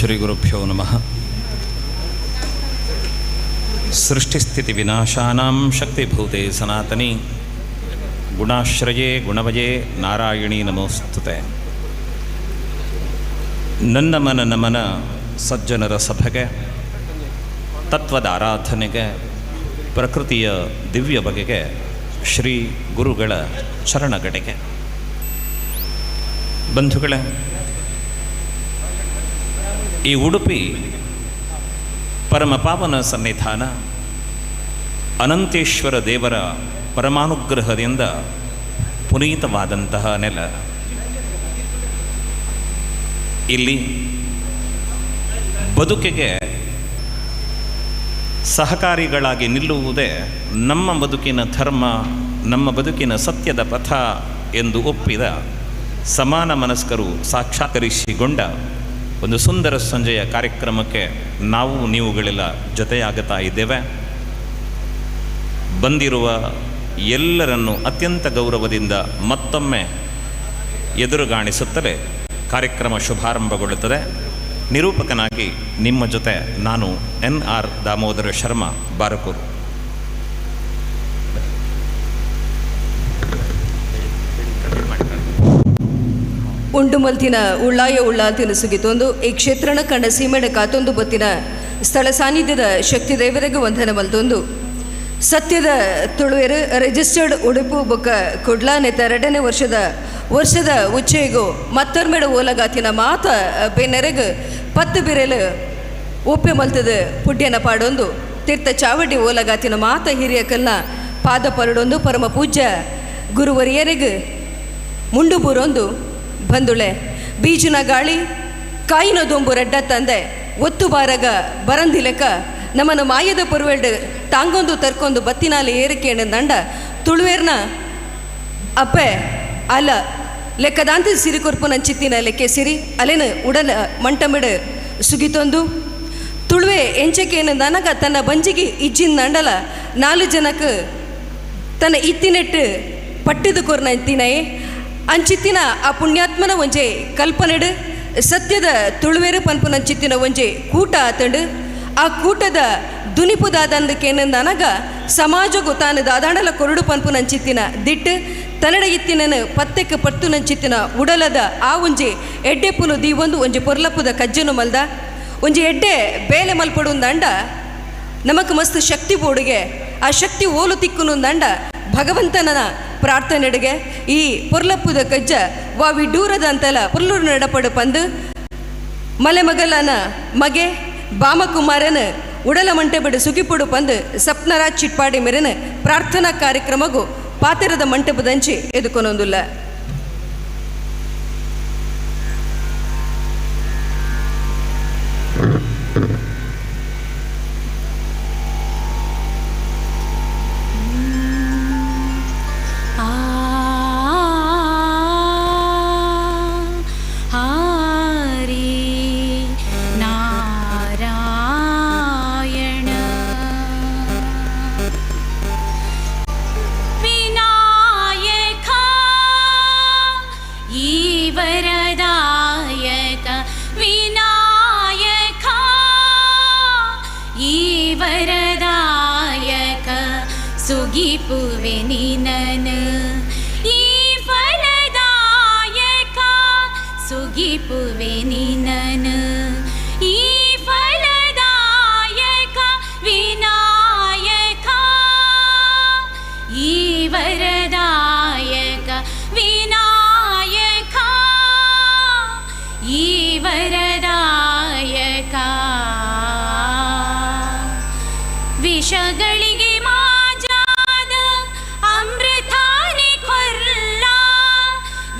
ಶ್ರೀ ಗುರುಭ್ಯೋ ನಮಃ. ಸೃಷ್ಟಿಸ್ಥಿತಿ ವಿನಾಶಾನಾಂ ಶಕ್ತಿಭೂತೆ ಸನಾತನಿ ಗುಣಾಶ್ರಯೇ ಗುಣವಯೇ ನಾರಾಯಣೀ ನಮೋಸ್ತುತೆ. ನನ್ನ ಮನ ನಮನ ಸಜ್ಜನರ ಸಭೆಗೆ, ತತ್ವದ ಆರಾಧನೆಗೆ, ಪ್ರಕೃತಿಯ ದಿವ್ಯ ಬಗೆಗೆ, ಶ್ರೀ ಗುರುಗಳ ಚರಣಗಡೆಗೆ. ಬಂಧುಗಳೇ, ಈ ಉಡುಪಿ ಪರಮಪಾವನ ಸನ್ನಿಧಾನ ಅನಂತೇಶ್ವರ ದೇವರ ಪರಮಾನುಗ್ರಹದಿಂದ ಪುನೀತವಾದಂತಹ ನೆಲ. ಇಲ್ಲಿ ಬದುಕಿಗೆ ಸಹಕಾರಿಗಳಾಗಿ ನಿಲ್ಲುವುದೇ ನಮ್ಮ ಬದುಕಿನ ಧರ್ಮ, ನಮ್ಮ ಬದುಕಿನ ಸತ್ಯದ ಪಥ ಎಂದು ಒಪ್ಪಿದ ಸಮಾನ ಮನಸ್ಕರು ಸಾಕ್ಷಾತ್ಕರಿಸಿಕೊಂಡ ಒಂದು ಸುಂದರ ಸಂಜೆಯ ಕಾರ್ಯಕ್ರಮಕ್ಕೆ ನಾವು ನೀವುಗಳೆಲ್ಲ ಜೊತೆಯಾಗುತ್ತಾ ಇದ್ದೇವೆ. ಬಂದಿರುವ ಎಲ್ಲರನ್ನು ಅತ್ಯಂತ ಗೌರವದಿಂದ ಮತ್ತೊಮ್ಮೆ ಎದುರುಗಾಣಿಸುತ್ತಲೇ ಕಾರ್ಯಕ್ರಮ ಶುಭಾರಂಭಗೊಳ್ಳುತ್ತದೆ. ನಿರೂಪಕನಾಗಿ ನಿಮ್ಮ ಜೊತೆ ನಾನು NR ದಾಮೋದರ ಶರ್ಮಾ ಬಾರಕೂರು. ಉಂಡು ಮಲ್ತಿನ ಉಳ್ಳಾಯ ಉಳ್ಳಾಲ್ತಿನ ಸುಗಿತೊಂದು ಈ ಕ್ಷೇತ್ರನ ಕಂಡ ಸೀಮೆಡ ಕಾತೊಂದು ಬತ್ತಿನ ಸ್ಥಳ ಸಾನ್ನಿಧ್ಯದ ಶಕ್ತಿ ದೇವರಿಗೆ ವಂದನ ಮಲ್ತೊಂದು ಸತ್ಯದ ತುಳುವೆರು ರಿಜಿಸ್ಟರ್ಡ್ ಉಡುಪು ಬೊಕ್ಕ ಕುಡ್ಲಾನೆತ 2ನೇ ವರ್ಷದ ಉಚ್ಚೆಗೂ ಮತ್ತರ್ಮೆಡ ಓಲಗಾತಿನ ಮಾತ ಬೆನ್ನೆರೆಗ್ 10 ಬಿರೆಲು ಒಪ್ಪೆ ಮಲ್ತದ ಪುಡ್ಯನ ಪಾಡೊಂದು ತೀರ್ಥ ಚಾವಡಿ ಓಲಗಾತಿನ ಮಾತ ಹಿರಿಯ ಕಲ್ನ ಪಾದ ಪರಡೊಂದು ಪರಮ ಪೂಜ್ಯ ಗುರುವರಿಯರಿಗೆ ಮುಂಡು ಬೂರೊಂದು ಬಂದುಳೆ ಬೀಜಿನ ಗಾಳಿ ಕಾಯಿನ ದೊಂಬು ರೆಡ್ಡ ತಂದೆ ಒತ್ತು ಬಾರಗ ಬರಂದಿಲೆಕ್ಕ ನಮ್ಮನ್ನು ಮಾಯದ ಪೊರ್ವೆಲ್ಡ್ ತಾಂಗೊಂದು ತರ್ಕೊಂದು ಬತ್ತಿನಾಲೆ ಏರಿಕೆಯನ್ನು ದಂಡ ತುಳುವೇರ್ನ ಅಪ್ಪೆ ಅಲ್ಲ ಲೆಕ್ಕದಾಂತ ಸಿರಿಕೊರ್ಪುನ ಚಿತ್ತಿನ ಲೆಕ್ಕೆ ಸಿರಿ ಅಲೆನ ಉಡಲ ಮಂಟಮಿಡು ಸುಗಿತೊಂದು ತುಳುವೆ ಎಂಚಕೇನು ನನಗ ತನ್ನ ಬಂಜಿಗೆ ಇಜ್ಜಿನ ದಂಡಲ 4 ಜನಕ್ಕೆ ತನ್ನ ಇತ್ತಿನೆಟ್ಟು ಪಟ್ಟಿದ ಕೊರ್ನ ಇತ್ತಿನಯೇ ಅಂಚಿತ್ತಿನ ಆ ಪುಣ್ಯಾತ್ಮನ ಒಂಜೆ ಕಲ್ಪನೆಡು ಸತ್ಯದ ತುಳುವೇರು ಪನ್ಪುನ ಚಿತ್ತಿನ ಒಂಜೆ ಕೂಟ ಆತಂಡು ಆ ಕೂಟದ ದುನಿಪುದಾದಂದಕ್ಕೇನು ನನಗ ಸಮಾಜಗೂ ತಾನು ದಾದಾಂಡಲ ಕೊರಡು ಪನ್ಪುನ ಚಿತ್ತಿನ ದಿಟ್ಟು ತನ್ನಡ ಇತ್ತಿನ ಪತ್ತೆಕ್ಕೆ ಪರ್ತುನ ಚಿತ್ತಿನ ಉಡಲದ ಆ ಒಂಜೆ ಎಡ್ಡೆಪ್ಪುನು ದೀವೊಂದು ಒಂಜೆ ಪೊರ್ಲಪ್ಪುದ ಕಜ್ಜನು ಮಲ್ದ ಒಂಜೆ ಎಡ್ಡೆ ಬೇಲೆ ಮಲ್ಪಡುಂದಂಡ ನಮಕ್ ಮಸ್ತ್ ಶಕ್ತಿ ಬೋಡುಗೆ ಆ ಶಕ್ತಿ ಓಲು ತಿಕ್ಕುನು ದಂಡ ಭಗವಂತನ ಪ್ರಾರ್ಥನೆಡೆಗೆ ಈ ಪೊರ್ಲಪ್ಪುದ ಕಜ್ಜ ವಾವಿ ಡೂರದ ಅಂತಲ ಪೊರ್ಲೂರು ನಡಪಡು ಪಂದು ಮಲೆಮಗಲನ ಮಗೆ ಬಾಮಕುಮಾರನ ಉಡಲ ಮಂಟೆ ಬಿಡು ಸುಗಿಪುಡು ಪಂದು ಸಪ್ನರಾಜ್ ಚಿಟ್ಪಾಡಿ ಮೆರೆನ ಪ್ರಾರ್ಥನಾ ಕಾರ್ಯಕ್ರಮಗೂ ಪಾತೆರದ ಮಂಟಪದಂಚಿ ಎದುಕೊನೊಂದುಲ್ಲ. ಸುಗಿಪುವೆ ನೀನನ ಈ ಫಲದಾಯಕ ಸುಗಿಪುವೆ ನೀನನ ಈ ಫಲದಾಯಕ ವಿನಾಯಕ ಈ ವರದಾಯಕ ವಿನಾಯಕ ಈ ವರದಾಯಕ ವಿಷಗಳಿಗೆ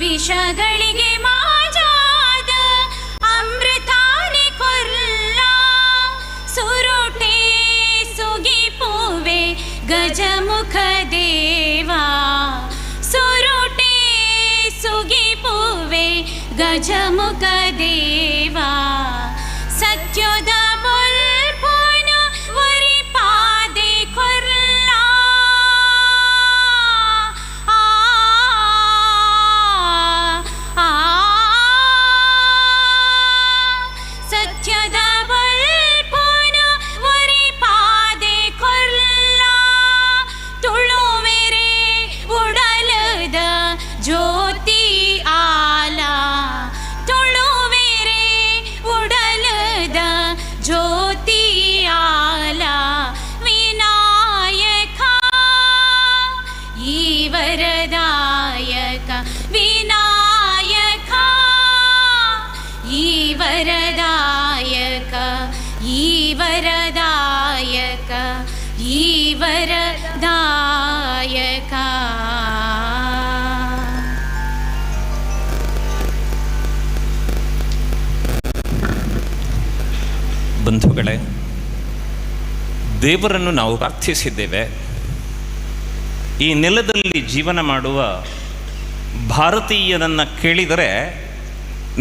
ವಿಷಗಳಿಗೆ ಮಾಜಾದ ಅಮೃತಾನಿ ಕೊಲ್ಲ ಸುರುಟೆ ಸುಗಿಪುವೆ ಗಜಮುಖ ದೇವಾ ಸುರುಟೆ ಸುಗಿಪುವೆ ಗಜಮುಖ ದೇವಾ ಸತ್ಯದ ಬೊಲ್ಪುನ ವರಿ ಪಾದೆ ಕೊಲ್ಲ ಸತ್ಯ वरदायक वरदायक ಬಂಧುಗಳೇ, ದೇವರನ್ನು ನಾವು ಪ್ರಾರ್ಥಿಸಿದ್ದೇವೆ. ಈ ನೆಲದಲ್ಲಿ ಜೀವನ ಮಾಡುವ ಭಾರತೀಯನನ್ನು ಕೇಳಿದರೆ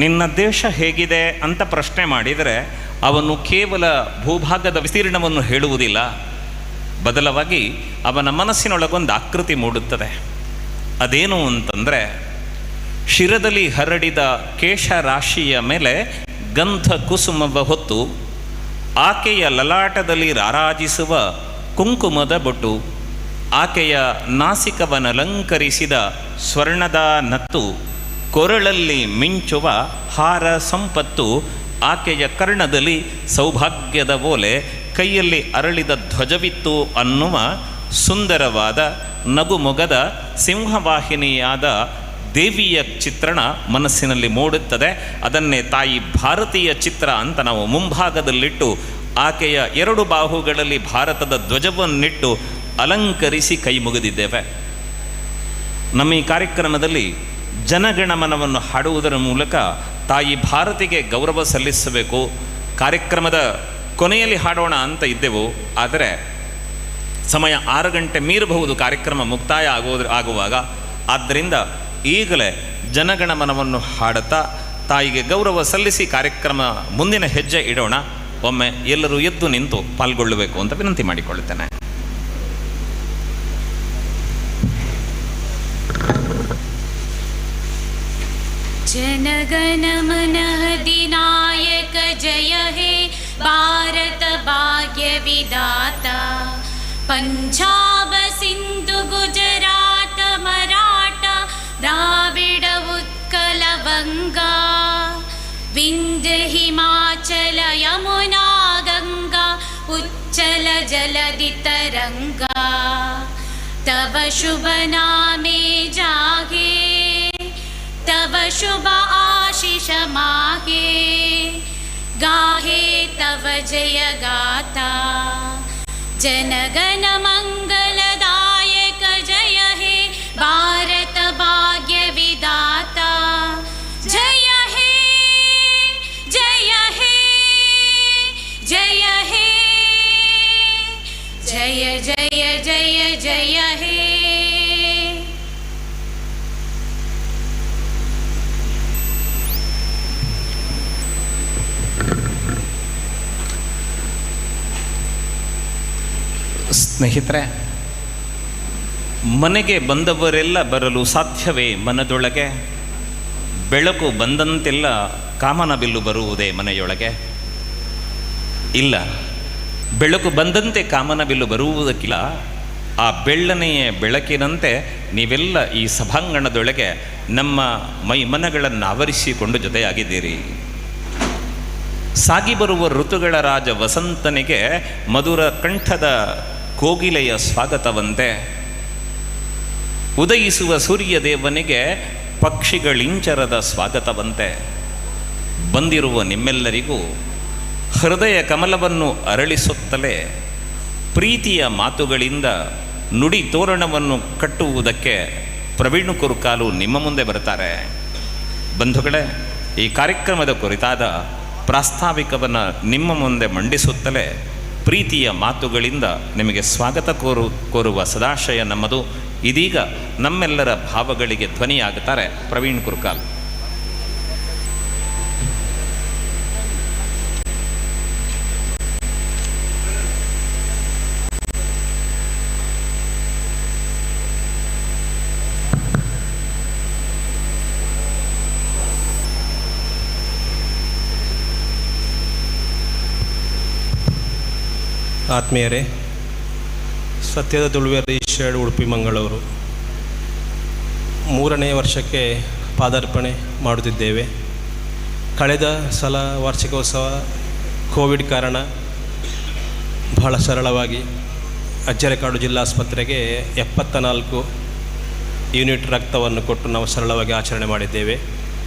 ನಿನ್ನ ದೇಶ ಹೇಗಿದೆ ಅಂತ ಪ್ರಶ್ನೆ ಮಾಡಿದರೆ ಅವನು ಕೇವಲ ಭೂಭಾಗದ ವಿಸ್ತೀರ್ಣವನ್ನು ಹೇಳುವುದಿಲ್ಲ. ಬದಲಾಗಿ ಅವನ ಮನಸ್ಸಿನೊಳಗೊಂದು ಆಕೃತಿ ಮೂಡುತ್ತದೆ. ಅದೇನು ಅಂತಂದರೆ, ಶಿರದಲ್ಲಿ ಹರಡಿದ ಕೇಶರಾಶಿಯ ಮೇಲೆ ಗಂಧ ಕುಸುಮವ ಹೊತ್ತು ಆಕೆಯ ಲಲಾಟದಲ್ಲಿ ರಾರಾಜಿಸುವ ಕುಂಕುಮದ ಬೊಟ್ಟು, ಆಕೆಯ ನಾಸಿಕವನ್ನಲಂಕರಿಸಿದ ಸ್ವರ್ಣದ ನತ್ತು, ಕೊರಳಲ್ಲಿ ಮಿಂಚುವ ಹಾರ ಸಂಪತ್ತು, ಆಕೆಯ ಕರ್ಣದಲ್ಲಿ ಸೌಭಾಗ್ಯದ ಓಲೆ, ಕೈಯಲ್ಲಿ ಅರಳಿದ ಧ್ವಜವಿತ್ತು ಅನ್ನುವ ಸುಂದರವಾದ ನಗುಮೊಗದ ಸಿಂಹವಾಹಿನಿಯಾದ ದೇವಿಯ ಚಿತ್ರಣ ಮನಸ್ಸಿನಲ್ಲಿ ಮೂಡುತ್ತದೆ. ಅದನ್ನೇ ತಾಯಿ ಭಾರತೀಯ ಚಿತ್ರ ಅಂತ ನಾವು ಮುಂಭಾಗದಲ್ಲಿಟ್ಟು ಆಕೆಯ ಎರಡು ಬಾಹುಗಳಲ್ಲಿ ಭಾರತದ ಧ್ವಜವನ್ನಿಟ್ಟು ಅಲಂಕರಿಸಿ ಕೈ ಮುಗಿದಿದ್ದೇವೆ. ನಮ್ಮ ಈ ಕಾರ್ಯಕ್ರಮದಲ್ಲಿ ಜನಗಣಮನವನ್ನು ಹಾಡುವುದರ ಮೂಲಕ ತಾಯಿ ಭಾರತಿಗೆ ಗೌರವ ಸಲ್ಲಿಸಬೇಕು. ಕಾರ್ಯಕ್ರಮದ ಕೊನೆಯಲ್ಲಿ ಹಾಡೋಣ ಅಂತ ಇದ್ದೆವು, ಆದರೆ ಸಮಯ 6 ಗಂಟೆ ಮೀರಬಹುದು ಕಾರ್ಯಕ್ರಮ ಮುಕ್ತಾಯ ಆಗುವಾಗ. ಆದ್ದರಿಂದ ಈಗಲೇ ಜನಗಣಮನವನ್ನು ಹಾಡುತ್ತಾ ತಾಯಿಗೆ ಗೌರವ ಸಲ್ಲಿಸಿ ಕಾರ್ಯಕ್ರಮ ಮುಂದಿನ ಹೆಜ್ಜೆ ಇಡೋಣ. ಒಮ್ಮೆ ಎಲ್ಲರೂ ಎದ್ದು ನಿಂತು ಪಾಲ್ಗೊಳ್ಳಬೇಕು ಅಂತ ವಿನಂತಿ ಮಾಡಿಕೊಳ್ಳುತ್ತೇನೆ. जनगण मन अधिनायक जय हे भारत भाग्य विधाता पंजाब सिंधु गुजरात मराठा द्राविड उत्कल बंगा विंध्य हिमाचल यमुना गंगा उच्चल जलधि तरंगा तव शुभ नामे जागे तव शुभ आशीष माहे गाहे तव जय गाथा जनगण मंगलदायक जय हे भारत भाग्य विधाता जय हे जय हे जय हे जय जय जय जय हे ಸ್ನೇಹಿತರೆ, ಮನೆಗೆ ಬಂದವರೆಲ್ಲ ಬರಲು ಸಾಧ್ಯವೇ ಮನದೊಳಗೆ? ಬೆಳಕು ಬಂದಂತೆಲ್ಲ ಕಾಮನ ಬಿಲ್ಲು ಬರುವುದೇ ಮನೆಯೊಳಗೆ? ಇಲ್ಲ, ಬೆಳಕು ಬಂದಂತೆ ಕಾಮನ ಬಿಲ್ಲು ಬರುವುದಕ್ಕಿಲ್ಲ. ಆ ಬೆಳ್ಳನೆಯ ಬೆಳಕಿನಂತೆ ನೀವೆಲ್ಲ ಈ ಸಭಾಂಗಣದೊಳಗೆ ನಮ್ಮ ಮನಗಳನ್ನು ಆವರಿಸಿಕೊಂಡು ಜೊತೆಯಾಗಿದ್ದೀರಿ. ಸಾಗಿ ಬರುವ ಋತುಗಳ ರಾಜ ವಸಂತನಿಗೆ ಮಧುರ ಕಂಠದ ಕೋಗಿಲೆಯ ಸ್ವಾಗತವಂತೆ, ಉದಯಿಸುವ ಸೂರ್ಯ ದೇವನಿಗೆ ಪಕ್ಷಿಗಳಿಂಚರದ ಸ್ವಾಗತವಂತೆ, ಬಂದಿರುವ ನಿಮ್ಮೆಲ್ಲರಿಗೂ ಹೃದಯ ಕಮಲವನ್ನು ಅರಳಿಸುತ್ತಲೇ ಪ್ರೀತಿಯ ಮಾತುಗಳಿಂದ ನುಡಿ ತೋರಣವನ್ನು ಕಟ್ಟುವುದಕ್ಕೆ ಪ್ರವೀಣ್ ಕುರುಕಾಲು ನಿಮ್ಮ ಮುಂದೆ ಬರ್ತಾರೆ. ಬಂಧುಗಳೇ, ಈ ಕಾರ್ಯಕ್ರಮದ ಕುರಿತಾದ ಪ್ರಾಸ್ತಾವಿಕವನ್ನು ನಿಮ್ಮ ಮುಂದೆ ಮಂಡಿಸುತ್ತಲೇ ಪ್ರೀತಿಯ ಮಾತುಗಳಿಂದ ನಿಮಗೆ ಸ್ವಾಗತ ಕೋರುವ ಸದಾಶಯ ನಮ್ಮದು. ಇದೀಗ ನಮ್ಮೆಲ್ಲರ ಭಾವಗಳಿಗೆ ಧ್ವನಿಯಾಗುತ್ತಾರೆ ಪ್ರವೀಣ್ ಕುರುಕಾಲ್. ಆತ್ಮೀಯರೇ, ಸತ್ಯದ ತುಳುವೆ ರಿಜಿಸ್ಟರ್ಡ್ ಉಡುಪಿ ಮಂಗಳೂರು 3ನೇ ವರ್ಷಕ್ಕೆ ಪಾದಾರ್ಪಣೆ ಮಾಡುತ್ತಿದ್ದೇವೆ. ಕಳೆದ ಸಲ ವಾರ್ಷಿಕೋತ್ಸವ ಕೋವಿಡ್ ಕಾರಣ ಬಹಳ ಸರಳವಾಗಿ ಅಜ್ಜರಕಾಡು ಜಿಲ್ಲಾಸ್ಪತ್ರೆಗೆ 74 ಯೂನಿಟ್ ರಕ್ತವನ್ನು ಕೊಟ್ಟು ನಾವು ಸರಳವಾಗಿ ಆಚರಣೆ ಮಾಡಿದ್ದೇವೆ.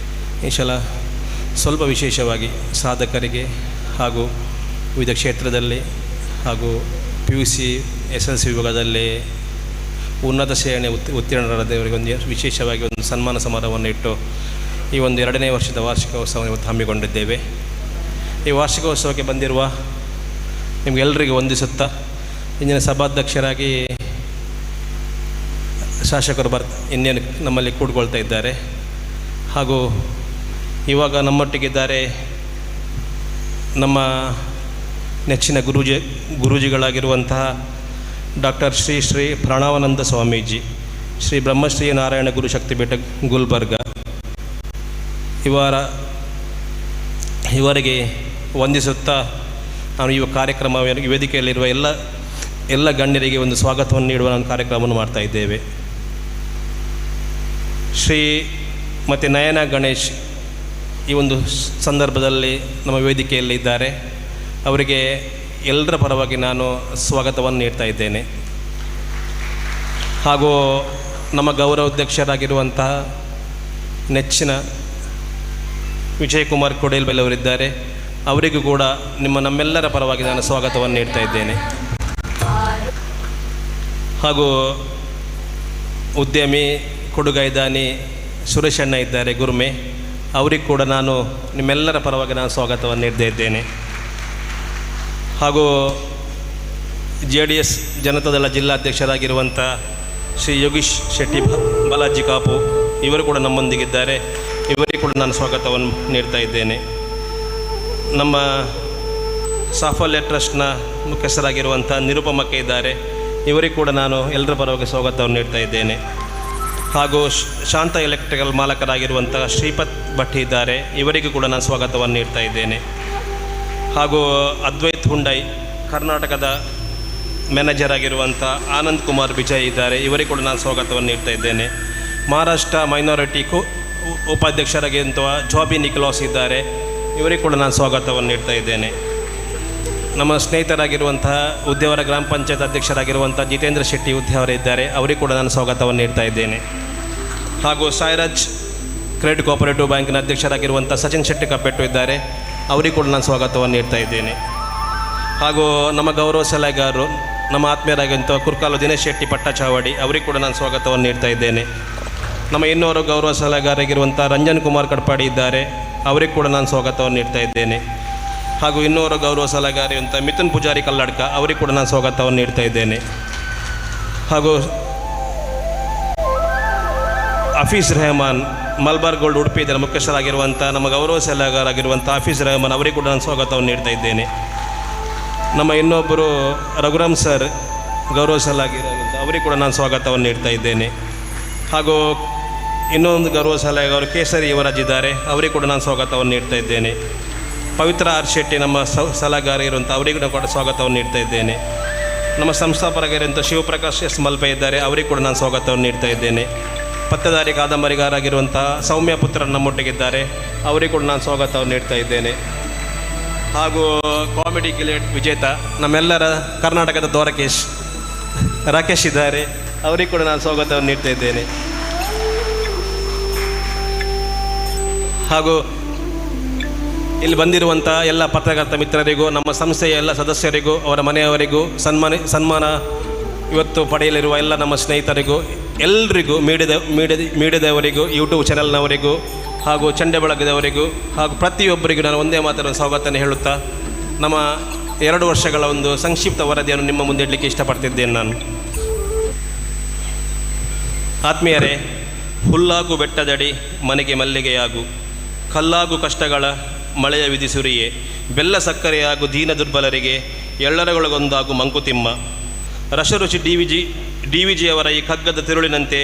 ಈ ಸಲ ಸ್ವಲ್ಪ ವಿಶೇಷವಾಗಿ ಸಾಧಕರಿಗೆ ಹಾಗೂ ವಿವಿಧ ಕ್ಷೇತ್ರದಲ್ಲಿ ಹಾಗೂ PUC SLC ವಿಭಾಗದಲ್ಲಿ ಉನ್ನತ ಶ್ರೇಣಿ ಉತ್ತೀರ್ಣರಾದವರಿಗೆ ಒಂದು ವಿಶೇಷವಾಗಿ ಒಂದು ಸನ್ಮಾನ ಸಮಾರಂಭವನ್ನು ಇಟ್ಟು ಈ ಒಂದು 2ನೇ ವರ್ಷದ ವಾರ್ಷಿಕೋತ್ಸವವನ್ನು ಇವತ್ತು ಹಮ್ಮಿಕೊಂಡಿದ್ದೇವೆ. ಈ ವಾರ್ಷಿಕೋತ್ಸವಕ್ಕೆ ಬಂದಿರುವ ನಿಮಗೆಲ್ಲರಿಗೂ ವಂದಿಸುತ್ತಾ ಇಂದಿನ ಸಭಾಧ್ಯಕ್ಷರಾಗಿ ಶಾಸಕರು ಇನ್ನೇನು ನಮ್ಮಲ್ಲಿ ಕೂಡ್ಕೊಳ್ತಾ ಇದ್ದಾರೆ. ಹಾಗೂ ಇವಾಗ ನಮ್ಮೊಟ್ಟಿಗಿದ್ದಾರೆ ನಮ್ಮ ನೆಚ್ಚಿನ ಗುರೂಜಿಗಳಾಗಿರುವಂತಹ ಡಾಕ್ಟರ್ ಶ್ರೀ ಪ್ರಣವಾನಂದ ಸ್ವಾಮೀಜಿ, ಶ್ರೀ ಬ್ರಹ್ಮಶ್ರೀ ನಾರಾಯಣ ಗುರುಶಕ್ತಿಪೀಠ ಗುಲ್ಬರ್ಗ, ಇವರಿಗೆ ವಂದಿಸುತ್ತಾ ನಾನು ಈ ಕಾರ್ಯಕ್ರಮ ವೇದಿಕೆಯಲ್ಲಿರುವ ಎಲ್ಲ ಗಣ್ಯರಿಗೆ ಒಂದು ಸ್ವಾಗತವನ್ನು ನೀಡುವ ಒಂದು ಕಾರ್ಯಕ್ರಮವನ್ನು ಮಾಡ್ತಾ ಇದ್ದೇವೆ. ಶ್ರೀ ಮತ್ತು ನಯನ ಗಣೇಶ್ ಈ ಒಂದು ಸಂದರ್ಭದಲ್ಲಿ ನಮ್ಮ ವೇದಿಕೆಯಲ್ಲಿ ಇದ್ದಾರೆ. ಅವರಿಗೆ ಎಲ್ಲರ ಪರವಾಗಿ ನಾನು ಸ್ವಾಗತವನ್ನು ನೀಡ್ತಾ ಇದ್ದೇನೆ. ಹಾಗೂ ನಮ್ಮ ಗೌರವಾಧ್ಯಕ್ಷರಾಗಿರುವಂತಹ ನೆಚ್ಚಿನ ವಿಜಯಕುಮಾರ್ ಕೊಡೇಲ್ಬೆಲ್ ಅವರಿದ್ದಾರೆ. ಅವರಿಗೂ ಕೂಡ ನಮ್ಮೆಲ್ಲರ ಪರವಾಗಿ ನಾನು ಸ್ವಾಗತವನ್ನು ನೀಡ್ತಾ ಇದ್ದೇನೆ. ಹಾಗೂ ಉದ್ಯಮಿ ಕೊಡುಗೈದಾನಿ ಸುರೇಶಣ್ಣ ಇದ್ದಾರೆ, ಗುರುಮೆ, ಅವರಿಗೂ ಕೂಡ ನಾನು ನಿಮ್ಮೆಲ್ಲರ ಪರವಾಗಿ ನಾನು ಸ್ವಾಗತವನ್ನು ನೀಡ್ತಾ ಇದ್ದೇನೆ. ಹಾಗೂ JDS ಜನತಾದಳ ಜಿಲ್ಲಾಧ್ಯಕ್ಷರಾಗಿರುವಂಥ ಶ್ರೀ ಯೋಗೀಶ್ ಶೆಟ್ಟಿ ಬಾಲಾಜಿ ಕಾಪು, ಇವರು ಕೂಡ ನಮ್ಮೊಂದಿಗಿದ್ದಾರೆ. ಇವರಿಗೂ ಕೂಡ ನಾನು ಸ್ವಾಗತವನ್ನು ನೀಡ್ತಾ ಇದ್ದೇನೆ. ನಮ್ಮ ಸಾಫಲ್ಯ ಟ್ರಸ್ಟ್ನ ಮುಖ್ಯಸ್ಥರಾಗಿರುವಂಥ ನಿರುಪಮಕ್ಕೆ ಇದ್ದಾರೆ. ಇವರಿಗೂ ಕೂಡ ನಾನು ಎಲ್ಲರ ಪರವಾಗಿ ಸ್ವಾಗತವನ್ನು ನೀಡ್ತಾ ಇದ್ದೇನೆ. ಹಾಗೂ ಶಾಂತ ಎಲೆಕ್ಟ್ರಿಕಲ್ ಮಾಲಕರಾಗಿರುವಂಥ ಶ್ರೀಪತ್ ಭಟ್ ಇದ್ದಾರೆ. ಇವರಿಗೂ ಕೂಡ ನಾನು ಸ್ವಾಗತವನ್ನು ನೀಡ್ತಾ ಇದ್ದೇನೆ. ಹಾಗೂ ಅದ್ವೈತ್ ಹುಂಡೈ ಕರ್ನಾಟಕದ ಮ್ಯಾನೇಜರ್ ಆಗಿರುವಂಥ ಆನಂದ್ ಕುಮಾರ್ ವಿಜಯ್ ಇದ್ದಾರೆ. ಇವರಿಗೂ ಕೂಡ ನಾನು ಸ್ವಾಗತವನ್ನು ನೀಡ್ತಾ ಇದ್ದೇನೆ. ಮಹಾರಾಷ್ಟ್ರ ಮೈನಾರಿಟಿ ಉಪಾಧ್ಯಕ್ಷರಾಗಿರುವಂಥ ಜಾಬಿ ನಿಕ್ಲಾಸ್ ಇದ್ದಾರೆ. ಇವರಿಗೂ ಕೂಡ ನಾನು ಸ್ವಾಗತವನ್ನು ನೀಡ್ತಾ ಇದ್ದೇನೆ. ನಮ್ಮ ಸ್ನೇಹಿತರಾಗಿರುವಂತಹ ಉದ್ಯಾವರ ಗ್ರಾಮ ಪಂಚಾಯತ್ ಅಧ್ಯಕ್ಷರಾಗಿರುವಂಥ ಜಿತೇಂದ್ರ ಶೆಟ್ಟಿ ಉದ್ಯಾವರ ಇದ್ದಾರೆ. ಅವರಿಗೂ ಕೂಡ ನಾನು ಸ್ವಾಗತವನ್ನು ನೀಡ್ತಾ ಇದ್ದೇನೆ. ಹಾಗೂ ಸಾಯಿರಾಜ್ ಕ್ರೆಡಿಟ್ ಕೋಆಪರೇಟಿವ್ ಬ್ಯಾಂಕಿನ ಅಧ್ಯಕ್ಷರಾಗಿರುವಂಥ ಸಚಿನ್ ಶೆಟ್ಟಿ ಕಪ್ಪೆಟ್ಟು ಇದ್ದಾರೆ. ಅವರಿಗೂ ಕೂಡ ನಾನು ಸ್ವಾಗತವನ್ನು ನೀಡ್ತಾ ಇದ್ದೇನೆ. ಹಾಗೂ ನಮ್ಮ ಗೌರವ ಸಲಹೆಗಾರರು ನಮ್ಮ ಆತ್ಮೀಯರಾಗಿರುವಂಥ ಕುರ್ಕಾಲು ದಿನೇಶ್ ಶೆಟ್ಟಿ ಪಟ್ಟಚಾವಡಿ, ಅವರಿಗೂ ಕೂಡ ನಾನು ಸ್ವಾಗತವನ್ನು ನೀಡ್ತಾ ಇದ್ದೇನೆ. ನಮ್ಮ ಇನ್ನೋರು ಗೌರವ ಸಲಹೆಗಾರರಾಗಿರುವಂಥ ರಂಜನ್ ಕುಮಾರ್ ಕಡ್ಪಾಡಿ ಇದ್ದಾರೆ. ಅವರಿಗೂ ಕೂಡ ನಾನು ಸ್ವಾಗತವನ್ನು ನೀಡ್ತಾ ಇದ್ದೇನೆ. ಹಾಗೂ ಇನ್ನೋರು ಗೌರವ ಸಲಹೆಗಾರಿರುವಂಥ ಮಿಥುನ್ ಪೂಜಾರಿ ಕಲ್ಲಡ್ಕ, ಅವರಿಗೂ ಕೂಡ ನಾನು ಸ್ವಾಗತವನ್ನು ನೀಡ್ತಾ ಇದ್ದೇನೆ. ಹಾಗೂ ಹಫೀಜ್ ರೆಹಮಾನ್ ಮಲ್ಬಾರ್ ಗೋಲ್ಡ್ ಉಡುಪಿ ಇದರ ಮುಖ್ಯಸ್ಥರಾಗಿರುವಂಥ ನಮ್ಮ ಗೌರವ ಸಲಹೆಗಾರಾಗಿರುವಂಥ ಹಫೀಜ್ ರೆಹಮಾನ್, ಅವರಿಗೂ ಕೂಡ ನಾನು ಸ್ವಾಗತವನ್ನು ನೀಡ್ತಾ ಇದ್ದೇನೆ. ನಮ್ಮ ಇನ್ನೊಬ್ಬರು ರಘುರಾಮ್ ಸರ್ ಗೌರವ ಸಲಹೆಗಾರರಾಗಿರುವಂಥ ಅವರಿಗೂ ಕೂಡ ನಾನು ಸ್ವಾಗತವನ್ನು ನೀಡ್ತಾ ಇದ್ದೇನೆ. ಹಾಗೂ ಇನ್ನೊಂದು ಗೌರವ ಸಲಹೆಗಾರರು ಕೇಸರಿ ಯುವರಾಜ್ ಇದ್ದಾರೆ. ಅವರಿಗೂ ಕೂಡ ನಾನು ಸ್ವಾಗತವನ್ನು ನೀಡ್ತಾ ಇದ್ದೇನೆ. ಪವಿತ್ರ ಆರ್ ಶೆಟ್ಟಿ ನಮ್ಮ ಸಲಹೆಗಾರ ಇರುವಂಥ ಅವರಿಗೂ ಕೂಡ ಸ್ವಾಗತವನ್ನು ನೀಡ್ತಾ ಇದ್ದೇನೆ. ನಮ್ಮ ಸಂಸ್ಥಾಪಕರಾಗಿರುವಂಥ ಶಿವಪ್ರಕಾಶ್ ಎಸ್ ಮಲ್ಪೆ ಇದ್ದಾರೆ. ಅವರಿಗೂ ಕೂಡ ನಾನು ಸ್ವಾಗತವನ್ನು ನೀಡ್ತಾ ಇದ್ದೇನೆ. ಪತ್ತದಾರಿ ಕಾದಂಬರಿಗಾರಾಗಿರುವಂಥ ಸೌಮ್ಯ ಪುತ್ರ ನಮ್ಮೊಟ್ಟಿಗಿದ್ದಾರೆ. ಅವರಿಗೂ ಕೂಡ ನಾನು ಸ್ವಾಗತವನ್ನು ನೀಡ್ತಾ ಇದ್ದೇನೆ. ಹಾಗೂ ಕಾಮಿಡಿ ಗಿಲೇಟ್ ವಿಜೇತ ನಮ್ಮೆಲ್ಲರ ಕರ್ನಾಟಕದ ದ್ವಾರಕೇಶ್ ರಾಕೇಶ್ ಇದ್ದಾರೆ. ಅವರಿಗೂ ಕೂಡ ನಾನು ಸ್ವಾಗತವನ್ನು ನೀಡ್ತಾ ಇದ್ದೇನೆ. ಹಾಗೂ ಇಲ್ಲಿ ಬಂದಿರುವಂಥ ಎಲ್ಲ ಪತ್ರಕರ್ತ ಮಿತ್ರರಿಗೂ, ನಮ್ಮ ಸಂಸ್ಥೆಯ ಎಲ್ಲ ಸದಸ್ಯರಿಗೂ, ಅವರ ಮನೆಯವರಿಗೂ, ಸನ್ಮಾನ ಇವತ್ತು ಪಡೆಯಲಿರುವ ಎಲ್ಲ ನಮ್ಮ ಸ್ನೇಹಿತರಿಗೂ, ಎಲ್ರಿಗೂ, ಮೀಡಿಯಾದವರಿಗೂ, ಯೂಟ್ಯೂಬ್ ಚಾನಲ್ನವರಿಗೂ, ಹಾಗೂ ಚಂಡೆ ಬಳಗದವರಿಗೂ, ಹಾಗೂ ಪ್ರತಿಯೊಬ್ಬರಿಗೂ ನಾನು ಒಂದೇ ಮಾತ್ರ ಸ್ವಾಗತವನ್ನು ಹೇಳುತ್ತಾ ನಮ್ಮ 2 ವರ್ಷಗಳ ಒಂದು ಸಂಕ್ಷಿಪ್ತ ವರದಿಯನ್ನು ನಿಮ್ಮ ಮುಂದೆ ಇಡಲಿಕ್ಕೆ ಇಷ್ಟಪಡ್ತಿದ್ದೇನೆ ನಾನು. ಆತ್ಮೀಯರೇ, ಹುಲ್ಲಾಗು ಬೆಟ್ಟದಡಿ ಮನೆಗೆ ಮಲ್ಲಿಗೆಯಾಗು, ಕಲ್ಲಾಗು ಕಷ್ಟಗಳ ಮಳೆಯ ವಿಧಿಸುರಿಯೇ, ಬೆಲ್ಲ ಸಕ್ಕರೆಯಾಗು ದೀನ ದುರ್ಬಲರಿಗೆ, ಎಳ್ಳರಗೊಳಗೊಂದಾಗು ಮಂಕುತಿಮ್ಮ. ರಸರುಚಿ ಡಿವಿಜಿಯವರ ಈ ಕಗ್ಗದ ತಿರುಳಿನಂತೆ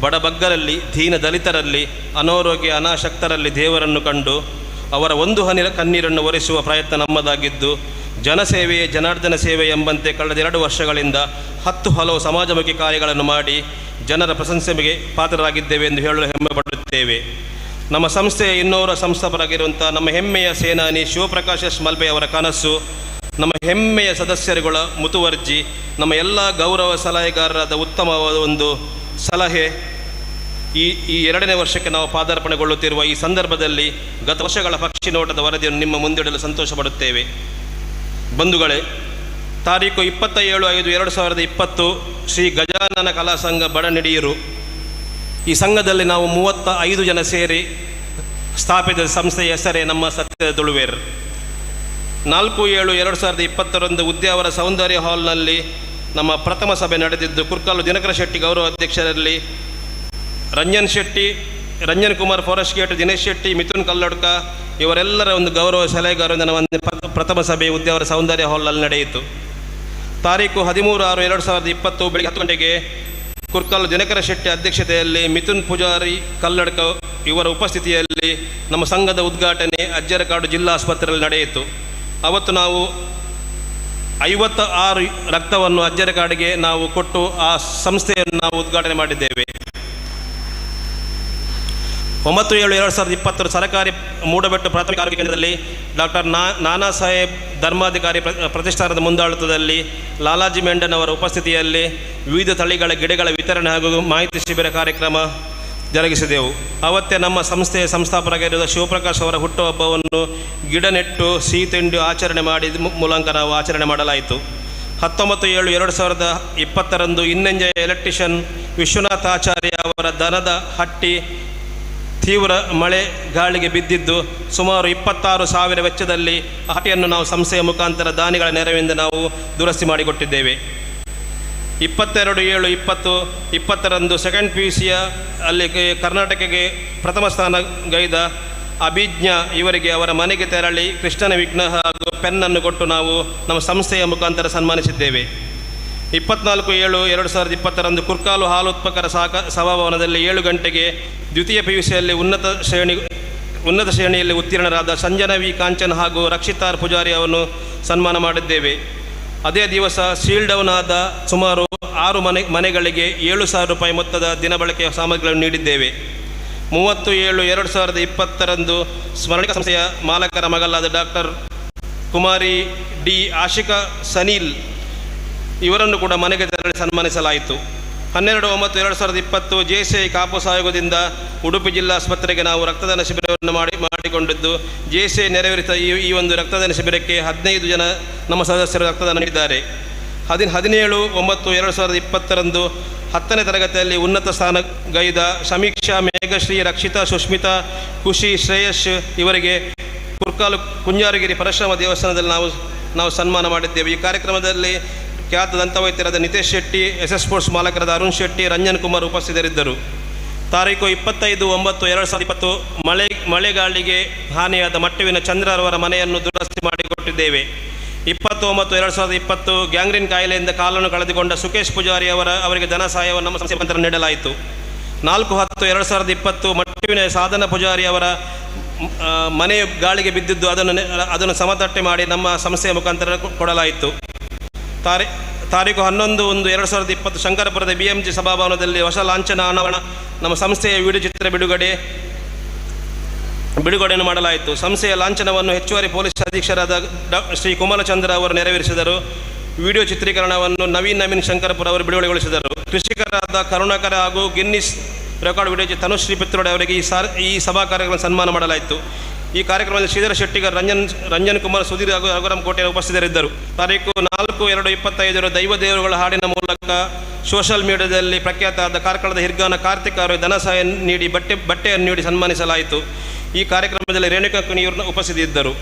ಬಡಬಗ್ಗರಲ್ಲಿ, ದೀನ ದಲಿತರಲ್ಲಿ, ಅನಾರೋಗ್ಯ ಅನಾಶಕ್ತರಲ್ಲಿ ದೇವರನ್ನು ಕಂಡು ಅವರ ಒಂದು ಹನಿ ಕಣ್ಣೀರನ್ನು ಒರೆಸುವ ಪ್ರಯತ್ನ ನಮ್ಮದಾಗಿದ್ದು, ಜನಸೇವೆಯೇ ಜನಾರ್ದನ ಸೇವೆ ಎಂಬಂತೆ ಕಳೆದ 2 ವರ್ಷಗಳಿಂದ 10 ಹಲವು ಸಮಾಜಮುಖಿ ಕಾರ್ಯಗಳನ್ನು ಮಾಡಿ ಜನರ ಪ್ರಶಂಸೆಗೆ ಪಾತ್ರರಾಗಿದ್ದೇವೆ ಎಂದು ಹೇಳಲು ಹೆಮ್ಮೆ ಪಡುತ್ತೇವೆ. ನಮ್ಮ ಸಂಸ್ಥೆಯ ಇನ್ನೋರ ಸಂಸ್ಥಾಪಕರಾಗಿರುವಂಥ ನಮ್ಮ ಹೆಮ್ಮೆಯ ಸೇನಾನಿ ಶಿವಪ್ರಕಾಶ್ ಎಸ್ ಮಲ್ಪೆ ಅವರ ಕನಸು, ನಮ್ಮ ಹೆಮ್ಮೆಯ ಸದಸ್ಯರುಗಳ ಮುತುವರ್ಜಿ, ನಮ್ಮ ಎಲ್ಲ ಗೌರವ ಸಲಹೆಗಾರರಾದ ಉತ್ತಮವಾದ ಒಂದು ಸಲಹೆ ಈ 2ನೇ ವರ್ಷಕ್ಕೆ ನಾವು ಪಾದಾರ್ಪಣೆಗೊಳ್ಳುತ್ತಿರುವ ಈ ಸಂದರ್ಭದಲ್ಲಿ ಗತ ವರ್ಷಗಳ ಪಕ್ಷಿ ನೋಟದ ವರದಿಯನ್ನು ನಿಮ್ಮ ಮುಂದಿಡಲು ಸಂತೋಷಪಡುತ್ತೇವೆ. ಬಂಧುಗಳೇ, ತಾರೀಕು 27/5/2020 ಶ್ರೀ ಗಜಾನನ ಕಲಾ ಸಂಘ ಬಡನಿಡಿಯೂರು. ಈ ಸಂಘದಲ್ಲಿ ನಾವು 35 ಜನ ಸೇರಿ ಸ್ಥಾಪಿತ ಸಂಸ್ಥೆಯ ಹೆಸರೇ ನಮ್ಮ ಸತ್ಯದ ತುಳುವೇರು. 4/7/2020 ಉದ್ಯಾವರ ಸೌಂದರ್ಯ ಹಾಲ್ನಲ್ಲಿ ನಮ್ಮ ಪ್ರಥಮ ಸಭೆ ನಡೆದಿದ್ದು, ಕುರ್ಕಾಲು ದಿನಕರ ಶೆಟ್ಟಿ ಗೌರವ ಅಧ್ಯಕ್ಷರಲ್ಲಿ ರಂಜನ್ ಕುಮಾರ್ ಫಾರೆಸ್ಟ್ ಗೇಟ್, ದಿನೇಶ್ ಶೆಟ್ಟಿ, ಮಿಥುನ್ ಕಲ್ಲಡ್ಕ ಇವರೆಲ್ಲರ ಒಂದು ಗೌರವ ಸಲಹೆಗಾರರಿಂದ ನಮ್ಮ ಪ್ರಥಮ ಸಭೆ ಉದ್ಯಾವರ ಸೌಂದರ್ಯ ಹಾಲ್ನಲ್ಲಿ ನಡೆಯಿತು. ತಾರೀಕು 13/6/2020 ಬೆಳಗ್ಗೆ 10 ಗಂಟೆಗೆ ಕುರ್ಕಾಲು ದಿನಕರ ಶೆಟ್ಟಿ ಅಧ್ಯಕ್ಷತೆಯಲ್ಲಿ ಮಿಥುನ್ ಪೂಜಾರಿ ಕಲ್ಲಡ್ಕ ಇವರ ಉಪಸ್ಥಿತಿಯಲ್ಲಿ ನಮ್ಮ ಸಂಘದ ಉದ್ಘಾಟನೆ ಅಜ್ಜರಕಾಡು ಜಿಲ್ಲಾ ಆಸ್ಪತ್ರೆಯಲ್ಲಿ ನಡೆಯಿತು. ಅವತ್ತು ನಾವು 56 ರಕ್ತವನ್ನು ಅಜ್ಜರಕಾಡಿಗೆ ನಾವು ಕೊಟ್ಟು ಆ ಸಂಸ್ಥೆಯನ್ನು ನಾವು ಉದ್ಘಾಟನೆ ಮಾಡಿದ್ದೇವೆ. 9/7/2020 ಸರ್ಕಾರಿ ಮೂಡಬೆಟ್ಟು ಪ್ರಾಥಮಿಕ ಆರೋಗ್ಯ ಕೇಂದ್ರದಲ್ಲಿ ಡಾಕ್ಟರ್ ನಾನಾ ಸಾಹೇಬ್ ಧರ್ಮಾಧಿಕಾರಿ ಪ್ರತಿಷ್ಠಾನದ ಮುಂದಾಳತ್ವದಲ್ಲಿ ಲಾಲಾಜಿ ಮೆಂಡನ್ ಅವರ ಉಪಸ್ಥಿತಿಯಲ್ಲಿ ವಿವಿಧ ತಳಿಗಳ ಗಿಡಗಳ ವಿತರಣೆ ಹಾಗೂ ಮಾಹಿತಿ ಶಿಬಿರ ಕಾರ್ಯಕ್ರಮ ಜರುಗಿಸಿದೆವು. ಅವತ್ತೇ ನಮ್ಮ ಸಂಸ್ಥೆಯ ಸಂಸ್ಥಾಪಕರಾಗಿರುವ ಶಿವಪ್ರಕಾಶ್ ಅವರ ಹುಟ್ಟುಹಬ್ಬವನ್ನು ಗಿಡ ನೆಟ್ಟು ಸಿಹಿ ತಿಂಡಿ ಆಚರಣೆ ಮಾಡಿದ ಮೂಲಕ ನಾವು ಆಚರಣೆ ಮಾಡಲಾಯಿತು. 19/7/2020 ಇನ್ನೆಂಜ ಎಲೆಕ್ಟ್ರಿಷಿಯನ್ ವಿಶ್ವನಾಥ ಆಚಾರ್ಯ ಅವರ ದನದ ಹಟ್ಟಿ ತೀವ್ರ ಮಳೆ ಗಾಳಿಗೆ ಬಿದ್ದಿದ್ದು ಸುಮಾರು 26,000 ವೆಚ್ಚದಲ್ಲಿ ಹಟ್ಟಿಯನ್ನು ನಾವು ಸಂಸ್ಥೆಯ ಮುಖಾಂತರ ದಾನಿಗಳ ನೆರವಿನಿಂದ ನಾವು ದುರಸ್ತಿ ಮಾಡಿಕೊಟ್ಟಿದ್ದೇವೆ. 22/7/2020 ಸೆಕೆಂಡ್ PUC ಅಲ್ಲಿ ಕರ್ನಾಟಕಕ್ಕೆ ಪ್ರಥಮ ಸ್ಥಾನ ಗೈದ ಅಭಿಜ್ಞ ಇವರಿಗೆ ಅವರ ಮನೆಗೆ ತೆರಳಿ ಕೃಷ್ಣನ ವಿಘ್ನ ಹಾಗೂ ಪೆನ್ನನ್ನು ಕೊಟ್ಟು ನಾವು ನಮ್ಮ ಸಂಸ್ಥೆಯ ಮುಖಾಂತರ ಸನ್ಮಾನಿಸಿದ್ದೇವೆ. 24/7/2020 ಕುರ್ಕಾಲು ಹಾಲು ಉತ್ಪಾದಕರ ಸಭಾಭವನದಲ್ಲಿ 7 ಗಂಟೆಗೆ ದ್ವಿತೀಯ PUCಯಲ್ಲಿ ಉನ್ನತ ಶ್ರೇಣಿಯಲ್ಲಿ ಉತ್ತೀರ್ಣರಾದ ಸಂಜನಾ ವಿ ಕಾಂಚನ್ ಹಾಗೂ ರಕ್ಷಿತಾರ್ ಪೂಜಾರಿ ಅವರನ್ನು ಸನ್ಮಾನ ಮಾಡಿದ್ದೇವೆ. ಅದೇ ದಿವಸ ಸೀಲ್ ಡೌನ್ ಆದ ಸುಮಾರು 6 ಮನೆಗಳಿಗೆ 7,000 ರೂಪಾಯಿ ಮೊತ್ತದ ದಿನಬಳಕೆಯ ಸಾಮಗ್ರಿಗಳನ್ನು ನೀಡಿದ್ದೇವೆ. 30/7/2020 ಸ್ಮರಣಿಕ ಸಂಸ್ಥೆಯ ಮಾಲಕರ ಮಗಳಾದ ಡಾಕ್ಟರ್ ಕುಮಾರಿ ಡಿ ಆಶಿಕಾ ಸನೀಲ್ ಇವರನ್ನು ಕೂಡ ಮನೆಗೆ ತೆರಳಿ ಸನ್ಮಾನಿಸಲಾಯಿತು. 12/9/2020 JCI ಕಾಪುಸ್ ಆಯೋಗದಿಂದ ಉಡುಪಿ ಜಿಲ್ಲಾ ಆಸ್ಪತ್ರೆಗೆ ನಾವು ರಕ್ತದಾನ ಶಿಬಿರವನ್ನು ಮಾಡಿಕೊಂಡಿದ್ದು, JCI ನೆರವೇರಿಸಿದ ಈ ಒಂದು ರಕ್ತದಾನ ಶಿಬಿರಕ್ಕೆ 15 ಜನ ನಮ್ಮ ಸದಸ್ಯರು ರಕ್ತದಾನ ನೀಡಿದ್ದಾರೆ. 17/9/2020 10ನೇ ತರಗತಿಯಲ್ಲಿ ಉನ್ನತ ಸ್ಥಾನ ಗೈದ ಸಮೀಕ್ಷಾ, ಮೇಘಶ್ರೀ, ರಕ್ಷಿತಾ, ಸುಷ್ಮಿತಾ, ಖುಷಿ, ಶ್ರೇಯಶ್ ಇವರಿಗೆ ಕುರ್ಕಾಲು ಕುಂಜಾರಗಿರಿ ಪರಶುರಾಮ ದೇವಸ್ಥಾನದಲ್ಲಿ ನಾವು ಸನ್ಮಾನ ಮಾಡಿದ್ದೇವೆ. ಈ ಕಾರ್ಯಕ್ರಮದಲ್ಲಿ ಖ್ಯಾತ ದಂತವೈದ್ಯರಾದ ನಿತೇಶ್ ಶೆಟ್ಟಿ, SS ಸ್ಪೋರ್ಟ್ಸ್ ಮಾಲಕರಾದ ಅರುಣ್ ಶೆಟ್ಟಿ, ರಂಜನ್ ಕುಮಾರ್ ಉಪಸ್ಥಿತರಿದ್ದರು. ತಾರೀಕು 25/9/2020 ಮಳೆಗಾಳಿಗೆ ಹಾನಿಯಾದ ಮಟ್ಟುವಿನ ಚಂದ್ರರವರ ಮನೆಯನ್ನು ದುರಸ್ತಿ ಮಾಡಿಕೊಟ್ಟಿದ್ದೇವೆ. 20/9/2020 ಗ್ಯಾಂಗ್ರೀನ್ ಕಾಯಿಲೆಯಿಂದ ಕಾಲನ್ನು ಕಳೆದುಕೊಂಡ ಸುಕೇಶ್ ಪೂಜಾರಿ ಅವರಿಗೆ ಧನ ಸಹಾಯವನ್ನು ನಮ್ಮ ಸಂಸ್ಥೆ ಮುಖಾಂತರ ನೀಡಲಾಯಿತು. 4/10/2020 ಮಟ್ಟುವಿನ ಸಾಧನ ಪೂಜಾರಿ ಅವರ ಮನೆ ಗಾಳಿಗೆ ಬಿದ್ದಿದ್ದು ಅದನ್ನು ಸಮತಟ್ಟೆ ಮಾಡಿ ನಮ್ಮ ಸಂಸ್ಥೆಯ ಮುಖಾಂತರ ಕೊಡಲಾಯಿತು. ತಾರೀಕು 11/1/2020 ಶಂಕರಪುರದ BMG ಸಭಾಭವನದಲ್ಲಿ ಹೊಸ ಲಾಂಛನ ಅನಾವರಣ ನಮ್ಮ ಸಂಸ್ಥೆಯ ವಿಡಿಯೋ ಚಿತ್ರ ಬಿಡುಗಡೆಯನ್ನು ಮಾಡಲಾಯಿತು. ಸಂಸ್ಥೆಯ ಲಾಂಛನವನ್ನು ಹೆಚ್ಚುವರಿ ಪೊಲೀಸ್ ಅಧೀಕ್ಷಕರಾದ ಶ್ರೀ ಕುಮಾರಚಂದ್ರ ಅವರು ನೆರವೇರಿಸಿದರು. ವಿಡಿಯೋ ಚಿತ್ರೀಕರಣವನ್ನು ನವೀನ್ ಶಂಕರಪುರ ಅವರು ಬಿಡುಗಡೆಗೊಳಿಸಿದರು. ಕೃಷಿಕರಾದ ಕರುಣಾಕರ ಹಾಗೂ ಗಿನ್ನಿಸ್ ರೆಕಾರ್ಡ್ ವಿಡಿಯೋ ತನುಶ್ರೀ ಪಿತ್ರೋಡೆ ಅವರಿಗೆ ಈ ಸಭಾ ಕಾರ್ಯಕ್ರಮ ಸನ್ಮಾನ ಮಾಡಲಾಯಿತು. ಈ ಕಾರ್ಯಕ್ರಮದಲ್ಲಿ ಶ್ರೀಧರ ಶೆಟ್ಟಿಗರ್, ರಂಜನ್ ಕುಮಾರ್, ಸುಧೀರ್ ಹಾಗೂ ರಘುರಾಮ್ ಕೋಟೆ ಉಪಸ್ಥಿತರಿದ್ದರು. ತಾರೀಕು 4/2/2025 ದೈವ ದೇವರುಗಳ ಹಾಡಿನ ಮೂಲಕ ಸೋಷಿಯಲ್ ಮೀಡಿಯಾದಲ್ಲಿ ಪ್ರಖ್ಯಾತರಾದ ಕಾರ್ಕಳದ ಹಿರ್ಗಾನ ಕಾರ್ತಿಕ್ ಅವರಿಗೆ ಧನ ಸಹಾಯ ನೀಡಿ ಬಟ್ಟೆಯನ್ನು ನೀಡಿ ಸನ್ಮಾನಿಸಲಾಯಿತು. ಈ ಕಾರ್ಯಕ್ರಮದಲ್ಲಿ ರೇಣುಕಾ ಕುಣಿಯೂರ್ನ ಉಪಸ್ಥಿತರಿದ್ದರು.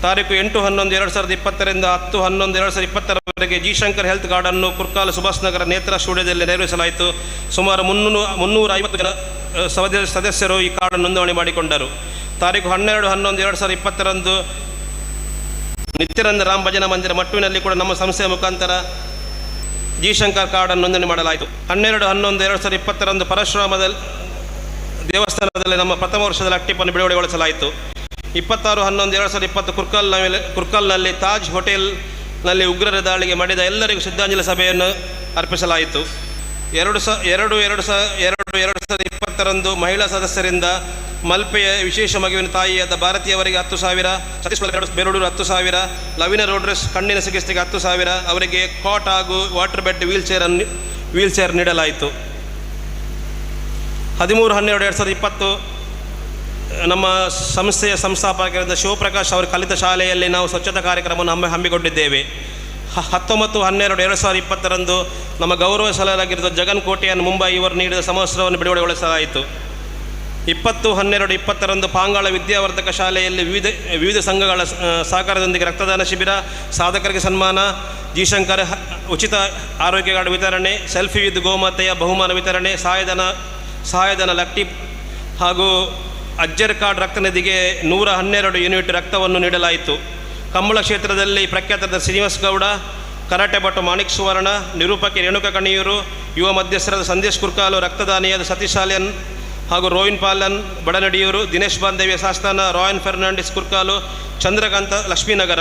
ತಾರೀಕು 8/11/2020 10/11/2020 ಜಿ ಶಂಕರ್ ಹೆಲ್ತ್ ಕಾರ್ಡನ್ನು ಕುರ್ಕಾಲು ಸುಭಾಷ್ ನಗರ ನೇತ್ರ ಸ್ಟುಡಿಯೋದಲ್ಲಿ ನೆರವೇರಿಸಲಾಯಿತು. ಸುಮಾರು 350 ಜನ ಸದಸ್ಯರು ಈ ಕಾರ್ಡನ್ನು ನೋಂದಣಿ ಮಾಡಿಕೊಂಡರು. ತಾರೀಕು 12/11/2020 ನಿತ್ಯಾನಂದ ರಾಮ್ ಭಜನಾ ಮಂದಿರ ಮಟ್ಟುವಿನಲ್ಲಿ ಕೂಡ ನಮ್ಮ ಸಂಸ್ಥೆಯ ಮುಖಾಂತರ ಜಿ ಶಂಕರ್ ಕಾರ್ಡನ್ನು ನೋಂದಣಿ ಮಾಡಲಾಯಿತು. 12/11/2020 ಪರಶುರಾಮದಲ್ಲಿ ದೇವಸ್ಥಾನದಲ್ಲಿ ನಮ್ಮ ಪ್ರಥಮ ವರ್ಷದ ಲಟ್ಟಿಪ್ಪನ್ನು ಬಿಡುಗಡೆಗೊಳಿಸಲಾಯಿತು. 26/11/2020 ಕುರ್ಕಲ್ನಲ್ಲಿ ತಾಜ್ ಹೋಟೆಲ್ನಲ್ಲಿ ಉಗ್ರರ ದಾಳಿಗೆ ಮಾಡಿದ ಎಲ್ಲರಿಗೂ ಶ್ರದ್ಧಾಂಜಲಿ ಸಭೆಯನ್ನು ಅರ್ಪಿಸಲಾಯಿತು. 2/2/2020 ಮಹಿಳಾ ಸದಸ್ಯರಿಂದ ಮಲ್ಪೆಯ ವಿಶೇಷ ಮಗುವಿನ ತಾಯಿಯಾದ ಭಾರತೀಯವರಿಗೆ 10,000, ಸತೀಶ್ ಬೇರೂರು 10,000, ಲವಿನ ರೋಡ್ರೆಸ್ ಕಣ್ಣಿನ ಚಿಕಿತ್ಸೆಗೆ 10,000, ಅವರಿಗೆ ಕಾಟ್ ಹಾಗೂ ವಾಟರ್ ಬೆಡ್ ವೀಲ್ ಚೇರ್ ನೀಡಲಾಯಿತು. 13/12/2020 ನಮ್ಮ ಸಂಸ್ಥೆಯ ಸಂಸ್ಥಾಪಕರಾದ ಶಿವಪ್ರಕಾಶ್ ಅವರು ಕಲಿತ ಶಾಲೆಯಲ್ಲಿ ನಾವು ಸ್ವಚ್ಛತಾ ಕಾರ್ಯಕ್ರಮವನ್ನು ಹಮ್ಮಿಕೊಂಡಿದ್ದೇವೆ. 19/12/2020 ನಮ್ಮ ಗೌರವ ಸಲಹೆಯಾಗಿರುವ ಜಗನ್ ಕೋಟಿಯನ್ ಮುಂಬೈ ಇವರು ನೀಡಿದ ಸಮವಸ್ತ್ರವನ್ನು ಬಿಡುಗಡೆಗೊಳಿಸಲಾಯಿತು. 20/12/20 ಪಾಂಗಾಳ ವಿದ್ಯಾವರ್ಧಕ ಶಾಲೆಯಲ್ಲಿ ವಿವಿಧ ಸಂಘಗಳ ಸಹಕಾರದೊಂದಿಗೆ ರಕ್ತದಾನ ಶಿಬಿರ, ಸಾಧಕರಿಗೆ ಸನ್ಮಾನ, ಜಿ.ಶಂಕರ್ ಉಚಿತ ಆರೋಗ್ಯ ಕಾರ್ಡ್ ವಿತರಣೆ, ಸೆಲ್ಫಿ ವಿತ್ ಗೋಮಾತೆಯ ಬಹುಮಾನ ವಿತರಣೆ, ಸಹಾಯಧನ ಲಕ್ಟಿಪ್ ಹಾಗೂ ಅಜ್ಜರ್ ಕಾರ್ಡ್ ರಕ್ತ ನಿಧಿಗೆ 112 ಯೂನಿಟ್ ರಕ್ತವನ್ನು ನೀಡಲಾಯಿತು. ಕಂಬಳ ಕ್ಷೇತ್ರದಲ್ಲಿ ಪ್ರಖ್ಯಾತರಾದ ಶ್ರೀನಿವಾಸ್ ಗೌಡ, ಕರಾಟೆ ಪಟು ಮಾಣಿಕ್ ಸುವರ್ಣ, ನಿರೂಪಕಿ ರೇಣುಕಾ ಕಣಿಯೂರು, ಯುವ ಮಧ್ಯಸ್ಥರಾದ ಸಂದೇಶ್ ಕುರ್ಕಾಲು, ರಕ್ತದಾನಿಯಾದ ಸತೀಶ್ ಶಾಲಿಯನ್ ಹಾಗೂ ರೋಹಿನ್ ಪಾಲನ್ ಬಡನಡಿಯೂರು, ದಿನೇಶ್ ಬಾಂಧವ್ಯ ಸಾಸ್ತಾನ, ರಾಯನ್ ಫೆರ್ನಾಂಡಿಸ್ ಕುರ್ಕಾಲು, ಚಂದ್ರಕಾಂತ ಲಕ್ಷ್ಮೀನಗರ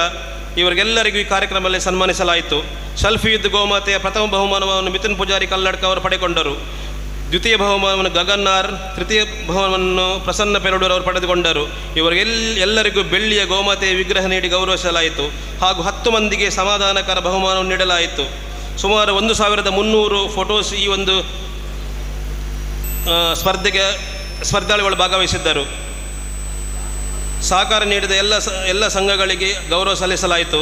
ಇವರಿಗೆಲ್ಲರಿಗೂ ಈ ಕಾರ್ಯಕ್ರಮದಲ್ಲಿ ಸನ್ಮಾನಿಸಲಾಯಿತು. ಸೆಲ್ಫಿ ವಿತ್ ಗೋಮಾತೆಯ ಪ್ರಥಮ ಬಹುಮಾನವನ್ನು ಮಿಥುನ್ ಪೂಜಾರಿ ಕಲ್ಲಡ್ಕ ಅವರು ಪಡೆದುಕೊಂಡರು. ದ್ವಿತೀಯ ಬಹುಮಾನವನ್ನು ಗಗನ್ ಆರ್, ತೃತೀಯ ಬಹುಮಾನವನ್ನು ಪ್ರಸನ್ನ ಪೆರಡೂರು ಅವರು ಪಡೆದುಕೊಂಡರು. ಇವರಿಗೆಲ್ಲರಿಗೂ ಬೆಳ್ಳಿಯ ಗೋಮಾತೆಯ ವಿಗ್ರಹ ನೀಡಿ ಗೌರವಿಸಲಾಯಿತು ಹಾಗೂ 10 ಮಂದಿಗೆ ಸಮಾಧಾನಕರ ಬಹುಮಾನವನ್ನು ನೀಡಲಾಯಿತು. ಸುಮಾರು 1300 ಫೋಟೋಸ್ ಈ ಒಂದು ಸ್ಪರ್ಧಾಳುಗಳು ಭಾಗವಹಿಸಿದ್ದರು. ಸಹಕಾರ ನೀಡಿದ ಎಲ್ಲ ಸಂಘಗಳಿಗೆ ಗೌರವ ಸಲ್ಲಿಸಲಾಯಿತು.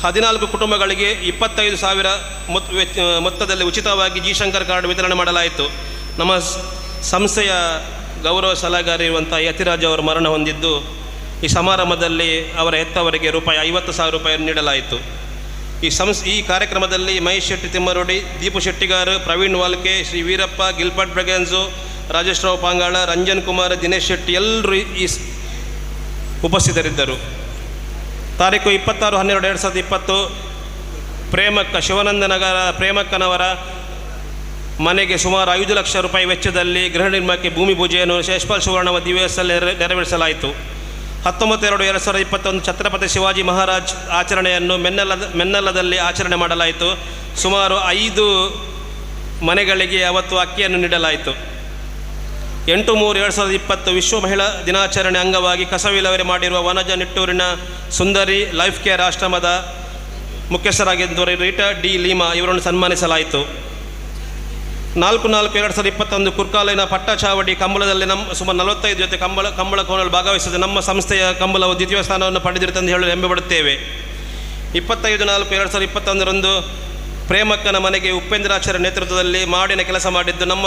14 ಕುಟುಂಬಗಳಿಗೆ 25,000 ಮೊತ್ತದಲ್ಲಿ ಉಚಿತವಾಗಿ ಜಿ.ಶಂಕರ್ ಕಾರ್ಡ್ ವಿತರಣೆ ಮಾಡಲಾಯಿತು. ನಮ್ಮ ಸಂಸ್ಥೆಯ ಗೌರವ ಸಲಹೆಗಾರ ಇರುವಂಥ ಯತಿರಾಜ್ ಅವರು ಮರಣ ಹೊಂದಿದ್ದು, ಈ ಸಮಾರಂಭದಲ್ಲಿ ಅವರ ಹೆತ್ತವರಿಗೆ ₹50,000 ನೀಡಲಾಯಿತು. ಈ ಕಾರ್ಯಕ್ರಮದಲ್ಲಿ ಮಹೇಶ್ ಶೆಟ್ಟಿ ತಿಮ್ಮರೋಡಿ, ದೀಪು ಶೆಟ್ಟಿಗಾರ್, ಪ್ರವೀಣ್ ವಾಲ್ಕೆ, ಶ್ರೀ ವೀರಪ್ಪ, ಗಿಲ್ಬರ್ಟ್ ಬ್ರೆಗೆನ್ಸು, ರಾಜೇಶ್ ರಾವ್ ಪಾಂಗಾಳ, ರಂಜನ್ ಕುಮಾರ್, ದಿನೇಶ್ ಶೆಟ್ಟಿ ಎಲ್ಲರೂ ಈ ಉಪಸ್ಥಿತರಿದ್ದರು. ತಾರೀಕು 26/12/2020 ಪ್ರೇಮಕ್ಕ ಶಿವಾನಂದನಗರ ಪ್ರೇಮಕ್ಕನವರ ಮನೆಗೆ ಸುಮಾರು ₹5 ಲಕ್ಷ ವೆಚ್ಚದಲ್ಲಿ ಗೃಹ ನಿರ್ಮಾಣಕ್ಕೆ ಭೂಮಿ ಪೂಜೆಯನ್ನು ಯಶ್ಪಾಲ್ ಸುವರ್ಣ ದಿವಸದಲ್ಲಿ ನೆರವೇರಿಸಲಾಯಿತು. 19/2/2021 ಛತ್ರಪತಿ ಶಿವಾಜಿ ಮಹಾರಾಜ್ ಆಚರಣೆಯನ್ನು ಮೆನ್ನಲ್ಲದಲ್ಲಿ ಆಚರಣೆ ಮಾಡಲಾಯಿತು. ಸುಮಾರು 5 ಮನೆಗಳಿಗೆ ಅವತ್ತು ಅಕ್ಕಿಯನ್ನು ನೀಡಲಾಯಿತು. 8/3/2020 ವಿಶ್ವ ಮಹಿಳಾ ದಿನಾಚರಣೆ ಅಂಗವಾಗಿ ಕಸ ವಿಲೇವಾರಿ ಮಾಡಿರುವ ವನಜ ನಿಟ್ಟೂರಿನ ಸುಂದರಿ ಲೈಫ್ ಕೇರ್ ಆಶ್ರಮದ ಮುಖ್ಯಸ್ಥರಾಗಿದ್ದ ರೀಟಾ ಡಿ ಲೀಮಾ ಇವರನ್ನು ಸನ್ಮಾನಿಸಲಾಯಿತು. 4/4/2021 ಕುರ್ಕಾಲಿನ ಪಟ್ಟಚಾವಡಿ ಕಂಬಳದಲ್ಲಿ ಸುಮಾರು 45 ಜೊತೆ ಕಂಬಳ ಕೋಣಲು ಭಾಗವಹಿಸಿದ ನಮ್ಮ ಸಂಸ್ಥೆಯ ಕಂಬಳವು ದ್ವಿತೀಯ ಸ್ಥಾನವನ್ನು ಪಡೆದಿರುತ್ತೆಂದು ಹೇಳಲು ಹೆಮ್ಮೆ ಪಡುತ್ತೇವೆ. 25/4/2021 ಪ್ರೇಮಕ್ಕನ ಮನೆಗೆ ಉಪೇಂದ್ರಾಚಾರ್ಯ ನೇತೃತ್ವದಲ್ಲಿ ಮಾಡಿನ ಕೆಲಸ ಮಾಡಿದ್ದು ನಮ್ಮ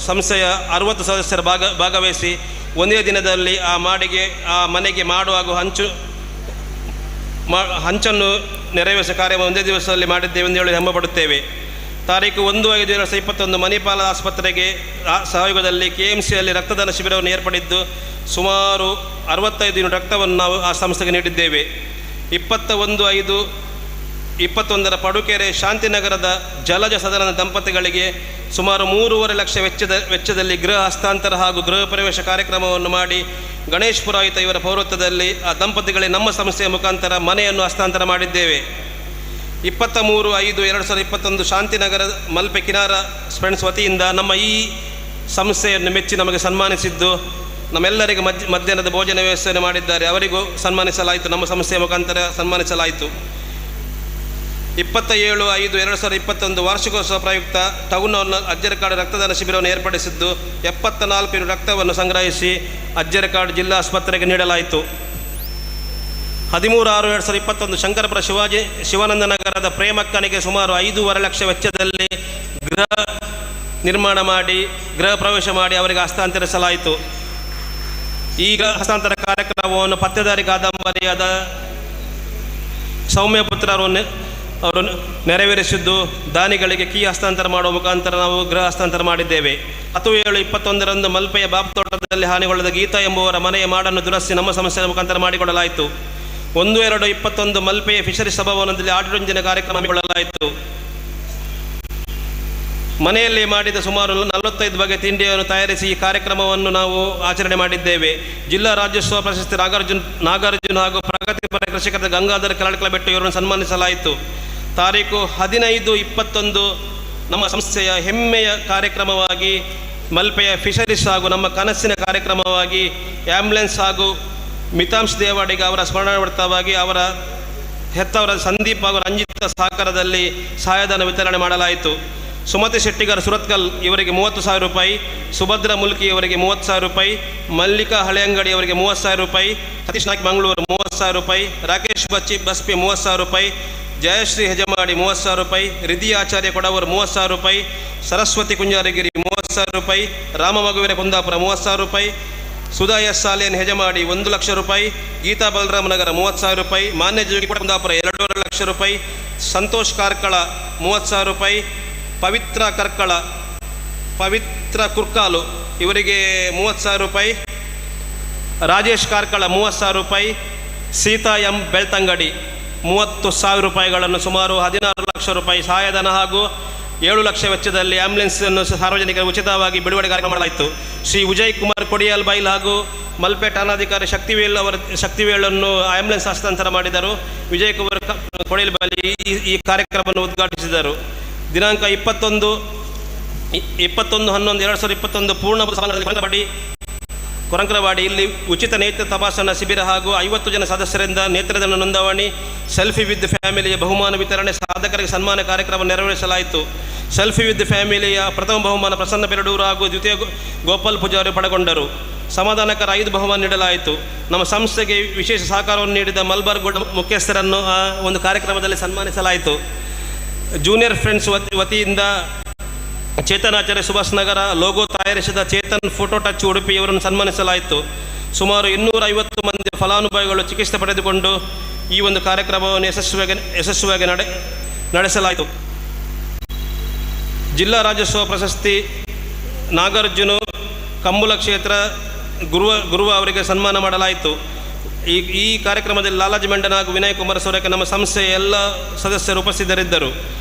ಸಂಸ್ಥೆಯ 60 ಸದಸ್ಯರು ಭಾಗವಹಿಸಿ ಒಂದೇ ದಿನದಲ್ಲಿ ಆ ಮನೆಗೆ ಮಾಡುವಾಗ ಹಂಚನ್ನು ನೆರವೇರಿಸುವ ಕಾರ್ಯವನ್ನು ಒಂದೇ ದಿವಸದಲ್ಲಿ ಮಾಡಿದ್ದೇವೆ ಎಂದು ಹೇಳಿ ಹೆಮ್ಮೆ ಪಡುತ್ತೇವೆ. ತಾರೀಕು 1/5/2021 ಮಣಿಪಾಲ ಆಸ್ಪತ್ರೆಗೆ ಸಹಯೋಗದಲ್ಲಿ KMCಯಲ್ಲಿ ರಕ್ತದಾನ ಶಿಬಿರವನ್ನು ಏರ್ಪಡಿದ್ದು ಸುಮಾರು 65 ಯೂನಿಟ್ ರಕ್ತವನ್ನು ನಾವು ಆ ಸಂಸ್ಥೆಗೆ ನೀಡಿದ್ದೇವೆ. 21/5/21 ಪಡುಕೆರೆ ಶಾಂತಿನಗರದ ಜಲಜ ಸದನದ ದಂಪತಿಗಳಿಗೆ ಸುಮಾರು 3.5 ಲಕ್ಷ ವೆಚ್ಚದಲ್ಲಿ ಗೃಹ ಹಸ್ತಾಂತರ ಹಾಗೂ ಗೃಹ ಪ್ರವೇಶ ಕಾರ್ಯಕ್ರಮವನ್ನು ಮಾಡಿ ಗಣೇಶ್ ಪುರೋಹಿತ ಇವರ ಪೌರತ್ವದಲ್ಲಿ ಆ ದಂಪತಿಗಳಿಗೆ ನಮ್ಮ ಸಂಸ್ಥೆಯ ಮುಖಾಂತರ ಮನೆಯನ್ನು ಹಸ್ತಾಂತರ ಮಾಡಿದ್ದೇವೆ. 23/5/2021 ಶಾಂತಿನಗರ ಮಲ್ಪೆ ಕಿನಾರ ಫ್ರೆಂಡ್ಸ್ ವತಿಯಿಂದ ನಮ್ಮ ಈ ಸಂಸ್ಥೆಯನ್ನು ಮೆಚ್ಚಿ ನಮಗೆ ಸನ್ಮಾನಿಸಿದ್ದು ನಮ್ಮೆಲ್ಲರಿಗೂ ಮಧ್ಯಾಹ್ನದ ಭೋಜನ ವ್ಯವಸ್ಥೆಯನ್ನು ಮಾಡಿದ್ದಾರೆ. ಅವರಿಗೂ ಸನ್ಮಾನಿಸಲಾಯಿತು, ನಮ್ಮ ಸಂಸ್ಥೆಯ ಮುಖಾಂತರ ಸನ್ಮಾನಿಸಲಾಯಿತು. 27/5/2021 ವಾರ್ಷಿಕೋತ್ಸವ ಪ್ರಯುಕ್ತ ಟೌನ್ ಅಜ್ಜರಕಾಡು ರಕ್ತದಾನ ಶಿಬಿರವನ್ನು ಏರ್ಪಡಿಸಿದ್ದು 74 ರಕ್ತವನ್ನು ಸಂಗ್ರಹಿಸಿ ಅಜ್ಜರಕಾಡು ಜಿಲ್ಲಾ ಆಸ್ಪತ್ರೆಗೆ ನೀಡಲಾಯಿತು. 13/6/2021 ಶಂಕರಪುರ ಶಿವಾನಂದನಗರದ ಪ್ರೇಮಕ್ಕನಿಗೆ ಸುಮಾರು 5.5 ಲಕ್ಷ ವೆಚ್ಚದಲ್ಲಿ ಗೃಹ ನಿರ್ಮಾಣ ಮಾಡಿ ಗೃಹ ಪ್ರವೇಶ ಮಾಡಿ ಅವರಿಗೆ ಹಸ್ತಾಂತರಿಸಲಾಯಿತು. ಈ ಹಸ್ತಾಂತರ ಕಾರ್ಯಕ್ರಮವನ್ನು ಪತ್ತೆದಾರಿ ಕಾದಂಬರಿಯಾದ ಸೌಮ್ಯ ಪುತ್ರ ಅವರು ನೆರವೇರಿಸಿದ್ದು ದಾನಿಗಳಿಗೆ ಕೀ ಹಸ್ತಾಂತರ ಮಾಡುವ ಮುಖಾಂತರ ನಾವು ಗೃಹ ಹಸ್ತಾಂತರ ಮಾಡಿದ್ದೇವೆ. 10/7/21 ಮಲ್ಪೆಯ ಬಾಬ್ತೋಟದಲ್ಲಿ ಹಾನಿಗೊಳ್ಳದ ಗೀತಾ ಎಂಬುವರ ಮನೆಯ ಮಾಡನ್ನು ದುರಸ್ತಿ ನಮ್ಮ ಸಂಸ್ಥೆಯ ಮುಖಾಂತರ ಮಾಡಿಕೊಡಲಾಯಿತು. 1/2/21 ಮಲ್ಪೆಯ ಫಿಶರಿ ಸಭಾಭವನದಲ್ಲಿ ಆಟೋರಂಜನೆ ಕಾರ್ಯಕ್ರಮ ಹಮ್ಮಿಕೊಳ್ಳಲಾಯಿತು. ಮನೆಯಲ್ಲಿ ಮಾಡಿದ ಸುಮಾರು 45 ಬಗೆಯ ತಿಂಡಿಯನ್ನು ತಯಾರಿಸಿ ಈ ಕಾರ್ಯಕ್ರಮವನ್ನು ನಾವು ಆಚರಣೆ ಮಾಡಿದ್ದೇವೆ. ಜಿಲ್ಲಾ ರಾಜ್ಯೋತ್ಸವ ಪ್ರಶಸ್ತಿ ನಾಗಾರ್ಜುನ ಹಾಗೂ ಪ್ರಗತಿಪರ ಕೃಷಿಕರ ಗಂಗಾಧರ ಕರಡ್ಕಲ ಬೆಟ್ಟು ಇವರನ್ನು ಸನ್ಮಾನಿಸಲಾಯಿತು. ತಾರೀಕು 15/21 ನಮ್ಮ ಸಂಸ್ಥೆಯ ಹೆಮ್ಮೆಯ ಕಾರ್ಯಕ್ರಮವಾಗಿ ಮಲ್ಪೆಯ ಫಿಶರೀಸ್ ಹಾಗೂ ನಮ್ಮ ಕನಸಿನ ಕಾರ್ಯಕ್ರಮವಾಗಿ ಆ್ಯಂಬುಲೆನ್ಸ್ ಹಾಗೂ ಮಿತಾಂಶ್ ದೇವಾಡಿಗ ಅವರ ಸ್ಮರಣಾರ್ಥವಾಗಿ ಅವರ ಹೆತ್ತವರ ಸಂದೀಪ್ ಹಾಗೂ ರಂಜಿತ ಸಹಕಾರದಲ್ಲಿ ಸಹಾಯಧನ ವಿತರಣೆ ಮಾಡಲಾಯಿತು. ಸುಮತಿ ಶೆಟ್ಟಿಗಾರ್ ಸುರತ್ಕಲ್ ಇವರಿಗೆ 30,000 ರೂಪಾಯಿ, ಸುಭದ್ರ ಮುಲ್ಕಿ ಅವರಿಗೆ 30,000 ರೂಪಾಯಿ, ಮಲ್ಲಿಕಾ ಹಳೆಯಂಗಡಿ ಅವರಿಗೆ 30,000 ರೂಪಾಯಿ, ಸತೀಶ್ ನಾಯ್ಕ್ ಮಂಗಳೂರು 30,000 ರೂಪಾಯಿ, ರಾಕೇಶ್ ಬಸ್ಪಿ 30,000 ರೂಪಾಯಿ, ಜಯಶ್ರೀ ಹೆಜಮಾಡಿ 30,000 ರೂಪಾಯಿ, ರಿಧಿ ಆಚಾರ್ಯ ಕೊಡವರು 30,000 ರೂಪಾಯಿ, ಸರಸ್ವತಿ ಕುಂಜಾರಗಿರಿ 30,000 ರೂಪಾಯಿ, ರಾಮ ಮಗುವಿನ ಕುಂದಾಪುರ 30,000 ರೂಪಾಯಿ, ಸುಧಾ ಎಸ್ ಸಾಲೇನ್ ಹೆಜಮಾಡಿ 1 ಲಕ್ಷ ರೂಪಾಯಿ, ಗೀತಾ ಬಲರಾಮನಗರ 30,000 ರೂಪಾಯಿ, ಮಾನ್ಯ ಜೋಗಿ ಕುಂದಾಪುರ 2.5 ಲಕ್ಷ ರೂಪಾಯಿ, ಸಂತೋಷ್ ಕಾರ್ಕಳ 30,000 ರೂಪಾಯಿ, ಪವಿತ್ರ ಕುರ್ಕಾಲು ಇವರಿಗೆ 30,000 ರೂಪಾಯಿ, ರಾಜೇಶ್ ಕಾರ್ಕಳ 30,000 ರೂಪಾಯಿ, ಸೀತಾ ಎಂ ಬೆಳ್ತಂಗಡಿ 30,000 ರೂಪಾಯಿಗಳನ್ನು ಸುಮಾರು 16 ಲಕ್ಷ ರೂಪಾಯಿ ಸಹಾಯಧನ ಹಾಗೂ 7 ಲಕ್ಷ ವೆಚ್ಚದಲ್ಲಿ ಆಂಬ್ಯುಲೆನ್ಸನ್ನು ಸಾರ್ವಜನಿಕರಿಗೆ ಉಚಿತವಾಗಿ ಬಿಡುಗಡೆ ಕಾರ್ಯಕ್ರಮ ಮಾಡಲಾಯಿತು. ಶ್ರೀ ವಿಜಯ್ ಕುಮಾರ್ ಕೊಡಿಯಾಲ್ ಬೈಲ್ ಹಾಗೂ ಮಲ್ಪೆ ಠಾಣಾಧಿಕಾರಿ ಶಕ್ತಿವೇಳನ್ನು ಆಂಬ್ಯುಲೆನ್ಸ್ ಹಸ್ತಾಂತರ ಮಾಡಿದರು. ವಿಜಯ್ ಕುಮಾರ್ ಕೊಡಿಯಾಲ್ ಬೈಲ್ ಈ ಕಾರ್ಯಕ್ರಮವನ್ನು ಉದ್ಘಾಟಿಸಿದರು. ದಿನಾಂಕ 21/11/2021 ಪೂರ್ಣ ಕೊರಂಕರವಾಡಿ ಇಲ್ಲಿ ಉಚಿತ ನೇತ್ರ ತಪಾಸಣಾ ಶಿಬಿರ ಹಾಗೂ 50 ಜನ ಸದಸ್ಯರಿಂದ ನೇತ್ರದಾನ ನೋಂದಣಿ, ಸೆಲ್ಫಿ ವಿತ್ ಫ್ಯಾಮಿಲಿಯ ಬಹುಮಾನ ವಿತರಣೆ, ಸಾಧಕರಿಗೆ ಸನ್ಮಾನ ಕಾರ್ಯಕ್ರಮ ನೆರವೇರಿಸಲಾಯಿತು. ಸೆಲ್ಫಿ ವಿತ್ ಫ್ಯಾಮಿಲಿಯ ಪ್ರಥಮ ಬಹುಮಾನ ಪ್ರಸನ್ನ ಬೆರಡೂರು ಹಾಗೂ ದ್ವಿತೀಯ ಗೋಪಾಲ್ ಪೂಜಾರಿ ಪಡೆಗೊಂಡರು. ಸಮಾಧಾನಕರ 5 ಬಹುಮಾನ ನೀಡಲಾಯಿತು. ನಮ್ಮ ಸಂಸ್ಥೆಗೆ ವಿಶೇಷ ಸಹಕಾರವನ್ನು ನೀಡಿದ ಮಲ್ಬಾರ್ ಗೋಲ್ಡ್ ಮುಖ್ಯಸ್ಥರನ್ನು ಒಂದು ಕಾರ್ಯಕ್ರಮದಲ್ಲಿ ಸನ್ಮಾನಿಸಲಾಯಿತು. ಜೂನಿಯರ್ ಫ್ರೆಂಡ್ಸ್ ವತಿಯಿಂದ ಚೇತನಾಚಾರ್ಯ ಸುಭಾಷ್ ನಗರ ಲೋಗೋ ತಯಾರಿಸಿದ ಚೇತನ್ ಫೋಟೋ ಟಚ್ ಉಡುಪಿಯವರನ್ನು ಸನ್ಮಾನಿಸಲಾಯಿತು. ಸುಮಾರು 250 ಮಂದಿ ಫಲಾನುಭವಿಗಳು ಚಿಕಿತ್ಸೆ ಪಡೆದುಕೊಂಡು ಈ ಒಂದು ಕಾರ್ಯಕ್ರಮವನ್ನು ಯಶಸ್ವಿಯಾಗಿ ನಡೆಸಲಾಯಿತು. ಜಿಲ್ಲಾ ರಾಜ್ಯೋತ್ಸವ ಪ್ರಶಸ್ತಿ ನಾಗಾರ್ಜುನ ಕಂಬುಲ ಕ್ಷೇತ್ರ ಗುರುವ ಅವರಿಗೆ ಸನ್ಮಾನ ಮಾಡಲಾಯಿತು. ಈ ಕಾರ್ಯಕ್ರಮದಲ್ಲಿ ಲಾಲಾಜಿ ಮೆಂಡನ್ ಹಾಗೂ ವಿನಯ್ ಕುಮಾರ್ ಸೋರಕೆ ನಮ್ಮ ಸಂಸ್ಥೆಯ ಎಲ್ಲ ಸದಸ್ಯರು ಉಪಸ್ಥಿತರಿದ್ದರು.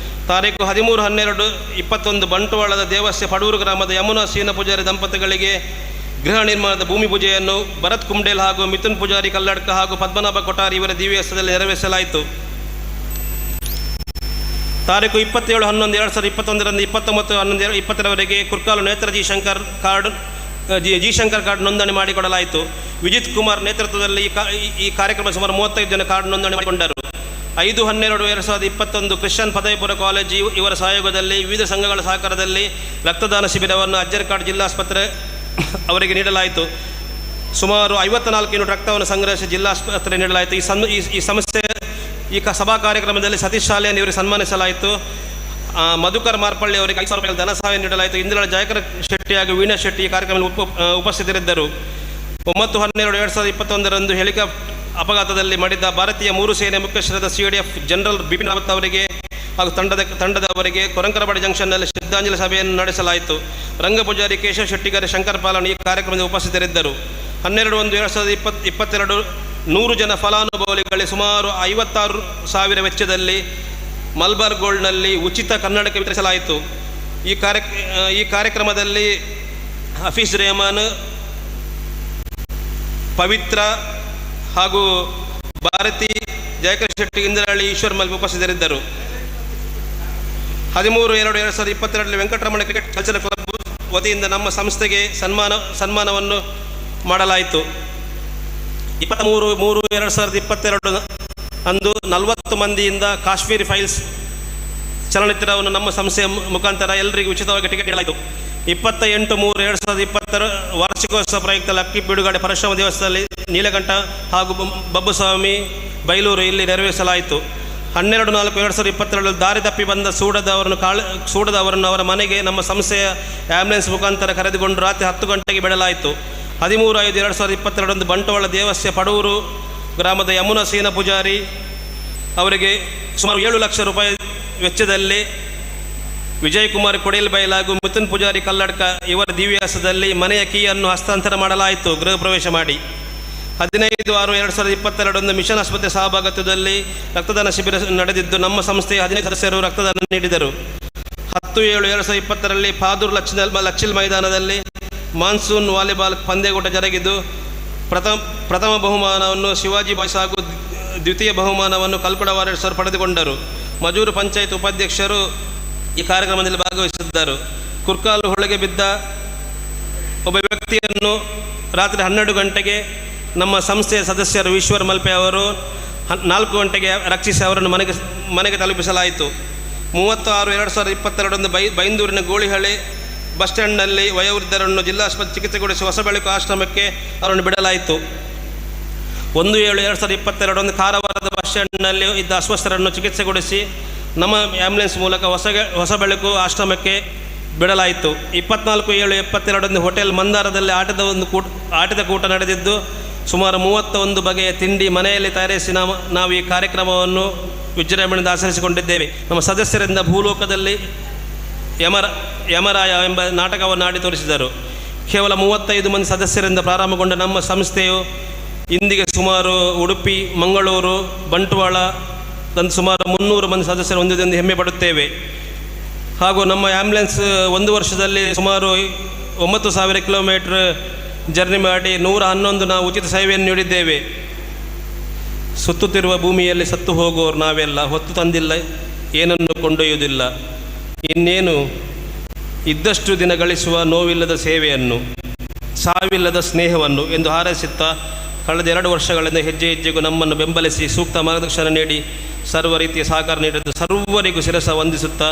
ತಾರೀಕು 13/12/21 ಬಂಟ್ವಾಳದ ದೇವಸ್ಯ ಪಡೂರು ಗ್ರಾಮದ ಯಮುನಾ ಸೀನ ಪೂಜಾರಿ ದಂಪತಿಗಳಿಗೆ ಗೃಹ ನಿರ್ಮಾಣದ ಭೂಮಿ ಪೂಜೆಯನ್ನು ಭರತ್ ಕುಂಡೇಲ್ ಹಾಗೂ ಮಿಥುನ್ ಪೂಜಾರಿ ಕಲ್ಲಡ್ಕ ಹಾಗೂ ಪದ್ಮನಾಭ ಕೊಠಾರಿ ಇವರ ದಿವ್ಯಸ್ಥದಲ್ಲಿ ನೆರವೇರಿಸಲಾಯಿತು. ತಾರೀಕು 27/11/2021 29/11/2020 ಕುರ್ಕಾಲು ನೇತ್ರ ಜಿ ಶಂಕರ್ ಕಾರ್ಡ್ ನೋಂದಣಿ ಮಾಡಿಕೊಡಲಾಯಿತು. ವಿಜಿತ್ ಕುಮಾರ್ ನೇತೃತ್ವದಲ್ಲಿ ಈ ಕಾರ್ಯಕ್ರಮ ಸುಮಾರು 35 ಜನ ಕಾರ್ಡ್ ನೋಂದಣಿ ಮಾಡಿಕೊಂಡರು. 5/12/2021 ಕ್ರಿಶ್ಚಿಯನ್ ಪದವಿಪೂರ್ವ ಕಾಲೇಜು ಇವರ ಸಹಯೋಗದಲ್ಲಿ ವಿವಿಧ ಸಂಘಗಳ ಸಹಕಾರದಲ್ಲಿ ರಕ್ತದಾನ ಶಿಬಿರವನ್ನು ಅಜ್ಜರ್ಕಾಡ್ ಜಿಲ್ಲಾಸ್ಪತ್ರೆ ಅವರಿಗೆ ನೀಡಲಾಯಿತು. ಸುಮಾರು 54 ಯೂನಿಟ್ ರಕ್ತವನ್ನು ಸಂಗ್ರಹಿಸಿ ಜಿಲ್ಲಾಸ್ಪತ್ರೆ ನೀಡಲಾಯಿತು. ಈ ಸಂಸ್ಥೆ ಸಭಾ ಕಾರ್ಯಕ್ರಮದಲ್ಲಿ ಸತೀಶ್ ಶಾಲೆಯನ್ನು ಇವರಿಗೆ ಸನ್ಮಾನಿಸಲಾಯಿತು. ಮಧುಕರ್ ಮಾರ್ಪಳ್ಳಿ ಅವರಿಗೆ 5,000 ರೂಪಾಯಿ ಧನ ಸಹಾಯ ನೀಡಲಾಯಿತು. ಇಂದಿರಾ ಜಯಕರ್ ಶೆಟ್ಟಿ ಹಾಗೂ ವೀಣಾ ಶೆಟ್ಟಿ ಈ ಕಾರ್ಯಕ್ರಮದಲ್ಲಿ ಉಪಸ್ಥಿತರಿದ್ದರು. 9/12/2021 ಹೆಲಿಕಾಪ್ಟರ್ ಅಪಘಾತದಲ್ಲಿ ಮಡಿದ ಭಾರತೀಯ 3 ಸೇನೆ ಮುಖ್ಯಸ್ಥರಾದ CDF ಜನರಲ್ ಬಿಪಿನ್ ರಾವತ್ ಅವರಿಗೆ ಹಾಗೂ ತಂಡದವರಿಗೆ ಕೊರಂಕರವಾಡಿ ಜಂಕ್ಷನ್ನಲ್ಲಿ ಶ್ರದ್ಧಾಂಜಲಿ ಸಭೆಯನ್ನು ನಡೆಸಲಾಯಿತು. ರಂಗಪೂಜಾರಿ ಕೇಶವ ಶೆಟ್ಟಿಗಾರಿ ಶಂಕರ್ ಪಾಲನ್ ಈ ಕಾರ್ಯಕ್ರಮದಲ್ಲಿ ಉಪಸ್ಥಿತರಿದ್ದರು. 12/1/2022 100 ಜನ ಫಲಾನುಭವಿಗಳಿಗೆ ಸುಮಾರು 56,000 ವೆಚ್ಚದಲ್ಲಿ ಮಲ್ಬಾರ್ ಗೋಲ್ಡ್ನಲ್ಲಿ ಉಚಿತ ಕನ್ನಡಕ ವಿತರಿಸಲಾಯಿತು. ಈ ಕಾರ್ಯಕ್ರಮದಲ್ಲಿ ಹಫೀಜ್ ರೆಹಮಾನ್, ಪವಿತ್ರ ಹಾಗೂ ಭಾರತಿ, ಜಯಕರ್ ಶೆಟ್ಟಿ, ಇಂದ್ರಹಳ್ಳಿ, ಈಶ್ವರ್ ಮಲ್ಪೆ ಉಪಸ್ಥಿತರಿದ್ದರು. 13/2/2022 ವೆಂಕಟರಮಣ ಕ್ರಿಕೆಟ್ ಕಲ್ಚರಲ್ ಕ್ಲಬ್ ವತಿಯಿಂದ ನಮ್ಮ ಸಂಸ್ಥೆಗೆ ಸನ್ಮಾನವನ್ನು ಮಾಡಲಾಯಿತು. 23/3/2022 ಅಂದು 40 ಮಂದಿಯಿಂದ ಕಾಶ್ಮೀರಿ ಫೈಲ್ಸ್ ಚಲನಚಿತ್ರವನ್ನು ನಮ್ಮ ಸಂಸ್ಥೆಯ ಮುಖಾಂತರ ಎಲ್ಲರಿಗೂ ಉಚಿತವಾಗಿ ಟಿಕೆಟ್ ನೀಡಲಾಯಿತು. 28/3/2020 ವಾರ್ಷಿಕೋತ್ಸವ ಪ್ರಯುಕ್ತ ಲಕ್ಕಿ ಬಿಡುಗಡೆ ಪರಶುರಾಮ ದೇವಸ್ಥಾನದಲ್ಲಿ ನೀಲಕಂಠ ಹಾಗೂ ಬಬ್ಬುಸ್ವಾಮಿ ಬೈಲೂರು ಇಲ್ಲಿ ನೆರವೇರಿಸಲಾಯಿತು. 12/4/2022 ದಾರಿ ತಪ್ಪಿ ಬಂದ ಸೂಡದವರನ್ನು ಅವರ ಮನೆಗೆ ನಮ್ಮ ಸಂಸ್ಥೆಯ ಆಂಬ್ಯುಲೆನ್ಸ್ ಮುಖಾಂತರ ಕರೆದುಕೊಂಡು ರಾತ್ರಿ 10 ಗಂಟೆಗೆ ಬಿಡಲಾಯಿತು. 13/5/2022 ಬಂಟ್ವಾಳ ದೇವಸ್ಯ ಪಡೂರು ಗ್ರಾಮದ ಯಮುನಾ ಸೀನ ಪೂಜಾರಿ ಅವರಿಗೆ ಸುಮಾರು 7 ಲಕ್ಷ ರೂಪಾಯಿ ವೆಚ್ಚದಲ್ಲಿ ವಿಜಯ್ ಕುಮಾರ್ ಕೊಡೇಲ್ ಬೈಲ್ ಹಾಗೂ ಮಿಥುನ್ ಪೂಜಾರಿ ಕಲ್ಲಡ್ಕ ಇವರ ದಿವ್ಯಾಸದಲ್ಲಿ ಮನೆಯ ಕೀಯನ್ನು ಹಸ್ತಾಂತರ ಮಾಡಲಾಯಿತು ಗೃಹ ಪ್ರವೇಶ ಮಾಡಿ. 15/6/2022 ಮಿಷನ್ ಆಸ್ಪತ್ರೆ ಸಹಭಾಗಿತ್ವದಲ್ಲಿ ರಕ್ತದಾನ ಶಿಬಿರ ನಡೆದಿದ್ದು ನಮ್ಮ ಸಂಸ್ಥೆಯ 15 ಸದಸ್ಯರು ರಕ್ತದಾನ ನೀಡಿದರು. 10/7/2020 ಪಾದೂರು ಲಕ್ಷಿಲ್ ಮೈದಾನದಲ್ಲಿ ಮಾನ್ಸೂನ್ ವಾಲಿಬಾಲ್ ಪಂದ್ಯಕೂಟ ಜರುಗಿದ್ದು ಪ್ರಥಮ ಬಹುಮಾನವನ್ನು ಶಿವಾಜಿ ಬಾಯ್ಸ್ ಹಾಗೂ ದ್ವಿತೀಯ ಬಹುಮಾನವನ್ನು ಕಲ್ಕುಡ ವಾರಿಯರ್ಸ್ ಪಡೆದುಕೊಂಡರು. ಮಜೂರು ಪಂಚಾಯತ್ ಉಪಾಧ್ಯಕ್ಷರು ಈ ಕಾರ್ಯಕ್ರಮದಲ್ಲಿ ಭಾಗವಹಿಸಿದ್ದರು. ಕುರ್ಕಾಲು ಹೊಳೆಗೆ ಬಿದ್ದ ಒಬ್ಬ ವ್ಯಕ್ತಿಯನ್ನು ರಾತ್ರಿ 12 ಗಂಟೆಗೆ ನಮ್ಮ ಸಂಸ್ಥೆಯ ಸದಸ್ಯರು ಈಶ್ವರ್ ಮಲ್ಪೆ ಅವರು 4 ಗಂಟೆಗೆ ರಕ್ಷಿಸಿ ಅವರನ್ನು ಮನೆಗೆ ತಲುಪಿಸಲಾಯಿತು. 36/2022 ಬೈಂದೂರಿನ ಗೋಳಿಹಳೆ ಬಸ್ ಸ್ಟ್ಯಾಂಡ್ನಲ್ಲಿ ವಯೋವೃದ್ಧರನ್ನು ಜಿಲ್ಲಾ ಆಸ್ಪತ್ರೆ ಚಿಕಿತ್ಸೆಗೊಳಿಸಿ ಹೊಸ ಬೆಳಕು ಆಶ್ರಮಕ್ಕೆ ಅವರನ್ನು ಬಿಡಲಾಯಿತು. 1/7/2022 ಕಾರವಾರದ ಬಸ್ ಸ್ಟ್ಯಾಂಡ್ನಲ್ಲಿ ಇದ್ದ ಅಸ್ವಸ್ಥರನ್ನು ಚಿಕಿತ್ಸೆಗೊಳಿಸಿ ನಮ್ಮ ಆ್ಯಂಬುಲೆನ್ಸ್ ಮೂಲಕ ಹೊಸ ಬೆಳಕು ಆಶ್ರಮಕ್ಕೆ ಬಿಡಲಾಯಿತು. 24/7/22 ಹೋಟೆಲ್ ಮಂದಾರದಲ್ಲಿ ಆಟದ ಕೂಟ ನಡೆದಿದ್ದು ಸುಮಾರು 31 ಬಗೆಯ ತಿಂಡಿ ಮನೆಯಲ್ಲಿ ತಯಾರಿಸಿ ನಾವು ಈ ಕಾರ್ಯಕ್ರಮವನ್ನು ವಿಜೃಂಭಣೆಯಿಂದ ಆಚರಿಸಿಕೊಂಡಿದ್ದೇವೆ. ನಮ್ಮ ಸದಸ್ಯರಿಂದ ಭೂಲೋಕದಲ್ಲಿ ಯಮರಾಯ ಎಂಬ ನಾಟಕವನ್ನು ಆಡಿ ತೋರಿಸಿದರು. ಕೇವಲ 35 ಮಂದಿ ಸದಸ್ಯರಿಂದ ಪ್ರಾರಂಭಗೊಂಡ ನಮ್ಮ ಸಂಸ್ಥೆಯು ಇಂದಿಗೆ ಸುಮಾರು ಉಡುಪಿ, ಮಂಗಳೂರು, ಬಂಟ್ವಾಳ ಸುಮಾರು 300 ಮಂದಿ ಸದಸ್ಯರು ಹೊಂದಿದೆಂದು ಹೆಮ್ಮೆ ಪಡುತ್ತೇವೆ. ಹಾಗೂ ನಮ್ಮ ಆ್ಯಂಬುಲೆನ್ಸ್ 1 ವರ್ಷದಲ್ಲಿ ಸುಮಾರು 9,000 ಕಿಲೋಮೀಟರ್ ಜರ್ನಿ ಮಾಡಿ 111 ನಾವು ಉಚಿತ ಸೇವೆಯನ್ನು ನೀಡಿದ್ದೇವೆ. ಸುತ್ತುತ್ತಿರುವ ಭೂಮಿಯಲ್ಲಿ ಸತ್ತು ಹೋಗುವವರು ನಾವೆಲ್ಲ, ಹೊತ್ತು ತಂದಿಲ್ಲ ಏನನ್ನು ಕೊಂಡೊಯ್ಯುವುದಿಲ್ಲ, ಇನ್ನೇನು ಇದ್ದಷ್ಟು ದಿನ ಗಳಿಸುವ ನೋವಿಲ್ಲದ ಸೇವೆಯನ್ನು, ಸಾವಿಲ್ಲದ ಸ್ನೇಹವನ್ನು ಎಂದು ಹಾರೈಸುತ್ತಾ ಕಳೆದ 2 ವರ್ಷಗಳಿಂದ ಹೆಜ್ಜೆ ಹೆಜ್ಜೆಗೂ ನಮ್ಮನ್ನು ಬೆಂಬಲಿಸಿ ಸೂಕ್ತ ಮಾರ್ಗದರ್ಶನ ನೀಡಿ ಸರ್ವ ರೀತಿಯ ಸಹಕಾರ ನೀಡಿದ್ದು ಸರ್ವರಿಗೂ ಶಿರಸ ವಂದಿಸುತ್ತಾ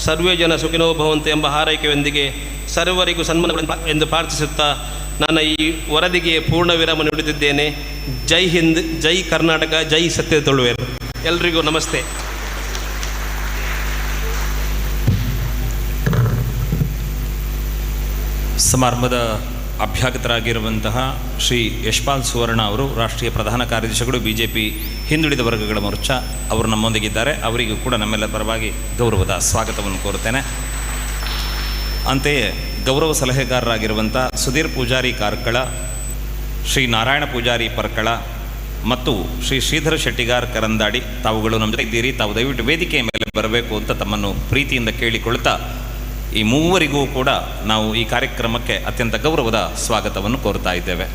ಸರ್ವೇ ಜನ ಸುಖಿನೋ ಭವಂತು ಎಂಬ ಹಾರೈಕೆಯೊಂದಿಗೆ ಸರ್ವರಿಗೂ ಸನ್ಮಾನ ಎಂದು ಪ್ರಾರ್ಥಿಸುತ್ತಾ ನನ್ನ ಈ ವರದಿಗೆ ಪೂರ್ಣ ವಿರಾಮ ನೀಡುತ್ತಿದ್ದೇನೆ. ಜೈ ಹಿಂದ್, ಜೈ ಕರ್ನಾಟಕ, ಜೈ ಸತ್ಯ ತುಳುವೇರು. ಎಲ್ರಿಗೂ ನಮಸ್ತೆ. ಸಮಾರಂಭದ ಅಭ್ಯಾಗತರಾಗಿರುವಂತಹ ಶ್ರೀ ಯಶ್ಪಾಲ್ ಸುವರ್ಣ ಅವರು ರಾಷ್ಟ್ರೀಯ ಪ್ರಧಾನ ಕಾರ್ಯದರ್ಶಿಗಳು BJP ಹಿಂದುಳಿದ ವರ್ಗಗಳ ಮೋರ್ಚಾ ಅವರು ನಮ್ಮೊಂದಿಗಿದ್ದಾರೆ. ಅವರಿಗೂ ಕೂಡ ನಮ್ಮೆಲ್ಲ ಪರವಾಗಿ ಗೌರವದ ಸ್ವಾಗತವನ್ನು ಕೋರುತ್ತೇನೆ. ಅಂತೆಯೇ ಗೌರವ ಸಲಹೆಗಾರರಾಗಿರುವಂಥ ಸುಧೀರ್ ಪೂಜಾರಿ ಕಾರ್ಕಳ, ಶ್ರೀ ನಾರಾಯಣ ಪೂಜಾರಿ ಪರ್ಕಳ ಮತ್ತು ಶ್ರೀ ಶ್ರೀಧರ ಶೆಟ್ಟಿಗಾರ್ ಕರಂದಾಡಿ, ತಾವುಗಳು ನಮ್ಮ ಜೊತೆ ಇದ್ದೀರಿ. ತಾವು ದಯವಿಟ್ಟು ವೇದಿಕೆಯ ಮೇಲೆ ಬರಬೇಕು ಅಂತ ತಮ್ಮನ್ನು ಪ್ರೀತಿಯಿಂದ ಕೇಳಿಕೊಳ್ತಾ ಈ ಮೂವರಿಗೂ ಕೂಡ ನಾವು ಈ ಕಾರ್ಯಕ್ರಮಕ್ಕೆ ಅತ್ಯಂತ ಗೌರವದ ಸ್ವಾಗತವನ್ನು ಕೋರ್ತಾ ಇದ್ದೇವೆ.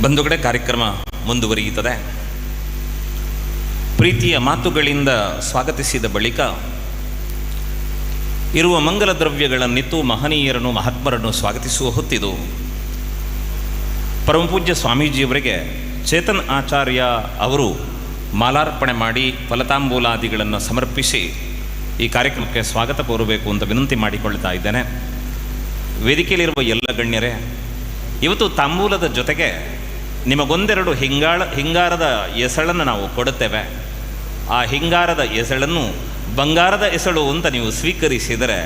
ಬಂಧುಗಳೇ, ಕಾರ್ಯಕ್ರಮ ಮುಂದುವರಿಯುತ್ತದೆ. ಪ್ರೀತಿಯ ಮಾತುಗಳಿಂದ ಸ್ವಾಗತಿಸಿದ ಬಳಿಕ ಇರುವ ಮಂಗಲ ದ್ರವ್ಯಗಳನ್ನಿತ್ತು ಮಹನೀಯರನ್ನು ಮಹಾತ್ಮರನ್ನು ಸ್ವಾಗತಿಸುವ ಹೊತ್ತಿದು. ಪರಮಪೂಜ್ಯ ಸ್ವಾಮೀಜಿಯವರಿಗೆ ಚೇತನ್ ಆಚಾರ್ಯ ಅವರು ಮಾಲಾರ್ಪಣೆ ಮಾಡಿ ಫಲತಾಂಬೂಲಾದಿಗಳನ್ನು ಸಮರ್ಪಿಸಿ ಈ ಕಾರ್ಯಕ್ರಮಕ್ಕೆ ಸ್ವಾಗತ ಕೋರಬೇಕು ಅಂತ ವಿನಂತಿ ಮಾಡಿಕೊಳ್ತಾ ಇದ್ದೇನೆ. ವೇದಿಕೆಯಲ್ಲಿರುವ ಎಲ್ಲ ಗಣ್ಯರೇ, ಇವತ್ತು ತಾಂಬೂಲದ ಜೊತೆಗೆ ನಿಮಗೊಂದೆರಡು ಹಿಂಗಾರದ ಎಸಳನ್ನು ನಾವು ಕೊಡುತ್ತೇವೆ. ಆ ಹಿಂಗಾರದ ಎಸಳನ್ನು ಬಂಗಾರದ ಎಸಳು ಅಂತ ನೀವು ಸ್ವೀಕರಿಸಿದರೆ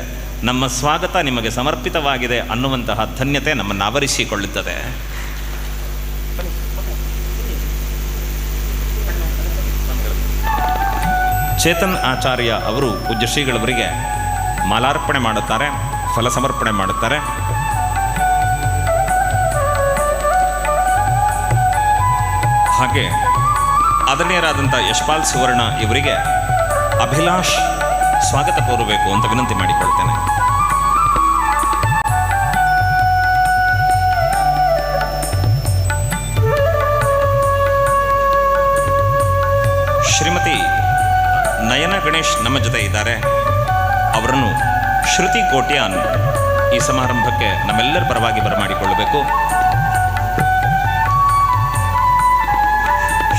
ನಮ್ಮ ಸ್ವಾಗತ ನಿಮಗೆ ಸಮರ್ಪಿತವಾಗಿದೆ ಅನ್ನುವಂತಹ ಧನ್ಯತೆ ನಮ್ಮನ್ನು ಆವರಿಸಿಕೊಳ್ಳುತ್ತದೆ. ಚೇತನ್ ಆಚಾರ್ಯ ಅವರು ಪೂಜ್ಯ ಶ್ರೀಗಳವರಿಗೆ ಮಾಲಾರ್ಪಣೆ ಮಾಡುತ್ತಾರೆ, ಫಲ ಸಮರ್ಪಣೆ ಮಾಡುತ್ತಾರೆ. ಹಾಗೆ ಆದರಣೀಯರಾದಂಥ ಯಶ್ಪಾಲ್ ಸುವರ್ಣ ಇವರಿಗೆ ಅಭಿಲಾಷ್ ಸ್ವಾಗತ ಕೋರಬೇಕು ಅಂತ ವಿನಂತಿ ಮಾಡಿಕೊಳ್ತೇನೆ. ಶ್ರೀಮತಿ ನಯನ ಗಣೇಶ್ ನಮ್ಮ ಜೊತೆ ಇದ್ದಾರೆ. ಅವರನ್ನು ಶ್ರುತಿ ಕೋಟ್ಯಾನ್ ಈ ಸಮಾರಂಭಕ್ಕೆ ನಮ್ಮೆಲ್ಲರ ಪರವಾಗಿ ಬರಮಾಡಿಕೊಳ್ಳಬೇಕು.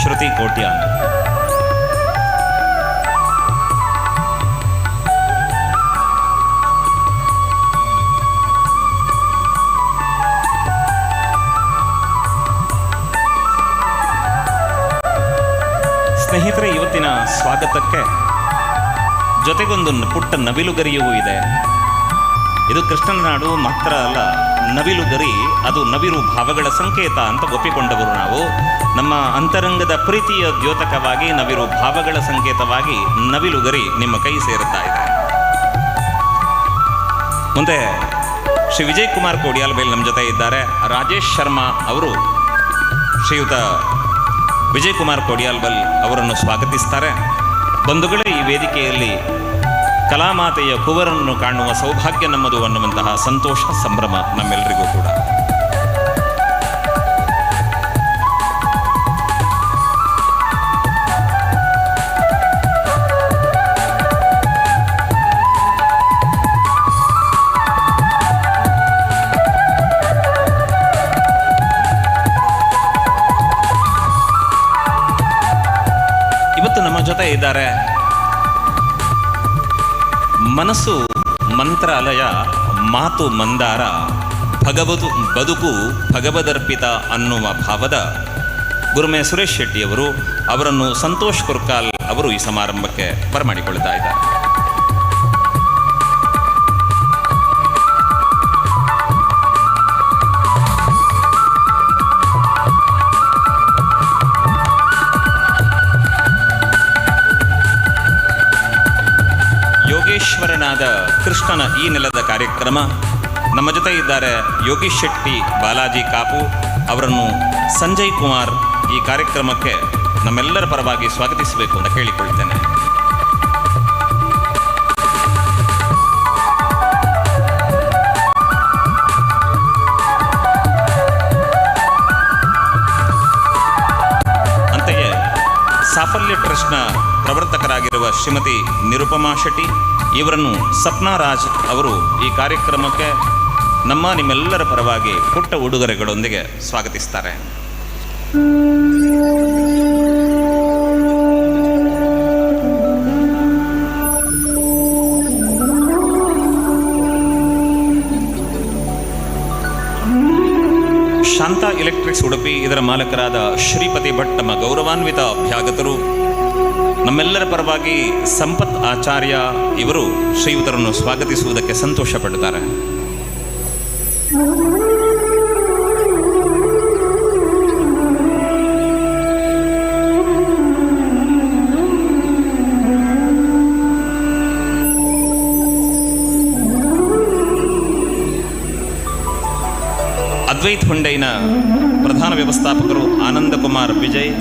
ಶ್ರುತಿ ಕೋಟ್ಯಾನ್. ಸ್ನೇಹಿತರೆ, ಇವತ್ತಿನ ಸ್ವಾಗತಕ್ಕೆ ಜೊತೆಗೊಂದು ಪುಟ್ಟ ನವಿಲುಗರಿಯೂ ಇದೆ. ಇದು ಕೃಷ್ಣನ ನಾಡು ಮಾತ್ರ ಅಲ್ಲ, ನವಿಲುಗರಿ ಅದು ನವಿರು ಭಾವಗಳ ಸಂಕೇತ ಅಂತ ಒಪ್ಪಿಕೊಂಡವರು ನಾವು. ನಮ್ಮ ಅಂತರಂಗದ ಪ್ರೀತಿಯ ದ್ಯೋತಕವಾಗಿ ನವಿರು ಭಾವಗಳ ಸಂಕೇತವಾಗಿ ನವಿಲುಗರಿ ನಿಮ್ಮ ಕೈ ಸೇರುತ್ತಾ ಇದೆ. ಮುಂದೆ ಶ್ರೀ ವಿಜಯ್ ಕುಮಾರ್ ಕೋಡಿಯಾಲ್ಬೇಲ್ ನಮ್ಮ ಜೊತೆ ಇದ್ದಾರೆ. ರಾಜೇಶ್ ಶರ್ಮಾ ಅವರು ಶ್ರೀಯುತ ವಿಜಯ್ ಕುಮಾರ್ ಕೋಡಿಯಾಲ್ಬಲ್ ಅವರನ್ನು ಸ್ವಾಗತಿಸ್ತಾರೆ. ಬಂಧುಗಳೇ, ಈ ವೇದಿಕೆಯಲ್ಲಿ ಕಲಾಮಾತೆಯ ಕುವರನ್ನು ಕಾಣುವ ಸೌಭಾಗ್ಯ ನಮ್ಮದು ಅನ್ನುವಂತಹ ಸಂತೋಷ ಸಂಭ್ರಮ ನಮ್ಮೆಲ್ಲರಿಗೂ ಕೂಡ. ಇವತ್ತು ನಮ್ಮ ಜೊತೆ ಇದ್ದಾರೆ ಮನಸ್ಸು ಮಂತ್ರಾಲಯ, ಮಾತು ಮಂದಾರ, ಬದುಕು ಭಗವದರ್ಪಿತ ಅನ್ನುವ ಭಾವದ ಗುರುಮೆ ಸುರೇಶ್ ಶೆಟ್ಟಿಯವರು. ಅವರನ್ನು ಸಂತೋಷ್ ಕುರ್ಕಾಲ್ ಅವರು ಈ ಸಮಾರಂಭಕ್ಕೆ ಬರಮಾಡಿಕೊಳ್ತಾ ಇದ್ದಾರೆ. ಯೋಗೇಶ್ವರನಾದ ಕೃಷ್ಣನ ಈ ನೆಲದ ಕಾರ್ಯಕ್ರಮ. ನಮ್ಮ ಜೊತೆ ಇದ್ದಾರೆ ಯೋಗೀಶ್ ಶೆಟ್ಟಿ ಬಾಲಾಜಿ ಕಾಪು. ಅವರನ್ನು ಸಂಜಯ್ ಕುಮಾರ್ ಈ ಕಾರ್ಯಕ್ರಮಕ್ಕೆ ನಮ್ಮೆಲ್ಲರ ಪರವಾಗಿ ಸ್ವಾಗತಿಸಬೇಕು ಅಂತ ಕೇಳಿಕೊಳ್ತೇನೆ. ಅಂತೆಯೇ ಸಾಫಲ್ಯ ಟ್ರಸ್ಟ್ನ ಪ್ರವರ್ತಕರಾಗಿರುವ ಶ್ರೀಮತಿ ನಿರುಪಮಾ ಶೆಟ್ಟಿ ಇವರನ್ನು ಸಪ್ನಾ ರಾಜ್ ಅವರು ಈ ಕಾರ್ಯಕ್ರಮಕ್ಕೆ ನಿಮ್ಮೆಲ್ಲರ ಪರವಾಗಿ ಪುಟ್ಟ ಉಡುಗೊರೆಗಳೊಂದಿಗೆ ಸ್ವಾಗತಿಸ್ತಾರೆ. ಶಾಂತ ಎಲೆಕ್ಟ್ರಿಕ್ಸ್ ಉಡುಪಿ ಇದರ ಮಾಲಕರಾದ ಶ್ರೀಪತಿ ಭಟ್ ನಮ್ಮ ಗೌರವಾನ್ವಿತ ಅಭ್ಯಾಗತರು. ನಮ್ಮೆಲ್ಲರ ಪರವಾಗಿ ಸಂಪತ್ ಆಚಾರ್ಯ ಇವರು ಶ್ರೀಯುತರನ್ನು ಸ್ವಾಗತಿಸುವುದಕ್ಕೆ ಸಂತೋಷ ಪಡುತ್ತಾರೆ. ಅದ್ವೈತ್ ಹುಂಡೈನ ಪ್ರಧಾನ ವ್ಯವಸ್ಥಾಪಕರು ಆನಂದ ಕುಮಾರ್ ವಿಜಯ್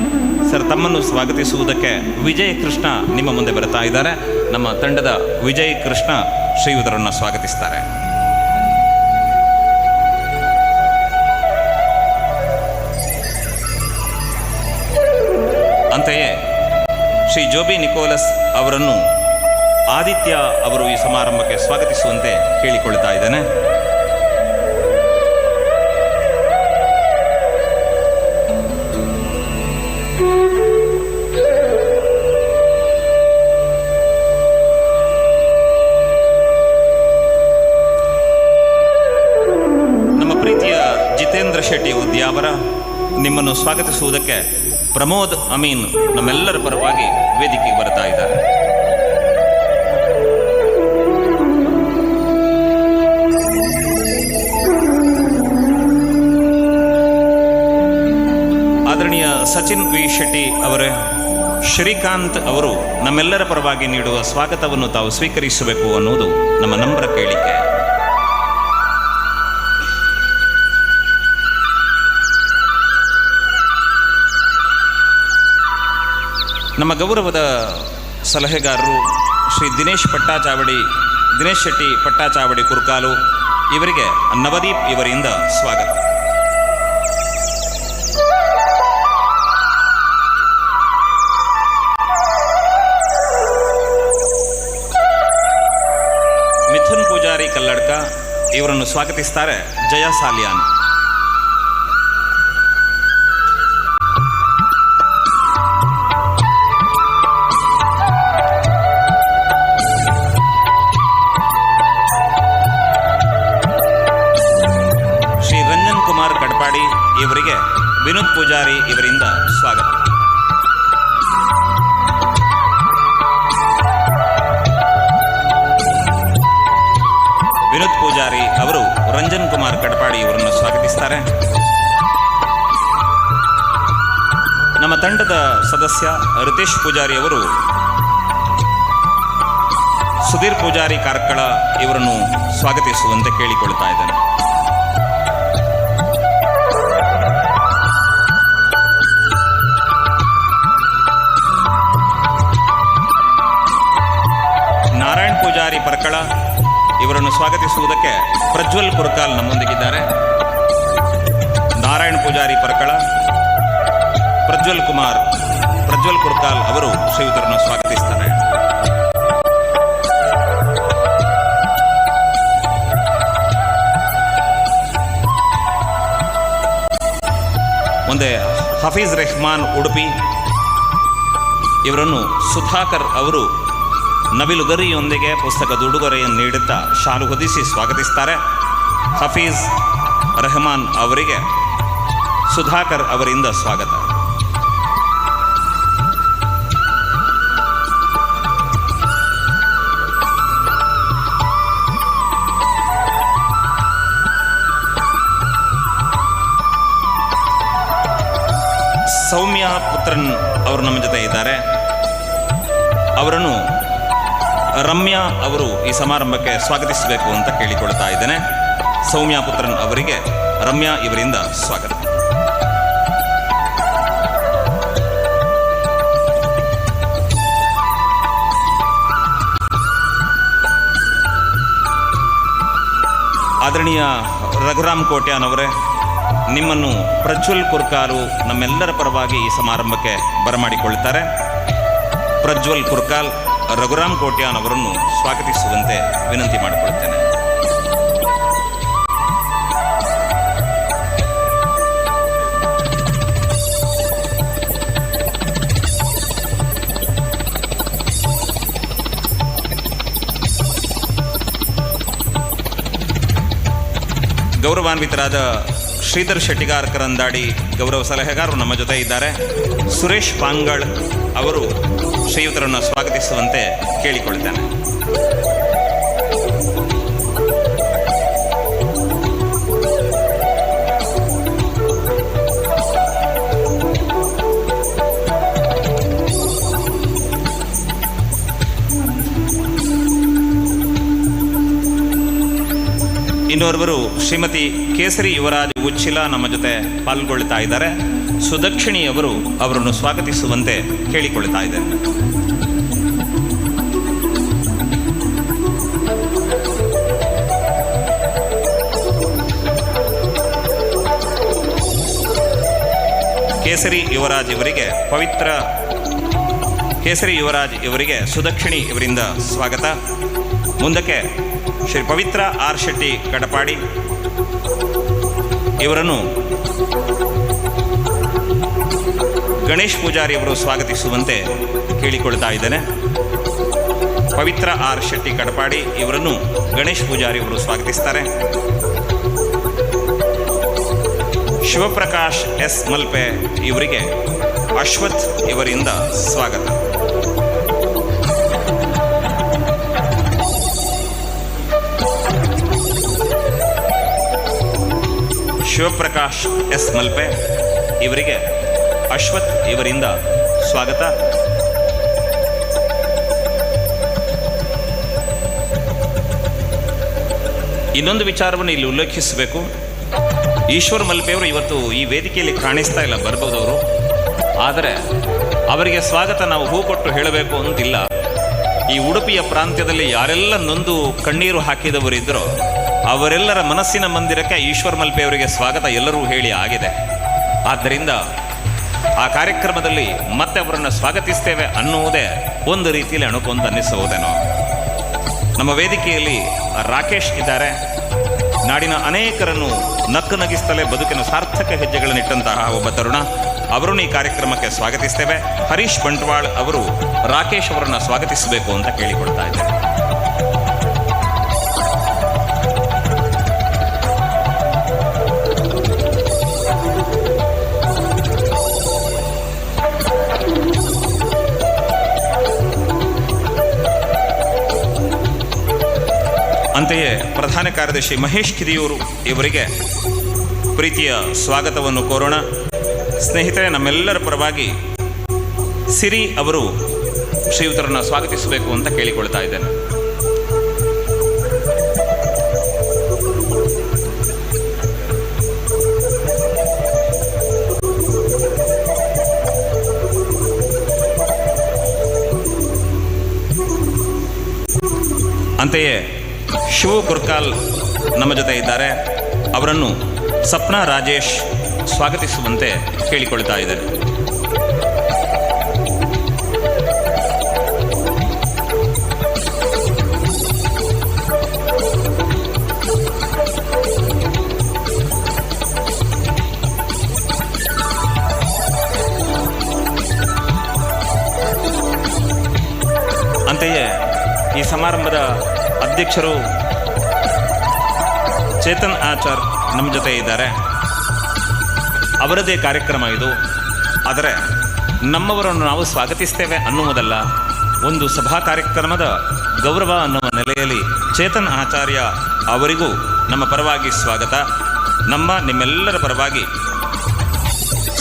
ಸರ್ ತಮ್ಮನ್ನು ಸ್ವಾಗತಿಸುವುದಕ್ಕೆ ವಿಜಯ್ ಕೃಷ್ಣ ನಿಮ್ಮ ಮುಂದೆ ಬರ್ತಾ ಇದ್ದಾರೆ. ನಮ್ಮ ತಂಡದ ವಿಜಯ್ ಕೃಷ್ಣ ಶ್ರೀಯುತರನ್ನು ಸ್ವಾಗತಿಸ್ತಾರೆ. ಅಂತೆಯೇ ಶ್ರೀ ಜೋಬಿ ನಿಕೋಲಸ್ ಅವರನ್ನು ಆದಿತ್ಯ ಅವರು ಈ ಸಮಾರಂಭಕ್ಕೆ ಸ್ವಾಗತಿಸುವಂತೆ ಕೇಳಿಕೊಳ್ತಾ ಇದ್ದೇನೆ. ಶೆಟ್ಟಿ ಉದ್ಯಾವರ ನಿಮ್ಮನ್ನು ಸ್ವಾಗತಿಸುವುದಕ್ಕೆ ಪ್ರಮೋದ್ ಅಮೀನ್ ನಮ್ಮೆಲ್ಲರ ಪರವಾಗಿ ವೇದಿಕೆಗೆ ಬರ್ತಾ ಇದ್ದಾರೆ. ಆದರಣೀಯ ಸಚಿನ್ ವಿ ಶೆಟ್ಟಿ ಅವರೇ, ಶ್ರೀಕಾಂತ್ ಅವರು ನಮ್ಮೆಲ್ಲರ ಪರವಾಗಿ ನೀಡುವ ಸ್ವಾಗತವನ್ನು ತಾವು ಸ್ವೀಕರಿಸಬೇಕು ಅನ್ನುವುದು ನಮ್ಮ ನಮ್ರ ಕೇಳಿಕೆ. ನಮ್ಮ ಗೌರವದ ಸಲಹೆಗಾರರು ಶ್ರೀ ದಿನೇಶ್ ಶೆಟ್ಟಿ ಪಟ್ಟಾಚಾವಡಿ ಕುರ್ಕಾಲು ಇವರಿಗೆ ನವದೀಪ್ ಇವರಿಂದ ಸ್ವಾಗತ. ಮಿಥುನ್ ಪೂಜಾರಿ ಕಲ್ಲಡ್ಕ ಇವರನ್ನು ಸ್ವಾಗತಿಸ್ತಾರೆ ಜಯ ಸಾಲಿಯಾನ್. ಇವರಿಗೆ ವಿನೋದ್ ಪೂಜಾರಿ ಇವರಿಂದ ಸ್ವಾಗತ. ವಿನೋದ್ ಪೂಜಾರಿ ಅವರು ರಂಜನ್ ಕುಮಾರ್ ಕಡಪಾಡಿ ಇವರನ್ನು ಸ್ವಾಗತಿಸ್ತಾರೆ. ನಮ್ಮ ತಂಡದ ಸದಸ್ಯ ರಿತೇಶ್ ಪೂಜಾರಿ ಅವರು ಸುಧೀರ್ ಪೂಜಾರಿ ಕಾರ್ಕಳ ಇವರನ್ನು ಸ್ವಾಗತಿಸುವಂತೆ ಕೇಳಿಕೊಳ್ತಾ ಇದ್ದಾರೆ. ನಾರಾಯಣ್ ಪೂಜಾರಿ ಪರ್ಕಳ ಇವರನ್ನು ಸ್ವಾಗತಿಸುವುದಕ್ಕೆ ಪ್ರಜ್ವಲ್ ಕುರ್ಕಾಲ್ ನಮ್ಮೊಂದಿಗಿದ್ದಾರೆ. ನಾರಾಯಣ್ ಪೂಜಾರಿ ಪರ್ಕಳ, ಪ್ರಜ್ವಲ್ ಕುರ್ಕಾಲ್ ಅವರು ಶ್ರೀಯುತರನ್ನು ಸ್ವಾಗತಿಸ್ತಾರೆ. ಮುಂದೆ ಹಫೀಜ್ ರೆಹಮಾನ್ ಉಡುಪಿ, ಇವರನ್ನು ಸುಧಾಕರ್ ಅವರು ನವಿಲುಗರಿಯೊಂದಿಗೆ ಪುಸ್ತಕದ ಉಡುಗೊರೆಯನ್ನು ನೀಡುತ್ತಾ ಶಾಲು ಹೊದಿಸಿ ಸ್ವಾಗತಿಸ್ತಾರೆ. ಹಫೀಜ್ ರೆಹಮಾನ್ ಅವರಿಗೆ ಸುಧಾಕರ್ ಅವರಿಂದ ಸ್ವಾಗತ. ಸೌಮ್ಯ ಪುತ್ರನ್ ಅವರು ನಮ್ಮ ಜೊತೆ ಇದ್ದಾರೆ. ಅವರನ್ನು ರಮ್ಯಾ ಅವರು ಈ ಸಮಾರಂಭಕ್ಕೆ ಸ್ವಾಗತಿಸಬೇಕು ಅಂತ ಕೇಳಿಕೊಳ್ತಾ ಇದ್ದೇನೆ. ಸೌಮ್ಯ ಪುತ್ರನ್ ಅವರಿಗೆ ರಮ್ಯಾ ಇವರಿಂದ ಸ್ವಾಗತ. ಆದರಣೀಯ ರಘುರಾಮ್ ಕೋಟ್ಯಾನವರೇ, ನಿಮ್ಮನ್ನು ಪ್ರಜ್ವಲ್ ಕುರ್ಕಾಲು ನಮ್ಮೆಲ್ಲರ ಪರವಾಗಿ ಈ ಸಮಾರಂಭಕ್ಕೆ ಬರಮಾಡಿಕೊಳ್ಳುತ್ತಾರೆ. ಪ್ರಜ್ವಲ್ ಕುರ್ಕಾಲ್ ರಘುರಾಮ್ ಕೋಟ್ಯಾನ್ ಅವರನ್ನು ಸ್ವಾಗತಿಸುವಂತೆ ವಿನಂತಿ ಮಾಡಿಕೊಳ್ಳುತ್ತೇನೆ. ಗೌರವಾನ್ವಿತರಾದ ಶ್ರೀಧರ್ ಶೆಟ್ಟಿಗಾರ್ ಕರಂದಾಡಿ ಗೌರವ ಸಲಹೆಗಾರರು ನಮ್ಮ ಜೊತೆ ಇದ್ದಾರೆ. ಸುರೇಶ್ ಪಾಂಗಳ್ ಅವರು ಶ್ರೀಯುತರನ್ನು ಸ್ವಾಗತಿಸುವಂತೆ ಕೇಳಿಕೊಳ್ತೇನೆ. ಇನ್ನೋರ್ವರು ಶ್ರೀಮತಿ ಕೇಸರಿ ಯುವರಾಜ್ ಉಚ್ಚಿಲ ನಮ್ಮ ಜೊತೆ ಪಾಲ್ಗೊಳ್ತಾ ಇದ್ದಾರೆ. ಸುದಕ್ಷಿಣಿ ಅವರು ಅವರನ್ನು ಸ್ವಾಗತಿಸುವಂತೆ ಕೇಳಿಕೊಳ್ತಾ ಇದ್ದಾರೆ. ಕೇಸರಿ ಯುವರಾಜ್ ಇವರಿಗೆ ಸುದಕ್ಷಿಣಿ ಇವರಿಂದ ಸ್ವಾಗತ. ಮುಂದಕ್ಕೆ ಶ್ರೀ ಪವಿತ್ರ ಆರ್ ಶೆಟ್ಟಿ ಕಡಪಾಡಿ ಇವರನ್ನು ಗಣೇಶ್ ಪೂಜಾರಿ ಅವರು ಸ್ವಾಗತಿಸುವಂತೆ ಕೇಳಿಕೊಳ್ತಾ ಇದ್ದೇನೆ. ಪವಿತ್ರ ಆರ್ ಶೆಟ್ಟಿ ಕಡಪಾಡಿ ಇವರನ್ನು ಗಣೇಶ್ ಪೂಜಾರಿ ಅವರು ಸ್ವಾಗತಿಸ್ತಾರೆ. ಶಿವಪ್ರಕಾಶ್ ಎಸ್ ಮಲ್ಪೆ ಇವರಿಗೆ ಅಶ್ವಥ್ ಇವರಿಂದ ಸ್ವಾಗತ. ಶಿವಪ್ರಕಾಶ್ ಎಸ್ ಮಲ್ಪೆ ಇವರಿಗೆ ಅಶ್ವಥ್ ಇವರಿಂದ ಸ್ವಾಗತ. ಇನ್ನೊಂದು ವಿಚಾರವನ್ನು ಇಲ್ಲಿ ಉಲ್ಲೇಖಿಸಬೇಕು. ಈಶ್ವರ್ ಮಲ್ಪೆಯವರು ಇವತ್ತು ಈ ವೇದಿಕೆಯಲ್ಲಿ ಕಾಣಿಸ್ತಾ ಇಲ್ಲ, ಬರ್ಬೋದವರು. ಆದರೆ ಅವರಿಗೆ ಸ್ವಾಗತ ನಾವು ಹೂ ಕೊಟ್ಟು ಹೇಳಬೇಕು ಅಂತಿಲ್ಲ. ಈ ಉಡುಪಿಯ ಪ್ರಾಂತ್ಯದಲ್ಲಿ ಯಾರೆಲ್ಲ ನೊಂದು ಕಣ್ಣೀರು ಹಾಕಿದವರಿದ್ದರೋ ಅವರೆಲ್ಲರ ಮನಸ್ಸಿನ ಮಂದಿರಕ್ಕೆ ಈಶ್ವರ್ ಮಲ್ಪೆಯವರಿಗೆ ಸ್ವಾಗತ ಎಲ್ಲರೂ ಹೇಳಿ ಆಗಿದೆ. ಆದ್ದರಿಂದ ಆ ಕಾರ್ಯಕ್ರಮದಲ್ಲಿ ಮತ್ತೆ ಅವರನ್ನು ಸ್ವಾಗತಿಸ್ತೇವೆ ಅನ್ನುವುದೇ ಒಂದು ರೀತಿಯಲ್ಲಿ ಅಣುಕು ಅಂತ ಅನ್ನಿಸಬಹುದೇನೋ. ನಮ್ಮ ವೇದಿಕೆಯಲ್ಲಿ ರಾಕೇಶ್ ಇದ್ದಾರೆ. ನಾಡಿನ ಅನೇಕರನ್ನು ನಕ್ಕು ನಗಿಸ್ತಲೇ ಬದುಕಿನ ಸಾರ್ಥಕ ಹೆಜ್ಜೆಗಳನ್ನಿಟ್ಟಂತಹ ಒಬ್ಬ ತರುಣ. ಅವರನ್ನು ಈ ಕಾರ್ಯಕ್ರಮಕ್ಕೆ ಸ್ವಾಗತಿಸ್ತೇವೆ. ಹರೀಶ್ ಬಂಟ್ವಾಳ್ ಅವರು ರಾಕೇಶ್ ಅವರನ್ನು ಸ್ವಾಗತಿಸಬೇಕು ಅಂತ ಕೇಳಿಕೊಳ್ತಾ ಇದ್ದಾರೆ. ಅಂತೆಯೇ ಪ್ರಧಾನ ಕಾರ್ಯದರ್ಶಿ ಮಹೇಶ್ ಕಿದಿಯೂರು ಇವರಿಗೆ ಪ್ರೀತಿಯ ಸ್ವಾಗತವನ್ನು ಕೋರೋಣ. ಸ್ನೇಹಿತರೆ, ನಮ್ಮೆಲ್ಲರ ಪರವಾಗಿ ಸಿರಿ ಅವರು ಶ್ರೀಯುತರನ್ನು ಸ್ವಾಗತಿಸಬೇಕು ಅಂತ ಕೇಳಿಕೊಳ್ತಾ ಇದ್ದೇನೆ. ಅಂತೆಯೇ ಶಿವು ಕುರ್ಕಾಲ್ ನಮ್ಮ ಜೊತೆ ಇದ್ದಾರೆ. ಅವರನ್ನು ಸಪ್ನಾ ರಾಜೇಶ್ ಸ್ವಾಗತಿಸುವಂತೆ ಕೇಳಿಕೊಳ್ತಾ ಇದ್ದಾರೆ. ಅಂತೆಯೇ ಈ ಸಮಾರಂಭದ ಅಧ್ಯಕ್ಷರು ಚೇತನ್ ಆಚಾರ್ ನಮ್ಮ ಜೊತೆ ಇದ್ದಾರೆ. ಅವರದೇ ಕಾರ್ಯಕ್ರಮ ಇದು. ಆದರೆ ನಮ್ಮವರನ್ನು ನಾವು ಸ್ವಾಗತಿಸ್ತೇವೆ ಅನ್ನುವುದಲ್ಲ, ಒಂದು ಸಭಾ ಕಾರ್ಯಕ್ರಮದ ಗೌರವ ಅನ್ನುವ ನೆಲೆಯಲ್ಲಿ ಚೇತನ್ ಆಚಾರ್ಯ ಅವರಿಗೂ ನಮ್ಮ ಪರವಾಗಿ ಸ್ವಾಗತ. ನಿಮ್ಮೆಲ್ಲರ ಪರವಾಗಿ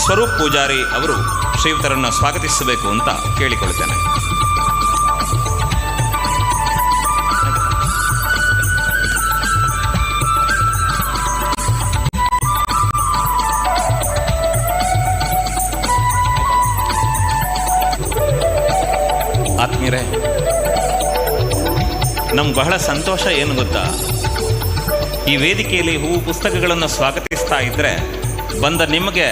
ಸ್ವರೂಪ್ ಪೂಜಾರಿ ಅವರು ಶ್ರೀಯುತರನ್ನು ಸ್ವಾಗತಿಸಬೇಕು ಅಂತ ಕೇಳಿಕೊಳ್ತೇನೆ. ಆತ್ಮೀಯರೇ, ನಮ್ಗೆ ಬಹಳ ಸಂತೋಷ ಏನು ಗೊತ್ತಾ, ಈ ವೇದಿಕೆಯಲ್ಲಿ ಹೂವು ಪುಸ್ತಕಗಳನ್ನು ಸ್ವಾಗತಿಸ್ತಾ ಇದ್ದರೆ ಬಂದ ನಿಮಗೆ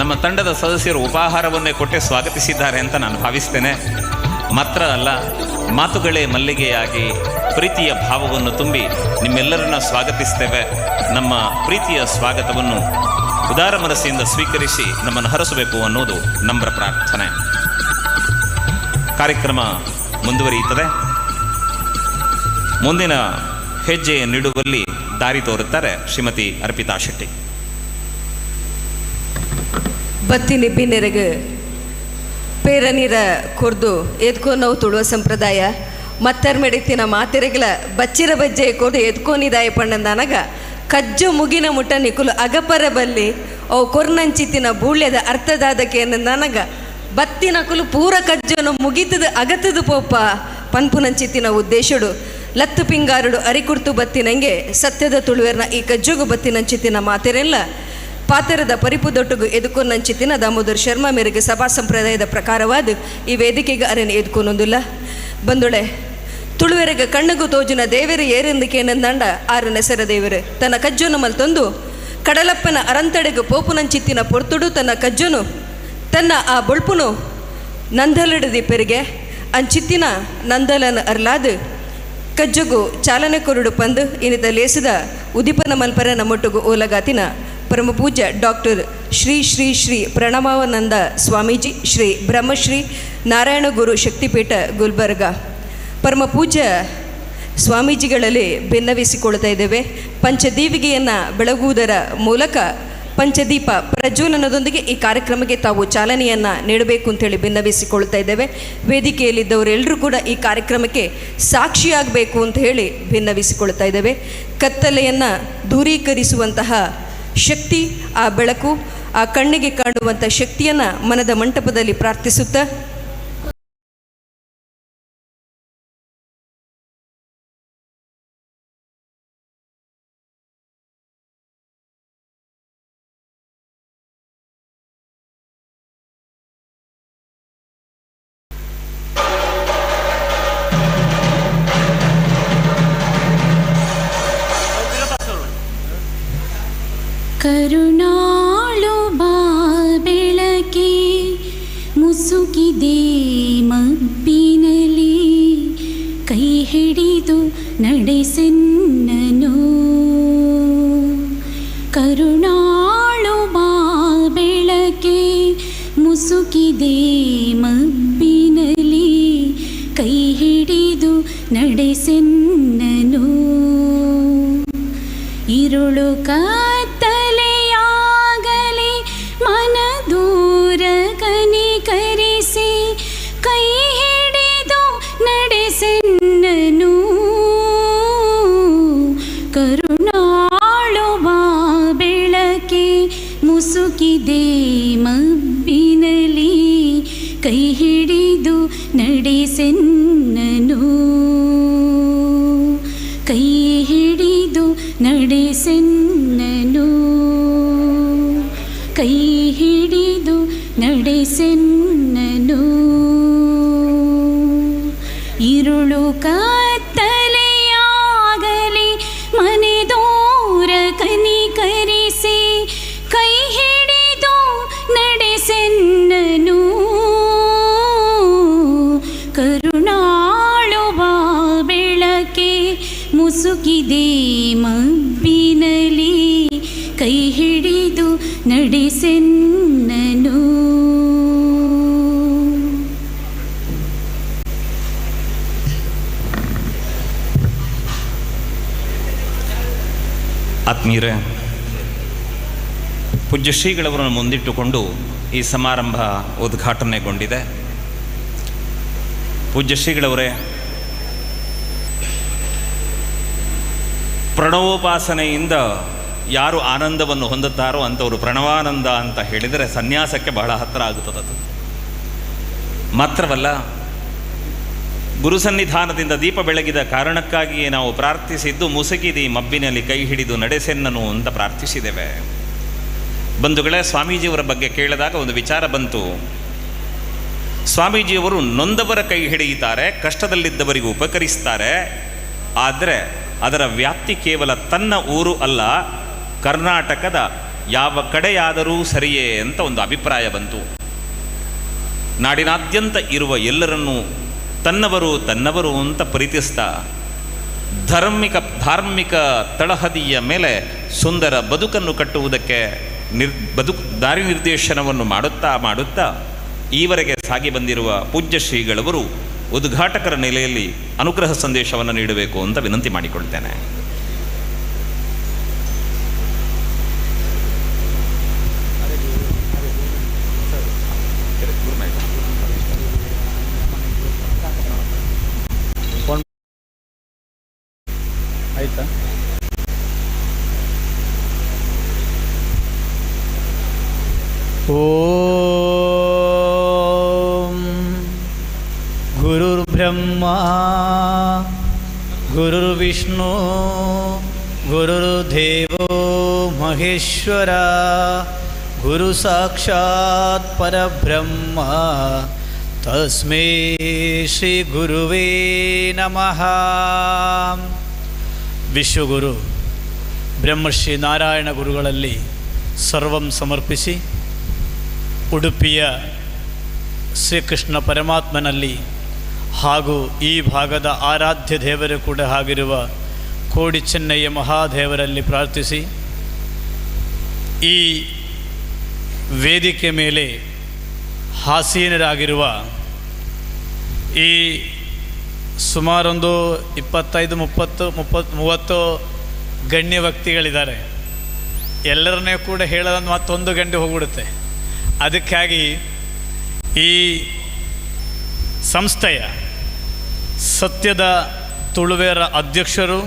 ನಮ್ಮ ತಂಡದ ಸದಸ್ಯರು ಉಪಹಾರವನ್ನೇ ಕೊಟ್ಟೆ ಸ್ವಾಗತಿಸಿದ್ದಾರೆ ಅಂತ ನಾನು ಭಾವಿಸ್ತೇನೆ. ಮಾತ್ರ ಅಲ್ಲ, ಮಾತುಗಳೇ ಮಲ್ಲಿಗೆಯಾಗಿ ಪ್ರೀತಿಯ ಭಾವವನ್ನು ತುಂಬಿ ನಿಮ್ಮೆಲ್ಲರನ್ನ ಸ್ವಾಗತಿಸ್ತೇವೆ. ನಮ್ಮ ಪ್ರೀತಿಯ ಸ್ವಾಗತವನ್ನು ಉದಾರ ಮನಸ್ಸಿನಿಂದ ಸ್ವೀಕರಿಸಿ ನಮ್ಮನ್ನು ಹರಸಬೇಕು ಅನ್ನೋದು ನಮ್ರ ಪ್ರಾರ್ಥನೆ. ಕಾರ್ಯಕ್ರಮ ಮುಂದುವರಿಯುತ್ತದೆ. ಮುಂದಿನ ಹೆಜ್ಜೆ ನೀಡುವಲ್ಲಿ ದಾರಿ ತೋರುತ್ತಾರೆ ಶ್ರೀಮತಿ ಅರ್ಪಿತಾ ಶೆಟ್ಟಿ. ಬತ್ತಿನಿ ಬಿನ್ನೆರಗು ಪೇರ ನೀರ ಕೊರ್ದು ಎದ್ಕೋ ನಾವು ತುಳುವ ಸಂಪ್ರದಾಯ ಮತ್ತರ್ ಮೆಡಿತಿನ ಮಾತೆರೆಗಳ ಬಚ್ಚಿರ ಬಜ್ಜೆ ಕೊರ್ದು ಎದ್ಕೋನಿದಾಯ ಪಣ್ಣಂದನಗ ಕಜ್ಜು ಮುಗಿನ ಮುಟ್ಟ ನಿಕುಲು ಅಗಪರ ಬಲ್ಲಿ ಅವು ಕೊರ್ನಂಚಿತ್ತಿನ ಬೂಳ್ಯದ ಅರ್ಥದಾದಕ್ಕೆ ನನಗ ಬತ್ತಿನ ಕುಲು ಪೂರ ಕಜ್ಜನು ಮುಗಿತದ ಅಗತದ ಪೋಪ ಪನ್ಪುನಂಚಿತ್ತಿನ ಉದ್ದೇಶಡು ಲತ್ತು ಪಿಂಗಾರುಡು ಅರಿಕುರ್ತು ಬತ್ತಿನಂಗೆ ಸತ್ಯದ ತುಳುವೆರ್ನ ಈ ಕಜ್ಜುಗು ಬತ್ತಿನಂಚಿತ್ತಿನ ಮಾತೆರೆಲ್ಲ ಪಾತೆರದ ಪರಿಪುದೊಟ್ಟುಗು ಎದುಕೊನ್ನಂಚಿತ್ತಿನ ದಾಮೋದರ್ ಶರ್ಮಾ ಮೇರೆಗೆ ಸಭಾ ಸಂಪ್ರದಾಯದ ಪ್ರಕಾರವಾದ ಈ ವೇದಿಕೆಗೆ ಅರೇನು ಎದುಕೊನೊಂದಿಲ್ಲ. ಬಂದುಳೆ ತುಳುವೆರೆಗೆ ಕಣ್ಣಗು ತೋಜಿನ ದೇವರು ಏರೆಂದಿಕೇನಂದಂಡ ಆರು ನೆಸರ ದೇವರು ತನ್ನ ಕಜ್ಜುನು ಮಲ್ತೊಂದು ಕಡಲಪ್ಪನ ಅರಂತಡೆಗು ಪೋಪುನಂಚಿತ್ತಿನ ಪೊರ್ತುಡು ತನ್ನ ಕಜ್ಜುನು ತನ್ನ ಆ ಬೊಳ್ಪುನು ನಂದಲಡಿದಿಪ್ಪರಿಗೆ ಅಂಚಿತ್ತಿನ ನಂದಲನ ಅರ್ಲಾದು ಕಜ್ಜುಗು ಚಾಲನೆ ಕೊರುಡು ಪಂದು ಇನಿತ ಲೇಸಿದ ಉದಿಪನ ಮಲ್ಪರ ನಮ್ಮೊಟ್ಟುಗು ಓಲಗಾತಿನ ಪರಮ ಪೂಜ್ಯ ಡಾಕ್ಟರ್ ಶ್ರೀ ಶ್ರೀ ಶ್ರೀ ಪ್ರಣಮಾವನಂದ ಸ್ವಾಮೀಜಿ ಶ್ರೀ ಬ್ರಹ್ಮಶ್ರೀ ನಾರಾಯಣ ಗುರು ಶಕ್ತಿಪೀಠ ಗುಲ್ಬರ್ಗ ಪರಮ ಪೂಜ್ಯ ಸ್ವಾಮೀಜಿಗಳಲ್ಲಿ ಭಿನ್ನವಿಸಿಕೊಳ್ತಾ ಇದ್ದೇವೆ. ಪಂಚದೀವಿಗೆಯನ್ನು ಬೆಳಗುವುದರ ಮೂಲಕ ಪಂಚದೀಪ ಪ್ರಜ್ವಲನದೊಂದಿಗೆ ಈ ಕಾರ್ಯಕ್ರಮಕ್ಕೆ ತಾವು ಚಾಲನೆಯನ್ನು ನೀಡಬೇಕು ಅಂತೇಳಿ ಭಿನ್ನವಿಸಿಕೊಳ್ತಾ ಇದ್ದೇವೆ. ವೇದಿಕೆಯಲ್ಲಿದ್ದವರೆಲ್ಲರೂ ಕೂಡ ಈ ಕಾರ್ಯಕ್ರಮಕ್ಕೆ ಸಾಕ್ಷಿಯಾಗಬೇಕು ಅಂತ ಹೇಳಿ ಭಿನ್ನವಿಸಿಕೊಳ್ತಾ ಇದ್ದೇವೆ. ಕತ್ತಲೆಯನ್ನು ದೂರೀಕರಿಸುವಂತಹ ಶಕ್ತಿ, ಆ ಬೆಳಕು, ಆ ಕಣ್ಣಿಗೆ ಕಾಣುವಂಥ ಶಕ್ತಿಯನ್ನು ಮನದ ಮಂಟಪದಲ್ಲಿ ಪ್ರಾರ್ಥಿಸುತ್ತಾ ಕರುಣಾಳು ಬಾ ಬೆಳಕೆ ಮುಸುಕಿದೆ ಮಬ್ಬಿನಲಿ ಕೈ ಹಿಡಿದು ನಡೆಸೆನ್ನನು. ಕರುಣಾಳು ಬಾ ಬೆಳಕೆ ಮುಸುಕಿದೆ ಮಬ್ಬಿನಲಿ ಕೈ ಹಿಡಿದು ನಡೆಸೆನ್ನನು. ഇരുളു കത്തലയാകലെ മനദൂര കനികരിಸಿ ಕೈ ಹಿಡಿದು ನಡೆಸೆನ್ನನು. ಕರುಣಾಳುವ ಬೆಳಕೆ ಮುಸುಕಿದೆ ಮಬ್ಬಿನಲಿ ಕೈ ಹಿಡಿದು ನಡೆಸೆನ್ನನು. ಕೈ ಹಿಡಿದು ನಡೆಸೆನ್ನನು. ಕೈ ಹಿಡಿದು ನಡೆಸೆನ್ನನು. ഇരുಳು ಕತ್ತಲೆಯಾಗಲಿ ಮನೆದೂರ ಕನಿಕರಿಸಿ ಕೈ ಹಿಡಿದು ನಡೆಸೆನ್ನನು. ಕರುಣಾಳುವ ಬೆಳಕೆ ಮುಸುಕಿದೆ ಮಬ್ಬಿನಲಿ ಕೈ ಹಿಡಿದು ನಡೆಸೆನ್ನನು. ಆತ್ಮೀಯರೇ, ಪೂಜ್ಯ ಶ್ರೀಗಳವರನ್ನು ಮುಂದಿಟ್ಟುಕೊಂಡು ಈ ಸಮಾರಂಭ ಉದ್ಘಾಟನೆಗೊಂಡಿದೆ. ಪೂಜ್ಯ ಶ್ರೀಗಳವರೇ, ಪ್ರಣವೋಪಾಸನೆಯಿಂದ ಯಾರು ಆನಂದವನ್ನು ಹೊಂದುತ್ತಾರೋ ಅಂಥವರು ಪ್ರಣವಾನಂದ ಅಂತ ಹೇಳಿದರೆ ಸನ್ಯಾಸಕ್ಕೆ ಬಹಳ ಹತ್ತಿರ ಆಗುತ್ತದದು. ಮಾತ್ರವಲ್ಲ, ಗುರು ಸನ್ನಿಧಾನದಿಂದ ದೀಪ ಬೆಳಗಿದ ಕಾರಣಕ್ಕಾಗಿಯೇ ನಾವು ಪ್ರಾರ್ಥಿಸಿದ್ದು ಮುಸುಕಿದಿ ಮಬ್ಬಿನಲ್ಲಿ ಕೈ ಹಿಡಿದು ನಡೆಸೆನ್ನನು ಅಂತ ಪ್ರಾರ್ಥಿಸಿದ್ದೇವೆ. ಬಂಧುಗಳೇ, ಸ್ವಾಮೀಜಿಯವರ ಬಗ್ಗೆ ಕೇಳಿದಾಗ ಒಂದು ವಿಚಾರ ಬಂತು. ಸ್ವಾಮೀಜಿಯವರು ನೊಂದವರ ಕೈ ಹಿಡಿಯುತ್ತಾರೆ, ಕಷ್ಟದಲ್ಲಿದ್ದವರಿಗೂ ಉಪಕರಿಸ್ತಾರೆ. ಆದರೆ ಅದರ ವ್ಯಾಪ್ತಿ ಕೇವಲ ತನ್ನ ಊರು ಅಲ್ಲ, ಕರ್ನಾಟಕದ ಯಾವ ಕಡೆಯಾದರೂ ಸರಿಯೇ ಅಂತ ಒಂದು ಅಭಿಪ್ರಾಯ ಬಂತು. ನಾಡಿನಾದ್ಯಂತ ಇರುವ ಎಲ್ಲರನ್ನೂ ತನ್ನವರು ಅಂತ ಪ್ರೀತಿಸ್ತಾ ಧಾರ್ಮಿಕ ತಳಹದಿಯ ಮೇಲೆ ಸುಂದರ ಬದುಕನ್ನು ಕಟ್ಟುವುದಕ್ಕೆ ದಾರಿ ನಿರ್ದೇಶನವನ್ನು ಮಾಡುತ್ತಾ ಈವರೆಗೆ ಸಾಗಿ ಬಂದಿರುವ ಪೂಜ್ಯ ಶ್ರೀಗಳವರು ಉದ್ಘಾಟಕರ ನೆಲೆಯಲ್ಲಿ ಅನುಗ್ರಹ ಸಂದೇಶವನ್ನು ನೀಡಬೇಕು ಅಂತ ವಿನಂತಿ ಮಾಡಿಕೊಳ್ತೇನೆ. ಆಯ್ತಾ? ಓಂ ಗುರುರ್ಬ್ರಹ್ಮ ಗುರುರ್ವಿಷ್ಣು ಗುರುರ್ದೇವೋ ಮಹೇಶ್ವರ ಗುರು ಸಾಕ್ಷಾತ್ ಪರಬ್ರಹ್ಮ ತಸ್ಮೈ ಶ್ರೀ ಗುರುವೇ ನಮಃ. ವಿಶ್ವಗುರು ಬ್ರಹ್ಮಶ್ರೀ ನಾರಾಯಣ ಗುರುಗಳಲ್ಲಿ ಸರ್ವಂ ಸಮರ್ಪಿಸಿ ಉಡುಪಿಯ ಶ್ರೀಕೃಷ್ಣ ಪರಮಾತ್ಮನಲ್ಲಿ ಹಾಗೂ ಈ ಭಾಗದ ಆರಾಧ್ಯ ದೇವರು ಕೂಡ ಆಗಿರುವ ಕೋಡಿ ಚೆನ್ನಯ್ಯ ಮಹಾದೇವರಲ್ಲಿ ಪ್ರಾರ್ಥಿಸಿ, ಈ ವೇದಿಕೆ ಮೇಲೆ ಆಸೀನರಾಗಿರುವ ಈ ಸುಮಾರೊಂದು 25-30 ಗಣ್ಯ ವ್ಯಕ್ತಿಗಳಿದ್ದಾರೆ. ಎಲ್ಲರನ್ನೇ ಕೂಡ ಹೇಳೋದು ಮತ್ತೊಂದು ಗಂಟೆ ಹೋಗ್ಬಿಡುತ್ತೆ. ಅದಕ್ಕಾಗಿ ಈ ಸಂಸ್ಥೆಯ ಸತ್ಯದ ತುಳುವೆರ ಅಧ್ಯಕ್ಷರು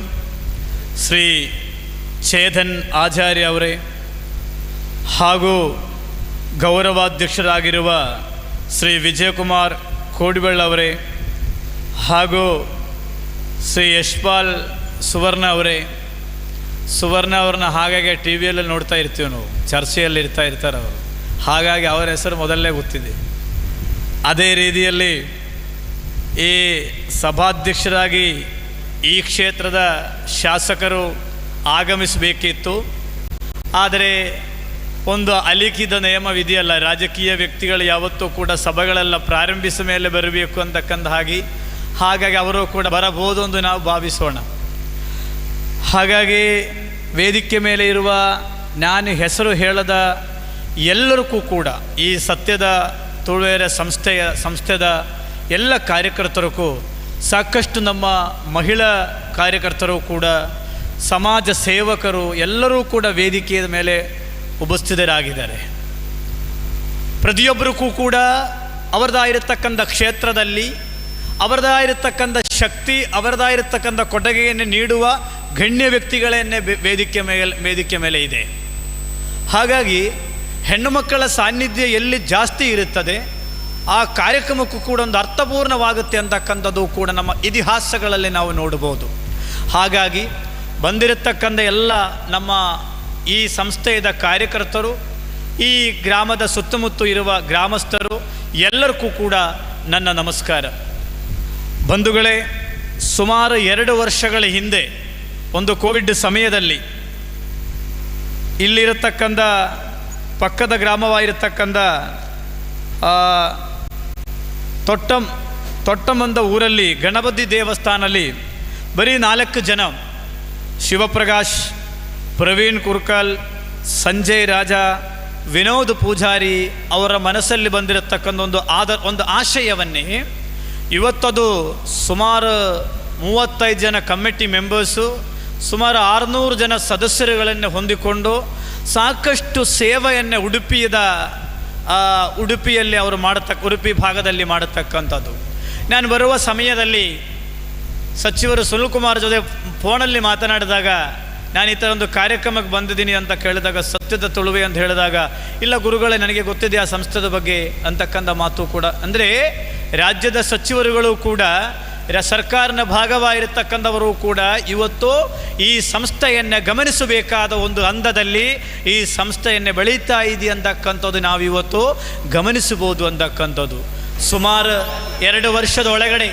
ಶ್ರೀ ಚೇತನ್ ಆಚಾರ್ಯ ಅವರೇ ಹಾಗೂ ಗೌರವಾಧ್ಯಕ್ಷರಾಗಿರುವ ಶ್ರೀ ವಿಜಯಕುಮಾರ್ ಕೋಡಿಬೆಳ್ಳ ಅವರೇ ಹಾಗೂ ಶ್ರೀ ಯಶ್ಪಾಲ್ ಸುವರ್ಣ ಅವರೇ. ಸುವರ್ಣ ಅವ್ರನ್ನ ಹಾಗಾಗಿ ಟಿ ವಿಯಲ್ಲಿ ನೋಡ್ತಾ ಇರ್ತೀವಿ ನಾವು, ಚರ್ಚೆಯಲ್ಲಿ ಇರ್ತಾರೆ ಅವರು, ಹಾಗಾಗಿ ಅವರ ಹೆಸರು ಮೊದಲೇ ಗೊತ್ತಿದೆ. ಅದೇ ರೀತಿಯಲ್ಲಿ ಈ ಸಭಾಧ್ಯಕ್ಷರಾಗಿ ಈ ಕ್ಷೇತ್ರದ ಶಾಸಕರು ಆಗಮಿಸಬೇಕಿತ್ತು. ಆದರೆ ಒಂದು ಅಲಿಖಿತ ನಿಯಮವಿದೆಯಲ್ಲ, ರಾಜಕೀಯ ವ್ಯಕ್ತಿಗಳು ಯಾವತ್ತೂ ಕೂಡ ಸಭೆಗಳೆಲ್ಲ ಪ್ರಾರಂಭಿಸಿದ ಮೇಲೆ ಬರಬೇಕು ಅಂತಕ್ಕಂಥ ಹಾಗಾಗಿ ಅವರು ಕೂಡ ಬರಬಹುದು ಎಂದು ನಾವು ಭಾವಿಸೋಣ. ಹಾಗಾಗಿ ವೇದಿಕೆ ಮೇಲೆ ಇರುವ ನಾನು ಹೆಸರು ಹೇಳದ ಎಲ್ಲರಿಗೂ ಕೂಡ ಈ ಸತ್ಯದ ತುಳುವೆರ ಸಂಸ್ಥೆದ ಎಲ್ಲ ಕಾರ್ಯಕರ್ತರಿಗೂ, ಸಾಕಷ್ಟು ನಮ್ಮ ಮಹಿಳಾ ಕಾರ್ಯಕರ್ತರು ಕೂಡ, ಸಮಾಜ ಸೇವಕರು ಎಲ್ಲರೂ ಕೂಡ ವೇದಿಕೆಯ ಮೇಲೆ ಉಪಸ್ಥಿತರಾಗಿದ್ದಾರೆ. ಪ್ರತಿಯೊಬ್ಬರಿಗೂ ಕೂಡ ಅವರದಾಗಿರತಕ್ಕಂಥ ಕ್ಷೇತ್ರದಲ್ಲಿ ಅವರದಾಗಿರತಕ್ಕಂಥ ಶಕ್ತಿ, ಅವರದಾಗಿರತಕ್ಕಂಥ ಕೊಡುಗೆಯನ್ನು ನೀಡುವ ಗಣ್ಯ ವ್ಯಕ್ತಿಗಳನ್ನೇ ವೇದಿಕೆ ಮೇಲೆ ಇದೆ. ಹಾಗಾಗಿ ಹೆಣ್ಣು ಮಕ್ಕಳ ಸಾನ್ನಿಧ್ಯ ಎಲ್ಲಿ ಜಾಸ್ತಿ ಇರುತ್ತದೆ ಆ ಕಾರ್ಯಕ್ರಮಕ್ಕೂ ಕೂಡ ಒಂದು ಅರ್ಥಪೂರ್ಣವಾಗುತ್ತೆ ಅಂತಕ್ಕಂಥದ್ದು ಕೂಡ ನಮ್ಮ ಇತಿಹಾಸಗಳಲ್ಲಿ ನಾವು ನೋಡ್ಬೋದು. ಹಾಗಾಗಿ ಬಂದಿರತಕ್ಕಂಥ ಎಲ್ಲ ನಮ್ಮ ಈ ಸಂಸ್ಥೆಯ ಕಾರ್ಯಕರ್ತರು, ಈ ಗ್ರಾಮದ ಸುತ್ತಮುತ್ತ ಇರುವ ಗ್ರಾಮಸ್ಥರು ಎಲ್ಲರಿಗೂ ಕೂಡ ನನ್ನ ನಮಸ್ಕಾರ. ಬಂಧುಗಳೇ, ಸುಮಾರು 2 ವರ್ಷಗಳ ಹಿಂದೆ ಒಂದು ಕೋವಿಡ್ ಸಮಯದಲ್ಲಿ ಇಲ್ಲಿರತಕ್ಕಂಥ ಪಕ್ಕದ ಗ್ರಾಮವಾಗಿರತಕ್ಕಂಥ ತೊಟ್ಟಮಂದ ಊರಲ್ಲಿ ಗಣಪತಿ ದೇವಸ್ಥಾನದಲ್ಲಿ ಬರೀ 4 ಜನ, ಶಿವಪ್ರಕಾಶ್, ಪ್ರವೀಣ್ ಕುರ್ಕಲ್, ಸಂಜಯ್ ರಾಜ, ವಿನೋದ್ ಪೂಜಾರಿ ಅವರ ಮನಸ್ಸಲ್ಲಿ ಬಂದಿರತಕ್ಕಂಥ ಒಂದು ಆಶಯವನ್ನೇ ಇವತ್ತದು ಸುಮಾರು 35 ಜನ ಕಮಿಟಿ ಮೆಂಬರ್ಸು ಸುಮಾರು 600 ಜನ ಸದಸ್ಯರುಗಳನ್ನು ಹೊಂದಿಕೊಂಡು ಸಾಕಷ್ಟು ಸೇವೆಯನ್ನು ಉಡುಪಿಯಲ್ಲಿ ಅವರು ಉಡುಪಿ ಭಾಗದಲ್ಲಿ ಮಾಡತಕ್ಕಂಥದ್ದು. ನಾನು ಬರುವ ಸಮಯದಲ್ಲಿ ಸಚಿವರು ಸುನಿಲ್ ಕುಮಾರ್ ಜೊತೆ ಫೋನಲ್ಲಿ ಮಾತನಾಡಿದಾಗ ನಾನು ಈ ಥರ ಒಂದು ಕಾರ್ಯಕ್ರಮಕ್ಕೆ ಬಂದಿದ್ದೀನಿ ಅಂತ ಕೇಳಿದಾಗ ಸತ್ಯದ ತುಳುವೆ ಅಂತ ಹೇಳಿದಾಗ, ಇಲ್ಲ ಗುರುಗಳೇ ನನಗೆ ಗೊತ್ತಿದೆ ಆ ಸಂಸ್ಥೆದ ಬಗ್ಗೆ ಅಂತಕ್ಕಂಥ ಮಾತು ಕೂಡ. ಅಂದರೆ ರಾಜ್ಯದ ಸಚಿವರುಗಳು ಕೂಡ ಸರ್ಕಾರನ ಭಾಗವಾಗಿರತಕ್ಕಂಥವರು ಕೂಡ ಇವತ್ತು ಈ ಸಂಸ್ಥೆಯನ್ನು ಗಮನಿಸಬೇಕಾದ ಒಂದು ಹಂತದಲ್ಲಿ ಈ ಸಂಸ್ಥೆಯನ್ನು ಬೆಳೀತಾ ಇದೆ ಅಂತಕ್ಕಂಥದ್ದು ನಾವು ಇವತ್ತು ಗಮನಿಸಬಹುದು ಅಂತಕ್ಕಂಥದ್ದು. ಸುಮಾರು 2 ವರ್ಷದ ಒಳಗಡೆ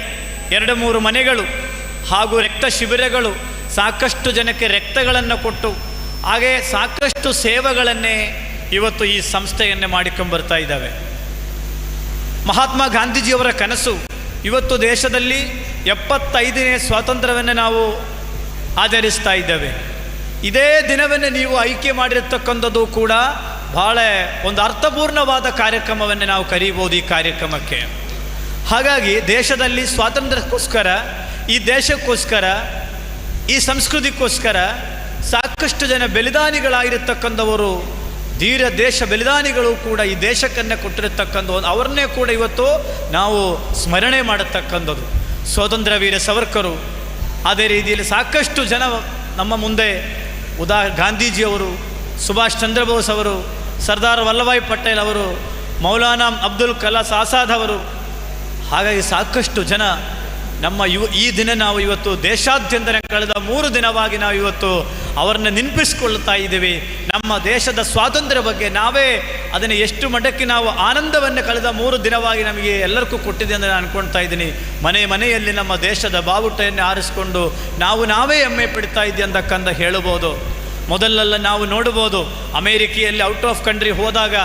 2-3 ಮನೆಗಳು ಹಾಗೂ ರಕ್ತ ಶಿಬಿರಗಳು, ಸಾಕಷ್ಟು ಜನಕ್ಕೆ ರಕ್ತಗಳನ್ನು ಕೊಟ್ಟು ಹಾಗೆ ಸಾಕಷ್ಟು ಸೇವೆಗಳನ್ನೇ ಇವತ್ತು ಈ ಸಂಸ್ಥೆಯನ್ನೇ ಮಾಡಿಕೊಂಡ್ಬರ್ತಾ ಇದ್ದಾವೆ. ಮಹಾತ್ಮ ಗಾಂಧೀಜಿಯವರ ಕನಸು ಇವತ್ತು ದೇಶದಲ್ಲಿ 75ನೇ ಸ್ವಾತಂತ್ರ್ಯವನ್ನು ನಾವು ಆಚರಿಸ್ತಾ ಇದ್ದೇವೆ. ಇದೇ ದಿನವನ್ನು ನೀವು ಆಯ್ಕೆ ಮಾಡಿರತಕ್ಕಂಥದ್ದು ಕೂಡ ಭಾಳ ಒಂದು ಅರ್ಥಪೂರ್ಣವಾದ ಕಾರ್ಯಕ್ರಮವನ್ನು ನಾವು ಕರೀಬೋದು ಈ ಕಾರ್ಯಕ್ರಮಕ್ಕೆ. ಹಾಗಾಗಿ ದೇಶದಲ್ಲಿ ಸ್ವಾತಂತ್ರ್ಯಕ್ಕೋಸ್ಕರ, ಈ ದೇಶಕ್ಕೋಸ್ಕರ, ಈ ಸಂಸ್ಕೃತಿಗೋಸ್ಕರ ಸಾಕಷ್ಟು ಜನ ಬಲಿದಾನಿಗಳಾಗಿರತಕ್ಕಂಥವರು, ಧೀರ ದೇಶ ಬಲಿದಾನಿಗಳು ಕೂಡ ಈ ದೇಶಕ್ಕನ್ನೇ ಕೊಟ್ಟಿರತಕ್ಕಂಥದ್ದು, ಅವರನ್ನೇ ಕೂಡ ಇವತ್ತು ನಾವು ಸ್ಮರಣೆ ಮಾಡತಕ್ಕಂಥದ್ದು. ಸ್ವಾತಂತ್ರ್ಯ ವೀರ ಸಾವರ್ಕರು, ಅದೇ ರೀತಿಯಲ್ಲಿ ಸಾಕಷ್ಟು ಜನ ನಮ್ಮ ಮುಂದೆ ಗಾಂಧೀಜಿಯವರು, ಸುಭಾಷ್ ಚಂದ್ರ ಬೋಸ್ ಅವರು, ಸರ್ದಾರ್ ವಲ್ಲಭಾಯ್ ಪಟೇಲ್ ಅವರು, ಮೌಲಾನಾ ಅಬ್ದುಲ್ ಕಲಾಂ ಆಜಾದ್ ಅವರು, ಹಾಗಾಗಿ ಸಾಕಷ್ಟು ಜನ ನಮ್ಮ ಈ ದಿನ ನಾವು ಇವತ್ತು ದೇಶಾದ್ಯಂತ ಕಳೆದ 3 ದಿನವಾಗಿ ನಾವು ಇವತ್ತು ಅವರನ್ನು ನೆನಪಿಸ್ಕೊಳ್ತಾ ಇದ್ದೀವಿ. ನಮ್ಮ ದೇಶದ ಸ್ವಾತಂತ್ರ್ಯ ಬಗ್ಗೆ ನಾವೇ ಅದನ್ನು ಎಷ್ಟು ಮಟ್ಟಕ್ಕೆ ನಾವು ಆನಂದವನ್ನು ಕಳೆದ 3 ದಿನವಾಗಿ ನಮಗೆ ಎಲ್ಲರಿಗೂ ಕೊಟ್ಟಿದೆ ಅಂತ ನಾನು ಅನ್ಕೊಳ್ತಾ ಇದ್ದೀನಿ. ಮನೆಯಲ್ಲಿ ನಮ್ಮ ದೇಶದ ಬಾವುಟವನ್ನು ಆರಿಸ್ಕೊಂಡು ನಾವೇ ಹೆಮ್ಮೆ ಪಡ್ತಾ ಇದ್ದೀವಿ ಅಂತಕ್ಕಂಥ ಹೇಳಬಹುದು. ಮೊದಲೆಲ್ಲ ನಾವು ನೋಡ್ಬೋದು, ಅಮೇರಿಕೆಯಲ್ಲಿ ಔಟ್ ಆಫ್ ಕಂಟ್ರಿ ಹೋದಾಗ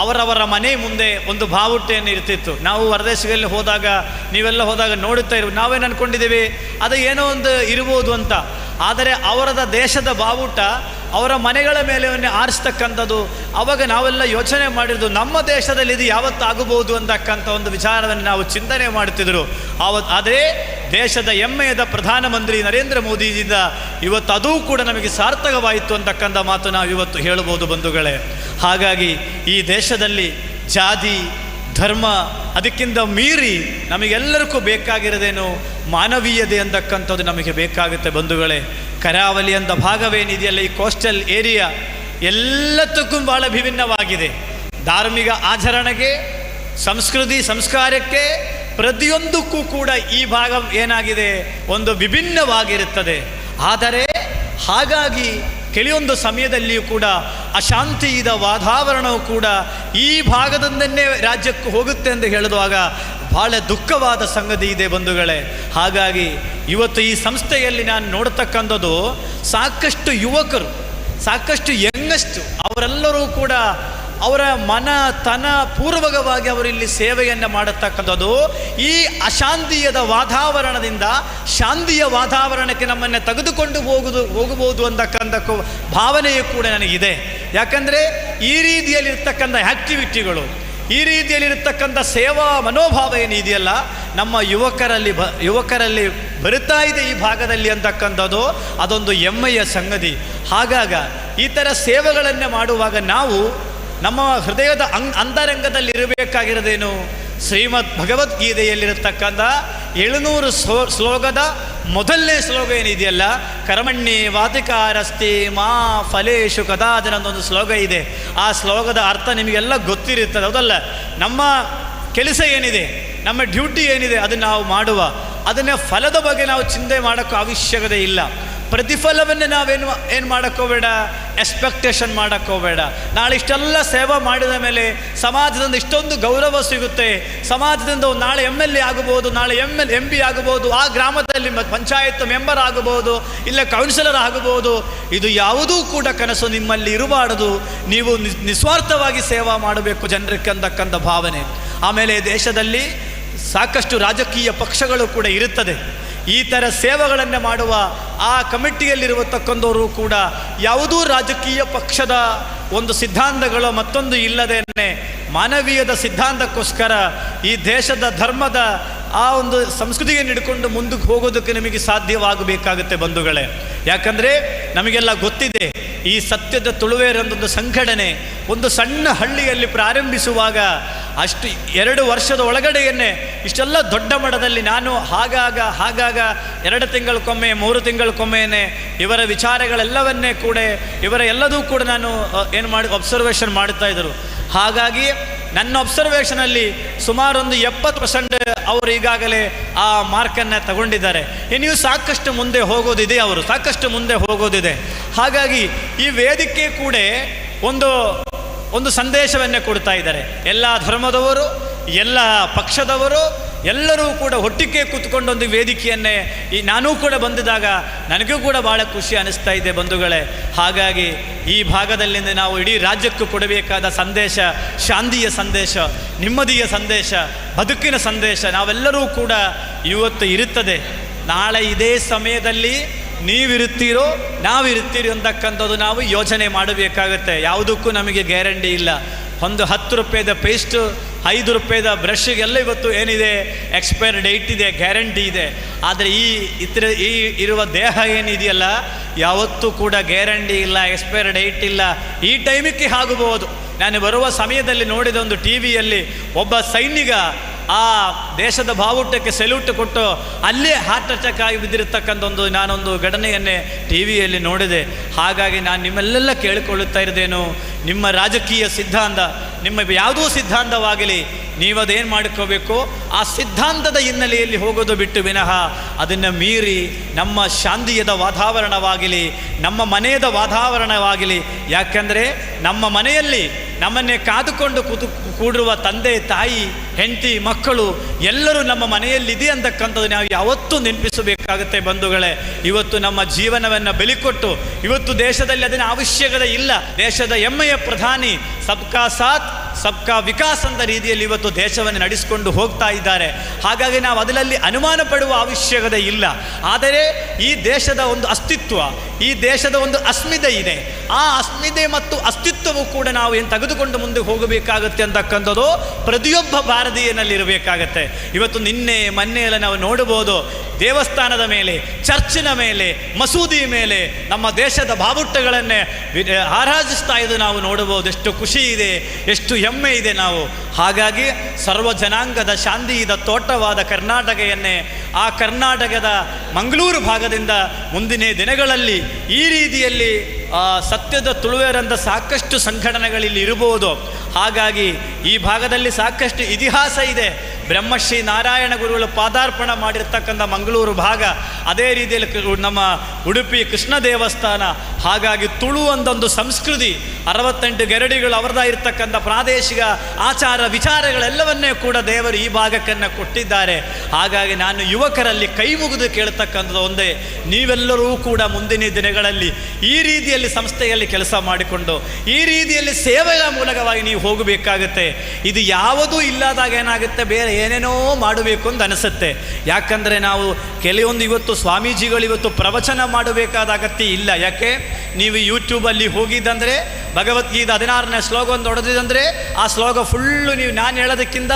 ಅವರವರ ಮನೆ ಮುಂದೆ ಒಂದು ಬಾವುಟೆಯನ್ನು ಇರ್ತಿತ್ತು. ನಾವು ಹೊರದೇಶಗಳಲ್ಲಿ ಹೋದಾಗ, ನೀವೆಲ್ಲ ಹೋದಾಗ ನೋಡುತ್ತಾ ನಾವೇನು ಅಂದ್ಕೊಂಡಿದ್ದೀವಿ ಅದು ಏನೋ ಒಂದು ಇರ್ಬೋದು ಅಂತ. ಆದರೆ ಅವರದ ದೇಶದ ಬಾವುಟ ಅವರ ಮನೆಗಳ ಮೇಲೆ ಆರಿಸ್ತಕ್ಕಂಥದ್ದು, ಆವಾಗ ನಾವೆಲ್ಲ ಯೋಚನೆ ಮಾಡಿದ್ದು ನಮ್ಮ ದೇಶದಲ್ಲಿ ಇದು ಯಾವತ್ತಾಗಬಹುದು ಅಂತಕ್ಕಂಥ ಒಂದು ವಿಚಾರವನ್ನು ನಾವು ಚಿಂತನೆ ಮಾಡ್ತಿದ್ರು. ಅದೇ ದೇಶದ ಹೆಮ್ಮೆಯದ ಪ್ರಧಾನಮಂತ್ರಿ ನರೇಂದ್ರ ಮೋದಿಯಿಂದ ಇವತ್ತು ಅದೂ ಕೂಡ ನಮಗೆ ಸಾರ್ಥಕವಾಯಿತು ಅಂತಕ್ಕಂಥ ಮಾತು ನಾವು ಇವತ್ತು ಹೇಳಬಹುದು ಬಂಧುಗಳೇ. ಹಾಗಾಗಿ ಈ ದೇಶದಲ್ಲಿ ಜಾತಿ ಧರ್ಮ ಅದಕ್ಕಿಂತ ಮೀರಿ ನಮಗೆಲ್ಲರಿಗೂ ಬೇಕಾಗಿರೋದೇನು ಮಾನವೀಯತೆ ಅಂತಕ್ಕಂಥದ್ದು ನಮಗೆ ಬೇಕಾಗುತ್ತೆ ಬಂಧುಗಳೇ. ಕರಾವಳಿ ಅಂತ ಭಾಗವೇನಿದೆಯಲ್ಲ, ಈ ಕೋಸ್ಟಲ್ ಏರಿಯಾ ಎಲ್ಲದಕ್ಕೂ ಭಾಳ ವಿಭಿನ್ನವಾಗಿದೆ. ಧಾರ್ಮಿಕ ಆಚರಣೆಗೆ, ಸಂಸ್ಕೃತಿ ಸಂಸ್ಕಾರಕ್ಕೆ, ಪ್ರತಿಯೊಂದಕ್ಕೂ ಕೂಡ ಈ ಭಾಗ ಏನಾಗಿದೆ ಒಂದು ವಿಭಿನ್ನವಾಗಿರುತ್ತದೆ. ಆದರೆ ಹಾಗಾಗಿ ಕೆಲವೊಂದು ಸಮಯದಲ್ಲಿಯೂ ಕೂಡ ಅಶಾಂತಿಯ ವಾತಾವರಣವು ಕೂಡ ಈ ಭಾಗದಿಂದನೇ ರಾಜ್ಯಕ್ಕೆ ಹೋಗುತ್ತೆ ಎಂದು ಹೇಳಿದಾಗ ಭಾಳ ದುಃಖವಾದ ಸಂಗತಿ ಇದೆ ಬಂಧುಗಳೇ. ಹಾಗಾಗಿ ಇವತ್ತು ಈ ಸಂಸ್ಥೆಯಲ್ಲಿ ನಾನು ನೋಡ್ತಕ್ಕಂಥದ್ದು ಸಾಕಷ್ಟು ಯುವಕರು, ಸಾಕಷ್ಟು ಯಂಗಸ್ಟ್, ಅವರೆಲ್ಲರೂ ಕೂಡ ಅವರ ತನ ಪೂರ್ವಕವಾಗಿ ಅವರಿಲ್ಲಿ ಸೇವೆಯನ್ನು ಮಾಡತಕ್ಕಂಥದ್ದು ಈ ಅಶಾಂತಿಯದ ವಾತಾವರಣದಿಂದ ಶಾಂತಿಯ ವಾತಾವರಣಕ್ಕೆ ನಮ್ಮನ್ನು ತೆಗೆದುಕೊಂಡು ಹೋಗಬಹುದು ಅಂತಕ್ಕಂಥ ಭಾವನೆಯೂ ಕೂಡ ನನಗಿದೆ. ಯಾಕಂದರೆ ಈ ರೀತಿಯಲ್ಲಿರ್ತಕ್ಕಂಥ ಆ್ಯಕ್ಟಿವಿಟಿಗಳು, ಈ ರೀತಿಯಲ್ಲಿರ್ತಕ್ಕಂಥ ಸೇವಾ ಮನೋಭಾವ ಏನಿದೆಯಲ್ಲ ನಮ್ಮ ಯುವಕರಲ್ಲಿ ಬರುತ್ತಾ ಇದೆ ಈ ಭಾಗದಲ್ಲಿ ಅಂತಕ್ಕಂಥದ್ದು ಅದೊಂದು ಹೆಮ್ಮೆಯ ಸಂಗತಿ. ಹಾಗಾಗಿ ಈ ಥರ ಸೇವೆಗಳನ್ನು ಮಾಡುವಾಗ ನಾವು ನಮ್ಮ ಹೃದಯದ ಅಂತರಂಗದಲ್ಲಿ ಇರಬೇಕಾಗಿರೋದೇನು, ಶ್ರೀಮದ್ ಭಗವದ್ಗೀತೆಯಲ್ಲಿರತಕ್ಕಂಥ 700 ಶ್ಲೋಕದ ಮೊದಲನೇ ಶ್ಲೋಕ ಏನಿದೆಯಲ್ಲ, ಕರ್ಮಣ್ಯೇ ವಾಧಿಕಾರಸ್ತಿ ಮಾ ಫಲೇಶು ಕದಾಚನ ಒಂದು ಶ್ಲೋಕ ಇದೆ. ಆ ಶ್ಲೋಕದ ಅರ್ಥ ನಿಮಗೆಲ್ಲ ಗೊತ್ತಿರುತ್ತದೆ, ಹೌದಲ್ಲ? ನಮ್ಮ ಕೆಲಸ ಏನಿದೆ, ನಮ್ಮ ಡ್ಯೂಟಿ ಏನಿದೆ ಅದನ್ನು ನಾವು ಮಾಡುವ, ಅದನ್ನು ಫಲದ ಬಗ್ಗೆ ನಾವು ಚಿಂತೆ ಮಾಡೋಕ್ಕೂ ಅವಶ್ಯಕತೆ ಇಲ್ಲ. ಪ್ರತಿಫಲವನ್ನು ಏನು ಮಾಡೋಕ್ಕೋಬೇಡ, ಎಕ್ಸ್ಪೆಕ್ಟೇಷನ್ ಮಾಡೋಕ್ಕೋಬೇಡ. ನಾಳೆ ಇಷ್ಟೆಲ್ಲ ಸೇವೆ ಮಾಡಿದ ಮೇಲೆ ಸಮಾಜದಿಂದ ಇಷ್ಟೊಂದು ಗೌರವ ಸಿಗುತ್ತೆ, ಸಮಾಜದಿಂದ ನಾಳೆ MLA ಆಗಬಹುದು, ನಾಳೆ MP ಆಗಬಹುದು, ಆ ಗ್ರಾಮದಲ್ಲಿ ಪಂಚಾಯತ್ ಮೆಂಬರ್ ಆಗಬಹುದು, ಇಲ್ಲ ಕೌನ್ಸಿಲರ್ ಆಗಬಹುದು. ಇದು ಯಾವುದೂ ಕೂಡ ಕನಸು ನಿಮ್ಮಲ್ಲಿ ಇರಬಾರದು. ನೀವು ನಿಸ್ವಾರ್ಥವಾಗಿ ಸೇವಾ ಮಾಡಬೇಕು ಜನರಿಗೆ ಅಂತಕ್ಕಂಥ ಭಾವನೆ. ಆಮೇಲೆ ದೇಶದಲ್ಲಿ ಸಾಕಷ್ಟು ರಾಜಕೀಯ ಪಕ್ಷಗಳು ಕೂಡ ಇರುತ್ತದೆ. ಈ ಥರ ಸೇವೆಗಳನ್ನು ಮಾಡುವ ಆ ಕಮಿಟಿಯಲ್ಲಿರುವತಕ್ಕಂಥವರು ಕೂಡ ಯಾವುದೂ ರಾಜಕೀಯ ಪಕ್ಷದ ಒಂದು ಸಿದ್ಧಾಂತಗಳು ಮತ್ತೊಂದು ಇಲ್ಲದೇನೆ ಮಾನವೀಯದ ಸಿದ್ಧಾಂತಕ್ಕೋಸ್ಕರ ಈ ದೇಶದ ಧರ್ಮದ ಆ ಒಂದು ಸಂಸ್ಕೃತಿಯನ್ನು ಹಿಡ್ಕೊಂಡು ಮುಂದಕ್ಕೆ ಹೋಗೋದಕ್ಕೆ ನಮಗೆ ಸಾಧ್ಯವಾಗಬೇಕಾಗುತ್ತೆ ಬಂಧುಗಳೇ. ಯಾಕಂದರೆ ನಮಗೆಲ್ಲ ಗೊತ್ತಿದೆ, ಈ ಸತ್ಯದ ತುಳುವೇರೆಂದೊಂದು ಸಂಘಟನೆ ಒಂದು ಸಣ್ಣ ಹಳ್ಳಿಯಲ್ಲಿ ಪ್ರಾರಂಭಿಸುವಾಗ ಅಷ್ಟು 2 ವರ್ಷದ ಒಳಗಡೆಯನ್ನೇ ಇಷ್ಟೆಲ್ಲ ದೊಡ್ಡ ಮಟ್ಟದಲ್ಲಿ ನಾನು ಆಗಾಗ 2 ತಿಂಗಳಕ್ಕೊಮ್ಮೆ 3 ತಿಂಗಳಕ್ಕೊಮ್ಮೆಯೇ ಇವರ ವಿಚಾರಗಳೆಲ್ಲವನ್ನೇ ಕೂಡ ಇವರ ಎಲ್ಲದೂ ಕೂಡ ನಾನು ಅಬ್ಸರ್ವೇಷನ್ ಮಾಡ್ತಾ ಇದ್ದರು. ಹಾಗಾಗಿ ನನ್ನ ಅಬ್ಸರ್ವೇಷನಲ್ಲಿ ಸುಮಾರು ಒಂದು 70% ಅವರು ಈಗಾಗಲೇ ಆ ಮಾರ್ಕನ್ನು ತಗೊಂಡಿದ್ದಾರೆ. ಇನ್ನೂ ಸಾಕಷ್ಟು ಮುಂದೆ ಹೋಗೋದಿದೆ, ಅವರು ಸಾಕಷ್ಟು ಮುಂದೆ ಹೋಗೋದಿದೆ. ಹಾಗಾಗಿ ಈ ವೇದಿಕೆ ಕೂಡ ಒಂದು ಸಂದೇಶವನ್ನೇ ಕೊಡ್ತಾ ಇದ್ದಾರೆ. ಎಲ್ಲ ಧರ್ಮದವರು, ಎಲ್ಲ ಪಕ್ಷದವರು ಎಲ್ಲರೂ ಕೂಡ ಒಟ್ಟಿಗೆ ಕೂತ್ಕೊಂಡು ಒಂದು ವೇದಿಕೆಯನ್ನೇ ನಾನೂ ಕೂಡ ಬಂದಿದ್ದಾಗ ನನಗೂ ಕೂಡ ಭಾಳ ಖುಷಿ ಅನ್ನಿಸ್ತಾ ಇದೆ ಬಂಧುಗಳೇ. ಹಾಗಾಗಿ ಈ ಭಾಗದಲ್ಲಿಂದ ನಾವು ಇಡೀ ರಾಜ್ಯಕ್ಕೂ ಕೊಡಬೇಕಾದ ಸಂದೇಶ ಶಾಂತಿಯ ಸಂದೇಶ, ನೆಮ್ಮದಿಯ ಸಂದೇಶ, ಬದುಕಿನ ಸಂದೇಶ ನಾವೆಲ್ಲರೂ ಕೂಡ ಇವತ್ತು ಇರುತ್ತದೆ. ನಾಳೆ ಇದೇ ಸಮಯದಲ್ಲಿ ನೀವಿರುತ್ತೀರೋ ನಾವಿರುತ್ತೀರೋ ಅಂತಕ್ಕಂಥದ್ದು ನಾವು ಯೋಚನೆ ಮಾಡಬೇಕಾಗುತ್ತೆ. ಯಾವುದಕ್ಕೂ ನಮಗೆ ಗ್ಯಾರಂಟಿ ಇಲ್ಲ. ಒಂದು 10 ರೂಪಾಯಿದ ಪೇಸ್ಟು, 5 ರೂಪಾಯಿದ ಬ್ರಷ್ಗೆಲ್ಲ ಇವತ್ತು ಏನಿದೆ, ಎಕ್ಸ್ಪೈರ್ ಡೇಟ್ ಇದೆ, ಗ್ಯಾರಂಟಿ ಇದೆ. ಆದರೆ ಈ ಇರುವ ದೇಹ ಏನಿದೆಯಲ್ಲ, ಯಾವತ್ತೂ ಕೂಡ ಗ್ಯಾರಂಟಿ ಇಲ್ಲ, ಎಕ್ಸ್ಪೈರ್ ಡೇಟ್ ಇಲ್ಲ. ಈ ಟೈಮಿಗೆ ಆಗಬಹುದು. ನಾನು ಬರುವ ಸಮಯದಲ್ಲಿ ನೋಡಿದ ಒಂದು ಟಿ ವಿಯಲ್ಲಿ ಒಬ್ಬ ಸೈನಿಕ ಆ ದೇಶದ ಬಾವುಟಕ್ಕೆ ಸೆಲ್ಯೂಟ್ ಕೊಟ್ಟು ಅಲ್ಲೇ ಹಾರ್ಟ್ ಅಟ್ಯಾಕ್ ಆಗಿ ಬಿದ್ದಿರತಕ್ಕಂಥ ನಾನೊಂದು ಘಟನೆಯನ್ನೇ ಟಿ ವಿಯಲ್ಲಿ ನೋಡಿದೆ. ಹಾಗಾಗಿ ನಾನು ನಿಮ್ಮೆಲ್ಲ ಕೇಳಿಕೊಳ್ಳುತ್ತಾ ಇದ್ದೇನು, ನಿಮ್ಮ ರಾಜಕೀಯ ಸಿದ್ಧಾಂತ, ನಿಮ್ಮ ಯಾವುದೋ ಸಿದ್ಧಾಂತವಾಗಲಿ, ನೀವದೇನು ಮಾಡ್ಕೋಬೇಕು, ಆ ಸಿದ್ಧಾಂತದ ಹಿನ್ನೆಲೆಯಲ್ಲಿ ಹೋಗೋದು ಬಿಟ್ಟು ವಿನಃ ಅದನ್ನು ಮೀರಿ ನಮ್ಮ ಶಾಂತಿಯದ ವಾತಾವರಣವಾಗಲಿ, ನಮ್ಮ ಮನೆಯದ ವಾತಾವರಣವಾಗಲಿ. ಯಾಕೆಂದರೆ ನಮ್ಮ ಮನೆಯಲ್ಲಿ ನಮ್ಮನ್ನೇ ಕಾದುಕೊಂಡು ಕೂಡಿರುವ ತಂದೆ ತಾಯಿ ಹೆಂಡತಿ ಮಕ್ಕಳು ಎಲ್ಲರೂ ನಮ್ಮ ಮನೆಯಲ್ಲಿದೆ ಅಂತಕ್ಕಂಥದ್ದು ನಾವು ಯಾವತ್ತೂ ನೆನಪಿಸಬೇಕಾಗುತ್ತೆ ಬಂಧುಗಳೇ. ಇವತ್ತು ನಮ್ಮ ಜೀವನವನ್ನು ಬೆಲಿಕೊಟ್ಟು ಇವತ್ತು ದೇಶದಲ್ಲಿ ಅದನ್ನು ಅವಶ್ಯಕತೆ ಇಲ್ಲ. ದೇಶದ ಹೆಮ್ಮೆಯ ಪ್ರಧಾನಿ ಸಬ್ಕಾ ಸಾಥ್ ಸಬ್ಕಾ ವಿಕಾಸ್ ಅಂತ ರೀತಿಯಲ್ಲಿ ಇವತ್ತು ದೇಶವನ್ನು ನಡೆಸಿಕೊಂಡು ಹೋಗ್ತಾ ಇದ್ದಾರೆ. ಹಾಗಾಗಿ ನಾವು ಅದರಲ್ಲಿ ಅನುಮಾನ ಪಡುವ ಅವಶ್ಯಕತೆ ಇಲ್ಲ. ಆದರೆ ಈ ದೇಶದ ಒಂದು ಅಸ್ತಿತ್ವ, ಈ ದೇಶದ ಒಂದು ಅಸ್ಮಿತೆ ಇದೆ. ಆ ಅಸ್ಮಿತೆ ಮತ್ತು ಅಸ್ತಿತ್ವವು ಕೂಡ ನಾವು ಏನು ತೆಗೆದುಕೊಂಡು ಮುಂದೆ ಹೋಗಬೇಕಾಗುತ್ತೆ ಅಂತಕ್ಕಂಥದ್ದು ಪ್ರತಿಯೊಬ್ಬ ಭಾರತೀಯನಲ್ಲಿ ಇರಬೇಕಾಗತ್ತೆ. ಇವತ್ತು ನಿನ್ನೆ ಮೊನ್ನೆ ಎಲ್ಲ ನಾವು ನೋಡಬಹುದು, ದೇವಸ್ಥಾನದ ಮೇಲೆ, ಚರ್ಚಿನ ಮೇಲೆ, ಮಸೂದಿ ಮೇಲೆ ನಮ್ಮ ದೇಶದ ಬಾವುಟಗಳನ್ನೇ ಆರಾಧಿಸ್ತಾ ಇದ್ದು ನಾವು ನೋಡಬಹುದು. ಎಷ್ಟು ಖುಷಿ ಇದೆ, ಎಷ್ಟು ಹೆಮ್ಮೆ ಇದೆ ನಾವು. ಹಾಗಾಗಿ ಸರ್ವ ಜನಾಂಗದ ಶಾಂತಿಯ ತೋಟವಾದ ಕರ್ನಾಟಕವನ್ನೇ, ಆ ಕರ್ನಾಟಕದ ಮಂಗಳೂರು ಭಾಗದಿಂದ ಮುಂದಿನ ದಿನಗಳಲ್ಲಿ ಈ ರೀತಿಯಲ್ಲಿ ಸತ್ಯದ ತುಳುವೇರಂತ ಸಾಕಷ್ಟು ಸಂಘಟನೆಗಳಲ್ಲಿ ಇರಬಹುದು. ಹಾಗಾಗಿ ಈ ಭಾಗದಲ್ಲಿ ಸಾಕಷ್ಟು ಇತಿಹಾಸ ಇದೆ. ಬ್ರಹ್ಮಶ್ರೀ ನಾರಾಯಣ ಗುರುಗಳು ಪಾದಾರ್ಪಣ ಮಾಡಿರ್ತಕ್ಕಂಥ ಮಂಗಳೂರು ಭಾಗ, ಅದೇ ರೀತಿಯಲ್ಲಿ ನಮ್ಮ ಉಡುಪಿ ಕೃಷ್ಣ ದೇವಸ್ಥಾನ. ಹಾಗಾಗಿ ತುಳು ಒಂದೊಂದು ಸಂಸ್ಕೃತಿ, 68 ಗೆರಡಿಗಳು ಅವರದಾಗಿರ್ತಕ್ಕಂಥ ಪ್ರಾದೇಶಿಕ ಆಚಾರ ವಿಚಾರಗಳೆಲ್ಲವನ್ನೇ ಕೂಡ ದೇವರು ಈ ಭಾಗಕ್ಕನ್ನು ಕೊಟ್ಟಿದ್ದಾರೆ. ಹಾಗಾಗಿ ನಾನು ಯುವಕರಲ್ಲಿ ಕೈ ಮುಗಿದು ಕೇಳ್ತಕ್ಕಂಥದ್ದು ಒಂದೇ, ನೀವೆಲ್ಲರೂ ಕೂಡ ಮುಂದಿನ ದಿನಗಳಲ್ಲಿ ಈ ರೀತಿಯಲ್ಲಿ ಸಂಸ್ಥೆಯಲ್ಲಿ ಕೆಲಸ ಮಾಡಿಕೊಂಡು ಈ ರೀತಿಯಲ್ಲಿ ಸೇವೆಯ ಮೂಲಕವಾಗಿ ನೀವು ಹೋಗಬೇಕಾಗುತ್ತೆ. ಇದು ಯಾವುದೂ ಇಲ್ಲದಾಗ ಏನಾಗುತ್ತೆ, ಬೇರೆ ಏನೇನೋ ಮಾಡಬೇಕು ಅಂತ ಅನಿಸುತ್ತೆ. ಯಾಕಂದರೆ ನಾವು ಕೆಲವೊಂದು ಇವತ್ತು ಸ್ವಾಮೀಜಿಗಳು ಇವತ್ತು ಪ್ರವಚನ ಮಾಡಬೇಕಾದ ಅಗತ್ಯ ಇಲ್ಲ. ಯಾಕೆ, ನೀವು ಯೂಟ್ಯೂಬಲ್ಲಿ ಹೋಗಿದ್ದಂದರೆ ಭಗವದ್ಗೀತೆ 16ನೇ ಶ್ಲೋಕ ಒಂದು ಹೊಡೆದಿದ್ದಂದರೆ ಆ ಶ್ಲೋಕ ಫುಲ್ಲು ನೀವು ನಾನು ಹೇಳೋದಕ್ಕಿಂತ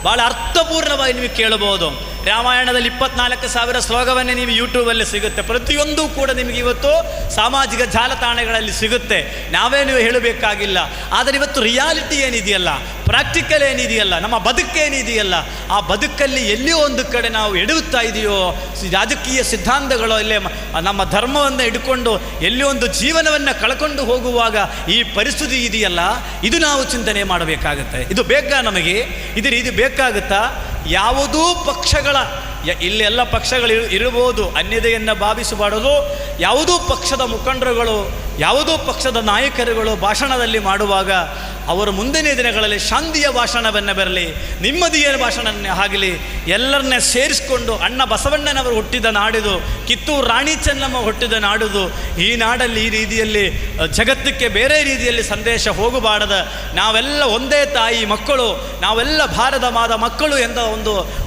ಭಾಳ ಅರ್ಥಪೂರ್ಣವಾಗಿ ನೀವು ಕೇಳಬಹುದು. ರಾಮಾಯಣದಲ್ಲಿ 24,000 ಶ್ಲೋಕವನ್ನೇ ನೀವು ಯೂಟ್ಯೂಬಲ್ಲಿ ಸಿಗುತ್ತೆ. ಪ್ರತಿಯೊಂದು ಕೂಡ ನಿಮಗೆ ಇವತ್ತು ಸಾಮಾಜಿಕ ಜಾಲತಾಣಗಳಲ್ಲಿ ಸಿಗುತ್ತೆ. ನಾವೇನು ಹೇಳಬೇಕಾಗಿಲ್ಲ. ಆದರೆ ಇವತ್ತು ರಿಯಾಲಿಟಿ ಏನಿದೆಯಲ್ಲ, ಪ್ರಾಕ್ಟಿಕಲ್ ಏನಿದೆಯಲ್ಲ, ನಮ್ಮ ಬದುಕೇನಿದೆಯಲ್ಲ, ಆ ಬದುಕಲ್ಲಿ ಎಲ್ಲಿಯೋ ಒಂದು ಕಡೆ ನಾವು ಎಡುತ್ತಾ ಇದೆಯೋ, ರಾಜಕೀಯ ಸಿದ್ಧಾಂತಗಳು ಇಲ್ಲೇ ನಮ್ಮ ಧರ್ಮವನ್ನು ಹಿಡ್ಕೊಂಡು ಎಲ್ಲಿಯೋ ಒಂದು ಜೀವನವನ್ನು ಕಳ್ಕೊಂಡು ಹೋಗುವಾಗ ಈ ಪರಿಸ್ಥಿತಿ ಇದೆಯಲ್ಲ, ಇದು ನಾವು ಚಿಂತನೆ ಮಾಡಬೇಕಾಗತ್ತೆ. ಇದು ಬೇಕಾ ನಮಗೆ? ಇದು ಬೇಕಾಗುತ್ತಾ? ಯಾವುದೂ ಪಕ್ಷಗಳ ಇಲ್ಲೆಲ್ಲ ಪಕ್ಷಗಳು ಇರಬಹುದು, ಅನ್ಯತೆಯನ್ನು ಭಾವಿಸಬಾರದು. ಯಾವುದೂ ಪಕ್ಷದ ಮುಖಂಡರುಗಳು, ಯಾವುದೋ ಪಕ್ಷದ ನಾಯಕರುಗಳು ಭಾಷಣದಲ್ಲಿ ಮಾಡುವಾಗ ಅವರು ಮುಂದಿನ ದಿನಗಳಲ್ಲಿ ಶಾಂತಿಯ ಭಾಷಣವನ್ನು ಬರಲಿ, ನೆಮ್ಮದಿಯ ಭಾಷಣವನ್ನೇ ಆಗಲಿ, ಎಲ್ಲರನ್ನೇ ಸೇರಿಸಿಕೊಂಡು ಅಣ್ಣ ಬಸವಣ್ಣನವರು ಹುಟ್ಟಿದ ನಾಡಿದು, ಕಿತ್ತೂರು ರಾಣಿ ಚೆನ್ನಮ್ಮ ಹುಟ್ಟಿದ ನಾಡುದು, ಈ ನಾಡಲ್ಲಿ ಈ ರೀತಿಯಲ್ಲಿ ಜಗತ್ತಕ್ಕೆ ಬೇರೆ ರೀತಿಯಲ್ಲಿ ಸಂದೇಶ ಹೋಗಬಾರದು. ನಾವೆಲ್ಲ ಒಂದೇ ತಾಯಿ ಮಕ್ಕಳು, ನಾವೆಲ್ಲ ಭಾರತ ಮಾದ ಮಕ್ಕಳು ಎಂದ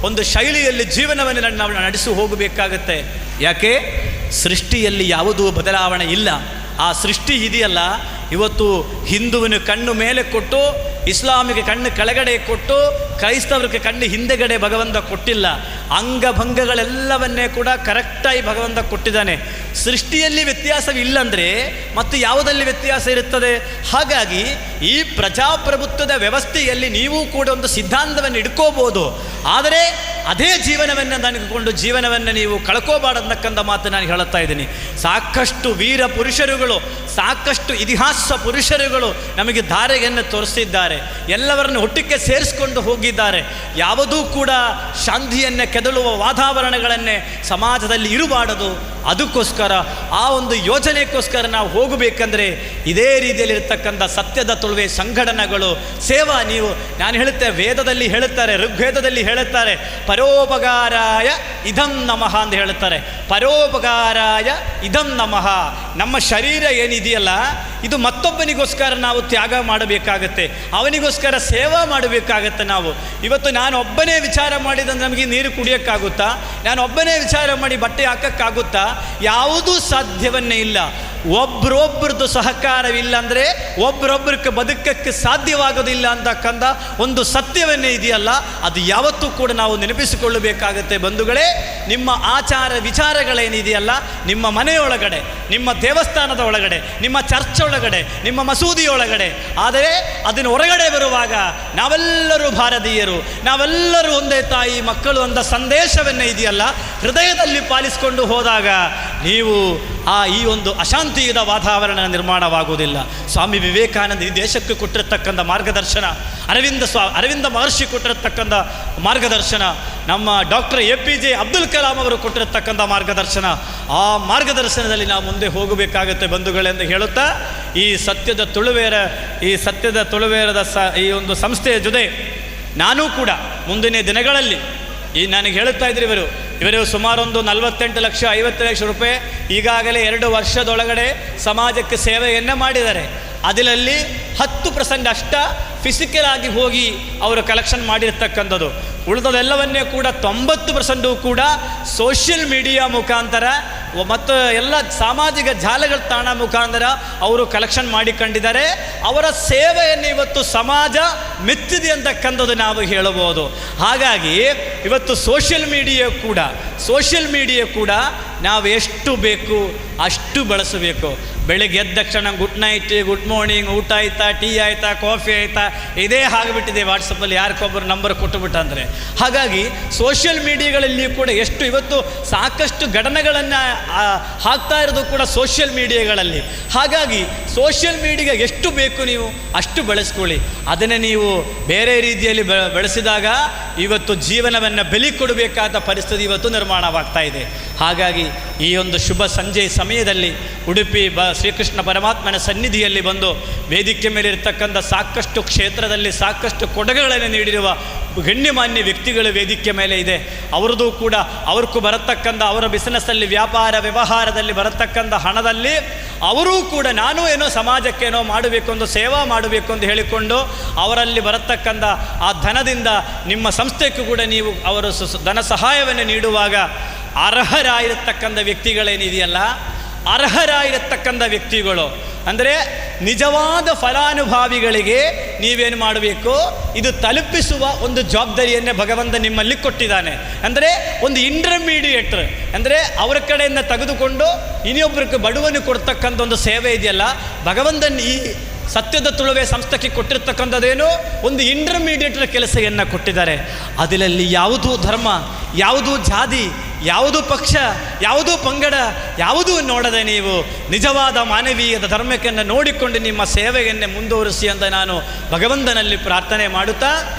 ಒಂದು ಶೈಲಿಯಲ್ಲಿ ಜೀವನವನ್ನು ನಾವು ನಡೆಸಿ ಹೋಗಬೇಕಾಗತ್ತೆ. ಯಾಕೆ, ಸೃಷ್ಟಿಯಲ್ಲಿ ಯಾವುದೂ ಬದಲಾವಣೆ ಇಲ್ಲ. ಆ ಸೃಷ್ಟಿ ಇದೆಯಲ್ಲ, ಇವತ್ತು ಹಿಂದುವಿನ ಕಣ್ಣು ಮೇಲೆ ಕೊಟ್ಟು ಇಸ್ಲಾಮಿಗೆ ಕಣ್ಣು ಕೆಳಗಡೆ ಕೊಟ್ಟು ಕ್ರೈಸ್ತವರಿಗೆ ಕಣ್ಣು ಹಿಂದೆಗಡೆ ಭಗವಂತ ಕೊಟ್ಟಿಲ್ಲ. ಅಂಗಭಂಗಗಳೆಲ್ಲವನ್ನೇ ಕೂಡ ಕರೆಕ್ಟಾಗಿ ಭಗವಂತ ಕೊಟ್ಟಿದ್ದಾನೆ. ಸೃಷ್ಟಿಯಲ್ಲಿ ವ್ಯತ್ಯಾಸವಿಲ್ಲಂದರೆ ಮತ್ತು ಯಾವುದಲ್ಲಿ ವ್ಯತ್ಯಾಸ ಇರುತ್ತದೆ? ಹಾಗಾಗಿ ಈ ಪ್ರಜಾಪ್ರಭುತ್ವದ ವ್ಯವಸ್ಥೆಯಲ್ಲಿ ನೀವು ಕೂಡ ಒಂದು ಸಿದ್ಧಾಂತವನ್ನು ಇಟ್ಕೋಬೋದು, ಆದರೆ ಅದೇ ಜೀವನವನ್ನು ನನಗಿಕೊಂಡು ಜೀವನವನ್ನು ನೀವು ಕಳ್ಕೋಬಾರದಕ್ಕಂಥ ಮಾತು ನಾನು ಹೇಳುತ್ತಾ ಇದ್ದೀನಿ. ಸಾಕಷ್ಟು ವೀರ ಪುರುಷರುಗಳು, ಸಾಕಷ್ಟು ಇತಿಹಾಸ ಪುರುಷರುಗಳು ನಮಗೆ ದಾರಿಯನ್ನು ತೋರಿಸಿದ್ದಾರೆ, ಎಲ್ಲವರನ್ನು ಒಟ್ಟಿಗೆ ಸೇರಿಸ್ಕೊಂಡು ಹೋಗಿದ್ದಾರೆ. ಯಾವುದೂ ಕೂಡ ಶಾಂತಿಯನ್ನೇ ಕೆದಳುವ ವಾತಾವರಣಗಳನ್ನೇ ಸಮಾಜದಲ್ಲಿ ಇರಬಾರದು. ಅದಕ್ಕೋಸ್ಕರ ಆ ಒಂದು ಯೋಜನೆಗೋಸ್ಕರ ನಾವು ಹೋಗಬೇಕಂದ್ರೆ ಇದೇ ರೀತಿಯಲ್ಲಿರ್ತಕ್ಕಂಥ ಸತ್ಯದ ತುಳುವೆ ಸಂಘಟನೆಗಳು ಸೇವಾ. ನೀವು ನಾನು ಹೇಳುತ್ತೇನೆ, ವೇದದಲ್ಲಿ ಹೇಳುತ್ತಾರೆ, ಋಗ್ವೇದದಲ್ಲಿ ಹೇಳುತ್ತಾರೆ, ಪರೋಪಕಾರಾಯ ಇದಂ ನಮಃ ಅಂತ ಹೇಳುತ್ತಾರೆ. ಪರೋಪಕಾರಾಯ ಇದಂ ನಮಃ. ನಮ್ಮ ಶರೀರ ಏನಿದೆಯಲ್ಲ, ಇದು ಮತ್ತೊಬ್ಬನಿಗೋಸ್ಕರ ನಾವು ತ್ಯಾಗ ಮಾಡಬೇಕಾಗತ್ತೆ, ಅವನಿಗೋಸ್ಕರ ಸೇವಾ ಮಾಡಬೇಕಾಗತ್ತೆ. ನಾವು ಇವತ್ತು ನಾನು ಒಬ್ಬನೇ ವಿಚಾರ ಮಾಡಿದಂದ್ರೆ ನಮಗೆ ನೀರು ಕುಡಿಯೋಕ್ಕಾಗುತ್ತಾ? ನಾನು ಒಬ್ಬನೇ ವಿಚಾರ ಮಾಡಿ ಬಟ್ಟೆ ಹಾಕೋಕ್ಕಾಗುತ್ತಾ? ಯಾವುದೂ ಸಾಧ್ಯವನ್ನೇ ಇಲ್ಲ. ಒಬ್ಬರೊಬ್ಬರದ್ದು ಸಹಕಾರವಿಲ್ಲ ಅಂದರೆ ಒಬ್ಬರೊಬ್ಬರಿಗೆ ಬದುಕಕ್ಕೆ ಸಾಧ್ಯವಾಗೋದಿಲ್ಲ ಅಂತಕ್ಕಂಥ ಒಂದು ಸತ್ಯವನ್ನೇ ಇದೆಯಲ್ಲ, ಅದು ಯಾವತ್ತೂ ಕೂಡ ನಾವು ನೆನಪಿಸಿಕೊಳ್ಳಬೇಕಾಗತ್ತೆ ಬಂಧುಗಳೇ. ನಿಮ್ಮ ಆಚಾರ ವಿಚಾರಗಳೇನಿದೆಯಲ್ಲ, ನಿಮ್ಮ ಮನೆಯೊಳಗಡೆ, ನಿಮ್ಮ ದೇವಸ್ಥಾನದ ಒಳಗಡೆ, ನಿಮ್ಮ ಚರ್ಚ್ ಒಳಗಡೆ, ನಿಮ್ಮ ಮಸೂದಿಯೊಳಗಡೆ, ಆದರೆ ಅದನ್ನು ಹೊರಗಡೆ ಬರುವಾಗ ನಾವೆಲ್ಲರೂ ಭಾರತೀಯರು, ನಾವೆಲ್ಲರೂ ಒಂದೇ ತಾಯಿ ಮಕ್ಕಳು ಅಂತ ಸಂದೇಶವನ್ನೇ ಇದೆಯಲ್ಲ ಹೃದಯದಲ್ಲಿ ಪಾಲಿಸಿಕೊಂಡು ಹೋದಾಗ ನೀವು ಈ ಒಂದು ಅಶಾಂತಿಯುತ ವಾತಾವರಣ ನಿರ್ಮಾಣವಾಗುವುದಿಲ್ಲ. ಸ್ವಾಮಿ ವಿವೇಕಾನಂದ ಈ ದೇಶಕ್ಕೆ ಕೊಟ್ಟಿರತಕ್ಕಂಥ ಮಾರ್ಗದರ್ಶನ, ಅರವಿಂದ ಮಹರ್ಷಿ ಕೊಟ್ಟಿರತಕ್ಕಂಥ ಮಾರ್ಗದರ್ಶನ, ನಮ್ಮ ಡಾಕ್ಟರ್ APJ ಅಬ್ದುಲ್ ಕಲಾಂ ಅವರು ಕೊಟ್ಟಿರತಕ್ಕಂಥ ಮಾರ್ಗದರ್ಶನ, ಆ ಮಾರ್ಗದರ್ಶನದಲ್ಲಿ ನಾವು ಮುಂದೆ ಹೋಗಬೇಕಾಗತ್ತೆ ಬಂಧುಗಳೆಂದು ಹೇಳುತ್ತಾ, ಈ ಸತ್ಯದ ತುಳುವೇರದ ಈ ಒಂದು ಸಂಸ್ಥೆಯ ಜೊತೆ ನಾನೂ ಕೂಡ ಮುಂದಿನ ದಿನಗಳಲ್ಲಿ ನನಗೆ ಹೇಳುತ್ತಾ ಇದ್ರು ಇವರು ಸುಮಾರು ಒಂದು 48 ಲಕ್ಷ 50 ಲಕ್ಷ ರೂಪಾಯಿ ಈಗಾಗಲೇ 2 ವರ್ಷದೊಳಗಡೆ ಸಮಾಜಕ್ಕೆ ಸೇವೆಯನ್ನು ಮಾಡಿದ್ದಾರೆ. ಅದರಲ್ಲಿ 10% ಅಷ್ಟ ಫಿಸಿಕಲ್ ಆಗಿ ಹೋಗಿ ಅವರು ಕಲೆಕ್ಷನ್ ಮಾಡಿರ್ತಕ್ಕಂಥದ್ದು. ಉಳಿದದೆಲ್ಲವನ್ನೇ ಕೂಡ 90% ಕೂಡ ಸೋಷಿಯಲ್ ಮೀಡಿಯಾ ಮುಖಾಂತರ ಮತ್ತು ಎಲ್ಲ ಸಾಮಾಜಿಕ ಜಾಲಗಳ ತಾಣ ಮುಖಾಂತರ ಅವರು ಕಲೆಕ್ಷನ್ ಮಾಡಿಕೊಂಡಿದ್ದಾರೆ. ಅವರ ಸೇವೆಯನ್ನು ಇವತ್ತು ಸಮಾಜ ಮೆಚ್ಚಿದೆ ಅಂತಕ್ಕಂಥದ್ದು ನಾವು ಹೇಳಬಹುದು. ಹಾಗಾಗಿ ಇವತ್ತು ಸೋಷಿಯಲ್ ಮೀಡಿಯಾ ಕೂಡ ನಾವು ಎಷ್ಟು ಬೇಕು ಅಷ್ಟು ಬಳಸಬೇಕು. ಬೆಳಗ್ಗೆ ಎದ್ದ ತಕ್ಷಣ ಗುಡ್ ನೈಟ್, ಗುಡ್ ಮಾರ್ನಿಂಗ್, ಊಟ ಆಯ್ತಾ, ಟೀ ಆಯಿತಾ, ಕಾಫಿ ಆಯಿತಾ, ಇದೇ ಆಗಿಬಿಟ್ಟಿದೆ. ವಾಟ್ಸಪ್ಪಲ್ಲಿ ಯಾರಿಗೊಬ್ಬರು ನಂಬರ್ ಕೊಟ್ಟುಬಿಟ್ಟಂದರೆ. ಹಾಗಾಗಿ ಸೋಷಿಯಲ್ ಮೀಡಿಯಾಗಳಲ್ಲಿ ಕೂಡ ಎಷ್ಟು ಇವತ್ತು ಸಾಕಷ್ಟು ಘಟನೆಗಳನ್ನು ಹಾಕ್ತಾ ಇರೋದು ಕೂಡ ಸೋಷಿಯಲ್ ಮೀಡಿಯಾಗಳಲ್ಲಿ. ಹಾಗಾಗಿ ಸೋಷಿಯಲ್ ಮೀಡಿಯಾ ಎಷ್ಟು ಬೇಕು ನೀವು ಅಷ್ಟು ಬಳಸ್ಕೊಳ್ಳಿ. ಅದನ್ನೇ ನೀವು ಬೇರೆ ರೀತಿಯಲ್ಲಿ ಬೆಳೆಸಿದಾಗ ಇವತ್ತು ಜೀವನವನ್ನು ಬೆಲೆ ಕೊಡಬೇಕಾದ ಪರಿಸ್ಥಿತಿ ಇವತ್ತು ನಿರ್ಮಾಣವಾಗ್ತಾ ಇದೆ. ಹಾಗಾಗಿ ಈ ಒಂದು ಶುಭ ಸಂಜೆ ಸಮಯದಲ್ಲಿ ಉಡುಪಿ ಶ್ರೀಕೃಷ್ಣ ಪರಮಾತ್ಮನ ಸನ್ನಿಧಿಯಲ್ಲಿ ಬಂದು ವೇದಿಕೆ ಮೇಲೆ ಇರತಕ್ಕಂಥ ಸಾಕಷ್ಟು ಕ್ಷೇತ್ರದಲ್ಲಿ ಸಾಕಷ್ಟು ಕೊಡುಗೆಗಳನ್ನು ನೀಡಿರುವ ಗಣ್ಯಮಾನ್ಯ ವ್ಯಕ್ತಿಗಳು ವೇದಿಕೆ ಮೇಲೆ ಇದೆ. ಅವ್ರದ್ದು ಕೂಡ ಅವ್ರಿಗೂ ಬರತಕ್ಕಂಥ ಅವರ ಬಿಸಿನೆಸ್ಸಲ್ಲಿ ವ್ಯವಹಾರದಲ್ಲಿ ಬರತಕ್ಕಂಥ ಹಣದಲ್ಲಿ ಅವರೂ ಕೂಡ ನಾನು ಏನೋ ಸಮಾಜಕ್ಕೇನೋ ಮಾಡಬೇಕು ಎಂದು ಸೇವಾ ಮಾಡಬೇಕು ಎಂದು ಹೇಳಿಕೊಂಡು ಅವರಲ್ಲಿ ಬರತಕ್ಕಂಥ ಆ ಧನದಿಂದ ನಿಮ್ಮ ಸಂಸ್ಥೆಗೂ ಕೂಡ ನೀವು ಅವರು ಧನ ಸಹಾಯವನ್ನು ನೀಡುವಾಗ ಅರ್ಹರಾಗಿರತಕ್ಕಂಥ ವ್ಯಕ್ತಿಗಳೇನಿದೆಯಲ್ಲ, ಅರ್ಹರಾಗಿರತಕ್ಕಂಥ ವ್ಯಕ್ತಿಗಳು ಅಂದರೆ ನಿಜವಾದ ಫಲಾನುಭವಿಗಳಿಗೆ ನೀವೇನು ಮಾಡಬೇಕು, ಇದು ತಲುಪಿಸುವ ಒಂದು ಜವಾಬ್ದಾರಿಯನ್ನೇ ಭಗವಂತ ನಿಮ್ಮಲ್ಲಿ ಕೊಟ್ಟಿದ್ದಾನೆ. ಅಂದರೆ ಒಂದು ಇಂಟರ್ಮೀಡಿಯೇಟರ್ ಅಂದರೆ ಅವರ ಕಡೆಯಿಂದ ತೆಗೆದುಕೊಂಡು ಇನ್ನೊಬ್ಬರಿಗೆ ಬಡವನು ಕೊಡ್ತಕ್ಕಂಥ ಒಂದು ಸೇವೆ ಇದೆಯಲ್ಲ, ಭಗವಂತನ ಈ ಸತ್ಯದ ತುಳುವೆ ಸಂಸ್ಥೆಗೆ ಕೊಟ್ಟಿರ್ತಕ್ಕಂಥದ್ದೇನು ಒಂದು ಇಂಟರ್ಮೀಡಿಯೇಟರ್ ಕೆಲಸವನ್ನು ಕೊಟ್ಟಿದ್ದಾರೆ. ಅದರಲ್ಲಿ ಯಾವುದೂ ಧರ್ಮ, ಯಾವುದೂ ಜಾತಿ, ಯಾವುದೂ ಪಕ್ಷ, ಯಾವುದೂ ಪಂಗಡ ಯಾವುದೂ ನೋಡದೆ ನೀವು ನಿಜವಾದ ಮಾನವೀಯದ ಧರ್ಮಕ್ಕೆ ನೋಡಿಕೊಂಡು ನಿಮ್ಮ ಸೇವೆಯನ್ನೇ ಮುಂದುವರಿಸಿ ಅಂತ ನಾನು ಭಗವಂತನಲ್ಲಿ ಪ್ರಾರ್ಥನೆ ಮಾಡುತ್ತಾ,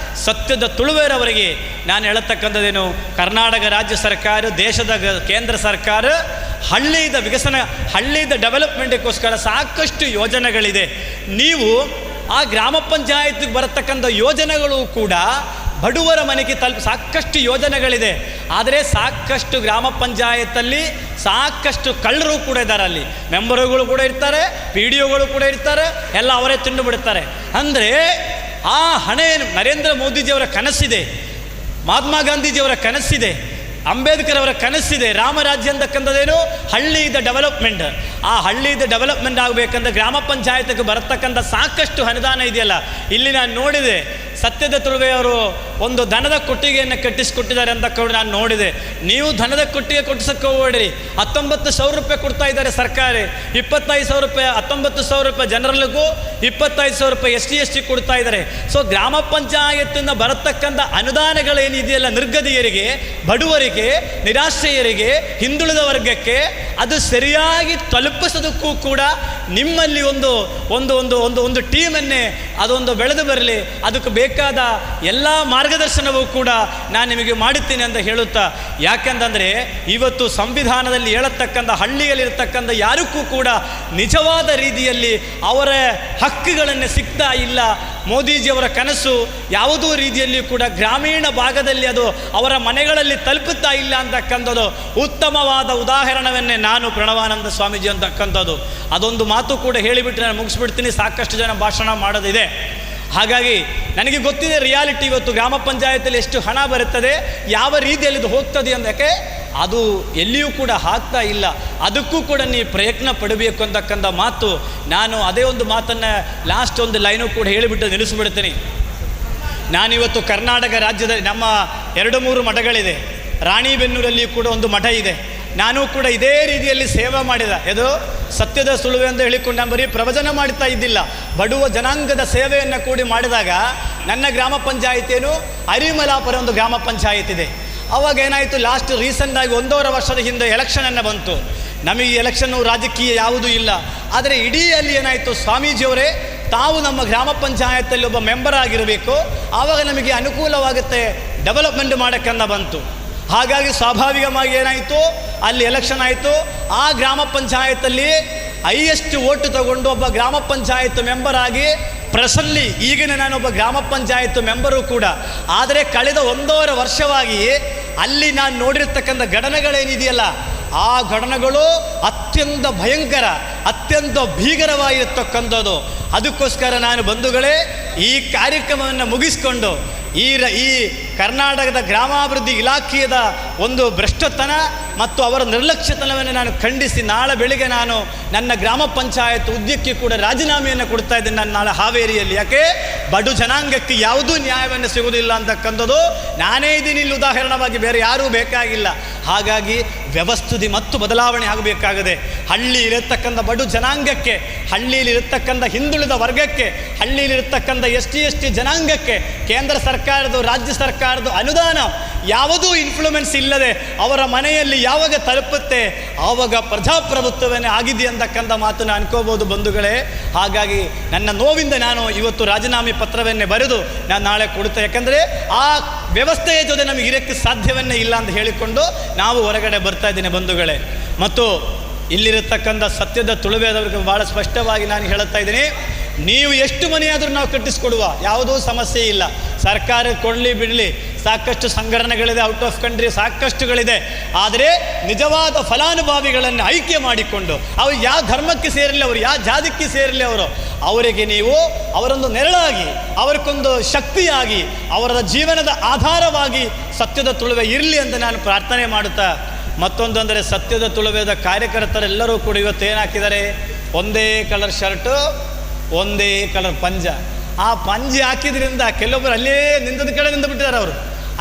ಸತ್ಯದ ತುಳುವೇರವರಿಗೆ ನಾನು ಹೇಳತಕ್ಕಂಥದ್ದೇನು, ಕರ್ನಾಟಕ ರಾಜ್ಯ ಸರ್ಕಾರ, ದೇಶದ ಕೇಂದ್ರ ಸರ್ಕಾರ ಹಳ್ಳಿದ ಡೆವಲಪ್ಮೆಂಟ್ಗೋಸ್ಕರ ಸಾಕಷ್ಟು ಯೋಜನೆಗಳಿದೆ. ನೀವು ಆ ಗ್ರಾಮ ಪಂಚಾಯತ್ಗೆ ಬರತಕ್ಕಂಥ ಯೋಜನೆಗಳು ಕೂಡ ಬಡವರ ಮನೆಗೆ ಸಾಕಷ್ಟು ಯೋಜನೆಗಳಿದೆ. ಆದರೆ ಸಾಕಷ್ಟು ಗ್ರಾಮ ಪಂಚಾಯತಲ್ಲಿ ಸಾಕಷ್ಟು ಕಳ್ಳರು ಕೂಡ ಇದ್ದಾರೆ. ಅಲ್ಲಿ ಮೆಂಬರುಗಳು ಕೂಡ ಇರ್ತಾರೆ, PDOಗಳು ಕೂಡ ಇರ್ತಾರೆ, ಎಲ್ಲ ಅವರೇ ತಿಂದು ಬಿಡ್ತಾರೆ. ಅಂದರೆ ಆ ಹಣ ಏನು ನರೇಂದ್ರ ಮೋದಿಜಿಯವರ ಕನಸಿದೆ, ಮಹಾತ್ಮ ಗಾಂಧೀಜಿಯವರ ಕನಸಿದೆ. ಅಂಬೇಡ್ಕರ್ ಅವರ ಕನಸಿದೆ. ರಾಮರಾಜ್ಯ ಅಂತಕ್ಕಂಥದ್ದೇನು? ಹಳ್ಳಿ ಇದ್ದ ಡೆವಲಪ್ಮೆಂಟ್. ಆ ಹಳ್ಳಿ ಇದ್ದ ಡೆವಲಪ್ಮೆಂಟ್ ಆಗಬೇಕಂದ್ರೆ ಗ್ರಾಮ ಪಂಚಾಯತ್ಗೆ ಬರತಕ್ಕಂಥ ಸಾಕಷ್ಟು ಅನುದಾನ ಇದೆಯಲ್ಲ. ಇಲ್ಲಿ ನಾನು ನೋಡಿದೆ, ಸತ್ಯದ ತುಳುವೆಯವರು ಒಂದು ದನದ ಕೊಟ್ಟಿಗೆಯನ್ನು ಕಟ್ಟಿಸಿಕೊಟ್ಟಿದ್ದಾರೆ ಅಂತಕೊಂಡು ನಾನು ನೋಡಿದೆ. ನೀವು ದನದ ಕೊಟ್ಟಿಗೆ ಕೊಟ್ಟಿಸಕ್ಕೆ ಹೋಗ್ಬೇಡ್ರಿ. 19,000 ರೂಪಾಯಿ ಕೊಡ್ತಾ ಇದ್ದಾರೆ ಸರ್ಕಾರ, 25,000 ರೂಪಾಯಿ 19,000 ರೂಪಾಯಿ ಜನರಲ್ಗೂ, 25,000 ರೂಪಾಯಿ ST ಕೊಡ್ತಾ ಇದ್ದಾರೆ. ಸೊ ಗ್ರಾಮ ಪಂಚಾಯತಿಂದ ಬರತಕ್ಕಂಥ ಅನುದಾನಗಳೇನಿದೆಯಲ್ಲ, ನಿರ್ಗತಿಯರಿಗೆ, ಬಡವರಿಗೆ, ನಿರಾಶ್ರಯರಿಗೆ, ಹಿಂದುಳಿದ ವರ್ಗಕ್ಕೆ ಅದು ಸರಿಯಾಗಿ ತಲುಪಿಸೋದಕ್ಕೂ ಕೂಡ ನಿಮ್ಮಲ್ಲಿ ಒಂದು ಒಂದು ಒಂದು ಒಂದು ಒಂದು ಟೀಮನ್ನೇ ಅದೊಂದು ಬೆಳೆದು ಬರಲಿ, ಅದಕ್ಕೆ ಬೇಕಾದ ಎಲ್ಲ ಮಾರ್ಗದರ್ಶನವೂ ಕೂಡ ನಾನು ನಿಮಗೆ ಮಾಡುತ್ತೇನೆ ಅಂತ ಹೇಳುತ್ತಾ, ಯಾಕೆಂತಂದರೆ ಇವತ್ತು ಸಂವಿಧಾನದಲ್ಲಿ ಹೇಳತಕ್ಕಂಥ ಹಳ್ಳಿಯಲ್ಲಿರ್ತಕ್ಕಂಥ ಯಾರಿಗೂ ಕೂಡ ನಿಜವಾದ ರೀತಿಯಲ್ಲಿ ಅವರ ಹಕ್ಕುಗಳನ್ನು ಸಿಗ್ತಾ ಇಲ್ಲ. ಮೋದಿಜಿಯವರ ಕನಸು ಯಾವುದೋ ರೀತಿಯಲ್ಲಿ ಕೂಡ ಗ್ರಾಮೀಣ ಭಾಗದಲ್ಲಿ ಅದು ಅವರ ಮನೆಗಳಲ್ಲಿ ತಲುಪುತ್ತಾ ಇಲ್ಲ ಅಂತಕ್ಕಂಥದ್ದು ಉತ್ತಮವಾದ ಉದಾಹರಣೆಯನ್ನೇ ನಾನು ಪ್ರಣವಾನಂದ ಸ್ವಾಮೀಜಿ ಅಂತಕ್ಕಂಥದ್ದು ಅದೊಂದು ಮಾತು ಕೂಡ ಹೇಳಿಬಿಟ್ಟು ನಾನು ಮುಗಿಸ್ಬಿಡ್ತೀನಿ. ಸಾಕಷ್ಟು ಜನ ಭಾಷಣ ಮಾಡೋದಿದೆ. ಹಾಗಾಗಿ ನನಗೆ ಗೊತ್ತಿದೆ ರಿಯಾಲಿಟಿ. ಇವತ್ತು ಗ್ರಾಮ ಪಂಚಾಯತಿಯಲ್ಲಿ ಎಷ್ಟು ಹಣ ಬರುತ್ತದೆ, ಯಾವ ರೀತಿಯಲ್ಲಿ ಇದು ಹೋಗ್ತದೆ ಅಂದಕ್ಕೆ ಅದು ಎಲ್ಲಿಯೂ ಕೂಡ ಆಗ್ತಾ ಇಲ್ಲ. ಅದಕ್ಕೂ ಕೂಡ ನೀವು ಪ್ರಯತ್ನ ಪಡಬೇಕು ಅಂತಕ್ಕಂಥ ಮಾತು. ನಾನು ಅದೇ ಒಂದು ಮಾತನ್ನು ಲಾಸ್ಟ್ ಒಂದು ಲೈನು ಕೂಡ ಹೇಳಿಬಿಟ್ಟು ನಿಲ್ಲಿಸಿಬಿಡ್ತೀನಿ. ನಾನಿವತ್ತು ಕರ್ನಾಟಕ ರಾಜ್ಯದಲ್ಲಿ ನಮ್ಮ 2-3 ಮಠಗಳಿದೆ. ರಾಣಿಬೆನ್ನೂರಲ್ಲಿ ಕೂಡ ಒಂದು ಮಠ ಇದೆ. ನಾನು ಕೂಡ ಇದೇ ರೀತಿಯಲ್ಲಿ ಸೇವೆ ಮಾಡಿದ. ಇದು ಸತ್ಯದ ಸುಳುವೆ ಅಂತ ಹೇಳಿಕೊಂಡು ನಾನು ಬರೀ ಪ್ರವಚನ ಮಾಡ್ತಾ ಇದ್ದಿಲ್ಲ, ಬಡವ ಜನಾಂಗದ ಸೇವೆಯನ್ನು ಕೂಡಿ ಮಾಡಿದಾಗ ನನ್ನ ಗ್ರಾಮ ಪಂಚಾಯಿತಿಯೇನು ಅರಿಮಲಾಪುರ ಒಂದು ಗ್ರಾಮ ಪಂಚಾಯತ್ ಇದೆ. ಅವಾಗ ಏನಾಯಿತು, ಲಾಸ್ಟ್ ರೀಸೆಂಟಾಗಿ 1.5 ವರ್ಷದ ಹಿಂದೆ ಎಲೆಕ್ಷನನ್ನು ಬಂತು. ನಮಗೆ ಎಲೆಕ್ಷನ್ನು ರಾಜಕೀಯ ಯಾವುದೂ ಇಲ್ಲ. ಆದರೆ ಇಡೀ ಅಲ್ಲಿ ಏನಾಯಿತು, ಸ್ವಾಮೀಜಿಯವರೇ ತಾವು ನಮ್ಮ ಗ್ರಾಮ ಪಂಚಾಯತಲ್ಲಿ ಒಬ್ಬ ಮೆಂಬರ್ ಆಗಿರಬೇಕು, ಆವಾಗ ನಮಗೆ ಅನುಕೂಲವಾಗುತ್ತೆ ಡೆವಲಪ್ಮೆಂಟ್ ಮಾಡೋಕ್ಕನ್ನ ಬಂತು. ಹಾಗಾಗಿ ಸ್ವಾಭಾವಿಕವಾಗಿ ಏನಾಯಿತು, ಅಲ್ಲಿ ಎಲೆಕ್ಷನ್ ಆಯಿತು. ಆ ಗ್ರಾಮ ಪಂಚಾಯತಲ್ಲಿ ಹೈಯೆಸ್ಟ್ ಓಟು ತಗೊಂಡು ಒಬ್ಬ ಗ್ರಾಮ ಪಂಚಾಯತ್ ಮೆಂಬರ್ ಆಗಿ ಪ್ರೆಸಲ್ಲಿ ಈಗಿನ ನಾನೊಬ್ಬ ಗ್ರಾಮ ಪಂಚಾಯತ್ ಮೆಂಬರು ಕೂಡ. ಆದರೆ ಕಳೆದ 1.5 ವರ್ಷವಾಗಿ ಅಲ್ಲಿ ನಾನು ನೋಡಿರ್ತಕ್ಕಂಥ ಘಟನೆಗಳೇನಿದೆಯಲ್ಲ, ಆ ಘಟನೆಗಳು ಅತ್ಯಂತ ಭಯಂಕರ, ಅತ್ಯಂತ ಭೀಕರವಾಗಿರ್ತಕ್ಕಂಥದ್ದು. ಅದಕ್ಕೋಸ್ಕರ ನಾನು ಬಂಧುಗಳೇ ಈ ಕಾರ್ಯಕ್ರಮವನ್ನು ಮುಗಿಸ್ಕೊಂಡು ಈ ಕರ್ನಾಟಕದ ಗ್ರಾಮಾಭಿವೃದ್ಧಿ ಇಲಾಖೆಯ ಒಂದು ಭ್ರಷ್ಟತನ ಮತ್ತು ಅವರ ನಿರ್ಲಕ್ಷ್ಯತನವನ್ನು ನಾನು ಖಂಡಿಸಿ ನಾಳೆ ಬೆಳಿಗ್ಗೆ ನಾನು ನನ್ನ ಗ್ರಾಮ ಪಂಚಾಯತ್ ಹುದ್ದೆಗೆ ಕೂಡ ರಾಜೀನಾಮೆಯನ್ನು ಕೊಡ್ತಾ ಇದ್ದೇನೆ. ನಾನು ನಾಳೆ ಹಾವೇರಿಯಲ್ಲಿ. ಯಾಕೆ, ಬಡು ಜನಾಂಗಕ್ಕೆ ಯಾವುದೂ ನ್ಯಾಯವನ್ನು ಸಿಗುವುದಿಲ್ಲ ಅಂತಕ್ಕಂಥದ್ದು ನಾನೇ ಇದ್ದೀನಿ ಇಲ್ಲಿ ಉದಾಹರಣವಾಗಿ, ಬೇರೆ ಯಾರೂ ಬೇಕಾಗಿಲ್ಲ. ಹಾಗಾಗಿ ವ್ಯವಸ್ಥಿತಿ ಮತ್ತು ಬದಲಾವಣೆ ಆಗಬೇಕಾಗಿದೆ. ಹಳ್ಳಿ ಇರತಕ್ಕಂಥ ಬಡು ಜನಾಂಗಕ್ಕೆ, ಹಳ್ಳಿಯಲ್ಲಿರತಕ್ಕಂಥ ಹಿಂದುಳಿದ ವರ್ಗಕ್ಕೆ, ಹಳ್ಳಿಯಲ್ಲಿರತಕ್ಕಂಥ ST ಜನಾಂಗಕ್ಕೆ ಕೇಂದ್ರ ಸರ್ಕಾರದ ರಾಜ್ಯ ಸರ್ಕಾರದ ಅನುದಾನ ಯಾವುದೂ ಇನ್ಫ್ಲೂಯೆನ್ಸ್ ಇಲ್ಲದೆ ಅವರ ಮನೆಯಲ್ಲಿ ಯಾವಾಗ ತಲುಪುತ್ತೆ ಆವಾಗ ಪ್ರಜಾಪ್ರಭುತ್ವವೇ ಆಗಿದೆ ಅಂತಕ್ಕಂಥ ಮಾತನ್ನು ಅನ್ಕೋಬೋದು ಬಂಧುಗಳೇ. ಹಾಗಾಗಿ ನನ್ನ ನೋವಿಂದ ನಾನು ಇವತ್ತು ರಾಜೀನಾಮೆ ಪತ್ರವನ್ನೇ ಬರೆದು ನಾನು ನಾಳೆ ಕೊಡುತ್ತೆ. ಯಾಕಂದರೆ ಆ ವ್ಯವಸ್ಥೆಯ ಜೊತೆ ನಮಗೆ ಇರೋಕ್ಕೆ ಸಾಧ್ಯವನ್ನೇ ಇಲ್ಲ ಅಂತ ಹೇಳಿಕೊಂಡು ನಾವು ಹೊರಗಡೆ ಬರ್ತಾ ಇದ್ದೀನಿ ಬಂಧುಗಳೇ. ಮತ್ತು ಇಲ್ಲಿರತಕ್ಕಂಥ ಸತ್ಯದ ತುಳುವೆದವರಿಗೆ ಭಾಳ ಸ್ಪಷ್ಟವಾಗಿ ನಾನು ಹೇಳುತ್ತಾ ಇದ್ದೀನಿ, ನೀವು ಎಷ್ಟು ಮನೆಯಾದರೂ ನಾವು ಕಟ್ಟಿಸ್ಕೊಡುವ, ಯಾವುದೂ ಸಮಸ್ಯೆ ಇಲ್ಲ. ಸರ್ಕಾರ ಕೊಡಲಿ ಬಿಡಲಿ, ಸಾಕಷ್ಟು ಸಂಘಟನೆಗಳಿದೆ, ಔಟ್ ಆಫ್ ಕಂಟ್ರಿ ಸಾಕಷ್ಟುಗಳಿದೆ. ಆದರೆ ನಿಜವಾದ ಫಲಾನುಭವಿಗಳನ್ನು ಆಯ್ಕೆ ಮಾಡಿಕೊಂಡು ಅವರು ಯಾವ ಧರ್ಮಕ್ಕೆ ಸೇರಲಿ, ಅವರು ಯಾವ ಜಾತಿಗೆ ಸೇರಲಿ, ಅವರಿಗೆ ನೀವು ಅವರೊಂದು ನೆರಳಾಗಿ, ಅವರಿಗೊಂದು ಶಕ್ತಿಯಾಗಿ, ಅವರ ಜೀವನದ ಆಧಾರವಾಗಿ ಸತ್ಯದ ತುಳುವೆ ಇರಲಿ ಅಂತ ನಾನು ಪ್ರಾರ್ಥನೆ ಮಾಡುತ್ತಾ, ಮತ್ತೊಂದು ಅಂದರೆ ಸತ್ಯದ ತುಳುವೆದ ಕಾರ್ಯಕರ್ತರೆಲ್ಲರೂ ಕೂಡ ಇವತ್ತು ಏನು ಹಾಕಿದ್ದಾರೆ, ಒಂದೇ ಕಲರ್ ಶರ್ಟು, ಒಂದೇ ಕಲರ್ ಪಂಜ. ಆ ಪಂಜೆ ಹಾಕಿದ್ರಿಂದ ಕೆಲವೊಬ್ಬರು ಅಲ್ಲೇ ನಿಂತದ ಕಡೆ ನಿಂತುಬಿಟ್ಟಿದ್ದಾರೆ. ಅವರು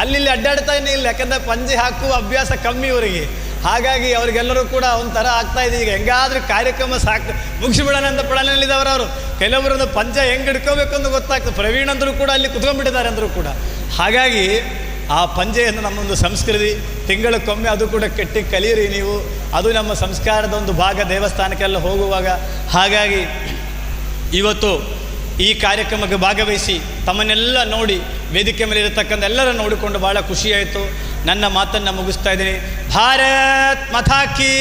ಅಲ್ಲಿ ಅಡ್ಡಾಡ್ತಾನೇ ಇಲ್ಲ, ಯಾಕಂದರೆ ಪಂಜೆ ಹಾಕುವ ಅಭ್ಯಾಸ ಕಮ್ಮಿ ಇವರಿಗೆ. ಹಾಗಾಗಿ ಅವರಿಗೆಲ್ಲರೂ ಕೂಡ ಒಂಥರ ಆಗ್ತಾ ಇದೆ. ಈಗ ಹೆಂಗಾದ್ರೂ ಕಾರ್ಯಕ್ರಮ ಮುಗಿಸಿಬಿಡೋಣ ಅಂತ ಪ್ಲಾನಲ್ಲಿದ್ದವರು ಅವರು. ಕೆಲವರೊಂದು ಪಂಜ ಹೆಂಗೆ ಹಿಡ್ಕೋಬೇಕು ಅಂತ ಗೊತ್ತಾಗ್ತದೆ. ಪ್ರವೀಣ್ ಅಂದರೂ ಕೂಡ ಅಲ್ಲಿ ಕುತ್ಕೊಂಡ್ಬಿಟ್ಟಿದ್ದಾರೆ ಅಂದರೂ ಕೂಡ. ಹಾಗಾಗಿ ಆ ಪಂಜೆಯನ್ನು ನಮ್ಮೊಂದು ಸಂಸ್ಕೃತಿ, ತಿಂಗಳಕ್ಕೊಮ್ಮೆ ಅದು ಕೂಡ ಕೆಟ್ಟಿ ಕಲಿಯಿರಿ ನೀವು. ಅದು ನಮ್ಮ ಸಂಸ್ಕಾರದ ಒಂದು ಭಾಗ, ದೇವಸ್ಥಾನಕ್ಕೆಲ್ಲ ಹೋಗುವಾಗ. ಹಾಗಾಗಿ ಇವತ್ತು ಈ ಕಾರ್ಯಕ್ರಮಕ್ಕೆ ಭಾಗವಹಿಸಿ ತಮ್ಮನ್ನೆಲ್ಲ ನೋಡಿ, ವೇದಿಕೆ ಮೇಲೆ ಇರತಕ್ಕಂಥ ಎಲ್ಲರ ನೋಡಿಕೊಂಡು ಭಾಳ ಖುಷಿಯಾಯಿತು. ನನ್ನ ಮಾತನ್ನು ಮುಗಿಸ್ತಾ ಇದ್ದೀನಿ. ಭಾರತ್ ಮಾತಾ ಕೀ.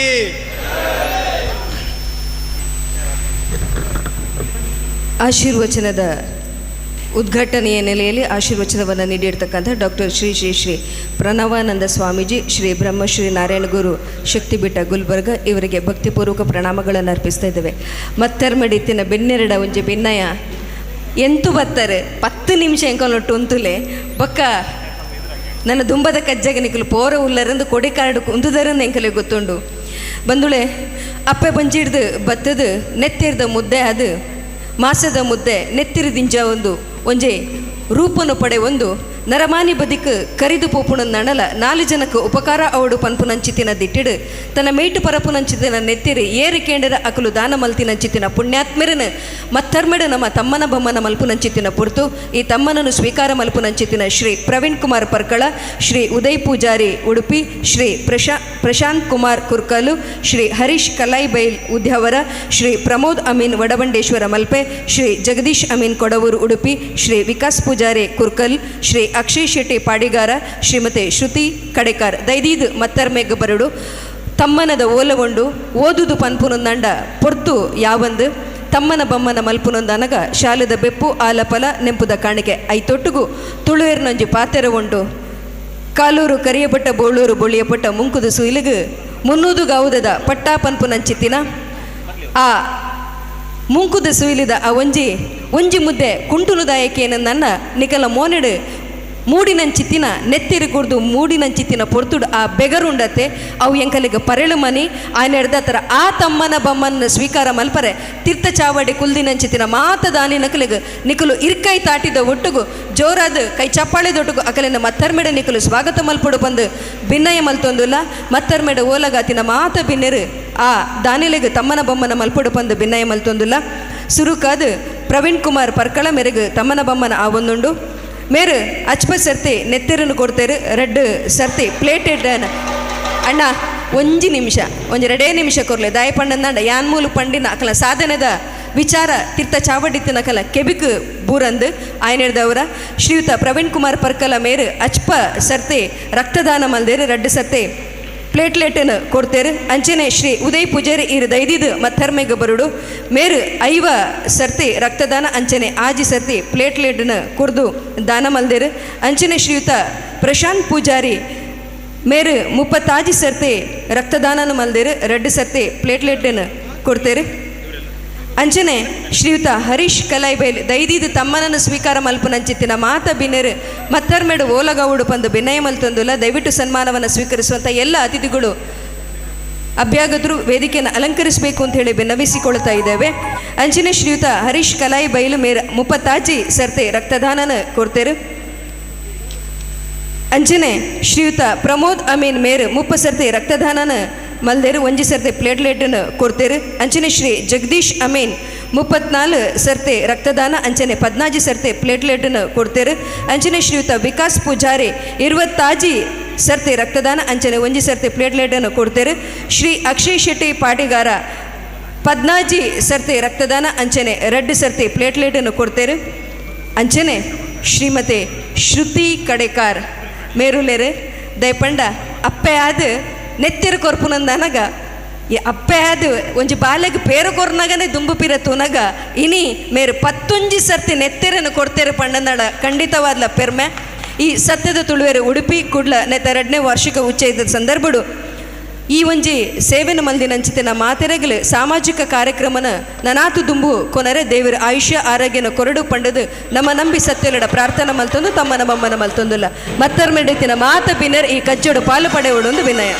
ಆಶೀರ್ವಚನದ ಉದ್ಘಾಟನೆಯ ನೆಲೆಯಲ್ಲಿ ಆಶೀರ್ವಚನವನ್ನು ನೀಡಿರ್ತಕ್ಕಂಥ ಡಾಕ್ಟರ್ ಶ್ರೀ ಶ್ರೀ ಶ್ರೀ ಪ್ರಣವಾನಂದ ಸ್ವಾಮೀಜಿ, ಶ್ರೀ ಬ್ರಹ್ಮಶ್ರೀ ನಾರಾಯಣಗುರು ಶಕ್ತಿಪೀಠ ಗುಲ್ಬರ್ಗ ಇವರಿಗೆ ಭಕ್ತಿಪೂರ್ವಕ ಪ್ರಣಾಮಗಳನ್ನು ಅರ್ಪಿಸ್ತಾ ಇದ್ದೇವೆ. ಮತ್ತರ್ಮಡಿತ್ತಿನ ಬೆನ್ನೆರಡ ಒಂಜಿ ಭಿನ್ನಯ ಎಂತು ಬತ್ತಾರೆ 10 ನಿಮಿಷ ಎಂಕೊಲ್ಲೊಟ್ಟು ಒಂತುಲೆ ಬೊಕ್ಕ ನನ್ನ ದುಂಬದ ಕಜ್ಜಗೆ ನಿಕಲು ಪೋರ ಉಲ್ಲರಂದು ಕೊಡೆ ಕಾರ್ಡು ಕುಂದುದರಂದು ಎಂಕಲೆ ಗೊತ್ತುಂಡು ಬಂದುಳೆ ಅಪ್ಪೆ ಬಂಜಿಡ್ದು ಬತ್ತದ ನೆತ್ತಿರ್ದ ಮುದ್ದೆ ಅದು ಮಾಸದ ಮುದ್ದೆ ನೆತ್ತಿರದಿಂಜ ಒಂಜೆ ರೂಪನು ಪಡೆ ಒಂದು ನರಮಾನಿ ಬದಿಕ್ ಕರಿದು ಪೋಪುಣಂದಣಲ 4 ಜನಕ್ಕೆ ಉಪಕಾರ ಅವಡು ಪನ್ಪುನಂಚಿತಿನ ದಿಟ್ಟಿಡು ತನ್ನ ಮೇಟು ಪರಪುನಂಚಿತಿನ ನೆತ್ತಿರಿ ಏರಿ ಕೇಂದ್ರ ಅಕಲು ದಾನ ಮಲ್ತಿನಂಚಿತಿನ ಪುಣ್ಯಾತ್ಮೆರನ ಮತ್ತರ್ಮೆಡು ನಮ್ಮ ತಮ್ಮನ ಬೊಮ್ಮನ ಮಲ್ಪುನಂಚಿತಿನ ಪುರ್ತು ಈ ತಮ್ಮನನ್ನು ಸ್ವೀಕಾರ ಮಲ್ಪುನಂಚಿತಿನ ಶ್ರೀ ಪ್ರವೀಣ್ ಕುಮಾರ್ ಪರ್ಕಳ, ಶ್ರೀ ಉದಯ್ ಪೂಜಾರಿ ಉಡುಪಿ, ಶ್ರೀ ಪ್ರಶಾಂತ್ ಕುಮಾರ್ ಕುರ್ಕಲು, ಶ್ರೀ ಹರೀಶ್ ಕಲೈಬೈಲ್ ಉದ್ಯಾವರ, ಶ್ರೀ ಪ್ರಮೋದ್ ಅಮೀನ್ ವಡಬಂಡೇಶ್ವರ ಮಲ್ಪೆ, ಶ್ರೀ ಜಗದೀಶ್ ಅಮೀನ್ ಕೊಡವೂರು ಉಡುಪಿ, ಶ್ರೀ ವಿಕಾಸ್ ಪೂಜಾರಿ ಕುರ್ಕಲ್, ಶ್ರೀ ಅಕ್ಷಯ್ ಶೆಟ್ಟಿ ಪಾಡಿಗಾರ, ಶ್ರೀಮತಿ ಶ್ರುತಿ ಕಡೆಕಾರ್ ದೈದೀದ್ ಮತ್ತರ್ಮೆಗ್ ಬರಡು ತಮ್ಮನದ ಓಲಗೊಂಡು ಓದುದು ಪನ್ಪುನೊಂದಂಡ ಪೊರ್ತು ಯಾವಂದು ತಮ್ಮನ ಬಮ್ಮನ ಮಲ್ಪುನೊಂದನಗ ಶಾಲದ ಬೆಪ್ಪು ಆಲಪಲ ನೆಂಪುದ ಕಾಣಿಕೆ ಐತೊಟ್ಟುಗು ತುಳುವೆರ್ನೊಂಜಿ ಪಾತೆರ ಉಂಟು ಕಾಲೂರು ಕರಿಯಪಟ್ಟ ಬೋಳೂರು ಬೊಳಿಯಪಟ್ಟ ಮುಂಕುದು ಸುಯಿಲಿಗು ಮುನ್ನೂದು ಗಾವುದದ ಪಟ್ಟಾ ಪನ್ಪುನಂಚಿತ್ತಿನ ಆ ಮುಂಕುದ ಸುಯಿಲಿದ ಆ ಒಂಜಿ ಮುದ್ದೆ ಕುಂಟುನುದಾಯಕೇನ ನನ್ನ ನಿಕಲ ಮೋನೆಡು ಮೂಡಿನಂಚಿತ್ತಿನ ನೆತ್ತಿರಿ ಕುಡ್ದು ಮೂಡಿನಂಚಿತ್ತಿನ ಪೊರ್ತುಡು ಆ ಬೆಗರುಂಡತೆ ಅವು ಎಂಕಲಿಗೆ ಪರೆಳು ಮನಿ ಆನೆಡ್ದತ್ತರ ಆ ತಮ್ಮನ ಬಮ್ಮನ ಸ್ವೀಕಾರ ಮಲ್ಪರೆ ತೀರ್ಥ ಚಾವಡಿ ಕುಲ್ದಿನಂಚಿತ್ತಿನ ಮಾತ ದಾನಿ ನಕಲಿಗೆ ನಿಕಲು ಇರ್ಕೈ ತಾಟಿದ ಒಟ್ಟುಗು ಜೋರಾದ ಕೈ ಚಪ್ಪಾಳೆದೊಟ್ಟುಗು ಅಕಲಿನ ಮತ್ತರ್ಮೆಡ ನಿಕಲು ಸ್ವಾಗತ ಮಲ್ಪಡು ಬಂದು ಭಿನ್ನಯ ಮಲ್ತೊಂದುಲ್ಲ ಮತ್ತರ್ಮೆಡ ಓಲಗಾತಿನ ಮಾತ ಭಿನ್ನರು ಆ ದಾನಿಲೆಗೆ ತಮ್ಮನ ಬೊಮ್ಮನ ಮಲ್ಪಡು ಬಂದು ಭಿನ್ನಯ ಮಲ್ತೊಂದುಲ್ಲ ಸುರುಕಾದ ಪ್ರವೀಣ್ ಕುಮಾರ್ ಪರ್ಕಳ ಮೆರೆಗು ತಮ್ಮನ ಬೊಮ್ಮನ ಆ ಒಂದುಂಡು ಮೇರು ಅಚ್ಪ ಸರ್ತಿ ನೆತ್ತಿರನ್ನು ಕೊಡ್ತೇರು 2 ಸರ್ತಿ ಪ್ಲೇಟೆಡ್ ಅಣ್ಣ ಒಂಜಿ ನಿಮಿಷ ಒಂಜಿ 2 ನಿಮಿಷ ಕೊರ್ಲೆ ದಾಯ ಪಂಡಂದ ಯಾನ್ ಮೂಲು ಪಂಡಿನ ಅಕಲ ಸಾಧನೆದ ವಿಚಾರ ತೀರ್ಥ ಚಾವಡಿತ್ತಿನ ಕಲ ಕೆಬಿಕ್ ಬೂರಂದು ಆಯ್ನೆಡ್ದವರ ಶ್ರೀಯುತ ಪ್ರವೀಣ್ ಕುಮಾರ್ ಪರ್ಕಲ ಮೇರು ಅಚ್ಪ ಸರ್ತಿ ರಕ್ತದಾನ ಮಲ್ದೇರು 2 ಸರ್ತಿ ಪ್ಲೇಟ್ಲೆಟನ್ನು ಕೊಡ್ತೇರು ಅಂಚನೆ ಶ್ರೀ ಉದಯ್ ಪೂಜಾರಿ ಇರು ದೈದಿದು ಮತ್ತರ್ಮೆಗೆ ಬರುಡು ಮೇರು 5 ಸರ್ತಿ ರಕ್ತದಾನ ಅಂಚನೆ ಆಜಿ ಸರ್ತಿ ಪ್ಲೇಟ್ಲೆಟನ್ನು ಕುರ್ದು ದಾನ ಮಲ್ದೇರು ಅಂಚನೆ ಶ್ರೀಯುತ ಪ್ರಶಾಂತ್ ಪೂಜಾರಿ ಮೇರು 30 ಸರ್ತಿ ರಕ್ತದಾನನ ಮಲ್ದೇರು 2 ಸರ್ತಿ ಪ್ಲೇಟ್ಲೆಟನ್ನು ಕೊಡ್ತೇರು ಅಂಚನೆ ಶ್ರೀಯುತ ಹರೀಶ್ ಕಲೈಬೈಲ್ ದೈದಿದು ತಮ್ಮನನ್ನು ಸ್ವೀಕಾರ ಮಲ್ಪನಂಚಿತ್ತಿನ ಮಾತ ಬಿನ್ನೆರು ಮತ್ತರ್ಮೆಡು ಓಲಗೌಡು ಬಂದು ಭಿನ್ನಯ ಮಲ್ತೊಂದುಲ್ಲ ದಯವಿಟ್ಟು ಸನ್ಮಾನವನ್ನು ಸ್ವೀಕರಿಸುವಂಥ ಎಲ್ಲ ಅತಿಥಿಗಳು ಅಭ್ಯಾಗತರು ವೇದಿಕೆಯನ್ನು ಅಲಂಕರಿಸಬೇಕು ಅಂತ ಹೇಳಿ ವಿನ್ನವಿಸಿಕೊಳ್ತಾ ಇದ್ದೇವೆ ಅಂಚನೆ ಶ್ರೀಯುತ ಹರೀಶ್ ಕಲೈಬೈಲು ಮೇರ 30 ಸರ್ತಿ ರಕ್ತದಾನನ ಕೊಡ್ತೇರು ಅಂಚನೆ ಶ್ರೀಯುತ ಪ್ರಮೋದ್ ಅಮೀನ್ ಮೇರು 30 ಸರ್ತಿ ರಕ್ತದಾನನ ಮಲ್ದೇರು 1 ಸರ್ತಿ ಪ್ಲೇಟ್ಲೆಟನ್ನು ಕೊಡ್ತೇರು ಅಂಚನೆ ಶ್ರೀ ಜಗದೀಶ್ ಅಮೀನ್ 34 ಸರ್ತಿ ರಕ್ತದಾನ ಅಂಚನೆ 14 ಸರ್ತಿ ಪ್ಲೇಟ್ಲೆಟನ್ನು ಕೊಡ್ತೇರು ಅಂಚನೆ ಶ್ರೀಯುತ ವಿಕಾಸ್ ಪೂಜಾರಿ 20 ಸರ್ತಿ ರಕ್ತದಾನ ಅಂಚನೆ 1 ಸರ್ತಿ ಪ್ಲೇಟ್ಲೆಟನ್ನು ಕೊಡ್ತೇರು ಶ್ರೀ ಅಕ್ಷಯ್ ಶೆಟ್ಟಿ ಪಾಟಿಗಾರ 14 ಸರ್ತಿ ರಕ್ತದಾನ ಅಂಚನೆ 2 ಸರ್ತಿ ಪ್ಲೇಟ್ಲೆಟನ್ನು ಕೊಡ್ತೇರು ಅಂಚನೆ ಶ್ರೀಮತಿ ಶ್ರುತಿ ಕಡೆಕಾರ್ ಮೇರುಲೆರು ದಯಪಂಡ ಅಪ್ಪೆ ಆದ ನೆತ್ತಿರ ಕೊರ್ಪುನಂದನಗ ಅಪ್ಪೆ ಅದು ಒಂಜಿ ಬಾಲೆಗೆ ಪೇರ ಕೊರ್ನಗನೆ ದುಂಬು ಪಿರ ತುನಗ ಇನಿ ಮೇರು 11 ಸರ್ತಿ ನೆತ್ತಿರನ್ನು ಕೊಡ್ತೇರು ಪಂಡನಡ ಖಂಡಿತವಾದ್ಲ ಪೆರ್ಮೆ ಈ ಸತ್ಯದ ತುಳುವೆರು ಉಡುಪಿ ಕುಡ್ಲ ನೆತ್ತ 2ನೇ ವಾರ್ಷಿಕ ಉಚ್ಚೈದ ಸಂದರ್ಭಡು ಈ ಒಂಜಿ ಸೇವೆನ ಮಲ್ದಿನಂಚಿತಿನ ಮಾತೆರೆಗಲು ಸಾಮಾಜಿಕ ಕಾರ್ಯಕ್ರಮನ ನನಾತು ದುಂಬು ಕೊನರೆ ದೇವರ ಆಯುಷ್ಯ ಆರೋಗ್ಯನ ಕೊರಡು ಪಂಡದು ನಮ್ಮ ನಂಬಿ ಸತ್ಯಲಡ ಪ್ರಾರ್ಥನೆ ಮಲ್ತೊಂದು ತಮ್ಮನ ಬಮ್ಮನ ಮಲ್ತೊಂದುಲ್ಲ ಮತ್ತರ್ಮೆಡಿತಿನ ಮಾತ ಬಿನ್ನರ್ ಈ ಕಜ್ಜೋಡು ಪಾಲು ಪಡೆಯುವುದೊಂದು ವಿನಯ.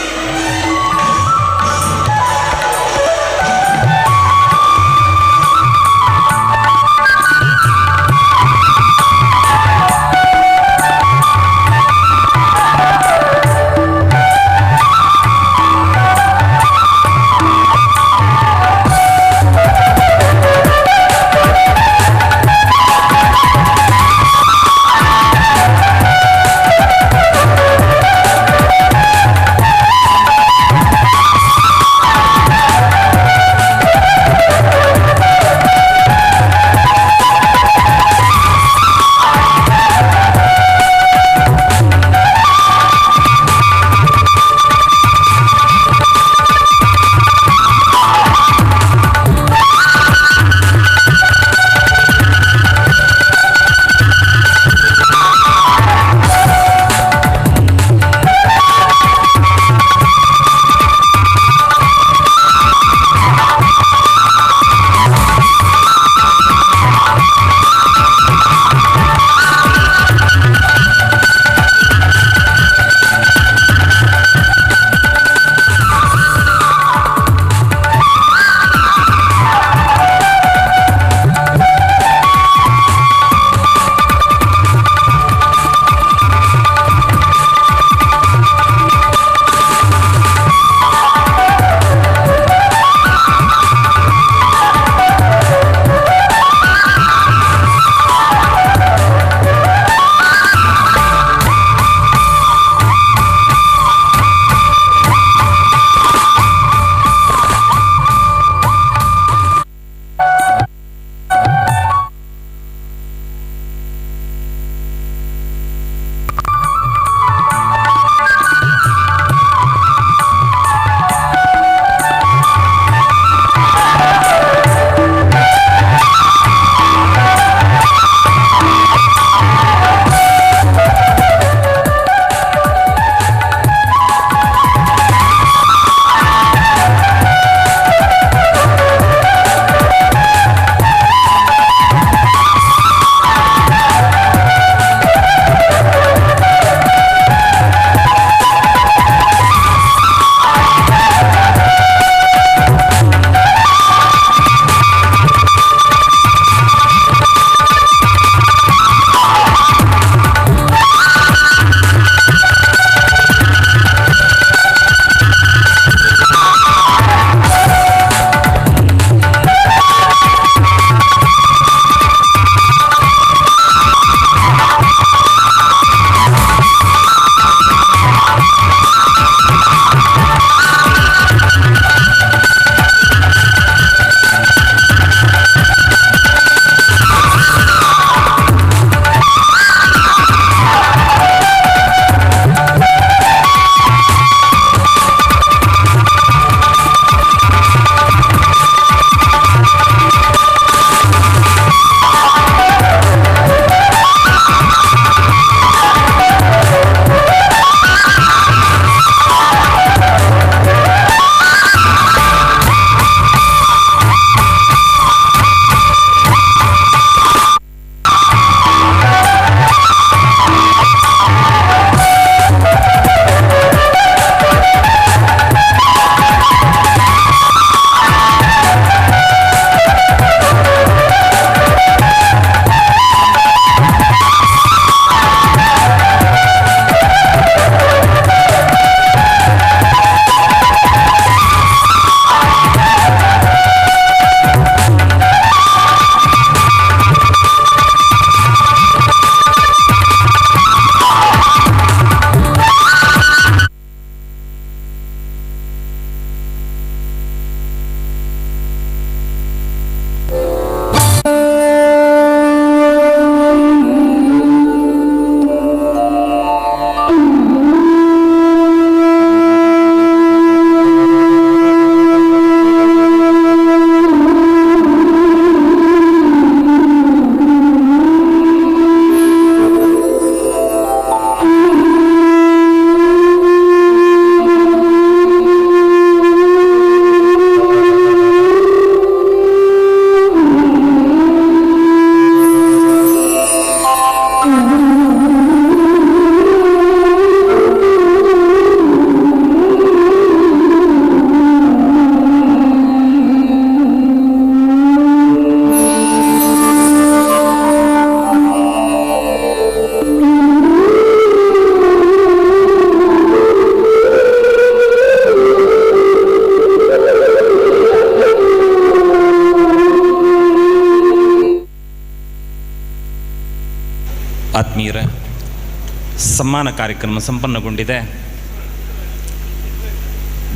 ಸಮ್ಮಾನ ಕಾರ್ಯಕ್ರಮ ಸಂಪನ್ನಗೊಂಡಿದೆ.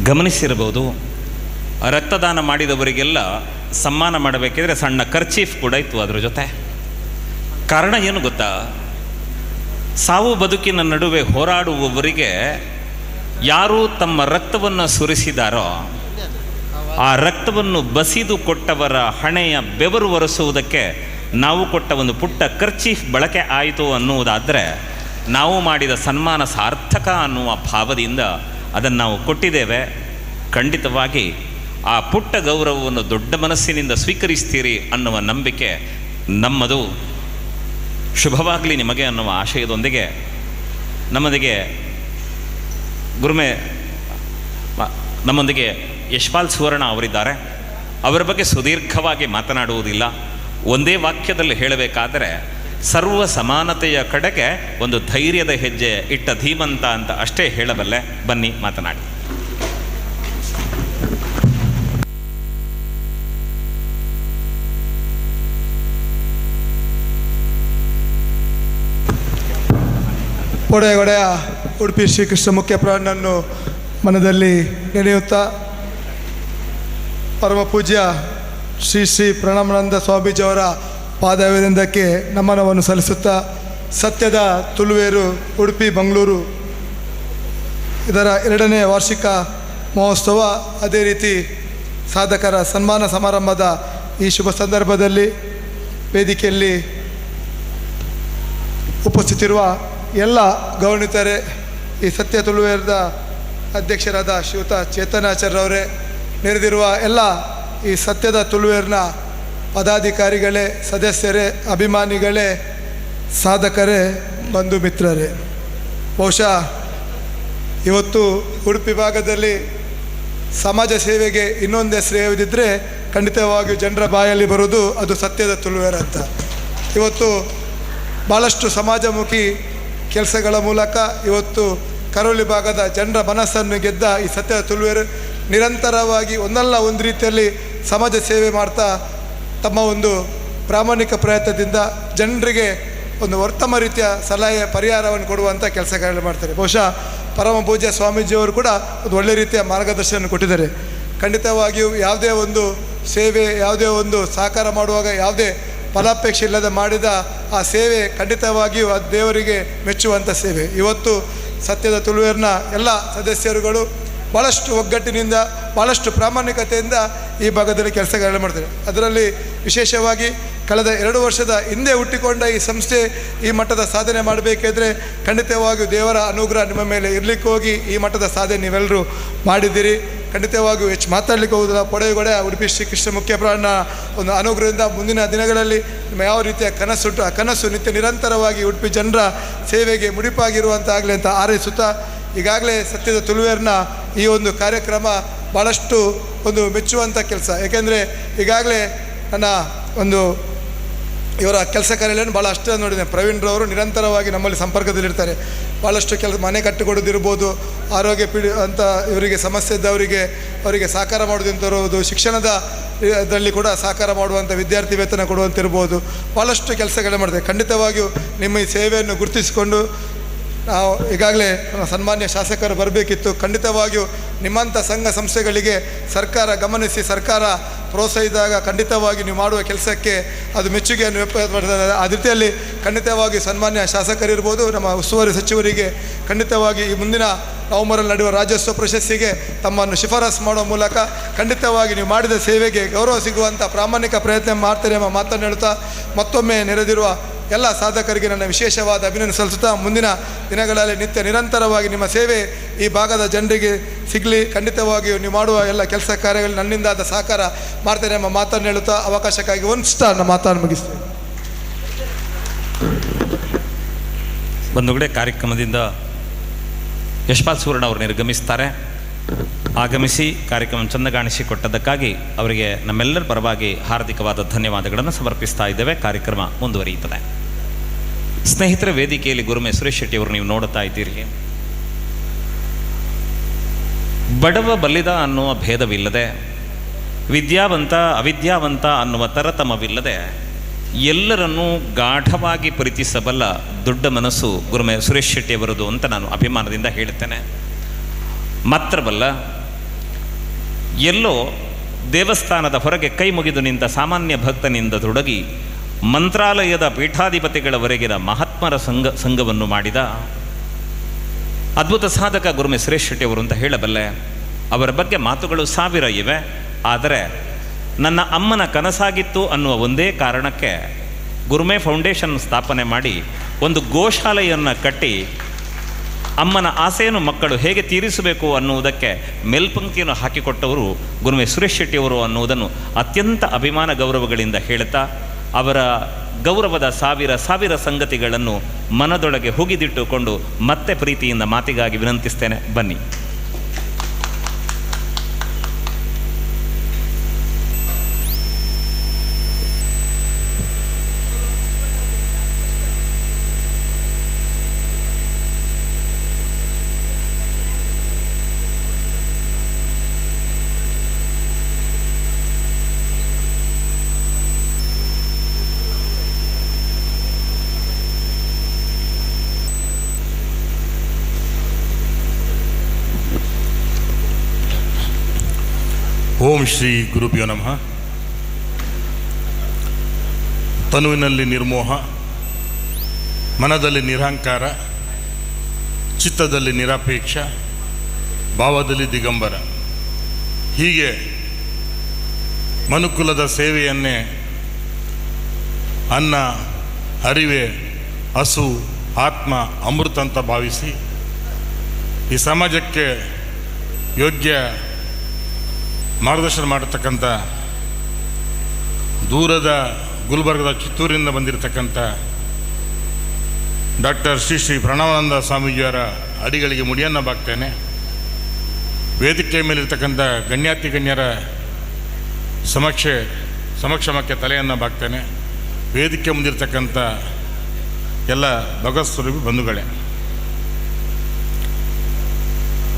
ಗಮನಿಸಿರಬಹುದು, ರಕ್ತದಾನ ಮಾಡಿದವರಿಗೆಲ್ಲ ಸಮ್ಮಾನ ಮಾಡಬೇಕಿದ್ರೆ ಸಣ್ಣ ಖರ್ಚೀಫ್ ಕೂಡ ಇತ್ತು ಅದರ ಜೊತೆ. ಕಾರಣ ಏನು ಗೊತ್ತಾ? ಸಾವು ಬದುಕಿನ ನಡುವೆ ಹೋರಾಡುವವರಿಗೆ ಯಾರು ತಮ್ಮ ರಕ್ತವನ್ನು ಸುರಿಸಿದಾರೋ ಆ ರಕ್ತವನ್ನು ಬಸಿದು ಕೊಟ್ಟವರ ಹಣೆಯ ಬೆವರು ಒರೆಸುವುದಕ್ಕೆ ನಾವು ಕೊಟ್ಟ ಒಂದು ಪುಟ್ಟ ಖರ್ಚೀಫ್ ಬಳಕೆ ಆಯಿತು ಅನ್ನುವುದಾದರೆ ನಾವು ಮಾಡಿದ ಸನ್ಮಾನ ಸಾರ್ಥಕ ಅನ್ನುವ ಭಾವದಿಂದ ಅದನ್ನು ನಾವು ಕೊಟ್ಟಿದ್ದೇವೆ. ಖಂಡಿತವಾಗಿ ಆ ಪುಟ್ಟ ಗೌರವವನ್ನು ದೊಡ್ಡ ಮನಸ್ಸಿನಿಂದ ಸ್ವೀಕರಿಸ್ತೀರಿ ಅನ್ನುವ ನಂಬಿಕೆ ನಮ್ಮದು. ಶುಭವಾಗಲಿ ನಿಮಗೆ ಅನ್ನುವ ಆಶಯದೊಂದಿಗೆ ನಮ್ಮೊಂದಿಗೆ ಯಶ್ಪಾಲ್ ಸುವರ್ಣ ಅವರಿದ್ದಾರೆ. ಅವರ ಬಗ್ಗೆ ಸುದೀರ್ಘವಾಗಿ ಮಾತನಾಡುವುದಿಲ್ಲ. ಒಂದೇ ವಾಕ್ಯದಲ್ಲಿ ಹೇಳಬೇಕಾದರೆ ಸರ್ವ ಸಮಾನತೆಯ ಕಡೆಗೆ ಒಂದು ಧೈರ್ಯದ ಹೆಜ್ಜೆ ಇಟ್ಟ ಧೀಮಂತ ಅಂತ ಅಷ್ಟೇ ಹೇಳಬಲ್ಲೆ. ಬನ್ನಿ ಮಾತನಾಡಿ. ಒಡೆಯ ಉಡುಪಿ ಶ್ರೀಕೃಷ್ಣ ಮುಖ್ಯ ಪ್ರಾಣನನ್ನು ಮನದಲ್ಲಿ ನೆನೆಯುತ್ತಾ ಪರಮ ಪೂಜ್ಯ ಶ್ರೀ ಶ್ರೀ ಪ್ರಣಾಮಾನಂದ ಸ್ವಾಮೀಜಿಯವರ ಪಾದಾಭಿವಂದನಕ್ಕೆ ನಮನವನ್ನು ಸಲ್ಲಿಸುತ್ತಾ ಸತ್ಯದ ತುಳುವೇರು ಉಡುಪಿ ಮಂಗಳೂರು ಇದರ 2ನೇ ವಾರ್ಷಿಕ ಮಹೋತ್ಸವ, ಅದೇ ರೀತಿ ಸಾಧಕರ ಸನ್ಮಾನ ಸಮಾರಂಭದ ಈ ಶುಭ ಸಂದರ್ಭದಲ್ಲಿ ವೇದಿಕೆಯಲ್ಲಿ ಉಪಸ್ಥಿತಿರುವ ಎಲ್ಲ ಗೌರವಾನ್ವಿತರೇ, ಈ ಸತ್ಯ ತುಳುವೇರದ ಅಧ್ಯಕ್ಷರಾದ ಶ್ರೀಯುತ ಚೇತನಾಚಾರ್ಯವರೇ, ನೆರೆದಿರುವ ಎಲ್ಲ ಈ ಸತ್ಯದ ತುಳುವೇರಿನ ಪದಾಧಿಕಾರಿಗಳೇ, ಸದಸ್ಯರೇ, ಅಭಿಮಾನಿಗಳೇ, ಸಾಧಕರೇ, ಬಂಧು ಮಿತ್ರರೇ, ಬಹುಶಃ ಇವತ್ತು ಉಡುಪಿ ಭಾಗದಲ್ಲಿ ಸಮಾಜ ಸೇವೆಗೆ ಇನ್ನೊಂದು ಹೆಸರು ಯಾವುದಿದ್ದರೆ ಖಂಡಿತವಾಗಿಯೂ ಜನರ ಬಾಯಲ್ಲಿ ಬರೋದು ಅದು ಸತ್ಯದ ತುಳುವೇರ ಅಂತ. ಇವತ್ತು ಭಾಳಷ್ಟು ಸಮಾಜಮುಖಿ ಕೆಲಸಗಳ ಮೂಲಕ ಇವತ್ತು ಕರಾವಳಿ ಭಾಗದ ಜನರ ಮನಸ್ಸನ್ನು ಗೆದ್ದ ಈ ಸತ್ಯದ ತುಳುವೇರು ನಿರಂತರವಾಗಿ ಒಂದಲ್ಲ ಒಂದು ರೀತಿಯಲ್ಲಿ ಸಮಾಜ ಸೇವೆ ಮಾಡ್ತಾ ತಮ್ಮ ಒಂದು ಪ್ರಾಮಾಣಿಕ ಪ್ರಯತ್ನದಿಂದ ಜನರಿಗೆ ಒಂದು ಉತ್ತಮ ರೀತಿಯ ಸಲಹೆ ಪರಿಹಾರವನ್ನು ಕೊಡುವಂಥ ಕೆಲಸಗಳನ್ನು ಮಾಡ್ತಾರೆ. ಬಹುಶಃ ಪರಮ ಪೂಜ್ಯ ಸ್ವಾಮೀಜಿಯವರು ಕೂಡ ಒಂದು ಒಳ್ಳೆಯ ರೀತಿಯ ಮಾರ್ಗದರ್ಶನ ಕೊಟ್ಟಿದ್ದಾರೆ. ಖಂಡಿತವಾಗಿಯೂ ಯಾವುದೇ ಒಂದು ಸೇವೆ, ಯಾವುದೇ ಒಂದು ಸಹಕಾರ ಮಾಡುವಾಗ ಯಾವುದೇ ಫಲಾಪೇಕ್ಷೆ ಇಲ್ಲದೆ ಮಾಡಿದ ಆ ಸೇವೆ ಖಂಡಿತವಾಗಿಯೂ ಅದು ದೇವರಿಗೆ ಮೆಚ್ಚುವಂಥ ಸೇವೆ. ಇವತ್ತು ಸತ್ಯದ ತುಳುವೇರಿನ ಎಲ್ಲ ಸದಸ್ಯರುಗಳು ಭಾಳಷ್ಟು ಒಗ್ಗಟ್ಟಿನಿಂದ, ಭಾಳಷ್ಟು ಪ್ರಾಮಾಣಿಕತೆಯಿಂದ ಈ ಭಾಗದಲ್ಲಿ ಕೆಲಸಗಳನ್ನು ಮಾಡ್ತಾರೆ. ಅದರಲ್ಲಿ ವಿಶೇಷವಾಗಿ ಕಳೆದ 2 ವರ್ಷದ ಹಿಂದೆ ಹುಟ್ಟಿಕೊಂಡ ಈ ಸಂಸ್ಥೆ ಈ ಮಟ್ಟದ ಸಾಧನೆ ಮಾಡಬೇಕಿದ್ರೆ ಖಂಡಿತವಾಗಿಯೂ ದೇವರ ಅನುಗ್ರಹ ನಿಮ್ಮ ಮೇಲೆ ಇರಲಿಕ್ಕೆ ಹೋಗಿ ಈ ಮಟ್ಟದ ಸಾಧನೆ ನೀವೆಲ್ಲರೂ ಮಾಡಿದ್ದೀರಿ. ಖಂಡಿತವಾಗಿಯೂ ಹೆಚ್ಚು ಮಾತಾಡಲಿಕ್ಕೆ ಹೋಗೋದಿಲ್ಲ. ಪೊಡೆಗೊಡೆ ಉಡುಪಿ ಶ್ರೀಕೃಷ್ಣ ಮುಖ್ಯ ಪ್ರಾಣ ಒಂದು ಅನುಗ್ರಹದಿಂದ ಮುಂದಿನ ದಿನಗಳಲ್ಲಿ ನಿಮ್ಮ ಯಾವ ರೀತಿಯ ಕನಸುಂಟು ಆ ಕನಸು ನಿತ್ಯ ನಿರಂತರವಾಗಿ ಉಡುಪಿ ಜನರ ಸೇವೆಗೆ ಮುಡಿಪಾಗಿರುವಂತಾಗಲಿ ಅಂತ ಹಾರೈಸುತ್ತಾ, ಈಗಾಗಲೇ ಸತ್ಯದ ತುಳುವೇರಿನ ಈ ಒಂದು ಕಾರ್ಯಕ್ರಮ ಭಾಳಷ್ಟು ಒಂದು ಮೆಚ್ಚುವಂಥ ಕೆಲಸ. ಏಕೆಂದರೆ ಈಗಾಗಲೇ ನನ್ನ ಒಂದು ಇವರ ಕೆಲಸ ಕಾರ್ಯಗಳನ್ನು ಭಾಳ ಅಷ್ಟೇ ನೋಡಿದ್ದೇನೆ. ಪ್ರವೀಣ್ರವರು ನಿರಂತರವಾಗಿ ನಮ್ಮಲ್ಲಿ ಸಂಪರ್ಕದಲ್ಲಿರ್ತಾರೆ. ಭಾಳಷ್ಟು ಮನೆ ಕಟ್ಟಿಕೊಡೋದಿರ್ಬೋದು, ಆರೋಗ್ಯ ಅಂತ ಇವರಿಗೆ ಸಮಸ್ಯೆ ಇದ್ದವರಿಗೆ ಅವರಿಗೆ ಸಹಕಾರ ಮಾಡೋದಂತಿರ್ಬೋದು, ಶಿಕ್ಷಣದ ಇದರಲ್ಲಿ ಕೂಡ ಸಹಕಾರ ಮಾಡುವಂಥ ವಿದ್ಯಾರ್ಥಿ ವೇತನ ಕೊಡುವಂತಿರ್ಬೋದು, ಭಾಳಷ್ಟು ಕೆಲಸಗಳೇ ಮಾಡ್ತೇವೆ. ಖಂಡಿತವಾಗಿಯೂ ನಿಮ್ಮ ಈ ಸೇವೆಯನ್ನು ಗುರುತಿಸಿಕೊಂಡು ನಾವು ಈಗಾಗಲೇ ಸನ್ಮಾನ್ಯ ಶಾಸಕರು ಬರಬೇಕಿತ್ತು. ಖಂಡಿತವಾಗಿಯೂ ನಿಮ್ಮಂಥ ಸಂಘ ಸಂಸ್ಥೆಗಳಿಗೆ ಸರ್ಕಾರ ಗಮನಿಸಿ, ಸರ್ಕಾರ ಪ್ರೋತ್ಸಾಹಿಸಿದಾಗ ಖಂಡಿತವಾಗಿ ನೀವು ಮಾಡುವ ಕೆಲಸಕ್ಕೆ ಅದು ಮೆಚ್ಚುಗೆಯನ್ನು ವ್ಯಕ್ತಪಡಿಸ್ತದೆ. ಆ ರೀತಿಯಲ್ಲಿ ಖಂಡಿತವಾಗಿ ಸನ್ಮಾನ್ಯ ಶಾಸಕರಿರ್ಬೋದು, ನಮ್ಮ ಉಸ್ತುವಾರಿ ಸಚಿವರಿಗೆ ಖಂಡಿತವಾಗಿ ಈ ಮುಂದಿನ ನವೆಂಬರಲ್ಲಿ ನಡೆಯುವ ರಾಜ್ಯೋತ್ಸವ ಪ್ರಶಸ್ತಿಗೆ ತಮ್ಮನ್ನು ಶಿಫಾರಸು ಮಾಡುವ ಮೂಲಕ ಖಂಡಿತವಾಗಿ ನೀವು ಮಾಡಿದ ಸೇವೆಗೆ ಗೌರವ ಸಿಗುವಂಥ ಪ್ರಾಮಾಣಿಕ ಪ್ರಯತ್ನ ಮಾಡ್ತಾರೆ ಎಂಬ ಮಾತನ್ನು ಹೇಳ್ತಾ ಮತ್ತೊಮ್ಮೆ ನೆರೆದಿರುವ ಎಲ್ಲ ಸಾಧಕರಿಗೆ ನನ್ನ ವಿಶೇಷವಾದ ಅಭಿನಂದನೆ ಸಲ್ಲಿಸುತ್ತಾ, ಮುಂದಿನ ದಿನಗಳಲ್ಲಿ ನಿತ್ಯ ನಿರಂತರವಾಗಿ ನಿಮ್ಮ ಸೇವೆ ಈ ಭಾಗದ ಜನರಿಗೆ ಸಿಗಲಿ. ಖಂಡಿತವಾಗಿಯೂ ನೀವು ಮಾಡುವ ಎಲ್ಲ ಕೆಲಸ ಕಾರ್ಯಗಳು ನನ್ನಿಂದಾದ ಸಹಕಾರ ಮಾಡ್ತೇನೆ ಎಂಬ ಮಾತನ್ನು ಹೇಳುತ್ತಾ ಅವಕಾಶಕ್ಕಾಗಿ ವಂದಿಸ್ತಾ ನನ್ನ ಮಾತನ್ನು ಮುಗಿಸ್ತೇನೆ. ಬಂಧುಗಳೇ, ಕಾರ್ಯಕ್ರಮದಿಂದ ಯಶ್ಪಾಲ್ ಸುವರ್ಣ ಅವರು ನಿರ್ಗಮಿಸ್ತಾರೆ. ಆಗಮಿಸಿ ಕಾರ್ಯಕ್ರಮ ಚಂದಗಾಣಿಸಿಕೊಟ್ಟದ್ದಕ್ಕಾಗಿ ಅವರಿಗೆ ನಮ್ಮೆಲ್ಲರ ಪರವಾಗಿ ಹಾರ್ದಿಕವಾದ ಧನ್ಯವಾದಗಳನ್ನು ಸಮರ್ಪಿಸ್ತಾ ಇದ್ದೇವೆ. ಕಾರ್ಯಕ್ರಮ ಮುಂದುವರಿಯುತ್ತದೆ. ಸ್ನೇಹಿತರ ವೇದಿಕೆಯಲ್ಲಿ ಗುರುಮೆ ಸುರೇಶ್ ಶೆಟ್ಟಿ ಅವರು ನೀವು ನೋಡುತ್ತಾ ಇದ್ದೀರಿ. ಬಡವ ಬಲ್ಲಿದ ಅನ್ನುವ ಭೇದವಿಲ್ಲದೆ, ವಿದ್ಯಾವಂತ ಅವಿದ್ಯಾವಂತ ಅನ್ನುವ ತರತಮವಿಲ್ಲದೆ ಎಲ್ಲರನ್ನೂ ಗಾಢವಾಗಿ ಪ್ರೀತಿಸಬಲ್ಲ ದೊಡ್ಡ ಮನಸ್ಸು ಗುರುಮೆ ಸುರೇಶ್ ಶೆಟ್ಟಿಯವರದು ಅಂತ ನಾನು ಅಭಿಮಾನದಿಂದ ಹೇಳ್ತೇನೆ. ಮಾತ್ರವಲ್ಲ, ಎಲ್ಲೋ ದೇವಸ್ಥಾನದ ಹೊರಗೆ ಕೈ ಮುಗಿದು ನಿಂತ ಸಾಮಾನ್ಯ ಭಕ್ತನಿಂದ ತೊಡಗಿ ಮಂತ್ರಾಲಯದ ಪೀಠಾಧಿಪತಿಗಳವರೆಗಿನ ಮಹಾತ್ಮರ ಸಂಘವನ್ನು ಮಾಡಿದ ಅದ್ಭುತ ಸಾಧಕ ಗುರುಮೆ ಸುರೇಶ್ ಶೆಟ್ಟಿಯವರು ಅಂತ ಹೇಳಬಲ್ಲೆ. ಅವರ ಬಗ್ಗೆ ಮಾತುಗಳು ಸಾವಿರ ಇವೆ. ಆದರೆ ನನ್ನ ಅಮ್ಮನ ಕನಸಾಗಿತ್ತು ಅನ್ನುವ ಒಂದೇ ಕಾರಣಕ್ಕೆ ಗುರುಮೆ ಫೌಂಡೇಶನ್ ಸ್ಥಾಪನೆ ಮಾಡಿ ಒಂದು ಗೋಶಾಲೆಯನ್ನು ಕಟ್ಟಿ ಅಮ್ಮನ ಆಸೆಯನ್ನು ಮಕ್ಕಳು ಹೇಗೆ ತೀರಿಸಬೇಕು ಅನ್ನುವುದಕ್ಕೆ ಮೇಲ್ಪಂಕ್ತಿಯನ್ನು ಹಾಕಿಕೊಟ್ಟವರು ಗುರುಮೆ ಸುರೇಶ್ ಶೆಟ್ಟಿಯವರು ಅನ್ನುವುದನ್ನು ಅತ್ಯಂತ ಅಭಿಮಾನ ಗೌರವಗಳಿಂದ ಹೇಳ್ತಾ, ಅವರ ಗೌರವದ ಸಾವಿರ ಸಂಗತಿಗಳನ್ನು ಮನದೊಳಗೆ ಹುಗಿದಿಟ್ಟುಕೊಂಡು ಮತ್ತೆ ಪ್ರೀತಿಯಿಂದ ಮಾತಿಗಾಗಿ ವಿನಂತಿಸ್ತೇನೆ. ಬನ್ನಿ. ಓಂ ಶ್ರೀ ಗುರುಭ್ಯೋ ನಮಃ. ತನುವಿನಲ್ಲಿ ನಿರ್ಮೋಹ, ಮನದಲ್ಲಿ ನಿರಹಂಕಾರ, ಚಿತ್ತದಲ್ಲಿ ನಿರಾಪೇಕ್ಷ, ಭಾವದಲ್ಲಿ ದಿಗಂಬರ. ಹೀಗೆ ಮನುಕುಲದ ಸೇವೆಯನ್ನೇ ಅನ್ನ, ಅರಿವೆ, ಹಸು, ಆತ್ಮ, ಅಮೃತ ಅಂತ ಭಾವಿಸಿ ಈ ಸಮಾಜಕ್ಕೆ ಯೋಗ್ಯ ಮಾರ್ಗದರ್ಶನ ಮಾಡತಕ್ಕಂಥ ದೂರದ ಗುಲ್ಬರ್ಗದ ಚಿತ್ತೂರಿನಿಂದ ಬಂದಿರತಕ್ಕಂಥ ಡಾಕ್ಟರ್ ಶ್ರೀ ಪ್ರಣವಾನಂದ ಸ್ವಾಮೀಜಿಯವರ ಅಡಿಗಳಿಗೆ ಮುಡಿಯನ್ನು ಬಾಗ್ತೇನೆ. ವೇದಿಕೆ ಮೇಲಿರ್ತಕ್ಕಂಥ ಗಣ್ಯಾತಿ ಗಣ್ಯರ ಸಮಕ್ಷಮಕ್ಕೆ ತಲೆಯನ್ನು ಬಾಗ್ತೇನೆ. ವೇದಿಕೆ ಮುಂದಿರ್ತಕ್ಕಂಥ ಎಲ್ಲ ಭಗವತ್ಸ್ವರೂಪಿ ಬಂಧುಗಳೇ,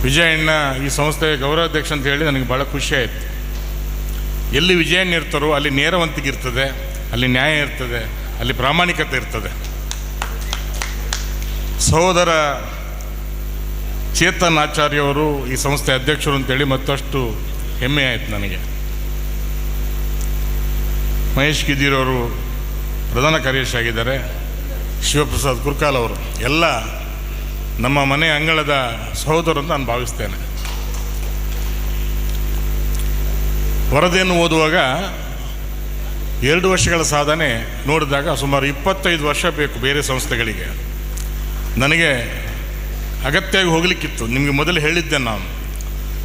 ವಿಜಯಣ್ಣ ಈ ಸಂಸ್ಥೆಯ ಗೌರವಾಧ್ಯಕ್ಷ ಅಂತ ಹೇಳಿ ನನಗೆ ಭಾಳ ಖುಷಿ ಆಯಿತು. ಎಲ್ಲಿ ವಿಜಯಣ್ಣ ಇರ್ತಾರೋ ಅಲ್ಲಿ ನೇರವಂತಿಕೆ ಇರ್ತದೆ, ಅಲ್ಲಿ ನ್ಯಾಯ ಇರ್ತದೆ, ಅಲ್ಲಿ ಪ್ರಾಮಾಣಿಕತೆ ಇರ್ತದೆ. ಸಹೋದರ ಚೇತನ್ ಆಚಾರ್ಯವರು ಈ ಸಂಸ್ಥೆ ಅಧ್ಯಕ್ಷರು ಅಂತೇಳಿ ಮತ್ತಷ್ಟು ಹೆಮ್ಮೆ ಆಯಿತು ನನಗೆ. ಮಹೇಶ್ ಕಿದೀರವರು ಪ್ರಧಾನ ಕಾರ್ಯದರ್ಶಿ ಆಗಿದ್ದಾರೆ. ಶಿವಪ್ರಸಾದ್ ಕುರ್ಕಾಲ್ ಅವರು ಎಲ್ಲ ನಮ್ಮ ಮನೆ ಅಂಗಳದ ಸಹೋದರರು ಅಂತ ನಾನು ಭಾವಿಸ್ತೇನೆ. ವರದಿಯನ್ನು ಓದುವಾಗ 2 ವರ್ಷಗಳ ಸಾಧನೆ ನೋಡಿದಾಗ ಸುಮಾರು 25 ವರ್ಷ ಬೇಕು ಬೇರೆ ಸಂಸ್ಥೆಗಳಿಗೆ. ನನಗೆ ಅಗತ್ಯವಾಗಿ ಹೋಗಲಿಕ್ಕಿತ್ತು. ನಿಮಗೆ ಮೊದಲು ಹೇಳಿದ್ದೆ ನಾನು,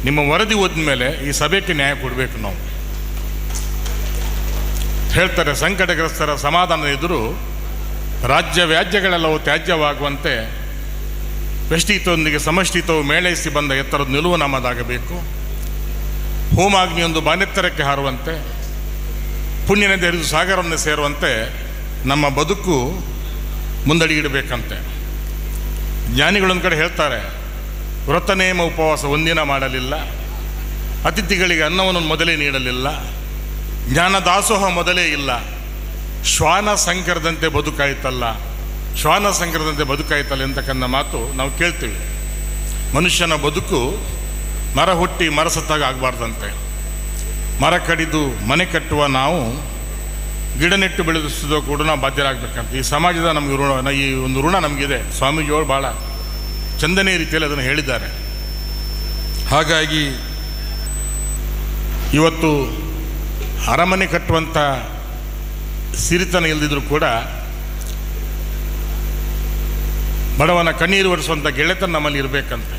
ನಿಮ್ಮ ವರದಿ ಓದಿದ ಮೇಲೆ ಈ ಸಭೆಗೆ ನ್ಯಾಯ ಕೊಡಬೇಕು ನಾವು. ಹೇಳ್ತಾರೆ, ಸಂಕಟಗ್ರಸ್ತರ ಸಮಾಧಾನದ ಎದುರು ರಾಜ್ಯ ವ್ಯಾಜ್ಯಗಳೆಲ್ಲವೂ ತ್ಯಾಜ್ಯವಾಗುವಂತೆ ವ್ಯಷ್ಟಿತವೊಂದಿಗೆ ಸಮಷ್ಟಿತವು ಮೇಳೈಸಿ ಬಂದ ಎತ್ತರದ ನಿಲುವು ನಮ್ಮದಾಗಬೇಕು. ಹೋಮಾಗ್ನಿಯೊಂದು ಬಾನೆತ್ತರಕ್ಕೆ ಹಾರುವಂತೆ, ಪುಣ್ಯನದಿ ಹರಿದು ಸಾಗರವನ್ನು ಸೇರುವಂತೆ ನಮ್ಮ ಬದುಕು ಮುಂದಡಿಗಿಡಬೇಕಂತೆ. ಜ್ಞಾನಿಗಳೊಂದು ಕಡೆ ಹೇಳ್ತಾರೆ, ವ್ರತನೇಮ ಉಪವಾಸ ಒಂದಿನ ಮಾಡಲಿಲ್ಲ, ಅತಿಥಿಗಳಿಗೆ ಅನ್ನವನ್ನು ಮೊದಲೇ ನೀಡಲಿಲ್ಲ, ಜ್ಞಾನ ದಾಸೋಹ ಮೊದಲೇ ಇಲ್ಲ, ಶ್ವಾನ ಸಂಕರದಂತೆ ಬದುಕಾಯ್ತಲ್ಲ, ಶ್ವಾನ ಸಂಕರದಂತೆ ಬದುಕಾಯ್ತಲ್ಲ ಎಂತಕ್ಕಂಥ ಮಾತು ನಾವು ಕೇಳ್ತೀವಿ. ಮನುಷ್ಯನ ಬದುಕು ಮರ ಹುಟ್ಟಿ ಮರ ಸತ್ತಾಗ ಆಗಬಾರ್ದಂತೆ. ಮರ ಕಡಿದು ಮನೆ ಕಟ್ಟುವ ನಾವು ಗಿಡ ನೆಟ್ಟು ಬೆಳೆಸಿದ ಕೂಡ ನಾವು ಬಾಧ್ಯರಾಗಬೇಕಂತ. ಈ ಸಮಾಜದ ನಮಗೆ ಈ ಒಂದು ಋಣ ನಮಗಿದೆ. ಸ್ವಾಮೀಜಿಯವರು ಭಾಳ ಚಂದನೆಯ ರೀತಿಯಲ್ಲಿ ಅದನ್ನು ಹೇಳಿದ್ದಾರೆ. ಹಾಗಾಗಿ ಇವತ್ತು ಅರಮನೆ ಕಟ್ಟುವಂಥ ಸಿರಿತನ ಇಲ್ಲದಿದ್ರೂ ಕೂಡ ಬಡವನ ಕಣ್ಣೀರು ಒರೆಸುವಂಥ ಗೆಳೆತನ ನಮ್ಮಲ್ಲಿ ಇರಬೇಕಂತೆ.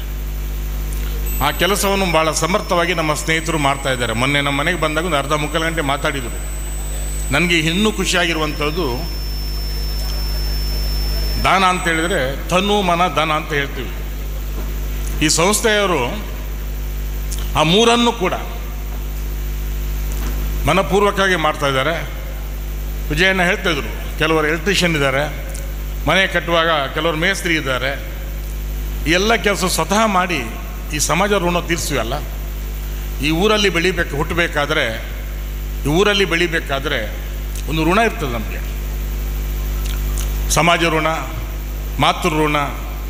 ಆ ಕೆಲಸವನ್ನು ಭಾಳ ಸಮರ್ಥವಾಗಿ ನಮ್ಮ ಸ್ನೇಹಿತರು ಮಾಡ್ತಾ ಇದ್ದಾರೆ. ಮೊನ್ನೆ ನಮ್ಮ ಮನೆಗೆ ಬಂದಾಗ ಒಂದು ಅರ್ಧ ಮುಕ್ಕಾಲು ಗಂಟೆ ಮಾತಾಡಿದರು. ನನಗೆ ಇನ್ನೂ ಖುಷಿಯಾಗಿರುವಂಥದ್ದು, ದಾನ ಅಂತ ಹೇಳಿದರೆ ತನು ಮನ ಧನ ಅಂತ ಹೇಳ್ತೀವಿ. ಈ ಸಂಸ್ಥೆಯವರು ಆ ಮೂರನ್ನು ಕೂಡ ಮನಪೂರ್ವಕವಾಗಿ ಮಾಡ್ತಾ ಇದ್ದಾರೆ. ವಿಜಯಣ್ಣ ಹೇಳ್ತಾಯಿದ್ರು, ಕೆಲವರು ಎಲೆಕ್ಟ್ರಿಷಿಯನ್ ಇದ್ದಾರೆ, ಮನೆ ಕಟ್ಟುವಾಗ ಕೆಲವರು ಮೇಸ್ತ್ರಿ ಇದ್ದಾರೆ. ಈ ಎಲ್ಲ ಕೆಲಸ ಸ್ವತಃ ಮಾಡಿ ಈ ಸಮಾಜ ಋಣ ತೀರಿಸುವಲ್ಲ. ಈ ಊರಲ್ಲಿ ಹುಟ್ಟಬೇಕಾದ್ರೆ ಈ ಊರಲ್ಲಿ ಬೆಳಿಬೇಕಾದ್ರೆ ಒಂದು ಋಣ ಇರ್ತದೆ ನಮಗೆ. ಸಮಾಜ ಋಣ, ಮಾತೃ ಋಣ,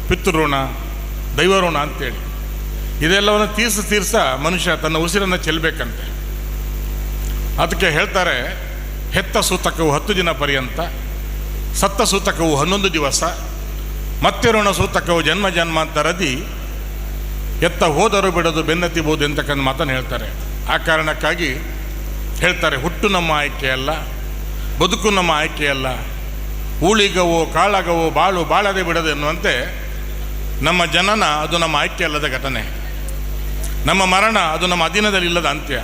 ಪಿತೃ ಋಣ, ದೈವ ಋಣ ಅಂತೇಳಿ ಇದೆಲ್ಲವನ್ನು ತೀರ್ಸ ಮನುಷ್ಯ ತನ್ನ ಉಸಿರನ್ನು ಚೆಲ್ಲಬೇಕಂತೆ. ಅದಕ್ಕೆ ಹೇಳ್ತಾರೆ, ಹೆತ್ತ ಸೂತಕವು 10 ದಿನ ಪರ್ಯಂತ, ಸತ್ತ ಸೂತಕವು 11 ದಿವಸ, ಮತ್ತೆ ಋಣ ಸೂತಕವು ಜನ್ಮ ಜನ್ಮಾಂತರದಿ, ಎತ್ತ ಹೋದರೂ ಬಿಡದು ಬೆನ್ನತ್ತಿಬಹುದು ಎಂತಕ್ಕಂಥ ಮಾತನ್ನು ಹೇಳ್ತಾರೆ. ಆ ಕಾರಣಕ್ಕಾಗಿ ಹೇಳ್ತಾರೆ, ಹುಟ್ಟು ನಮ್ಮ ಆಯ್ಕೆಯಲ್ಲ, ಬದುಕು ನಮ್ಮ ಆಯ್ಕೆಯಲ್ಲ, ಊಳಿಗವೋ ಕಾಳಗವೋ ಬಾಳು ಬಾಳದೆ ಬಿಡದು ಎನ್ನುವಂತೆ ನಮ್ಮ ಜನನ ಅದು ನಮ್ಮ ಆಯ್ಕೆ ಅಲ್ಲದ ಘಟನೆ, ನಮ್ಮ ಮರಣ ಅದು ನಮ್ಮ ಅಧೀನದಲ್ಲಿ ಇಲ್ಲದ ಅಂತ್ಯ.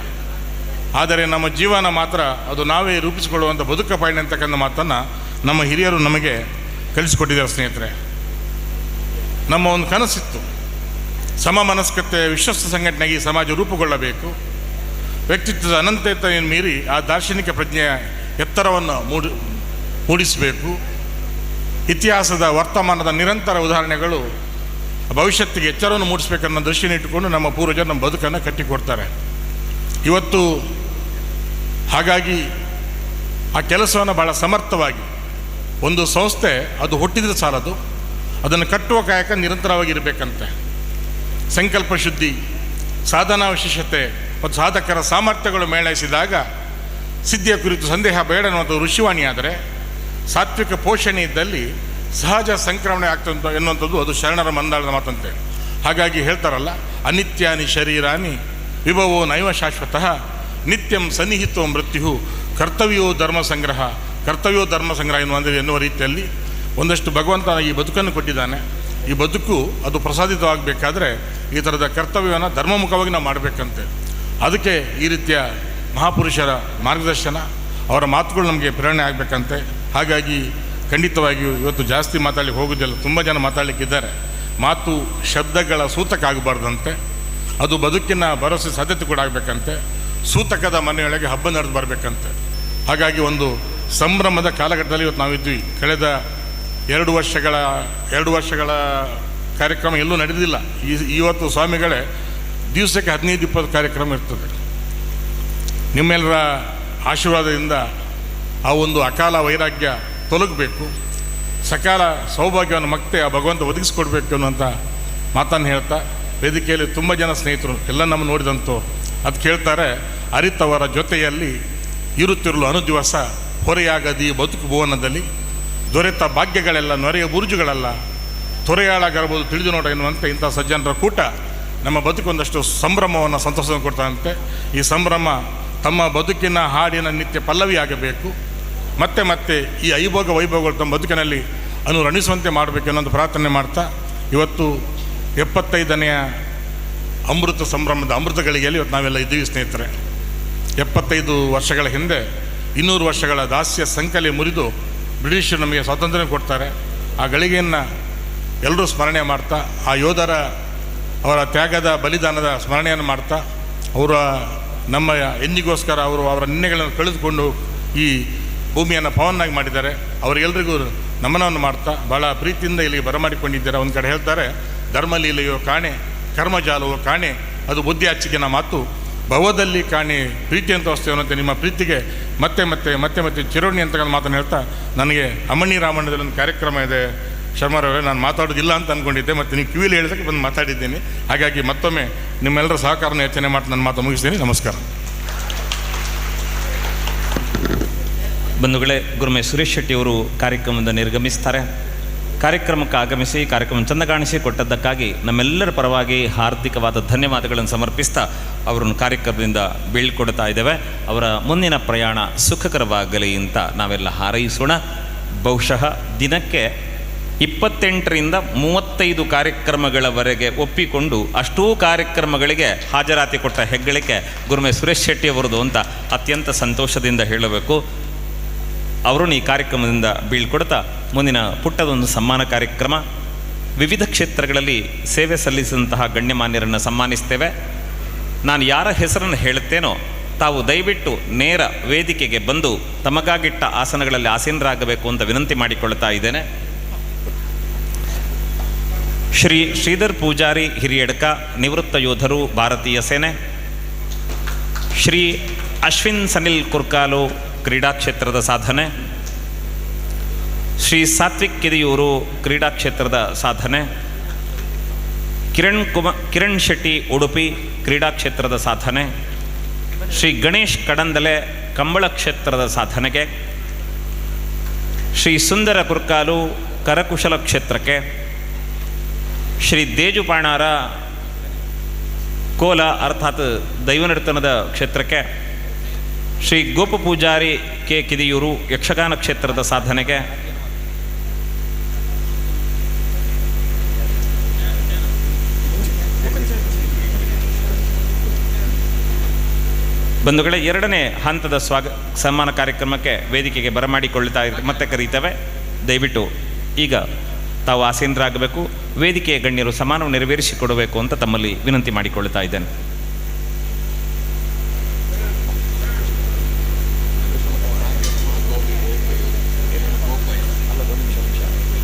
ಆದರೆ ನಮ್ಮ ಜೀವನ ಮಾತ್ರ ಅದು ನಾವೇ ರೂಪಿಸಿಕೊಳ್ಳುವಂಥ ಬದುಕ ಪಯಣ ಅಂತಕ್ಕಂಥ ಮಾತನ್ನು ನಮ್ಮ ಹಿರಿಯರು ನಮಗೆ ಕಲಿಸಿಕೊಟ್ಟಿದ್ದಾರೆ. ಸ್ನೇಹಿತರೆ, ನಮ್ಮ ಒಂದು ಕನಸಿತ್ತು, ಸಮ ಮನಸ್ಕತೆ ವಿಶ್ವಸ್ತ ಸಂಘಟನೆಗೆ ಈ ಸಮಾಜ ರೂಪುಗೊಳ್ಳಬೇಕು. ವ್ಯಕ್ತಿತ್ವದ ಅನಂತತೆಯನ್ನು ಮೀರಿ ಆ ದಾರ್ಶನಿಕ ಪ್ರಜ್ಞೆಯ ಎತ್ತರವನ್ನು ಮೂಡಿಸಬೇಕು. ಇತಿಹಾಸದ ವರ್ತಮಾನದ ನಿರಂತರ ಉದಾಹರಣೆಗಳು ಭವಿಷ್ಯತ್ತಿಗೆ ಎಚ್ಚರವನ್ನು ಮೂಡಿಸಬೇಕನ್ನೋ ದೃಷ್ಟಿಯನ್ನು ಇಟ್ಟುಕೊಂಡು ನಮ್ಮ ಪೂರ್ವಜರು ನಮ್ಮ ಬದುಕನ್ನು ಕಟ್ಟಿಕೊಡ್ತಾರೆ. ಇವತ್ತು ಹಾಗಾಗಿ ಆ ಕೆಲಸವನ್ನು ಭಾಳ ಸಮರ್ಥವಾಗಿ ಒಂದು ಸಂಸ್ಥೆ ಅದು ಹುಟ್ಟಿದ್ರೆ ಸಾಲದು, ಅದನ್ನು ಕಟ್ಟುವ ಕಾಯಕ ನಿರಂತರವಾಗಿರಬೇಕಂತೆ. ಸಂಕಲ್ಪ ಶುದ್ಧಿ, ಸಾಧನಾ ವಿಶೇಷತೆ ಮತ್ತು ಸಾಧಕರ ಸಾಮರ್ಥ್ಯಗಳು ಮೇಳೈಸಿದಾಗ ಸಿದ್ಧಿಯ ಕುರಿತು ಸಂದೇಹ ಬೇಡ ಅನ್ನುವಂಥ ಋಷಿವಾಣಿಯಾದರೆ, ಸಾತ್ವಿಕ ಪೋಷಣೆ ಇದ್ದಲ್ಲಿ ಸಹಜ ಸಂಕ್ರಮಣೆ ಆಗ್ತಂತ ಎನ್ನುವಂಥದ್ದು ಅದು ಶರಣರ ಮಂದಾಳದ ಮಾತಂತೆ. ಹಾಗಾಗಿ ಹೇಳ್ತಾರಲ್ಲ, ಅನಿತ್ಯಾನಿ ಶರೀರಾನಿ ವಿಭವೋ ನೈವ ಶಾಶ್ವತಃ ನಿತ್ಯಂ ಸನ್ನಿಹಿತೋ ಮೃತ್ಯು ಕರ್ತವ್ಯೋ ಧರ್ಮ ಸಂಗ್ರಹ ಎನ್ನುವ ರೀತಿಯಲ್ಲಿ ಒಂದಷ್ಟು ಭಗವಂತ ಈ ಬದುಕನ್ನು ಕೊಟ್ಟಿದ್ದಾನೆ. ಈ ಬದುಕು ಅದು ಪ್ರಸಾದಿತವಾಗಬೇಕಾದ್ರೆ ಈ ಥರದ ಕರ್ತವ್ಯವನ್ನು ಧರ್ಮಮುಖವಾಗಿ ನಾವು ಮಾಡಬೇಕಂತೆ. ಅದಕ್ಕೆ ಈ ರೀತಿಯ ಮಹಾಪುರುಷರ ಮಾರ್ಗದರ್ಶನ, ಅವರ ಮಾತುಗಳು ನಮಗೆ ಪ್ರೇರಣೆ ಆಗಬೇಕಂತೆ. ಹಾಗಾಗಿ ಖಂಡಿತವಾಗಿಯೂ ಇವತ್ತು ಜಾಸ್ತಿ ಮಾತಾಡಲಿಕ್ಕೆ ಹೋಗೋದಿಲ್ಲ, ತುಂಬ ಜನ ಮಾತಾಡಲಿಕ್ಕಿದ್ದಾರೆ. ಮಾತು ಶಬ್ದಗಳ ಸೂತಕ ಆಗಬಾರ್ದಂತೆ, ಅದು ಬದುಕಿನ ಭರವಸೆ ಸಾಧ್ಯತೆ ಕೂಡ ಆಗಬೇಕಂತೆ. ಸೂತಕದ ಮನೆಯೊಳಗೆ ಹಬ್ಬ ನಡೆದು ಬರಬೇಕಂತೆ. ಹಾಗಾಗಿ ಒಂದು ಸಂಭ್ರಮದ ಕಾಲಘಟ್ಟದಲ್ಲಿ ಇವತ್ತು ನಾವಿದ್ವಿ. ಕಳೆದ 2 ವರ್ಷಗಳ ಕಾರ್ಯಕ್ರಮ ಎಲ್ಲೂ ನಡೆದಿಲ್ಲ. ಇವತ್ತು ಸ್ವಾಮಿಗಳೇ ದಿವಸಕ್ಕೆ 15-20 ಕಾರ್ಯಕ್ರಮ ಇರ್ತದೆ. ನಿಮ್ಮೆಲ್ಲರ ಆಶೀರ್ವಾದದಿಂದ ಆ ಒಂದು ಅಕಾಲ ವೈರಾಗ್ಯ ತೊಲಗಬೇಕು, ಸಕಾಲ ಸೌಭಾಗ್ಯವನ್ನು ಮತ್ತೆ ಆ ಭಗವಂತ ಒದಗಿಸ್ಕೊಡ್ಬೇಕು ಅನ್ನುವಂಥ ಮಾತನ್ನು ಹೇಳ್ತಾ, ವೇದಿಕೆಯಲ್ಲಿ ತುಂಬ ಜನ ಸ್ನೇಹಿತರು ಎಲ್ಲ ನಮ್ಮ ನೋಡಿದಂತೂ ಅದು ಕೇಳ್ತಾರೆ, ಅರಿತವರ ಜೊತೆಯಲ್ಲಿ ಇರುತ್ತಿರಲು ಅನುದಿವಸ ಹೊರೆಯಾಗದಿ ಬದುಕು ಭುವನದಲ್ಲಿ ದೊರೆತ ಭಾಗ್ಯಗಳೆಲ್ಲ ನೊರೆಯ ಬುರುಜುಗಳಲ್ಲ ತೊರೆಯಾಳಾಗಿರ್ಬೋದು ತಿಳಿದು ನೋಡ ಎನ್ನುವಂತೆ ಇಂಥ ಸಜ್ಜನರ ಕೂಟ ನಮ್ಮ ಬದುಕೊಂದಷ್ಟು ಸಂಭ್ರಮವನ್ನು ಸಂತೋಷವನ್ನು ಕೊಡ್ತಾರಂತೆ. ಈ ಸಂಭ್ರಮ ತಮ್ಮ ಬದುಕಿನ ಹಾಡಿನ ನಿತ್ಯ ಪಲ್ಲವಿ ಆಗಬೇಕು. ಮತ್ತೆ ಮತ್ತೆ ಈ ಐಭೋಗ ವೈಭವಗಳು ತಮ್ಮ ಬದುಕಿನಲ್ಲಿ ಅನುರಣಿಸುವಂತೆ ಮಾಡಬೇಕು ಅನ್ನೋದು ಪ್ರಾರ್ಥನೆ ಮಾಡ್ತಾ, ಇವತ್ತು 75ನೇ ಅಮೃತ ಸಂಭ್ರಮದ ಅಮೃತ ಗಳಿಗೆಯಲ್ಲಿ ಇವತ್ತು ನಾವೆಲ್ಲ ಇದ್ದೀವಿ ಸ್ನೇಹಿತರೆ. 75 ವರ್ಷಗಳ ಹಿಂದೆ 200 ವರ್ಷಗಳ ದಾಸ್ಯ ಸಂಕಲೆ ಮುರಿದು ಬ್ರಿಟಿಷರು ನಮಗೆ ಸ್ವಾತಂತ್ರ್ಯ ಕೊಡ್ತಾರೆ. ಆ ಗಳಿಗೆಯನ್ನು ಎಲ್ಲರೂ ಸ್ಮರಣೆ ಮಾಡ್ತಾ, ಆ ಯೋಧರ ಅವರ ತ್ಯಾಗದ ಬಲಿದಾನದ ಸ್ಮರಣೆಯನ್ನು ಮಾಡ್ತಾ, ಅವರ ನಮ್ಮ ಎಂದಿಗೋಸ್ಕರ ಅವರ ನಿನ್ನೆಗಳನ್ನು ಕಳೆದುಕೊಂಡು ಈ ಭೂಮಿಯನ್ನು ಪವನ್ನಾಗಿ ಮಾಡಿದ್ದಾರೆ. ಅವರಿಗೆಲ್ಲರಿಗೂ ನಮನವನ್ನು ಮಾಡ್ತಾ ಭಾಳ ಪ್ರೀತಿಯಿಂದ ಇಲ್ಲಿಗೆ ಬರಮಾಡಿಕೊಂಡಿದ್ದಾರೆ. ಒಂದು ಕಡೆ ಹೇಳ್ತಾರೆ, ಧರ್ಮಲೀಲೆಯೋ ಕಾಣೆ ಕರ್ಮಜಾಲವೋ ಕಾಣೆ ಅದು ಬುದ್ಧಿ ಅಚ್ಚಿಗಿನ ಮಾತು ಭವದಲ್ಲಿ ಕಾಣೆ ಪ್ರೀತಿ ಅಂತ ವಸ್ತೇವನಂತೆ ನಿಮ್ಮ ಪ್ರೀತಿಗೆ ಮತ್ತೆ ಮತ್ತೆ ಮತ್ತೆ ಮತ್ತೆ ಚಿರೋಣಿ ಅಂತಕ್ಕಂಥ ಮಾತನ್ನು ಹೇಳ್ತಾ, ನನಗೆ ಅಮ್ಮಣ್ಣಿ ರಾಮಣ್ಣದಲ್ಲಿ ಒಂದು ಕಾರ್ಯಕ್ರಮ ಇದೆ ಶರ್ಮರವರೇ, ನಾನು ಮಾತಾಡೋದಿಲ್ಲ ಅಂತ ಅಂದ್ಕೊಂಡಿದ್ದೆ, ಮತ್ತು ನೀವು ಕಿವಿಲಿ ಹೇಳಿದಕ್ಕೆ ಬಂದು ಮಾತಾಡಿದ್ದೀನಿ. ಹಾಗಾಗಿ ಮತ್ತೊಮ್ಮೆ ನಿಮ್ಮೆಲ್ಲರ ಸಹಕಾರನ ಯೋಚನೆ ಮಾಡಿ ನನ್ನ ಮಾತು ಮುಗಿಸ್ತೀನಿ. ನಮಸ್ಕಾರ. ಬಂಧುಗಳೇ, ಗುರುಮೆ ಸುರೇಶ್ ಶೆಟ್ಟಿಯವರು ಕಾರ್ಯಕ್ರಮದಿಂದ ನಿರ್ಗಮಿಸ್ತಾರೆ. ಕಾರ್ಯಕ್ರಮಕ್ಕೆ ಆಗಮಿಸಿ ಕಾರ್ಯಕ್ರಮ ಚಂದ ಕಾಣಿಸಿ ಕೊಟ್ಟದ್ದಕ್ಕಾಗಿ ನಮ್ಮೆಲ್ಲರ ಪರವಾಗಿ ಹಾರ್ದಿಕವಾದ ಧನ್ಯವಾದಗಳನ್ನು ಸಮರ್ಪಿಸ್ತಾ ಅವರನ್ನು ಕಾರ್ಯಕ್ರಮದಿಂದ ಬೀಳ್ಕೊಡ್ತಾ ಇದ್ದೇವೆ. ಅವರ ಮುಂದಿನ ಪ್ರಯಾಣ ಸುಖಕರವಾಗಲಿ ಅಂತ ನಾವೆಲ್ಲ ಹಾರೈಸೋಣ. ಬಹುಶಃ ದಿನಕ್ಕೆ 28ರಿಂದ 35 ಕಾರ್ಯಕ್ರಮಗಳವರೆಗೆ ಒಪ್ಪಿಕೊಂಡು ಅಷ್ಟೂ ಕಾರ್ಯಕ್ರಮಗಳಿಗೆ ಹಾಜರಾತಿ ಕೊಟ್ಟ ಹೆಗ್ಗಳಿಕೆ ಗುರುಮೆ ಸುರೇಶ್ ಶೆಟ್ಟಿಯವರದು ಅಂತ ಅತ್ಯಂತ ಸಂತೋಷದಿಂದ ಹೇಳಬೇಕು. ಅವರು ಈ ಕಾರ್ಯಕ್ರಮದಿಂದ ಬೀಳ್ಕೊಡ್ತಾ ಮುಂದಿನ ಪುಟ್ಟದೊಂದು ಸನ್ಮಾನ ಕಾರ್ಯಕ್ರಮ, ವಿವಿಧ ಕ್ಷೇತ್ರಗಳಲ್ಲಿ ಸೇವೆ ಸಲ್ಲಿಸಿದಂತಹ ಗಣ್ಯಮಾನ್ಯರನ್ನು ಸನ್ಮಾನಿಸ್ತೇವೆ. ನಾನು ಯಾರ ಹೆಸರನ್ನು ಹೇಳುತ್ತೇನೋ ತಾವು ದಯವಿಟ್ಟು ನೇರ ವೇದಿಕೆಗೆ ಬಂದು ತಮಗಾಗಿಟ್ಟ ಆಸನಗಳಲ್ಲಿ ಆಸೀನರಾಗಬೇಕು ಅಂತ ವಿನಂತಿ ಮಾಡಿಕೊಳ್ತಾ ಇದ್ದೇನೆ. ಶ್ರೀ ಶ್ರೀಧರ್ ಪೂಜಾರಿ ಹಿರಿಯಡ್ಕ, ನಿವೃತ್ತ ಯೋಧರು, ಭಾರತೀಯ ಸೇನೆ. ಶ್ರೀ ಅಶ್ವಿನ್ ಸನಿಲ್ ಕುರ್ಕಾಲು, ಕ್ರೀಡಾ ಕ್ಷೇತ್ರದ ಸಾಧನೆ. ಶ್ರೀ ಸಾತ್ವಿಕ್ ಕಿದಿಯೂರು ಕ್ರೀಡಾ ಕ್ಷೇತ್ರದ ಸಾಧನೆ, ಕಿರಣ್ ಶೆಟ್ಟಿ ಉಡುಪಿ ಕ್ರೀಡಾ ಕ್ಷೇತ್ರದ ಸಾಧನೆ, ಶ್ರೀ ಗಣೇಶ್ ಕಡಂದಲೆ ಕಂಬಳ ಕ್ಷೇತ್ರದ ಸಾಧನೆಗೆ, ಶ್ರೀ ಸುಂದರ ಕುರ್ಕಾಲು ಕರಕುಶಲ ಕ್ಷೇತ್ರಕ್ಕೆ, ಶ್ರೀ ದೇಜುಪಾಣಾರ ಕೋಲ ಅರ್ಥಾತ್ ದೈವನರ್ತನದ ಕ್ಷೇತ್ರಕ್ಕೆ, ಶ್ರೀ ಗೋಪ ಪೂಜಾರಿ ಕೆ ಕಿದಿಯೂರು ಯಕ್ಷಗಾನ ಕ್ಷೇತ್ರದ ಸಾಧನೆಗೆ, ಬಂಧುಗಳೇ, ಎರಡನೇ ಹಂತದ ಸನ್ಮಾನ ಕಾರ್ಯಕ್ರಮಕ್ಕೆ ವೇದಿಕೆಗೆ ಬರಮಾಡಿಕೊಳ್ಳುತ್ತಾ ಮತ್ತೆ ಕರೀತೇವೆ. ದಯವಿಟ್ಟು ಈಗ ತಾವು ಆಸೀನರಾಗಬೇಕು. ವೇದಿಕೆಯ ಗಣ್ಯರು ಸನ್ಮಾನವನ್ನು ನೆರವೇರಿಸಿಕೊಡಬೇಕು ಅಂತ ತಮ್ಮಲ್ಲಿ ವಿನಂತಿ ಮಾಡಿಕೊಳ್ಳುತ್ತಾ ಇದ್ದೇನೆ.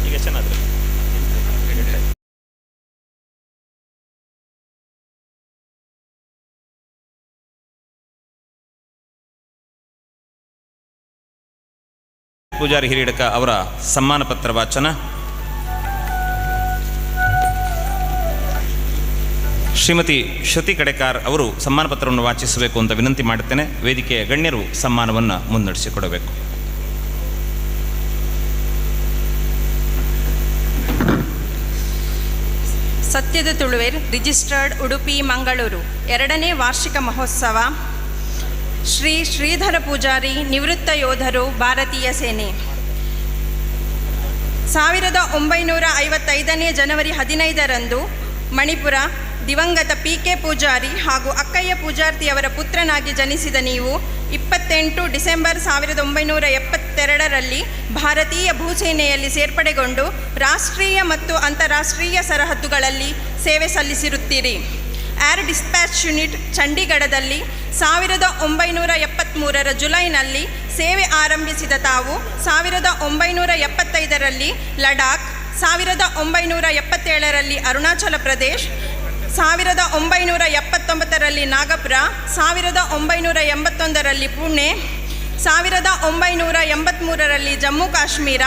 ಈಗ ಚೆನ್ನಾದ್ರೆ ಪೂಜಾರಿ ಹಿರಿಯಡಕ ಅವರ ಸನ್ಮಾನ ಪತ್ರ ವಾಚನ. ಶ್ರೀಮತಿ ಶ್ರುತಿ ಕಡೆಕಾರ್ ಅವರು ಸನ್ಮಾನ ಪತ್ರವನ್ನು ವಾಚಿಸಬೇಕು ಅಂತ ವಿನಂತಿ ಮಾಡುತ್ತೇನೆ. ವೇದಿಕೆಯ ಗಣ್ಯರು ಸನ್ಮಾನವನ್ನು ಮುನ್ನಡೆಸಿಕೊಡಬೇಕು. ಸತ್ಯದ ತುಳುವೇರ್ ರಿಜಿಸ್ಟರ್ಡ್ ಉಡುಪಿ ಮಂಗಳೂರು 2ನೇ ವಾರ್ಷಿಕ ಮಹೋತ್ಸವ. ಶ್ರೀ ಶ್ರೀಧರ ಪೂಜಾರಿ ನಿವೃತ್ತ ಯೋಧರು ಭಾರತೀಯ ಸೇನೆ. 1955ನೇ ಜನವರಿ 15ರಂದು ಮಣಿಪುರ ದಿವಂಗತ PK ಪೂಜಾರಿ ಹಾಗೂ ಅಕ್ಕಯ್ಯ ಪೂಜಾರ್ತಿಯವರ ಪುತ್ರನಾಗಿ ಜನಿಸಿದ ನೀವು 28 ಡಿಸೆಂಬರ್ 1972ರಲ್ಲಿ ಭಾರತೀಯ ಭೂಸೇನೆಯಲ್ಲಿ ಸೇರ್ಪಡೆಗೊಂಡು ರಾಷ್ಟ್ರೀಯ ಮತ್ತು ಅಂತಾರಾಷ್ಟ್ರೀಯ ಸರಹದ್ದುಗಳಲ್ಲಿ ಸೇವೆ ಸಲ್ಲಿಸಿರುತ್ತೀರಿ. ಏರ್ ಡಿಸ್ಪ್ಯಾಚ್ ಯೂನಿಟ್ ಚಂಡೀಗಢದಲ್ಲಿ 1973ರ ಜುಲೈನಲ್ಲಿ ಸೇವೆ ಆರಂಭಿಸಿದ ತಾವು 1975ರಲ್ಲಿ ಲಡಾಖ್, 1977ರಲ್ಲಿ ಅರುಣಾಚಲ ಪ್ರದೇಶ್, 1979ರಲ್ಲಿ ನಾಗಪುರ, 1981ರಲ್ಲಿ ಪುಣೆ, 1983ರಲ್ಲಿ ಜಮ್ಮು ಕಾಶ್ಮೀರ,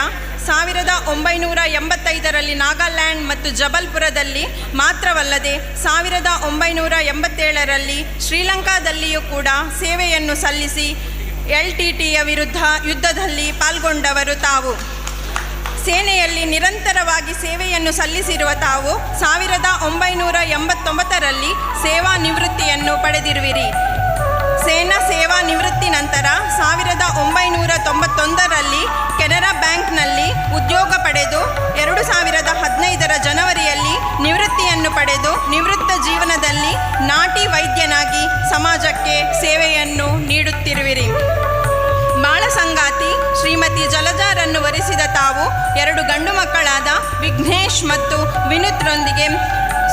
1985ರಲ್ಲಿ ನಾಗಾಲ್ಯಾಂಡ್ ಮತ್ತು ಜಬಲ್ಪುರದಲ್ಲಿ ಮಾತ್ರವಲ್ಲದೆ 1987ರಲ್ಲಿ ಶ್ರೀಲಂಕಾದಲ್ಲಿಯೂ ಕೂಡ ಸೇವೆಯನ್ನು ಸಲ್ಲಿಸಿ LTTಯ ವಿರುದ್ಧ ಯುದ್ಧದಲ್ಲಿ ಪಾಲ್ಗೊಂಡವರು ತಾವು. ಸೇನೆಯಲ್ಲಿ ನಿರಂತರವಾಗಿ ಸೇವೆಯನ್ನು ಸಲ್ಲಿಸಿರುವ ತಾವು 1989ರಲ್ಲಿ ಸೇವಾ ನಿವೃತ್ತಿಯನ್ನು ಪಡೆದಿರುವಿರಿ. ಸೇನಾ ಸೇವಾ ನಿವೃತ್ತಿ ನಂತರ 1991ರಲ್ಲಿ ಕೆನರಾ ಬ್ಯಾಂಕ್ನಲ್ಲಿ ಉದ್ಯೋಗ ಪಡೆದು 2015ರ ಜನವರಿಯಲ್ಲಿ ನಿವೃತ್ತಿಯನ್ನು ಪಡೆದು ನಿವೃತ್ತ ಜೀವನದಲ್ಲಿ ನಾಟಿ ವೈದ್ಯನಾಗಿ ಸಮಾಜಕ್ಕೆ ಸೇವೆಯನ್ನು ನೀಡುತ್ತಿರುವಿರಿ. ಬಾಳ ಸಂಗಾತಿ ಶ್ರೀಮತಿ ಜಲಜಾರನ್ನು ವರಿಸಿದ ತಾವು 2 ಗಂಡು ಮಕ್ಕಳಾದ ವಿಘ್ನೇಶ್ ಮತ್ತು ವಿನುತ್ರೊಂದಿಗೆ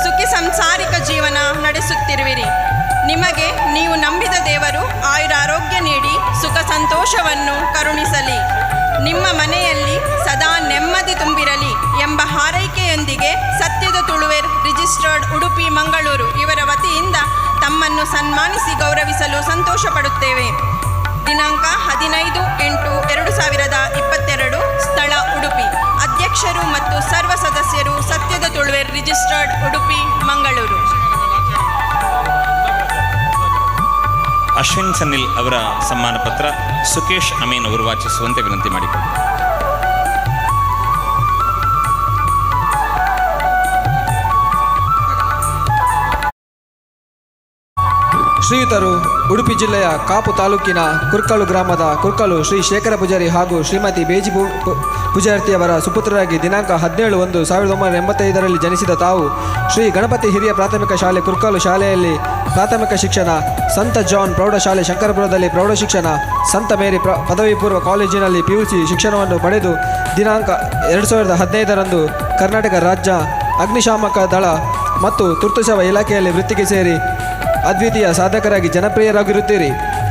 ಸುಖಿ ಸಂಸಾರಿಕ ಜೀವನ ನಡೆಸುತ್ತಿರುವಿರಿ. ನಿಮಗೆ ನೀವು ನಂಬಿದ ದೇವರು ಆಯುರಾರೋಗ್ಯ ನೀಡಿ ಸುಖ ಸಂತೋಷವನ್ನು ಕರುಣಿಸಲಿ. ನಿಮ್ಮ ಮನೆಯಲ್ಲಿ ಸದಾ ನೆಮ್ಮದಿ ತುಂಬಿರಲಿ ಎಂಬ ಹಾರೈಕೆಯೊಂದಿಗೆ ಸತ್ಯದ ತುಳುವೇರ್ ರಿಜಿಸ್ಟರ್ಡ್ ಉಡುಪಿ ಮಂಗಳೂರು ಇವರ ವತಿಯಿಂದ ತಮ್ಮನ್ನು ಸನ್ಮಾನಿಸಿ ಗೌರವಿಸಲು ಸಂತೋಷ ಪಡುತ್ತೇವೆ. ದಿನಾಂಕ 15/8/2022, ಸ್ಥಳ ಉಡುಪಿ. ಅಧ್ಯಕ್ಷರು ಮತ್ತು ಸರ್ವ ಸದಸ್ಯರು ಸತ್ಯದ ತುಳುವೇರ್ ರಿಜಿಸ್ಟರ್ಡ್ ಉಡುಪಿ ಮಂಗಳೂರು. ಅಶ್ವಿನ್ ಸನ್ನಿಲ್ ಅವರ ಸನ್ಮಾನ ಪತ್ರ ಸುಕೇಶ್ ಅಮೀನ್ ಅವರು ವಾಚಿಸುವಂತೆ ವಿನಂತಿ ಮಾಡಿಕೊಳ್ಳಿ. ಶ್ರೀಯುತರು ಉಡುಪಿ ಜಿಲ್ಲೆಯ ಕಾಪು ತಾಲೂಕಿನ ಕುರ್ಕಲು ಗ್ರಾಮದ ಕುರ್ಕಲು ಶ್ರೀ ಶೇಖರ ಪೂಜಾರಿ ಹಾಗೂ ಶ್ರೀಮತಿ ಬೇಜಿ ಪೂಜಾರ್ತಿಯವರ ಸುಪುತ್ರರಾಗಿ ದಿನಾಂಕ 17/1/1985ರಲ್ಲಿ ಜನಿಸಿದ ತಾವು ಶ್ರೀ ಗಣಪತಿ ಹಿರಿಯ ಪ್ರಾಥಮಿಕ ಶಾಲೆ ಕುರ್ಕಲು ಶಾಲೆಯಲ್ಲಿ ಪ್ರಾಥಮಿಕ ಶಿಕ್ಷಣ, ಸಂತ ಜಾನ್ ಪ್ರೌಢಶಾಲೆ ಶಂಕರಪುರದಲ್ಲಿ ಪ್ರೌಢ ಶಿಕ್ಷಣ, ಸಂತ ಮೇರಿ ಪದವಿ ಪೂರ್ವ ಕಾಲೇಜಿನಲ್ಲಿ PUC ಶಿಕ್ಷಣವನ್ನು ಪಡೆದು ದಿನಾಂಕ 2015ರಂದು ಕರ್ನಾಟಕ ರಾಜ್ಯ ಅಗ್ನಿಶಾಮಕ ದಳ ಮತ್ತು ತುರ್ತು ಸೇವಾ ಇಲಾಖೆಯಲ್ಲಿ ವೃತ್ತಿಗೆ ಸೇರಿ ಅದ್ವಿತೀಯ ಸಾಧಕರಾಗಿ ಜನಪ್ರಿಯರಾಗಿರುತ್ತೀರಿ.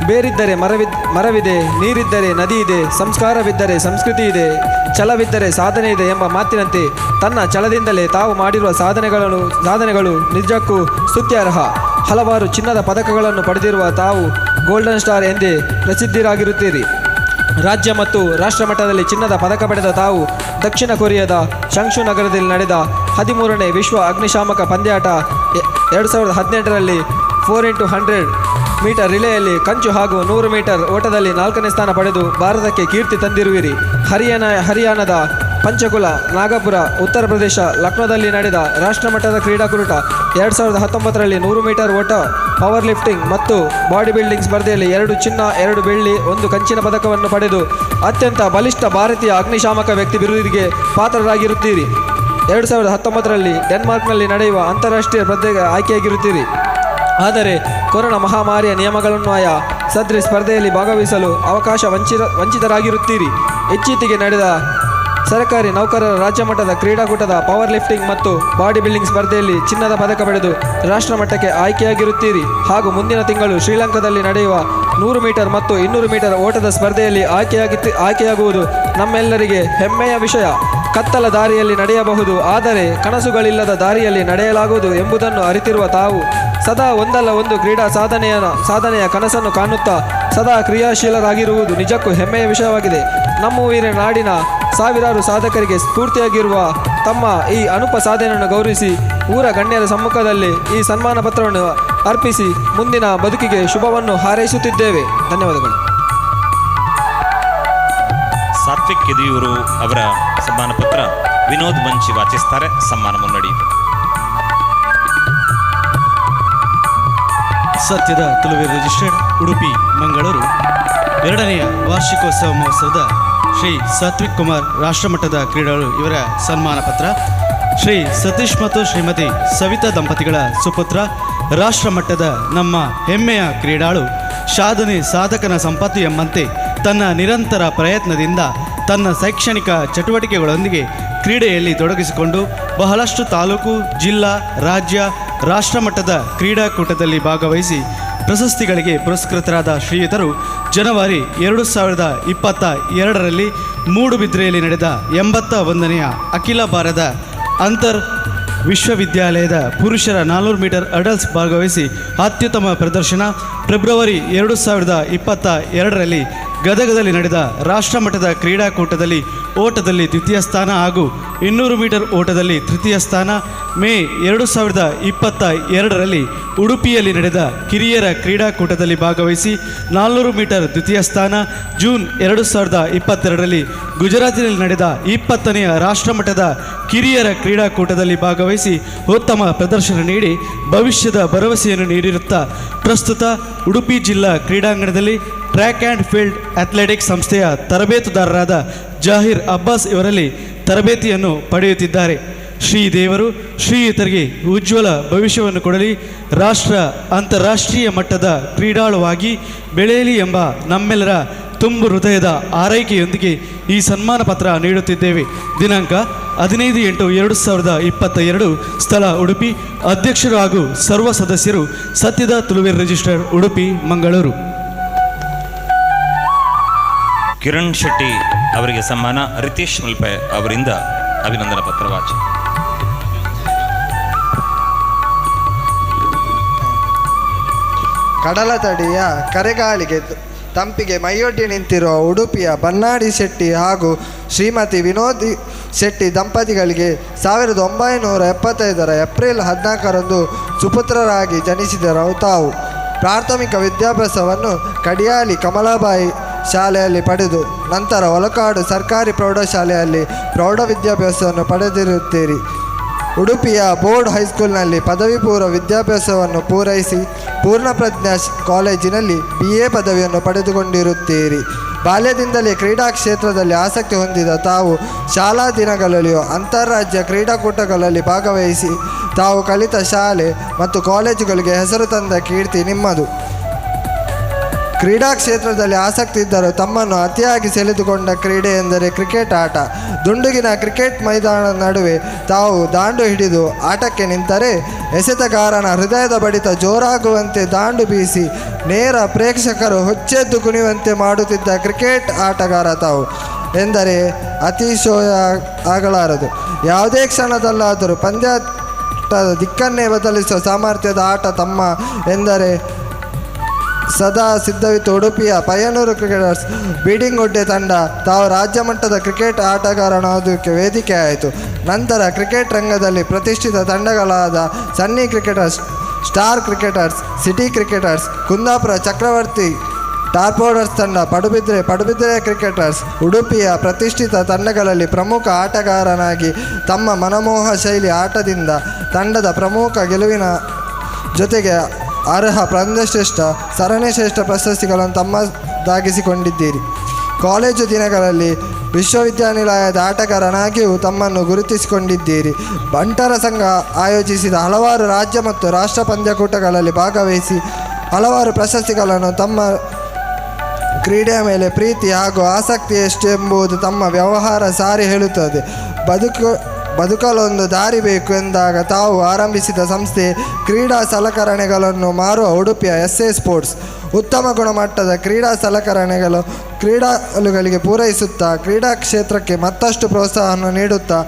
ಬೇರಿದ್ದರೆ ಮರವಿದೆ, ನೀರಿದ್ದರೆ ನದಿ ಇದೆ, ಸಂಸ್ಕಾರವಿದ್ದರೆ ಸಂಸ್ಕೃತಿ ಇದೆ, ಛಲವಿದ್ದರೆ ಸಾಧನೆ ಇದೆ ಎಂಬ ಮಾತಿನಂತೆ ತನ್ನ ಛಲದಿಂದಲೇ ತಾವು ಮಾಡಿರುವ ಸಾಧನೆಗಳು ನಿಜಕ್ಕೂ ಸ್ತುತ್ಯಾರ್ಹ. ಹಲವಾರು ಚಿನ್ನದ ಪದಕಗಳನ್ನು ಪಡೆದಿರುವ ತಾವು ಗೋಲ್ಡನ್ ಸ್ಟಾರ್ ಎಂದೇ ಪ್ರಸಿದ್ಧರಾಗಿರುತ್ತೀರಿ. ರಾಜ್ಯ ಮತ್ತು ರಾಷ್ಟ್ರ ಮಟ್ಟದಲ್ಲಿ ಚಿನ್ನದ ಪದಕ ಪಡೆದ ತಾವು ದಕ್ಷಿಣ ಕೊರಿಯಾದ ಶಂಕ್ಷು ನಗರದಲ್ಲಿ ನಡೆದ 13ನೇ ವಿಶ್ವ ಅಗ್ನಿಶಾಮಕ ಪಂದ್ಯಾಟ 2018ರಲ್ಲಿ 4x100 ಮೀಟರ್ ರಿಲೆಯಲ್ಲಿ ಕಂಚು ಹಾಗೂ 100 ಮೀಟರ್ ಓಟದಲ್ಲಿ 4ನೇ ಸ್ಥಾನ ಪಡೆದು ಭಾರತಕ್ಕೆ ಕೀರ್ತಿ ತಂದಿರುವಿರಿ. ಹರಿಯಾಣದ ಪಂಚಕುಲ, ನಾಗಪುರ, ಉತ್ತರ ಪ್ರದೇಶ, ಲಕ್ನೋದಲ್ಲಿ ನಡೆದ ರಾಷ್ಟ್ರಮಟ್ಟದ ಕ್ರೀಡಾಕೂಟ 2019ರಲ್ಲಿ 100 ಮೀಟರ್ ಓಟ, ಪವರ್ ಲಿಫ್ಟಿಂಗ್ ಮತ್ತು ಬಾಡಿ ಬಿಲ್ಡಿಂಗ್ ಸ್ಪರ್ಧೆಯಲ್ಲಿ 2 ಚಿನ್ನ, 2 ಬೆಳ್ಳಿ, 1 ಕಂಚಿನ ಪದಕವನ್ನು ಪಡೆದು ಅತ್ಯಂತ ಬಲಿಷ್ಠ ಭಾರತೀಯ ಅಗ್ನಿಶಾಮಕ ವ್ಯಕ್ತಿ ಬಿರುದಿಗೆ ಪಾತ್ರರಾಗಿರುತ್ತೀರಿ. 2019ರಲ್ಲಿ ಡೆನ್ಮಾರ್ಕ್ನಲ್ಲಿ ನಡೆಯುವ ಅಂತಾರಾಷ್ಟ್ರೀಯ ಸ್ಪರ್ಧೆಗೆ ಆಯ್ಕೆಯಾಗಿರುತ್ತೀರಿ. ಆದರೆ ಕೊರೋನಾ ಮಹಾಮಾರಿಯ ನಿಯಮಗಳನ್ವಯ ಸದರಿ ಸ್ಪರ್ಧೆಯಲ್ಲಿ ಭಾಗವಹಿಸಲು ಅವಕಾಶ ವಂಚಿತರಾಗಿರುತ್ತೀರಿ. ಇತ್ತೀಚೆಗೆ ನಡೆದ ಸರ್ಕಾರಿ ನೌಕರರ ರಾಜ್ಯಮಟ್ಟದ ಕ್ರೀಡಾಕೂಟದ ಪವರ್ ಲಿಫ್ಟಿಂಗ್ ಮತ್ತು ಬಾಡಿ ಬಿಲ್ಡಿಂಗ್ ಸ್ಪರ್ಧೆಯಲ್ಲಿ ಚಿನ್ನದ ಪದಕ ಪಡೆದು ರಾಷ್ಟ್ರಮಟ್ಟಕ್ಕೆ ಆಯ್ಕೆಯಾಗಿರುತ್ತೀರಿ. ಹಾಗೂ ಮುಂದಿನ ತಿಂಗಳು ಶ್ರೀಲಂಕಾದಲ್ಲಿ ನಡೆಯುವ 100 ಮೀಟರ್ ಮತ್ತು 200 ಮೀಟರ್ ಓಟದ ಸ್ಪರ್ಧೆಯಲ್ಲಿ ಆಯ್ಕೆಯಾಗುವುದು ನಮ್ಮೆಲ್ಲರಿಗೆ ಹೆಮ್ಮೆಯ ವಿಷಯ. ಕತ್ತಲ ದಾರಿಯಲ್ಲಿ ನಡೆಯಬಹುದು, ಆದರೆ ಕನಸುಗಳಿಲ್ಲದ ದಾರಿಯಲ್ಲಿ ನಡೆಯಲಾಗುವುದು ಎಂಬುದನ್ನು ಅರಿತಿರುವ ತಾವು ಸದಾ ಒಂದಲ್ಲ ಒಂದು ಕ್ರೀಡಾ ಸಾಧನೆಯ ಕನಸನ್ನು ಕಾಣುತ್ತಾ ಸದಾ ಕ್ರಿಯಾಶೀಲರಾಗಿರುವುದು ನಿಜಕ್ಕೂ ಹೆಮ್ಮೆಯ ವಿಷಯವಾಗಿದೆ. ನಮ್ಮ ಊರಿನ ನಾಡಿನ ಸಾವಿರಾರು ಸಾಧಕರಿಗೆ ಸ್ಫೂರ್ತಿಯಾಗಿರುವ ತಮ್ಮ ಈ ಅನುಪ ಸಾಧನೆಯನ್ನು ಗೌರವಿಸಿ ಊರ ಗಣ್ಯರ ಸಮ್ಮುಖದಲ್ಲಿ ಈ ಸನ್ಮಾನ ಪತ್ರವನ್ನು ಅರ್ಪಿಸಿ ಮುಂದಿನ ಬದುಕಿಗೆ ಶುಭವನ್ನು ಹಾರೈಸುತ್ತಿದ್ದೇವೆ. ಧನ್ಯವಾದಗಳು. ಸಾತ್ವಿಕ್ ಯದಿಯೂರು ಅವರ ಸನ್ಮಾನ ಪತ್ರ ವಿನೋದ್ ಮಂಚಿ ವಾಚಿಸ್ತಾರೆ. ಸನ್ಮಾನ ಮುನ್ನಡೆಯಿತು. ಸತ್ಯದ ತುಳುವೆ ರಿಜಿಸ್ಟರ್ಡ್ ಉಡುಪಿ ಮಂಗಳೂರು 2ನೇ ವಾರ್ಷಿಕೋತ್ಸವ ಮಹೋತ್ಸವದ ಶ್ರೀ ಸಾತ್ವಿಕ್ ಕುಮಾರ್ ರಾಷ್ಟ್ರಮಟ್ಟದ ಕ್ರೀಡಾಳು ಇವರ ಸನ್ಮಾನ ಪತ್ರ. ಶ್ರೀ ಸತೀಶ್ ಮತ್ತು ಶ್ರೀಮತಿ ಸವಿತಾ ದಂಪತಿಗಳ ಸುಪುತ್ರ, ರಾಷ್ಟ್ರಮಟ್ಟದ ನಮ್ಮ ಹೆಮ್ಮೆಯ ಕ್ರೀಡಾಳು, ಸಾಧಕನ ಸಂಪತ್ತು ಎಂಬಂತೆ ತನ್ನ ನಿರಂತರ ಪ್ರಯತ್ನದಿಂದ ತನ್ನ ಶೈಕ್ಷಣಿಕ ಚಟುವಟಿಕೆಗಳೊಂದಿಗೆ ಕ್ರೀಡೆಯಲ್ಲಿ ತೊಡಗಿಸಿಕೊಂಡು ಬಹಳಷ್ಟು ತಾಲೂಕು, ಜಿಲ್ಲಾ, ರಾಜ್ಯ, ರಾಷ್ಟ್ರಮಟ್ಟದ ಕ್ರೀಡಾಕೂಟದಲ್ಲಿ ಭಾಗವಹಿಸಿ ಪ್ರಶಸ್ತಿಗಳಿಗೆ ಪುರಸ್ಕೃತರಾದ ಶ್ರೀಯುತರು ಜನವರಿ 2022ರಲ್ಲಿ ಮೂಡುಬಿದ್ರೆಯಲ್ಲಿ ನಡೆದ 81ನೆಯ ಅಖಿಲ ಭಾರತ ಅಂತರ್ ವಿಶ್ವವಿದ್ಯಾಲಯದ ಪುರುಷರ 400 ಮೀಟರ್ ಹರ್ಡಲ್ಸ್ ಭಾಗವಹಿಸಿ ಅತ್ಯುತ್ತಮ ಪ್ರದರ್ಶನ. ಫೆಬ್ರವರಿ 2022ರಲ್ಲಿ ಗದಗದಲ್ಲಿ ನಡೆದ ರಾಷ್ಟ್ರಮಟ್ಟದ ಕ್ರೀಡಾಕೂಟದಲ್ಲಿ ಓಟದಲ್ಲಿ ದ್ವಿತೀಯ ಸ್ಥಾನ ಹಾಗೂ 200 ಮೀಟರ್ ಓಟದಲ್ಲಿ ತೃತೀಯ ಸ್ಥಾನ. ಮೇ 2022ರಲ್ಲಿ ಉಡುಪಿಯಲ್ಲಿ ನಡೆದ ಕಿರಿಯರ ಕ್ರೀಡಾಕೂಟದಲ್ಲಿ ಭಾಗವಹಿಸಿ 400 ಮೀಟರ್ ದ್ವಿತೀಯ ಸ್ಥಾನ. ಜೂನ್ 2022ರಲ್ಲಿ ಗುಜರಾತಿನಲ್ಲಿ ನಡೆದ 20ನೆಯ ರಾಷ್ಟ್ರಮಟ್ಟದ ಕಿರಿಯರ ಕ್ರೀಡಾಕೂಟದಲ್ಲಿ ಭಾಗವಹಿಸಿ ಉತ್ತಮ ಪ್ರದರ್ಶನ ನೀಡಿ ಭವಿಷ್ಯದ ಭರವಸೆಯನ್ನು ನೀಡಿರುತ್ತಾ ಪ್ರಸ್ತುತ ಉಡುಪಿ ಜಿಲ್ಲಾ ಕ್ರೀಡಾಂಗಣದಲ್ಲಿ ಟ್ರ್ಯಾಕ್ ಆ್ಯಂಡ್ ಫೀಲ್ಡ್ ಅಥ್ಲೆಟಿಕ್ಸ್ ಸಂಸ್ಥೆಯ ತರಬೇತುದಾರರಾದ ಜಾಹಿರ್ ಅಬ್ಬಾಸ್ ಇವರಲ್ಲಿ ತರಬೇತಿಯನ್ನು ಪಡೆಯುತ್ತಿದ್ದಾರೆ. ಶ್ರೀದೇವರು ಶ್ರೀಯುತರಿಗೆ ಉಜ್ವಲ ಭವಿಷ್ಯವನ್ನು ಕೊಡಲಿ, ಅಂತಾರಾಷ್ಟ್ರೀಯ ಮಟ್ಟದ ಕ್ರೀಡಾಳುವಾಗಿ ಬೆಳೆಯಲಿ ಎಂಬ ನಮ್ಮೆಲ್ಲರ ತುಂಬು ಹೃದಯದ ಆರೈಕೆಯೊಂದಿಗೆ ಈ ಸನ್ಮಾನ ಪತ್ರ ನೀಡುತ್ತಿದ್ದೇವೆ. ದಿನಾಂಕ 15/8/2022, ಸ್ಥಳ ಉಡುಪಿ. ಅಧ್ಯಕ್ಷರು ಹಾಗೂ ಸರ್ವ ಸದಸ್ಯರು ಸತ್ಯದ ತುಳುವೆ ರಿಜಿಸ್ಟರ್ ಉಡುಪಿ ಮಂಗಳೂರು. ಕಿರಣ್ ಶೆಟ್ಟಿ ಅವರಿಗೆ ಸನ್ಮಾನ. ರಿತೀಶ್ ಮಲ್ಪೆ ಅವರಿಂದ ಅಭಿನಂದನಾ ಪತ್ರ ವಾಚನ. ಕಡಲ ತಡಿಯ ಕರೆಗಾಳಿಗೆ ತಂಪಿಗೆ ಮೈಯೊಡ್ಡಿ ನಿಂತಿರುವ ಉಡುಪಿಯ ಬನ್ನಾಡಿ ಶೆಟ್ಟಿ ಹಾಗೂ ಶ್ರೀಮತಿ ವಿನೋದಿ ಶೆಟ್ಟಿ ದಂಪತಿಗಳಿಗೆ 1975ರ ಏಪ್ರಿಲ್ 14ರಂದು ಸುಪುತ್ರರಾಗಿ ಜನಿಸಿದರು. ತಾವು ಪ್ರಾಥಮಿಕ ವಿದ್ಯಾಭ್ಯಾಸವನ್ನು ಕಡಿಯಾಲಿ ಕಮಲಾಬಾಯಿ ಶಾಲೆಯಲ್ಲಿ ಪಡೆದು ನಂತರ ಒಲಕಾಡು ಸರ್ಕಾರಿ ಪ್ರೌಢಶಾಲೆಯಲ್ಲಿ ಪ್ರೌಢ ವಿದ್ಯಾಭ್ಯಾಸವನ್ನು ಪಡೆದಿರುತ್ತೀರಿ. ಉಡುಪಿಯ ಬೋರ್ಡ್ ಹೈಸ್ಕೂಲ್ನಲ್ಲಿ ಪದವಿ ಪೂರ್ವ ವಿದ್ಯಾಭ್ಯಾಸವನ್ನು ಪೂರೈಸಿ ಪೂರ್ಣಪ್ರಜ್ಞಾ ಕಾಲೇಜಿನಲ್ಲಿ BA ಪದವಿಯನ್ನು ಪಡೆದುಕೊಂಡಿರುತ್ತೀರಿ. ಬಾಲ್ಯದಿಂದಲೇ ಕ್ರೀಡಾ ಕ್ಷೇತ್ರದಲ್ಲಿ ಆಸಕ್ತಿ ಹೊಂದಿದ ತಾವು ಶಾಲಾ ದಿನಗಳಲ್ಲಿಯೂ ಅಂತಾರಾಜ್ಯ ಕ್ರೀಡಾಕೂಟಗಳಲ್ಲಿ ಭಾಗವಹಿಸಿ ತಾವು ಕಲಿತ ಶಾಲೆ ಮತ್ತು ಕಾಲೇಜುಗಳಿಗೆ ಹೆಸರು ತಂದ ಕೀರ್ತಿ ನಿಮ್ಮದು. ಕ್ರೀಡಾ ಕ್ಷೇತ್ರದಲ್ಲಿ ಆಸಕ್ತಿ ಇದ್ದರೂ ತಮ್ಮನ್ನು ಅತಿಯಾಗಿ ಸೆಳೆದುಕೊಂಡ ಕ್ರೀಡೆ ಎಂದರೆ ಕ್ರಿಕೆಟ್ ಆಟ. ದುಂಡುಗಿನ ಕ್ರಿಕೆಟ್ ಮೈದಾನದ ನಡುವೆ ತಾವು ದಾಂಡು ಹಿಡಿದು ಆಟಕ್ಕೆ ನಿಂತರೆ ಎಸೆತಗಾರನ ಹೃದಯದ ಬಡಿತ ಜೋರಾಗುವಂತೆ ದಾಂಡು ಬೀಸಿ ನೇರ ಪ್ರೇಕ್ಷಕರು ಹೊಚ್ಚೆದ್ದು ಕುಣಿಯುವಂತೆ ಮಾಡುತ್ತಿದ್ದ ಕ್ರಿಕೆಟ್ ಆಟಗಾರ ತಾವು ಎಂದರೆ ಅತಿಶಯ ಆಗಲಾರದು. ಯಾವುದೇ ಕ್ಷಣದಲ್ಲಾದರೂ ಪಂದ್ಯಾಟದ ದಿಕ್ಕನ್ನೇ ಬದಲಿಸುವ ಸಾಮರ್ಥ್ಯದ ಆಟ ತಮ್ಮ ಎಂದರೆ ಸದಾ ಸಿದ್ಧವಿತ್ತು. ಉಡುಪಿಯ ಪಯ್ಯನೂರು ಕ್ರಿಕೆಟರ್ಸ್ ಬೀಡಿಂಗುಡ್ಡೆ ತಂಡ ತಾವು ರಾಜ್ಯ ಮಟ್ಟದ ಕ್ರಿಕೆಟ್ ಆಟಗಾರನಾಗೋದಕ್ಕೆ ವೇದಿಕೆ ಆಯಿತು. ನಂತರ ಕ್ರಿಕೆಟ್ ರಂಗದಲ್ಲಿ ಪ್ರತಿಷ್ಠಿತ ತಂಡಗಳಾದ Sunny cricketers, star cricketers, city cricketers, Kundapura Chakravarthi ಟಾರ್ಪೋಡರ್ಸ್ ತಂಡ, ಪಡುಬಿದ್ರೆ ಕ್ರಿಕೆಟರ್ಸ್ ಉಡುಪಿಯ ಪ್ರತಿಷ್ಠಿತ ತಂಡಗಳಲ್ಲಿ ಪ್ರಮುಖ ಆಟಗಾರನಾಗಿ ತಮ್ಮ ಮನಮೋಹ ಶೈಲಿ ಆಟದಿಂದ ತಂಡದ ಪ್ರಮುಖ ಗೆಲುವಿನ ಜೊತೆಗೆ ಅರ್ಹ ಪಂದ್ಯಶ್ರೇಷ್ಠ, ಸರಣಿ ಶ್ರೇಷ್ಠ ಪ್ರಶಸ್ತಿಗಳನ್ನು ತಮ್ಮದಾಗಿಸಿಕೊಂಡಿದ್ದೀರಿ. ಕಾಲೇಜು ದಿನಗಳಲ್ಲಿ ವಿಶ್ವವಿದ್ಯಾನಿಲಯದ ಆಟಗಾರನಾಗಿಯೂ ತಮ್ಮನ್ನು ಗುರುತಿಸಿಕೊಂಡಿದ್ದೀರಿ. ಬಂಟರ ಸಂಘ ಆಯೋಜಿಸಿದ ಹಲವಾರು ರಾಜ್ಯ ಮತ್ತು ರಾಷ್ಟ್ರ ಪಂದ್ಯಕೂಟಗಳಲ್ಲಿ ಭಾಗವಹಿಸಿ ಹಲವಾರು ಪ್ರಶಸ್ತಿಗಳನ್ನು ತಮ್ಮ ಕ್ರೀಡೆಯ ಮೇಲೆ ಪ್ರೀತಿ ಹಾಗೂ ಆಸಕ್ತಿ ಎಷ್ಟು ಎಂಬುದು ತಮ್ಮ ವ್ಯವಹಾರ ಸಾರಿ ಹೇಳುತ್ತದೆ. ಬದುಕಲೊಂದು ದಾರಿ ಬೇಕು ಎಂದಾಗ ತಾವು ಆರಂಭಿಸಿದ ಸಂಸ್ಥೆ ಕ್ರೀಡಾ ಸಲಕರಣೆಗಳನ್ನು ಮಾರುವ ಉಡುಪಿಯ SA ಸ್ಪೋರ್ಟ್ಸ್ ಉತ್ತಮ ಗುಣಮಟ್ಟದ ಕ್ರೀಡಾ ಸಲಕರಣೆಗಳು ಕ್ರೀಡಾಳುಗಳಿಗೆ ಪೂರೈಸುತ್ತಾ ಕ್ರೀಡಾ ಕ್ಷೇತ್ರಕ್ಕೆ ಮತ್ತಷ್ಟು ಪ್ರೋತ್ಸಾಹವನ್ನು ನೀಡುತ್ತಾ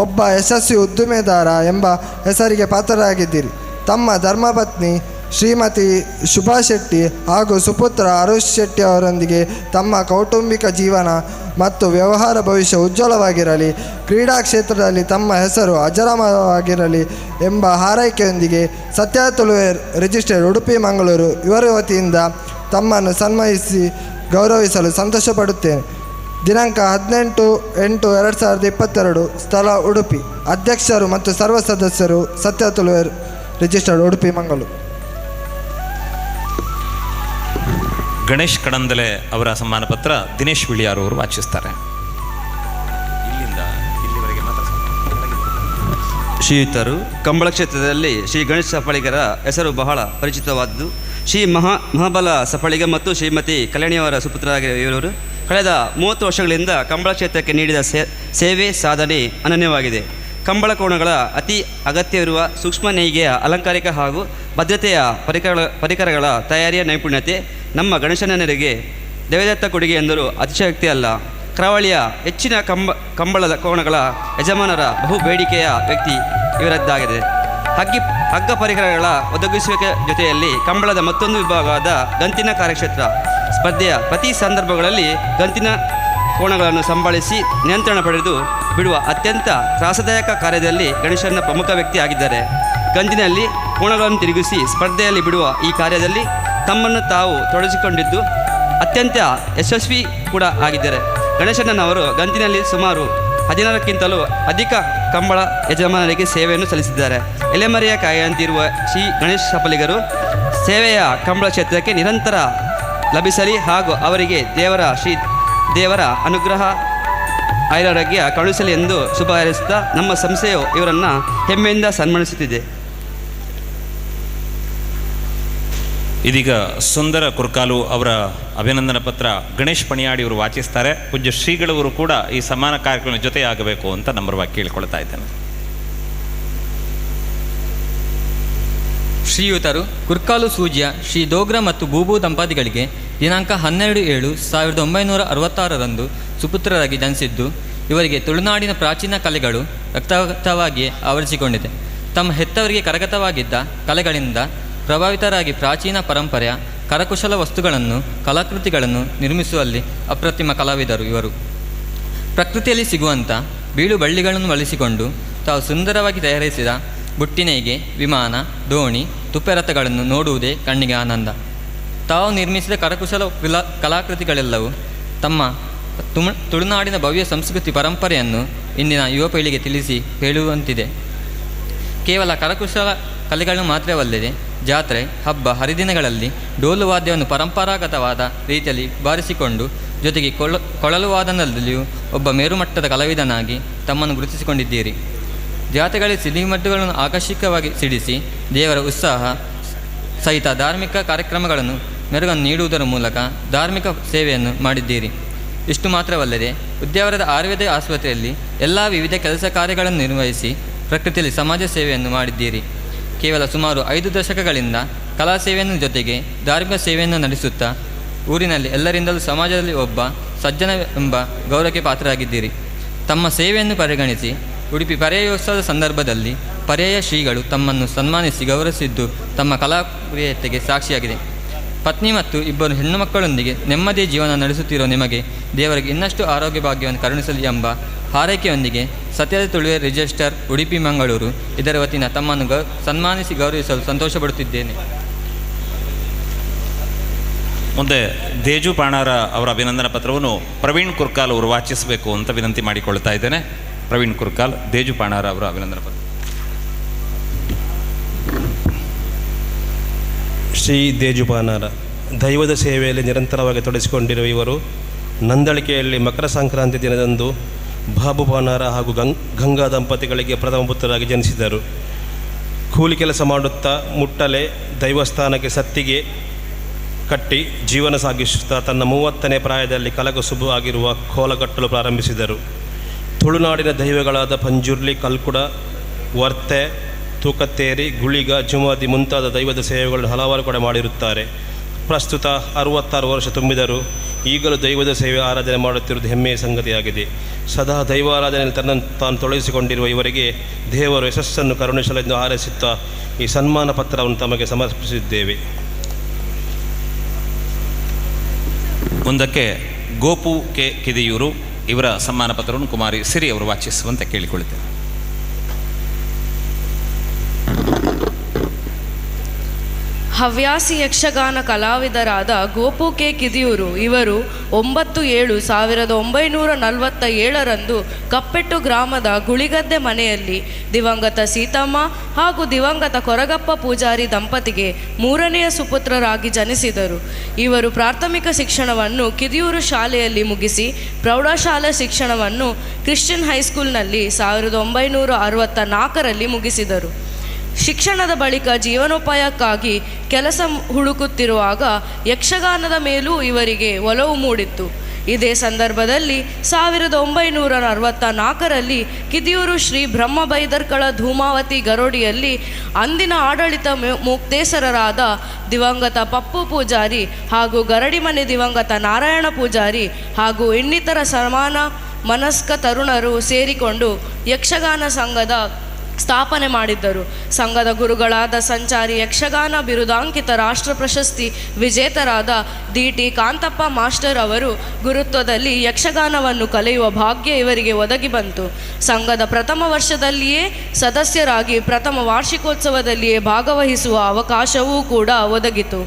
ಒಬ್ಬ ಯಶಸ್ವಿ ಉದ್ದಿಮೆದಾರ ಎಂಬ ಹೆಸರಿಗೆ ಪಾತ್ರರಾಗಿದ್ದೀರಿ. ತಮ್ಮ ಧರ್ಮಪತ್ನಿ ಶ್ರೀಮತಿ ಶುಭಾ ಶೆಟ್ಟಿ ಹಾಗೂ ಸುಪುತ್ರ ಅರುಷ್ ಶೆಟ್ಟಿ ಅವರೊಂದಿಗೆ ತಮ್ಮ ಕೌಟುಂಬಿಕ ಜೀವನ ಮತ್ತು ವ್ಯವಹಾರ ಭವಿಷ್ಯ ಉಜ್ವಲವಾಗಿರಲಿ, ಕ್ರೀಡಾ ಕ್ಷೇತ್ರದಲ್ಲಿ ತಮ್ಮ ಹೆಸರು ಅಜರಾಮರವಾಗಿರಲಿ ಎಂಬ ಹಾರೈಕೆಯೊಂದಿಗೆ ಸತ್ಯ ತುಳುವೇರ್ ರಿಜಿಸ್ಟರ್ಡ್ ಉಡುಪಿ ಮಂಗಳೂರು ಇವರ ವತಿಯಿಂದ ತಮ್ಮನ್ನು ಸನ್ಮಾನಿಸಿ ಗೌರವಿಸಲು ಸಂತೋಷಪಡುತ್ತೇನೆ. ದಿನಾಂಕ 18/8/2022, ಸ್ಥಳ ಉಡುಪಿ. ಅಧ್ಯಕ್ಷರು ಮತ್ತು ಸರ್ವ ಸದಸ್ಯರು ಸತ್ಯ ತುಳುವೇರ್ ರಿಜಿಸ್ಟರ್ಡ್ ಉಡುಪಿ ಮಂಗಳೂರು. ಗಣೇಶ್ ಕಡಂದಲೆ ಅವರ ಸಮ್ಮಾನ ಪತ್ರ ದಿನೇಶ್ ವಿಳಿಯಾರು ಅವರು ವಾಚಿಸ್ತಾರೆ. ಇಲ್ಲಿಂದ ಇಲ್ಲಿವರೆಗೆ ಮಾತ್ರ. ಶ್ರೀಯುತರು, ಕಂಬಳ ಕ್ಷೇತ್ರದಲ್ಲಿ ಶ್ರೀ ಗಣೇಶ್ ಸಫಳಿಗರ ಹೆಸರು ಬಹಳ ಪರಿಚಿತವಾದ್ದು. ಶ್ರೀ ಮಹಾಬಲ ಸಫಳಿಗ ಮತ್ತು ಶ್ರೀಮತಿ ಕಲ್ಯಾಣಿಯವರ ಸುಪುತ್ರರಾಗಿರುವ ಇವರು ಕಳೆದ 30 ವರ್ಷಗಳಿಂದ ಕಂಬಳ ಕ್ಷೇತ್ರಕ್ಕೆ ನೀಡಿದ ಸೇವೆ ಸಾಧನೆ ಅನನ್ಯವಾಗಿದೆ. ಕಂಬಳ ಕೋಣಗಳ ಅತಿ ಅಗತ್ಯವಿರುವ ಸೂಕ್ಷ್ಮ ನೇಯ್ಗೆಯ ಅಲಂಕಾರಿಕ ಹಾಗೂ ಭದ್ರತೆಯ ಪರಿಕರಗಳ ತಯಾರಿಯ ನೈಪುಣ್ಯತೆ ನಮ್ಮ ಗಣೇಶನರಿಗೆ ದೈವದತ್ತ ಕೊಡುಗೆ ಎಂದರೂ ಅತಿಶಯೋಕ್ತಿ ಅಲ್ಲ. ಕರಾವಳಿಯ ಹೆಚ್ಚಿನ ಕಂಬಳದ ಕೋಣಗಳ ಯಜಮಾನರ ಬಹು ಬೇಡಿಕೆಯ ವ್ಯಕ್ತಿ ಇವರದ್ದಾಗಿದೆ. ಹಗ್ಗ ಪರಿಕರಗಳ ಒದಗಿಸುವಿಕೆ ಜೊತೆಯಲ್ಲಿ ಕಂಬಳದ ಮತ್ತೊಂದು ವಿಭಾಗವಾದ ಗಂತಿನ ಕಾರ್ಯಕ್ಷೇತ್ರ ಸ್ಪರ್ಧೆಯ ಪ್ರತಿ ಸಂದರ್ಭಗಳಲ್ಲಿ ಗಂತಿನ ಕೋಣಗಳನ್ನು ಸಂಭಾಳಿಸಿ ನಿಯಂತ್ರಣ ಪಡೆದು ಬಿಡುವ ಅತ್ಯಂತ ತ್ರಾಸದಾಯಕ ಕಾರ್ಯದಲ್ಲಿ ಗಣೇಶನ ಪ್ರಮುಖ ವ್ಯಕ್ತಿ ಆಗಿದ್ದಾರೆ. ಗಂತಿನಲ್ಲಿ ಕೋಣಗಳನ್ನು ತಿರುಗಿಸಿ ಸ್ಪರ್ಧೆಯಲ್ಲಿ ಬಿಡುವ ಈ ಕಾರ್ಯದಲ್ಲಿ ತಮ್ಮನ್ನು ತಾವು ತೊಡಗಿಸಿಕೊಂಡಿದ್ದು ಅತ್ಯಂತ ಯಶಸ್ವಿ ಕೂಡ ಆಗಿದ್ದಾರೆ. ಗಣೇಶನವರು ಗಂತಿನಲ್ಲಿ ಸುಮಾರು 16ಕ್ಕಿಂತಲೂ ಅಧಿಕ ಕಂಬಳ ಯಜಮಾನರಿಗೆ ಸೇವೆಯನ್ನು ಸಲ್ಲಿಸಿದ್ದಾರೆ. ಎಲೆಮರೆಯ ಕಾಯಿಯಂತಿರುವ ಶ್ರೀ ಗಣೇಶ್ ಸಫಲಿಗರು ಸೇವೆಯ ಕಂಬಳ ಕ್ಷೇತ್ರಕ್ಕೆ ನಿರಂತರ ಲಭಿಸಲಿ ಹಾಗೂ ಅವರಿಗೆ ದೇವರ ಅನುಗ್ರಹ ಆಯುರಾರೋಗ್ಯ ಕಳುಹಿಸಲಿ ಎಂದು ಶುಭ ಹಾರೈಸುತ್ತಾ ನಮ್ಮ ಸಂಸ್ಥೆಯು ಇವರನ್ನು ಹೆಮ್ಮೆಯಿಂದ ಸನ್ಮಾನಿಸುತ್ತಿದೆ. ಇದೀಗ ಸುಂದರ ಕುರ್ಕಾಲು ಅವರ ಅಭಿನಂದನಾ ಪತ್ರ ಗಣೇಶ್ ಪಣಿಯಾಡಿ ಅವರು ವಾಚಿಸ್ತಾರೆ. ಪೂಜ್ಯ ಶ್ರೀಗಳವರು ಕೂಡ ಈ ಸಮಾನ ಕಾರ್ಯಕ್ರಮದ ಜೊತೆಯಾಗಬೇಕು ಅಂತ ನಮ್ರವಾಗಿ ಕೇಳಿಕೊಳ್ತಾ ಇದ್ದೇನೆ. ಶ್ರೀಯುತರು ಕುರ್ಕಾಲು ಸೂಜ್ಯ ಶ್ರೀ ದೋಗ್ರ ಮತ್ತು ಬೂಬು ದಂಪತಿಗಳಿಗೆ ದಿನಾಂಕ 12/7/1966 ಸುಪುತ್ರರಾಗಿ ಜನಿಸಿದ್ದು ಇವರಿಗೆ ತುಳುನಾಡಿನ ಪ್ರಾಚೀನ ಕಲೆಗಳು ರಕ್ತವಾಗಿ ಆವರಿಸಿಕೊಂಡಿದೆ. ತಮ್ಮ ಹೆತ್ತವರಿಗೆ ಕರಗತವಾಗಿದ್ದ ಕಲೆಗಳಿಂದ ಪ್ರಭಾವಿತರಾಗಿ ಪ್ರಾಚೀನ ಪರಂಪರೆಯ ಕರಕುಶಲ ವಸ್ತುಗಳನ್ನು ಕಲಾಕೃತಿಗಳನ್ನು ನಿರ್ಮಿಸುವಲ್ಲಿ ಅಪ್ರತಿಮ ಕಲಾವಿದರು ಇವರು. ಪ್ರಕೃತಿಯಲ್ಲಿ ಸಿಗುವಂಥ ಬೀಳು ಬಳ್ಳಿಗಳನ್ನು ಬಳಸಿಕೊಂಡು ತಾವು ಸುಂದರವಾಗಿ ತಯಾರಿಸಿದ ಬುಟ್ಟಿನೇಗೆ, ವಿಮಾನ, ದೋಣಿ, ತುಪ್ಪೆರಥಗಳನ್ನು ನೋಡುವುದೇ ಕಣ್ಣಿಗೆ ಆನಂದ. ತಾವು ನಿರ್ಮಿಸಿದ ಕರಕುಶಲ ಕಲಾಕೃತಿಗಳೆಲ್ಲವೂ ತಮ್ಮ ತುಳುನಾಡಿನ ಭವ್ಯ ಸಂಸ್ಕೃತಿ ಪರಂಪರೆಯನ್ನು ಇಂದಿನ ಯುವ ಪೀಳಿಗೆ ತಿಳಿಸಿ ಹೇಳುವಂತಿದೆ. ಕೇವಲ ಕರಕುಶಲ ಕಲೆಗಳನ್ನು ಮಾತ್ರವಲ್ಲದೆ ಜಾತ್ರೆ, ಹಬ್ಬ, ಹರಿದಿನಗಳಲ್ಲಿ ಡೋಲು ವಾದ್ಯವನ್ನು ಪರಂಪರಾಗತವಾದ ರೀತಿಯಲ್ಲಿ ಬಾರಿಸಿಕೊಂಡು ಜೊತೆಗೆ ಕೊಳಲು ವಾದನದಲ್ಲಿಯೂ ಒಬ್ಬ ಮೇರುಮಟ್ಟದ ಕಲಾವಿದನಾಗಿ ತಮ್ಮನ್ನು ಗುರುತಿಸಿಕೊಂಡಿದ್ದೀರಿ. ಜಾತ್ರೆಗಳಲ್ಲಿ ಸಿಡಿಮದ್ದುಗಳನ್ನು ಆಕರ್ಷಕವಾಗಿ ಸಿಡಿಸಿ ದೇವರ ಉತ್ಸಾಹ ಸಹಿತ ಧಾರ್ಮಿಕ ಕಾರ್ಯಕ್ರಮಗಳನ್ನು ಮೆರುಗನ್ನು ನೀಡುವುದರ ಮೂಲಕ ಧಾರ್ಮಿಕ ಸೇವೆಯನ್ನು ಮಾಡಿದ್ದೀರಿ. ಇಷ್ಟು ಮಾತ್ರವಲ್ಲದೆ ಉದ್ಯಾವರದ ಆಯುರ್ವೇದ ಆಸ್ಪತ್ರೆಯಲ್ಲಿ ಎಲ್ಲ ವಿವಿಧ ಕೆಲಸ ಕಾರ್ಯಗಳನ್ನು ನಿರ್ವಹಿಸಿ ಪ್ರಕೃತಿಯಲ್ಲಿ ಸಮಾಜ ಸೇವೆಯನ್ನು ಮಾಡಿದ್ದೀರಿ. ಕೇವಲ ಸುಮಾರು 5 ದಶಕಗಳಿಂದ ಕಲಾ ಸೇವೆಯನ್ನು ಜೊತೆಗೆ ಧಾರ್ಮಿಕ ಸೇವೆಯನ್ನು ನಡೆಸುತ್ತಾ ಊರಿನಲ್ಲಿ ಎಲ್ಲರಿಂದಲೂ ಸಮಾಜದಲ್ಲಿ ಒಬ್ಬ ಸಜ್ಜನ ಎಂಬ ಗೌರವಕ್ಕೆ ಪಾತ್ರರಾಗಿದ್ದೀರಿ. ತಮ್ಮ ಸೇವೆಯನ್ನು ಪರಿಗಣಿಸಿ ಉಡುಪಿ ಪರ್ಯಾಯೋತ್ಸವದ ಸಂದರ್ಭದಲ್ಲಿ ಪರ್ಯಾಯ ಶ್ರೀಗಳು ತಮ್ಮನ್ನು ಸನ್ಮಾನಿಸಿ ಗೌರವಿಸಿದ್ದು ತಮ್ಮ ಕಲಾಪ್ರಿಯತೆಗೆ ಸಾಕ್ಷಿಯಾಗಿದೆ. ಪತ್ನಿ ಮತ್ತು 2 ಹೆಣ್ಣು ಮಕ್ಕಳೊಂದಿಗೆ ನೆಮ್ಮದಿಯ ಜೀವನ ನಡೆಸುತ್ತಿರುವ ನಿಮಗೆ ದೇವರಿಗೆ ಇನ್ನಷ್ಟು ಆರೋಗ್ಯ ಭಾಗ್ಯವನ್ನು ಕರುಣಿಸಲಿ ಎಂಬ ಹಾರೈಕೆಯೊಂದಿಗೆ ಸತ್ಯದ ತುಳುವೆ ರಿಜಿಸ್ಟರ್ ಉಡುಪಿ ಮಂಗಳೂರು ಇದರ ವತಿಯಿಂದ ತಮ್ಮನ್ನು ಸನ್ಮಾನಿಸಿ ಗೌರವಿಸಲು ಸಂತೋಷಪಡುತ್ತಿದ್ದೇನೆ. ಮುಂದೆ ದೇಜು ಪಾಣಾರ ಅವರ ಅಭಿನಂದನಾ ಪತ್ರವನ್ನು ಪ್ರವೀಣ್ ಕುರ್ಕಾಲ್ ಅವರು ವಾಚಿಸಬೇಕು ಅಂತ ವಿನಂತಿ ಮಾಡಿಕೊಳ್ತಾ ಇದ್ದೇನೆ. ಪ್ರವೀಣ್ ಕುರ್ಕಾಲ್, ದೇಜು ಪಾಣಾರ ಅವರ ಅಭಿನಂದನಾ ಪತ್ರ. ಶ್ರೀ ದೇಜುಪಾನಾರ ದೈವದ ಸೇವೆಯಲ್ಲಿ ನಿರಂತರವಾಗಿ ತೊಡಗಿಸಿಕೊಂಡಿರುವ ಇವರು ನಂದಳಿಕೆಯಲ್ಲಿ ಮಕರ ಸಂಕ್ರಾಂತಿ ದಿನದಂದು ಬಾಬು ಪಾನಾರ ಹಾಗೂ ಗಂಗಾ ದಂಪತಿಗಳಿಗೆ ಪ್ರಥಮ ಪುತ್ರರಾಗಿ ಜನಿಸಿದರು. ಕೂಲಿ ಕೆಲಸ ಮಾಡುತ್ತಾ ಮುಟ್ಟಲೆ ದೈವಸ್ಥಾನಕ್ಕೆ ಸತ್ತಿಗೆ ಕಟ್ಟಿ ಜೀವನ ಸಾಗಿಸುತ್ತಾ ತನ್ನ 30ನೇ ಪ್ರಾಯದಲ್ಲಿ ಕಲಕಸುಬು ಆಗಿರುವ ಕೋಲ ಕಟ್ಟಲು ಪ್ರಾರಂಭಿಸಿದರು. ತುಳುನಾಡಿನ ದೈವಗಳಾದ ಪಂಜುರ್ಲಿ, ಕಲ್ಕುಡ, ವರ್ತೆ, ತೂಕತ್ತೇರಿ, ಗುಳಿಗ, ಜುಮಾದಿ ಮುಂತಾದ ದೈವದ ಸೇವೆಗಳನ್ನು ಹಲವಾರು ಕಡೆ ಮಾಡಿರುತ್ತಾರೆ. ಪ್ರಸ್ತುತ 66 ವರ್ಷ ತುಂಬಿದರು. ಈಗಲೂ ದೈವದ ಸೇವೆ ಆರಾಧನೆ ಮಾಡುತ್ತಿರುವುದು ಹೆಮ್ಮೆಯ ಸಂಗತಿಯಾಗಿದೆ. ಸದಾ ದೈವಾರಾಧನೆಯಲ್ಲಿ ತನ್ನನ್ನು ತಾನು ತೊಡಗಿಸಿಕೊಂಡಿರುವ ಇವರಿಗೆ ದೇವರು ಯಶಸ್ಸನ್ನು ಕರುಣಿಸಲೆಂದು ಹಾರೈಸುತ್ತಾ ಈ ಸನ್ಮಾನ ಪತ್ರವನ್ನು ತಮಗೆ ಸಮರ್ಪಿಸಿದ್ದೇವೆ. ಮುಂದಕ್ಕೆ ಗೋಪು ಕೆ ಕಿದಿಯೂರು ಇವರ ಸನ್ಮಾನ ಪತ್ರವನ್ನು ಕುಮಾರಿ ಸಿರಿ ಅವರು ವಾಚಿಸುವಂತೆ ಕೇಳಿಕೊಳ್ಳುತ್ತೇವೆ. ಹವ್ಯಾಸಿ ಯಕ್ಷಗಾನ ಕಲಾವಿದರಾದ ಗೋಪು ಕೆ ಕಿದಿಯೂರು ಇವರು 9/7/1947 ಕಪ್ಪೆಟ್ಟು ಗ್ರಾಮದ ಗುಳಿಗದ್ದೆ ಮನೆಯಲ್ಲಿ ದಿವಂಗತ ಸೀತಮ್ಮ ಹಾಗೂ ದಿವಂಗತ ಕೊರಗಪ್ಪ ಪೂಜಾರಿ ದಂಪತಿಗೆ 3ನೆಯ ಸುಪುತ್ರರಾಗಿ ಜನಿಸಿದರು. ಇವರು ಪ್ರಾಥಮಿಕ ಶಿಕ್ಷಣವನ್ನು ಕಿದಿಯೂರು ಶಾಲೆಯಲ್ಲಿ ಮುಗಿಸಿ ಪ್ರೌಢಶಾಲಾ ಶಿಕ್ಷಣವನ್ನು ಕ್ರಿಶ್ಚಿಯನ್ ಹೈಸ್ಕೂಲ್ನಲ್ಲಿ 1964 ಮುಗಿಸಿದರು. ಶಿಕ್ಷಣದ ಬಳಿಕ ಜೀವನೋಪಾಯಕ್ಕಾಗಿ ಕೆಲಸ ಹುಡುಕುತ್ತಿರುವಾಗ ಯಕ್ಷಗಾನದ ಮೇಲೂ ಇವರಿಗೆ ಒಲವು ಮೂಡಿತ್ತು. ಇದೇ ಸಂದರ್ಭದಲ್ಲಿ 1964 ಕಿದಿಯೂರು ಶ್ರೀ ಬ್ರಹ್ಮಬೈದರ್ಕಳ ಧೂಮಾವತಿ ಗರೋಡಿಯಲ್ಲಿ ಅಂದಿನ ಆಡಳಿತ ಮುಕ್ತೇಸರರಾದ ದಿವಂಗತ ಪಪ್ಪು ಪೂಜಾರಿ ಹಾಗೂ ಗರಡಿಮನೆ ದಿವಂಗತ ನಾರಾಯಣ ಪೂಜಾರಿ ಹಾಗೂ ಇನ್ನಿತರ ಸಮಾನ ಮನಸ್ಕ ತರುಣರು ಸೇರಿಕೊಂಡು ಯಕ್ಷಗಾನ ಸಂಘದ ಸ್ಥಾಪನೆ ಮಾಡಿದ್ದರು. ಸಂಘದ ಗುರುಗಳಾದ ಸಂಚಾರಿ ಯಕ್ಷಗಾನ ಬಿರುದಾಂಕಿತ ರಾಷ್ಟ್ರ ಪ್ರಶಸ್ತಿ ವಿಜೇತರಾದ ಡಿ.ಟಿ. ಕಾಂತಪ್ಪ ಮಾಸ್ಟರ್ ಅವರು ಗುರುತ್ವದಲ್ಲಿ ಯಕ್ಷಗಾನವನ್ನು ಕಲಿಯುವ ಭಾಗ್ಯ ಇವರಿಗೆ ಒದಗಿ ಬಂತು. ಸಂಘದ ಪ್ರಥಮ ವರ್ಷದಲ್ಲಿಯೇ ಸದಸ್ಯರಾಗಿ ಪ್ರಥಮ ವಾರ್ಷಿಕೋತ್ಸವದಲ್ಲಿಯೇ ಭಾಗವಹಿಸುವ ಅವಕಾಶವೂ ಕೂಡ ಒದಗಿತು.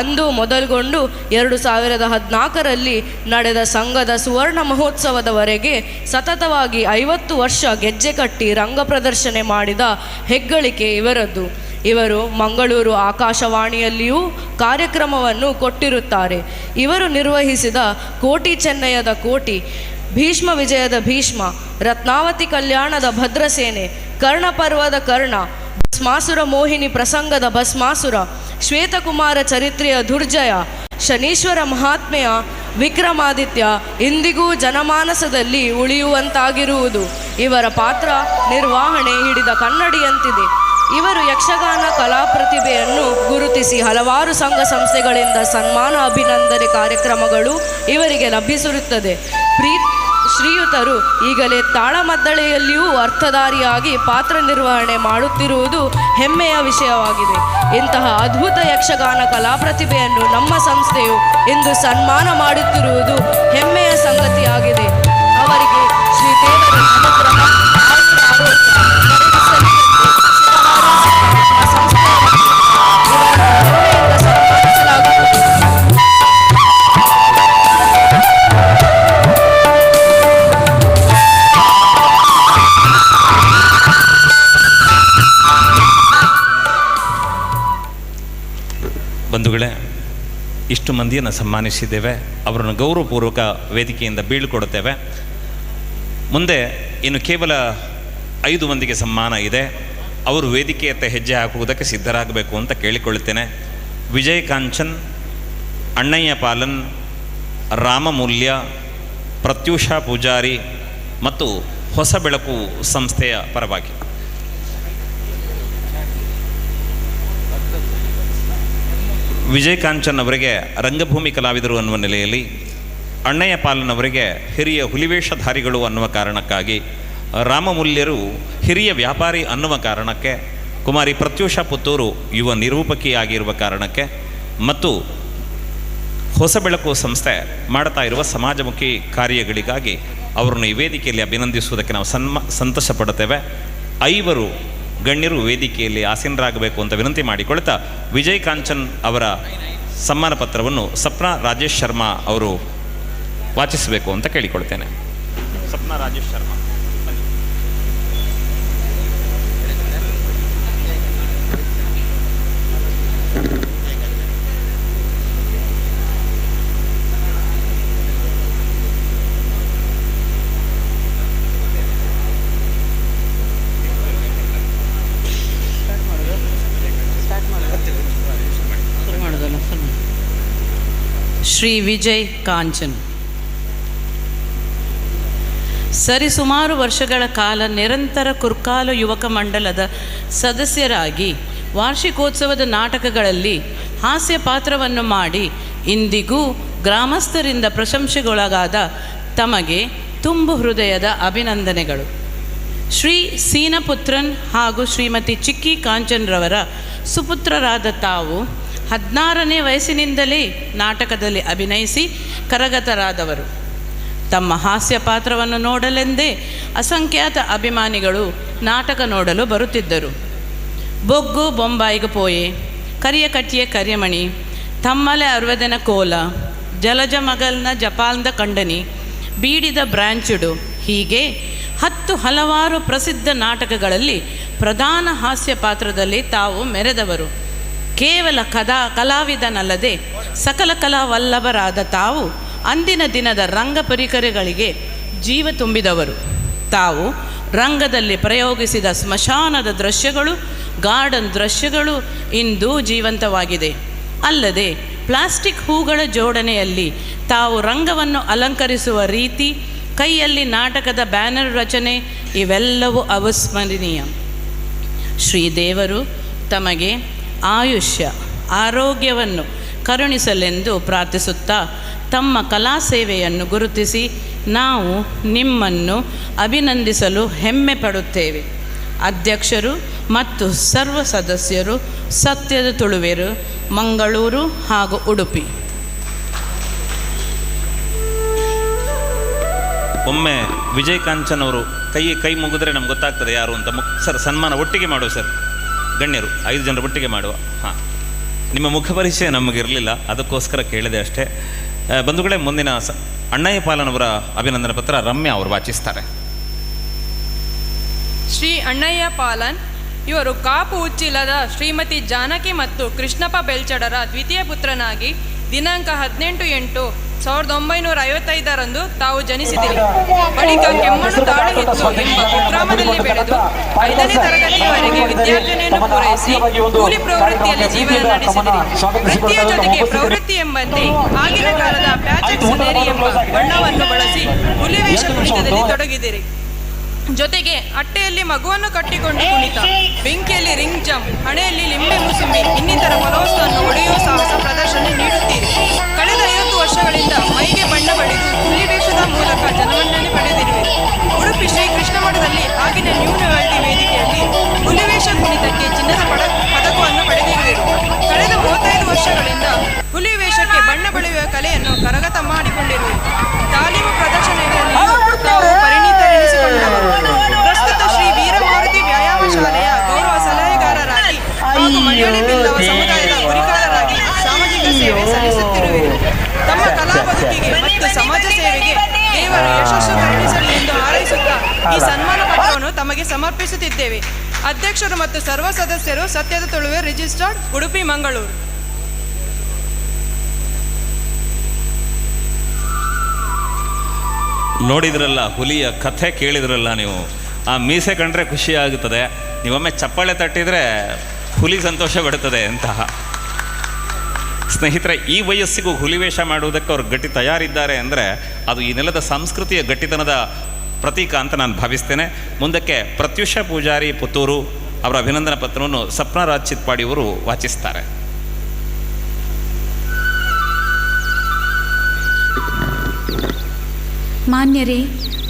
ಅಂದು ಮೊದಲುಗೊಂಡು 2014 ನಡೆದ ಸಂಘದ ಸುವರ್ಣ ಮಹೋತ್ಸವದವರೆಗೆ ಸತತವಾಗಿ 50 ವರ್ಷ ಗೆಜ್ಜೆ ಕಟ್ಟಿ ರಂಗ ಪ್ರದರ್ಶನ ಮಾಡಿದ ಹೆಗ್ಗಳಿಕೆ ಇವರದ್ದು. ಇವರು ಮಂಗಳೂರು ಆಕಾಶವಾಣಿಯಲ್ಲಿಯೂ ಕಾರ್ಯಕ್ರಮವನ್ನು ಕೊಟ್ಟಿರುತ್ತಾರೆ. ಇವರು ನಿರ್ವಹಿಸಿದ ಕೋಟಿ ಚೆನ್ನಯ್ಯದ ಕೋಟಿ, ಭೀಷ್ಮ ವಿಜಯದ ಭೀಷ್ಮ, ರತ್ನಾವತಿ ಕಲ್ಯಾಣದ ಭದ್ರಸೇನೆ, ಕರ್ಣಪರ್ವದ ಕರ್ಣ, ಭಸ್ಮಾಸುರ ಮೋಹಿನಿ ಪ್ರಸಂಗದ ಭಸ್ಮಾಸುರ, ಶ್ವೇತಕುಮಾರ ಚರಿತ್ರೆಯ ದುರ್ಜಯ, ಶನೀಶ್ವರ ಮಹಾತ್ಮೆಯ ವಿಕ್ರಮಾದಿತ್ಯ ಇಂದಿಗೂ ಜನಮಾನಸದಲ್ಲಿ ಉಳಿಯುವಂತಾಗಿರುವುದು. ಇವರ ಪಾತ್ರ ನಿರ್ವಹಣೆ ಹಿಡಿದ ಕನ್ನಡಿಯಂತಿದೆ. ಇವರು ಯಕ್ಷಗಾನ ಕಲಾ ಪ್ರತಿಭೆಯನ್ನು ಗುರುತಿಸಿ ಹಲವಾರು ಸಂಘ ಸಂಸ್ಥೆಗಳಿಂದ ಸನ್ಮಾನ ಅಭಿನಂದನೆ ಕಾರ್ಯಕ್ರಮಗಳು ಇವರಿಗೆ ಲಭಿಸಿರುತ್ತದೆ. ಶ್ರೀಯುತರು ಈಗಲೇ ತಾಳಮದ್ದಳೆಯಲ್ಲಿಯೂ ಅರ್ಥಧಾರಿಯಾಗಿ ಪಾತ್ರ ನಿರ್ವಹಣೆ ಮಾಡುತ್ತಿರುವುದು ಹೆಮ್ಮೆಯ ವಿಷಯವಾಗಿದೆ. ಇಂತಹ ಅದ್ಭುತ ಯಕ್ಷಗಾನ ಕಲಾ ಪ್ರತಿಭೆಯನ್ನು ನಮ್ಮ ಸಂಸ್ಥೆಯು ಇಂದು ಸನ್ಮಾನ ಮಾಡುತ್ತಿರುವುದು ಹೆಮ್ಮೆಯ ಸಂಗತಿಯಾಗಿದೆ. ಅವರಿಗೆ ಶ್ರೀದೇವರ ಅನುಗ್ರಹ ಬಂಧುಗಳೇ, ಇಷ್ಟು ಮಂದಿಯನ್ನು ಸನ್ಮಾನಿಸಿದ್ದೇವೆ. ಅವರನ್ನು ಗೌರವಪೂರ್ವಕ ವೇದಿಕೆಯಿಂದ ಬೀಳ್ಕೊಡುತ್ತೇವೆ. ಮುಂದೆ ಇನ್ನು ಕೇವಲ 5 ಮಂದಿಗೆ ಸನ್ಮಾನ ಇದೆ. ಅವರು ವೇದಿಕೆಯತ್ತ ಹೆಜ್ಜೆ ಹಾಕುವುದಕ್ಕೆ ಸಿದ್ಧರಾಗಬೇಕು ಅಂತ ಕೇಳಿಕೊಳ್ಳುತ್ತೇನೆ. ವಿಜಯ್ ಕಾಂಚನ್, ಅಣ್ಣಯ್ಯ ಪಾಲನ್, ರಾಮಮೂಲ್ಯ, ಪ್ರತ್ಯೂಷಾ ಪೂಜಾರಿ ಮತ್ತು ಹೊಸ ಬೆಳಕು ಸಂಸ್ಥೆಯ ಪರವಾಗಿ ವಿಜಯ್ ಕಾಂಚನ್ ಅವರಿಗೆ ರಂಗಭೂಮಿ ಕಲಾವಿದರು ಅನ್ನುವ ನೆಲೆಯಲ್ಲಿ, ಅಣ್ಣಯ್ಯ ಪಾಲನ್ ಅವರಿಗೆ ಹಿರಿಯ ಹುಲಿವೇಷಧಾರಿಗಳು ಅನ್ನುವ ಕಾರಣಕ್ಕಾಗಿ, ರಾಮಮೂಲ್ಯರು ಹಿರಿಯ ವ್ಯಾಪಾರಿ ಅನ್ನುವ ಕಾರಣಕ್ಕೆ, ಕುಮಾರಿ ಪ್ರತ್ಯೂಷಾ ಪುತ್ತೂರು ಯುವ ನಿರೂಪಕಿಯಾಗಿರುವ ಕಾರಣಕ್ಕೆ ಮತ್ತು ಹೊಸ ಬೆಳಕು ಸಂಸ್ಥೆ ಮಾಡ್ತಾ ಇರುವ ಸಮಾಜಮುಖಿ ಕಾರ್ಯಗಳಿಗಾಗಿ ಅವರನ್ನು ಈ ವೇದಿಕೆಯಲ್ಲಿ ಅಭಿನಂದಿಸುವುದಕ್ಕೆ ನಾವು ಸಂತೋಷ ಪಡುತ್ತೇವೆ. 5 ಗಣ್ಯರು ವೇದಿಕೆಯಲ್ಲಿ ಆಸೀನರಾಗಬೇಕು ಅಂತ ವಿನಂತಿ ಮಾಡಿಕೊಳ್ತಾ ವಿಜಯ್ ಕಾಂಚನ್ ಅವರ ಸಮ್ಮಾನ ಪತ್ರವನ್ನು ಸಪ್ನಾ ರಾಜೇಶ್ ಶರ್ಮಾ ಅವರು ವಾಚಿಸಬೇಕು ಅಂತ ಕೇಳಿಕೊಳ್ತೇನೆ. ಸಪ್ನಾ ರಾಜೇಶ್ ಶರ್ಮಾ. ಶ್ರೀ ವಿಜಯ್ ಕಾಂಚನ್ ಸರಿಸುಮಾರು ವರ್ಷಗಳ ಕಾಲ ನಿರಂತರ ಕುರ್ಕಾಲು ಯುವಕ ಮಂಡಲದ ಸದಸ್ಯರಾಗಿ ವಾರ್ಷಿಕೋತ್ಸವದ ನಾಟಕಗಳಲ್ಲಿ ಹಾಸ್ಯ ಪಾತ್ರವನ್ನು ಮಾಡಿ ಇಂದಿಗೂ ಗ್ರಾಮಸ್ಥರಿಂದ ಪ್ರಶಂಸೆಗೊಳಗಾದ ತಮಗೆ ತುಂಬು ಹೃದಯದ ಅಭಿನಂದನೆಗಳು. ಶ್ರೀ ಸೀನಪುತ್ರನ್ ಹಾಗೂ ಶ್ರೀಮತಿ ಚಿಕ್ಕಿ ಕಾಂಚನ್ರವರ ಸುಪುತ್ರರಾದ ತಾವು 16ನೇ ವಯಸ್ಸಿನಿಂದಲೇ ನಾಟಕದಲ್ಲಿ ಅಭಿನಯಿಸಿ ಕರಗತರಾದವರು. ತಮ್ಮ ಹಾಸ್ಯ ಪಾತ್ರವನ್ನು ನೋಡಲೆಂದೇ ಅಸಂಖ್ಯಾತ ಅಭಿಮಾನಿಗಳು ನಾಟಕ ನೋಡಲು ಬರುತ್ತಿದ್ದರು. ಬೊಗ್ಗು ಬೊಂಬಾಯಿಗೆ ಪೋಯೆ, ಕರಿಯ ಕಟ್ಟಿಯ ಕರಿಯಮಣಿ, ತಮ್ಮಲೆ 60ನ ಕೋಲ, ಜಲಜ ಮಗಲ್ನ ಜಪಾಲ್ದ ಕಂಡನಿ, ಬೀಡಿದ ಬ್ರಾಂಚುಡು ಹೀಗೆ 10 ಹಲವಾರು ಪ್ರಸಿದ್ಧ ನಾಟಕಗಳಲ್ಲಿ ಪ್ರಧಾನ ಹಾಸ್ಯ ಪಾತ್ರದಲ್ಲಿ ತಾವು ಮೆರೆದವರು. ಕೇವಲ ಕಲಾವಿದನಲ್ಲದೆ ಸಕಲ ಕಲಾವಲ್ಲಭರಾದ ತಾವು ಅಂದಿನ ದಿನದ ರಂಗ ಪರಿಕರಗಳಿಗೆ ಜೀವ ತುಂಬಿದವರು. ತಾವು ರಂಗದಲ್ಲಿ ಪ್ರಯೋಗಿಸಿದ ಸ್ಮಶಾನದ ದೃಶ್ಯಗಳು, ಗಾರ್ಡನ್ ದೃಶ್ಯಗಳು ಇಂದೂ ಜೀವಂತವಾಗಿದೆ. ಅಲ್ಲದೆ ಪ್ಲಾಸ್ಟಿಕ್ ಹೂಗಳ ಜೋಡಣೆಯಲ್ಲಿ ತಾವು ರಂಗವನ್ನು ಅಲಂಕರಿಸುವ ರೀತಿ, ಕೈಯಲ್ಲಿ ನಾಟಕದ ಬ್ಯಾನರ್ ರಚನೆ ಇವೆಲ್ಲವೂ ಅವಿಸ್ಮರಣೀಯ. ಶ್ರೀದೇವರು ತಮಗೆ ಆಯುಷ್ಯ ಆರೋಗ್ಯವನ್ನು ಕರುಣಿಸಲೆಂದು ಪ್ರಾರ್ಥಿಸುತ್ತಾ ತಮ್ಮ ಕಲಾ ಸೇವೆಯನ್ನು ಗುರುತಿಸಿ ನಾವು ನಿಮ್ಮನ್ನು ಅಭಿನಂದಿಸಲು ಹೆಮ್ಮೆ ಪಡುತ್ತೇವೆ. ಅಧ್ಯಕ್ಷರು ಮತ್ತು ಸರ್ವ ಸದಸ್ಯರು ಸತ್ಯದ ತುಳುವೆರು, ಮಂಗಳೂರು ಹಾಗೂ ಉಡುಪಿ. ಒಮ್ಮೆ ವಿಜಯ್ ಕಾಂಚನ್ ಅವರು ಕೈ ಮುಗಿದ್ರೆ ನಮ್ಗೆ ಗೊತ್ತಾಗ್ತದೆ ಯಾರು ಅಂತ. ಸರ್, ಸನ್ಮಾನ ಒಟ್ಟಿಗೆ ಮಾಡುವ ಸರ್, ಗಣ್ಯರು 5 ಜನರು ಒಟ್ಟಿಗೆ ಮಾಡುವ. ಹಾಂ, ನಿಮ್ಮ ಮುಖ ಪರಿಚಯ ನಮಗಿರಲಿಲ್ಲ, ಅದಕ್ಕೋಸ್ಕರ ಕೇಳಿದೆ ಅಷ್ಟೇ. ಬಂಧುಗಳೇ, ಮುಂದಿನ ಅಣ್ಣಯ್ಯ ಪಾಲನವರ ಅಭಿನಂದನಾ ಪತ್ರ ರಮ್ಯಾ ಅವರು ವಾಚಿಸ್ತಾರೆ. ಶ್ರೀ ಅಣ್ಣಯ್ಯ ಪಾಲನ್ ಇವರು ಕಾಪು ಉಚ್ಚಿಲದ ಶ್ರೀಮತಿ ಜಾನಕಿ ಮತ್ತು ಕೃಷ್ಣಪ್ಪ ಬೆಲ್ಚಡರ ದ್ವಿತೀಯ ಪುತ್ರನಾಗಿ ದಿನಾಂಕ 18/8/1955 ತಾವು ಜನಿಸಿದಿರಿ. ಬಳಿಕ ಕೆಮ್ಮಣ್ಣು ತಾಳಗೆತ್ತು ಎಂಬ ಕುಗ್ರಾಮದಲ್ಲಿ ಬೆಳೆದು 5ನೇ ತರಗತಿಯವರೆಗೆ ವಿದ್ಯಾರ್ಜನೆಯನ್ನು ಪೂರೈಸಿ ಕೂಲಿ ಪ್ರವೃತ್ತಿಯಲ್ಲಿ ಜೀವನ ನಡೆಸಿದಿರಿ. ವೃತ್ತಿಯ ಜೊತೆಗೆ ಪ್ರವೃತ್ತಿ ಎಂಬಂತೆ ಆಗಿನ ಕಾಲದ ಪ್ಯಾಚಕ್ ಸುನೇರಿ ಎಂಬ ಬಣ್ಣವನ್ನು ಬಳಸಿ ಹುಲಿವೇಷ ಕುಣಿತದಲ್ಲಿ ತೊಡಗಿದಿರಿ. ಜೊತೆಗೆ ಅಟ್ಟೆಯಲ್ಲಿ ಮಗುವನ್ನು ಕಟ್ಟಿಕೊಂಡು ಕುಣಿತ, ಬೆಂಕಿಯಲ್ಲಿ ರಿಂಗ್ ಜಂಪ್, ಹಣೆಯಲ್ಲಿ ಲಿಂಬೆ ಮುಸುಂಬಿ ಇನ್ನಿತರ ಪಲೋಸ್ತನ್ನು ಹೊಡೆಯುವ ಸಾಹಸ ಪ್ರದರ್ಶನ ನೀಡುತ್ತೀರಿ. ಕಳೆದ 50 ವರ್ಷಗಳಿಂದ ಮೈಗೆ ಬಣ್ಣ ಬಳಿದು ಹುಲಿವೇಷದ ಮೂಲಕ ಜನಮನ್ನಣೆ ಪಡೆದಿರುವಿರಿ. ಉಡುಪಿ ಶ್ರೀ ಕೃಷ್ಣ ಮಠದಲ್ಲಿ ಆಗಿನ ನ್ಯೂ ನೋವೆಲ್ಟಿ ವೇದಿಕೆಯಲ್ಲಿ ಹುಲಿವೇಷ ಕುಣಿತಕ್ಕೆ ಚಿನ್ನದ ಪದಕವನ್ನು ಪಡೆದಿರುವಿರಿ. ಕಳೆದ 35 ವರ್ಷಗಳಿಂದ ಹುಲಿವೇಷಕ್ಕೆ ಬಣ್ಣ ಬಳಿಯುವ ಕಲೆಯನ್ನು ಕರಗತ ಮಾಡಿಕೊಂಡಿರುವಿರಿ. ತಾಲೀಮು ಪ್ರದರ್ಶನಗಳಲ್ಲಿಯೂ ತಾವು ಪರಿಣಿತರೆನಿಸಿಕೊಂಡವರು. ಪ್ರಸ್ತುತ ಶ್ರೀ ವೀರಮಾರುತಿ ವ್ಯಾಯಾಮ ಶಾಲೆಯ ಗೌರವ ಸಲಹೆಗಾರರಾಗಿ ಹಾಗೂ ಮಡಿಯಳಿ ಬಿಲ್ಲವ ಸಮುದಾಯದ ಗುರಿಕಾರರಾಗಿ ಸಾಮಾಜಿಕ ಸೇವೆ ಸಲ್ಲಿಸುತ್ತಿರುವಿರಿ. ತಮ್ಮ ಕಲಾ ಬದುಕಿಗೆ ಮತ್ತು ಸಮಾಜ ಸೇವೆಗೆ ದೇವರು ಯಶಸ್ಸು ಕರುಣಿಸಲಿ ಎಂದು ಹಾರೈಸುತ್ತಾ ಈ ಸನ್ಮಾನ ಪತ್ರವನ್ನು ತಮಗೆ ಸಮರ್ಪಿಸುತ್ತಿದ್ದೇವೆ. ಅಧ್ಯಕ್ಷರು ಮತ್ತು ಸರ್ವ ಸದಸ್ಯರು ಸತ್ಯದ ತುಳುವೆ ರಿಜಿಸ್ಟರ್ಡ್, ಉಡುಪಿ, ಮಂಗಳೂರು. ನೋಡಿದ್ರಲ್ಲ, ಹುಲಿಯ ಕಥೆ ಕೇಳಿದ್ರಲ್ಲ ನೀವು. ಆ ಮೀಸೆ ಕಂಡ್ರೆ ಖುಷಿ ಆಗುತ್ತದೆ, ನೀವೊಮ್ಮೆ ಚಪ್ಪಾಳೆ ತಟ್ಟಿದರೆ ಹುಲಿ ಸಂತೋಷ ಪಡುತ್ತದೆ ಅಂತಹ. ಸ್ನೇಹಿತರೆ, ಈ ವಯಸ್ಸಿಗೂ ಹುಲಿವೇಷ ಮಾಡುವುದಕ್ಕೆ ಅವ್ರು ಗಟ್ಟಿ ತಯಾರಿದ್ದಾರೆ ಅಂದರೆ ಅದು ಈ ನೆಲದ ಸಂಸ್ಕೃತಿಯ ಗಟ್ಟಿತನದ ಪ್ರತೀಕ ಅಂತ ನಾನು ಭಾವಿಸ್ತೇನೆ. ಮುಂದಕ್ಕೆ ಪ್ರತ್ಯುಷ ಪೂಜಾರಿ ಪುತ್ತೂರು ಅವರ ಅಭಿನಂದನಾ ಪತ್ರವನ್ನು ಸಪ್ನಾ ರಾಜ್ ಚಿತ್ಪಾಡಿಯವರು ವಾಚಿಸ್ತಾರೆ. ಮಾನ್ಯರೇ,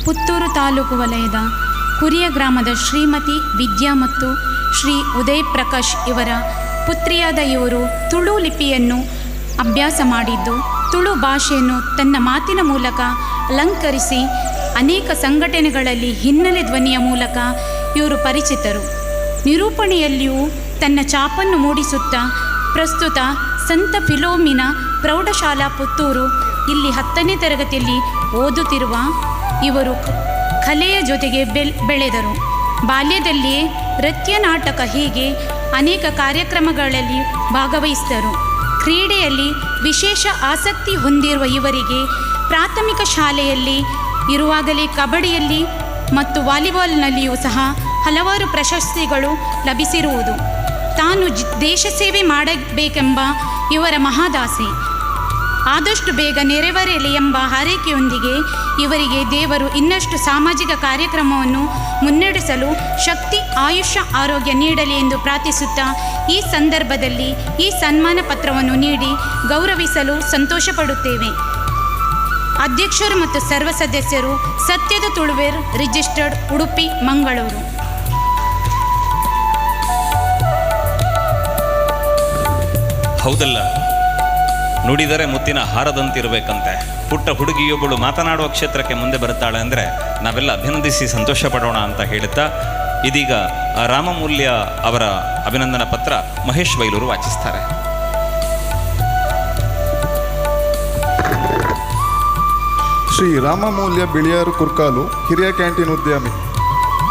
ಪುತ್ತೂರು ತಾಲೂಕು ವಲಯದ ಕುರಿಯ ಗ್ರಾಮದ ಶ್ರೀಮತಿ ವಿದ್ಯಾ ಮತ್ತು ಶ್ರೀ ಉದಯ್ ಪ್ರಕಾಶ್ ಇವರ ಪುತ್ರಿಯಾದ ಇವರು ತುಳು ಲಿಪಿಯನ್ನು ಅಭ್ಯಾಸ ಮಾಡಿದ್ದು ತುಳು ಭಾಷೆಯನ್ನು ತನ್ನ ಮಾತಿನ ಮೂಲಕ ಅಲಂಕರಿಸಿ ಅನೇಕ ಸಂಘಟನೆಗಳಲ್ಲಿ ಹಿನ್ನೆಲೆ ಧ್ವನಿಯ ಮೂಲಕ ಇವರು ಪರಿಚಿತರು. ನಿರೂಪಣೆಯಲ್ಲಿಯೂ ತನ್ನ ಛಾಪನ್ನು ಮೂಡಿಸುತ್ತಾ ಪ್ರಸ್ತುತ ಸಂತ ಫಿಲೋಮಿನ ಪ್ರೌಢಶಾಲಾ ಪುತ್ತೂರು ಇಲ್ಲಿ 10ನೇ ತರಗತಿಯಲ್ಲಿ ಓದುತ್ತಿರುವ ಇವರು ಕಲೆಯ ಜೊತೆಗೆ ಬೆಳೆದರು. ಬಾಲ್ಯದಲ್ಲಿಯೇ ನೃತ್ಯ, ನಾಟಕ ಹೀಗೆ ಅನೇಕ ಕಾರ್ಯಕ್ರಮಗಳಲ್ಲಿ ಭಾಗವಹಿಸಿದರು. ಕ್ರೀಡೆಯಲ್ಲಿ ವಿಶೇಷ ಆಸಕ್ತಿ ಹೊಂದಿರುವ ಇವರಿಗೆ ಪ್ರಾಥಮಿಕ ಶಾಲೆಯಲ್ಲಿ ಇರುವಾಗಲೇ ಕಬಡ್ಡಿಯಲ್ಲಿ ಮತ್ತು ವಾಲಿಬಾಲ್ನಲ್ಲಿಯೂ ಸಹ ಹಲವಾರು ಪ್ರಶಸ್ತಿಗಳು ಲಭಿಸಿರುವುದು ತಾನು ದೇಶ ಸೇವೆ ಮಾಡಬೇಕೆಂಬ ಇವರ ಮಹಾದಾಸೆ ಆದಷ್ಟು ಬೇಗ ನೆರವೇರಲಿ ಎಂಬ ಹಾರೈಕೆಯೊಂದಿಗೆ ಇವರಿಗೆ ದೇವರು ಇನ್ನಷ್ಟು ಸಾಮಾಜಿಕ ಕಾರ್ಯಕ್ರಮವನ್ನು ಮುನ್ನಡೆಸಲು ಶಕ್ತಿ, ಆಯುಷ್ಯ, ಆರೋಗ್ಯ ನೀಡಲಿ ಎಂದು ಪ್ರಾರ್ಥಿಸುತ್ತಾ ಈ ಸಂದರ್ಭದಲ್ಲಿ ಈ ಸನ್ಮಾನ ಪತ್ರವನ್ನು ನೀಡಿ ಗೌರವಿಸಲು ಸಂತೋಷಪಡುತ್ತೇವೆ. ಅಧ್ಯಕ್ಷರು ಮತ್ತು ಸರ್ವ ಸದಸ್ಯರು ಸತ್ಯದ ತುಳುವೇರ್ ರಿಜಿಸ್ಟರ್ಡ್, ಉಡುಪಿ, ಮಂಗಳೂರು. ಹೌದಲ್ಲ, ನುಡಿದರೆ ಮುತ್ತಿನ ಹಾರದಂತಿರಬೇಕಂತೆ. ಪುಟ್ಟ ಹುಡುಗಿಯೊಬ್ಬಳು ಮಾತನಾಡುವ ಕ್ಷೇತ್ರಕ್ಕೆ ಮುಂದೆ ಬರುತ್ತಾಳೆ ಅಂದರೆ ನಾವೆಲ್ಲ ಅಭಿನಂದಿಸಿ ಸಂತೋಷ ಪಡೋಣ ಅಂತ ಹೇಳುತ್ತಾ ಇದೀಗ ರಾಮಮೂಲ್ಯ ಅವರ ಅಭಿನಂದನಾ ಪತ್ರ ಮಹೇಶ್ ಬೈಲೂರು ವಾಚಿಸ್ತಾರೆ. ಶ್ರೀ ರಾಮಮೂಲ್ಯ ಬಿಳಿಯಾರು ಕುರ್ಕಾಲು, ಹಿರಿಯ ಕ್ಯಾಂಟೀನ್ ಉದ್ಯಮಿ.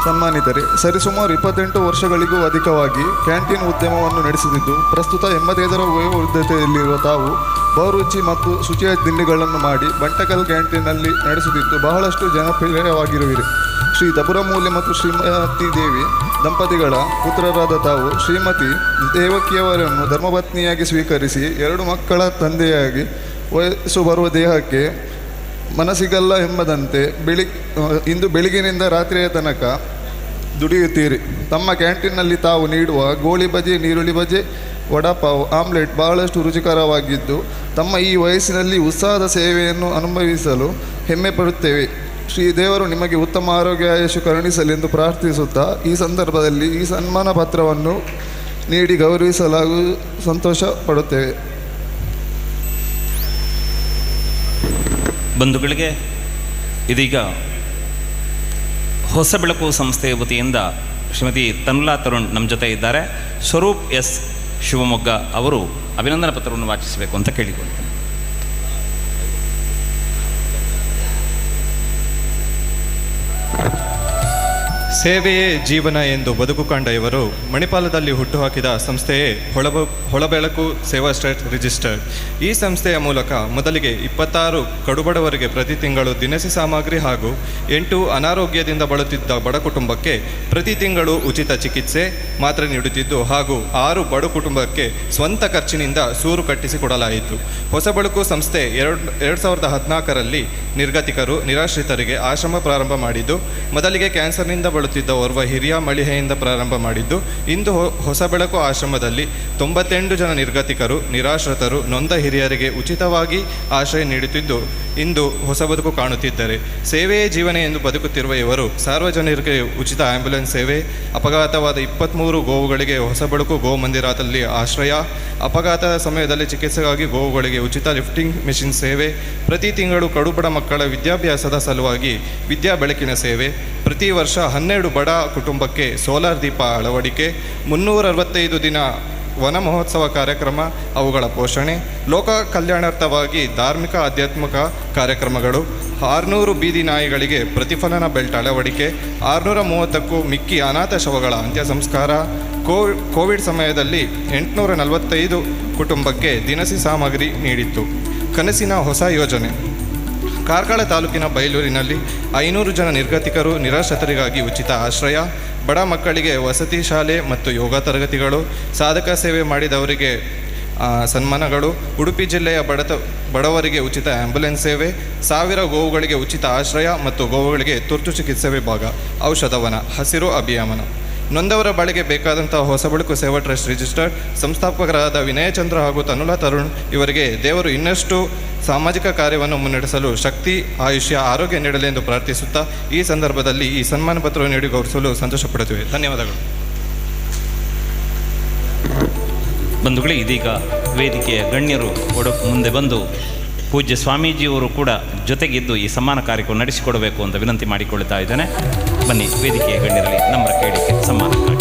ಸನ್ಮಾನಿತರೆ, ಸರಿಸುಮಾರು 28 ವರ್ಷಗಳಿಗೂ ಅಧಿಕವಾಗಿ ಕ್ಯಾಂಟೀನ್ ಉದ್ಯಮವನ್ನು ನಡೆಸುತ್ತಿದ್ದು ಪ್ರಸ್ತುತ 85ರ ವಯೋವೃದ್ಧತೆಯಲ್ಲಿರುವ ತಾವು ಬಹುರುಚಿ ಮತ್ತು ಶುಚಿಯ ತಿಂಡಿಗಳನ್ನು ಮಾಡಿ ಬಂಟಕಲ್ ಕ್ಯಾಂಟೀನ್ನಲ್ಲಿ ನಡೆಸುತ್ತಿದ್ದು ಬಹಳಷ್ಟು ಜನಪ್ರಿಯವಾಗಿರುವಿರಿ. ಶ್ರೀ ದಪುರಮೂಲ್ಯ ಮತ್ತು ಶ್ರೀಮತಿ ದೇವಿ ದಂಪತಿಗಳ ಪುತ್ರರಾದ ತಾವು ಶ್ರೀಮತಿ ದೇವಕಿಯವರನ್ನು ಧರ್ಮಪತ್ನಿಯಾಗಿ ಸ್ವೀಕರಿಸಿ 2 ಮಕ್ಕಳ ತಂದೆಯಾಗಿ ವಯಸ್ಸು ಬರುವ ದೇಹಕ್ಕೆ ಮನಸ್ಸಿಗಲ್ಲ ಎಂಬಂತೆ ಇಂದು ಬೆಳಗಿನಿಂದ ರಾತ್ರಿಯ ತನಕ ದುಡಿಯುತ್ತೀರಿ. ತಮ್ಮ ಕ್ಯಾಂಟೀನ್ನಲ್ಲಿ ತಾವು ನೀಡುವ ಗೋಳಿ ಬಜೆ, ನೀರುಳ್ಳಿ ಬಜೆ, ವಡಾಪಾವ್, ಆಮ್ಲೆಟ್ ಬಹಳಷ್ಟು ರುಚಿಕರವಾಗಿದ್ದು ತಮ್ಮ ಈ ವಯಸ್ಸಿನಲ್ಲಿ ಉತ್ಸಾಹದ ಸೇವೆಯನ್ನು ಅನುಭವಿಸಲು ಹೆಮ್ಮೆ ಪಡುತ್ತೇವೆ. ಶ್ರೀ ದೇವರು ನಿಮಗೆ ಉತ್ತಮ ಆರೋಗ್ಯ ಆಯುಷ್ಯ ಕರುಣಿಸಲೆಂದು ಪ್ರಾರ್ಥಿಸುತ್ತಾ ಈ ಸಂದರ್ಭದಲ್ಲಿ ಈ ಸನ್ಮಾನ ಪತ್ರವನ್ನು ನೀಡಿ ಗೌರವಿಸಲಾಗು ಸಂತೋಷ ಪಡುತ್ತೇವೆ. ಬಂಧುಗಳಿಗೆ, ಇದೀಗ ಹೊಸ ಬೆಳಕು ಸಂಸ್ಥೆಯ ವತಿಯಿಂದ ಶ್ರೀಮತಿ ತನುಲಾ ತರುಣ್ ನಮ್ಮ ಜೊತೆ ಇದ್ದಾರೆ. ಸ್ವರೂಪ್ ಎಸ್ ಶಿವಮೊಗ್ಗ ಅವರು ಅಭಿನಂದನಾ ಪತ್ರವನ್ನು ವಾಚಿಸಬೇಕು ಅಂತ ಕೇಳಿಕೊಳ್ತೇನೆ. ಸೇವೆಯೇ ಜೀವನ ಎಂದು ಬದುಕು ಕಂಡ ಇವರು ಮಣಿಪಾಲದಲ್ಲಿ ಹುಟ್ಟುಹಾಕಿದ ಸಂಸ್ಥೆಯೇ ಹೊಳಬೆಳಕು ಸೇವಾ ಟ್ರಸ್ಟ್ ರಿಜಿಸ್ಟರ್ಡ್. ಈ ಸಂಸ್ಥೆಯ ಮೂಲಕ ಮೊದಲಿಗೆ 26 ಕಡುಬಡವರಿಗೆ ಪ್ರತಿ ತಿಂಗಳು ದಿನಸಿ ಸಾಮಗ್ರಿ ಹಾಗೂ 8 ಅನಾರೋಗ್ಯದಿಂದ ಬಳಲುತ್ತಿದ್ದ ಬಡ ಕುಟುಂಬಕ್ಕೆ ಪ್ರತಿ ತಿಂಗಳು ಉಚಿತ ಚಿಕಿತ್ಸೆ ಮಾತ್ರೆ ನೀಡುತ್ತಿದ್ದು ಹಾಗೂ 6 ಬಡ ಕುಟುಂಬಕ್ಕೆ ಸ್ವಂತ ಖರ್ಚಿನಿಂದ ಸೂರು ಕಟ್ಟಿಸಿಕೊಡಲಾಯಿತು. ಹೊಸಬೆಳಕು ಸಂಸ್ಥೆ 2014ರಲ್ಲಿ ನಿರ್ಗತಿಕರು, ನಿರಾಶ್ರಿತರಿಗೆ ಆಶ್ರಮ ಪ್ರಾರಂಭ ಮಾಡಿದ್ದು ಮೊದಲಿಗೆ ಕ್ಯಾನ್ಸರ್ನಿಂದ ಬಳಲುತ್ತಿದ್ದ ಓರ್ವ ಹಿರಿಯ ಮಹಿಳೆಯಿಂದ ಪ್ರಾರಂಭ ಮಾಡಿದ್ದು ಇಂದು ಹೊಸಬೆಳಕು ಆಶ್ರಮದಲ್ಲಿ 98 ಜನ ನಿರ್ಗತಿಕರು, ನಿರಾಶ್ರಿತರು, ನೊಂದ ಹಿರಿಯರಿಗೆ ಉಚಿತವಾಗಿ ಆಶ್ರಯ ನೀಡುತ್ತಿದ್ದು ಇಂದು ಹೊಸ ಬದುಕು ಕಾಣುತ್ತಿದ್ದಾರೆ. ಸೇವೆಯೇ ಜೀವನ ಎಂದು ಬದುಕುತ್ತಿರುವ ಇವರು ಸಾರ್ವಜನಿಕರಿಗೆ ಉಚಿತ ಆಂಬ್ಯುಲೆನ್ಸ್ ಸೇವೆ, ಅಪಘಾತವಾದ 23 ಗೋವುಗಳಿಗೆ ಹೊಸಬೆಳಕು ಗೋ ಮಂದಿರದಲ್ಲಿ ಆಶ್ರಯ, ಅಪಘಾತದ ಸಮಯದಲ್ಲಿ ಚಿಕಿತ್ಸೆಗಾಗಿ ಗೋವುಗಳಿಗೆ ಉಚಿತ ಲಿಫ್ಟಿಂಗ್ ಮೆಷಿನ್ ಸೇವೆ, ಪ್ರತಿ ತಿಂಗಳು ಕಡುಬಡ ಮಕ್ಕಳ ವಿದ್ಯಾಭ್ಯಾಸದ ಸಲುವಾಗಿ ವಿದ್ಯಾ ಬೆಳಕಿನ ಸೇವೆ, ಪ್ರತಿ ವರ್ಷ 12 ಬಡ ಕುಟುಂಬಕ್ಕೆ ಸೋಲಾರ್ ದೀಪ ಅಳವಡಿಕೆ, 365 ದಿನ ವನ ಮಹೋತ್ಸವ ಕಾರ್ಯಕ್ರಮ, ಅವುಗಳ ಪೋಷಣೆ, ಲೋಕ ಕಲ್ಯಾಣಾರ್ಥವಾಗಿ ಧಾರ್ಮಿಕ ಆಧ್ಯಾತ್ಮಿಕ ಕಾರ್ಯಕ್ರಮಗಳು, 600 ಬೀದಿ ನಾಯಿಗಳಿಗೆ ಪ್ರತಿಫಲನ ಬೆಲ್ಟ್ ಅಳವಡಿಕೆ, 630ಕ್ಕೂ ಮಿಕ್ಕಿ ಅನಾಥ ಶವಗಳ ಅಂತ್ಯ ಸಂಸ್ಕಾರ, ಕೋವಿಡ್ ಸಮಯದಲ್ಲಿ 845 ಕುಟುಂಬಕ್ಕೆ ದಿನಸಿ ಸಾಮಗ್ರಿ ನೀಡಿತ್ತು. ಕನಸಿನ ಹೊಸ ಯೋಜನೆ. ಕಾರ್ಕಳ ತಾಲೂಕಿನ ಬೈಲೂರಿನಲ್ಲಿ 500 ಜನ ನಿರ್ಗತಿಕರು, ನಿರಾಶ್ರಿತರಿಗಾಗಿ ಉಚಿತ ಆಶ್ರಯ, ಬಡ ಮಕ್ಕಳಿಗೆ ವಸತಿ ಶಾಲೆ ಮತ್ತು ಯೋಗ ತರಗತಿಗಳು, ಸಾಧಕ ಸೇವೆ ಮಾಡಿದವರಿಗೆ ಸನ್ಮಾನಗಳು, ಉಡುಪಿ ಜಿಲ್ಲೆಯ ಬಡವರಿಗೆ ಉಚಿತ ಆಂಬ್ಯುಲೆನ್ಸ್ ಸೇವೆ, 1000 ಗೋವುಗಳಿಗೆ ಉಚಿತ ಆಶ್ರಯ ಮತ್ತು ಗೋವುಗಳಿಗೆ ತುರ್ತು ಚಿಕಿತ್ಸೆ ವಿಭಾಗ, ಔಷಧವನ, ಹಸಿರು ಅಭಿಯಾನ. ನೊಂದವರ ಬಾಳಿಗೆ ಬೇಕಾದಂತಹ ಹೊಸಬೆಳಕು ಸೇವಾ ಟ್ರಸ್ಟ್ ರಿಜಿಸ್ಟರ್ಡ್ ಸಂಸ್ಥಾಪಕರಾದ ವಿನಯಚಂದ್ರ ಹಾಗೂ ತನುಲಾ ತರುಣ್ ಇವರಿಗೆ ದೇವರು ಇನ್ನಷ್ಟು ಸಾಮಾಜಿಕ ಕಾರ್ಯವನ್ನು ಮುನ್ನಡೆಸಲು ಶಕ್ತಿ, ಆಯುಷ್ಯ, ಆರೋಗ್ಯ ನೀಡಲಿ ಎಂದು ಪ್ರಾರ್ಥಿಸುತ್ತಾ ಈ ಸಂದರ್ಭದಲ್ಲಿ ಈ ಸನ್ಮಾನ ಪತ್ರವನ್ನು ನೀಡಿ ಗೌರವಿಸಲು ಸಂತೋಷಪಡುತ್ತೇವೆ. ಧನ್ಯವಾದಗಳು. ಬಂಧುಗಳೇ, ಇದೀಗ ವೇದಿಕೆಯ ಗಣ್ಯರು ಮುಂದೆ ಬಂದು ಪೂಜ್ಯ ಸ್ವಾಮೀಜಿಯವರು ಕೂಡ ಜೊತೆಗಿದ್ದು ಈ ಸನ್ಮಾನ ಕಾರ್ಯಕ್ರಮ ನಡೆಸಿಕೊಡಬೇಕು ಅಂತ ವಿನಂತಿ ಮಾಡಿಕೊಳ್ತಾ ಇದ್ದೇನೆ. ಬನ್ನಿ, ವೇದಿಕೆಯ ಗಣ್ಯರಲ್ಲಿ ನಮ್ಮ ಕೇಳಿಕೆ ಸನ್ಮಾನಕ್ಕಾಗಿ.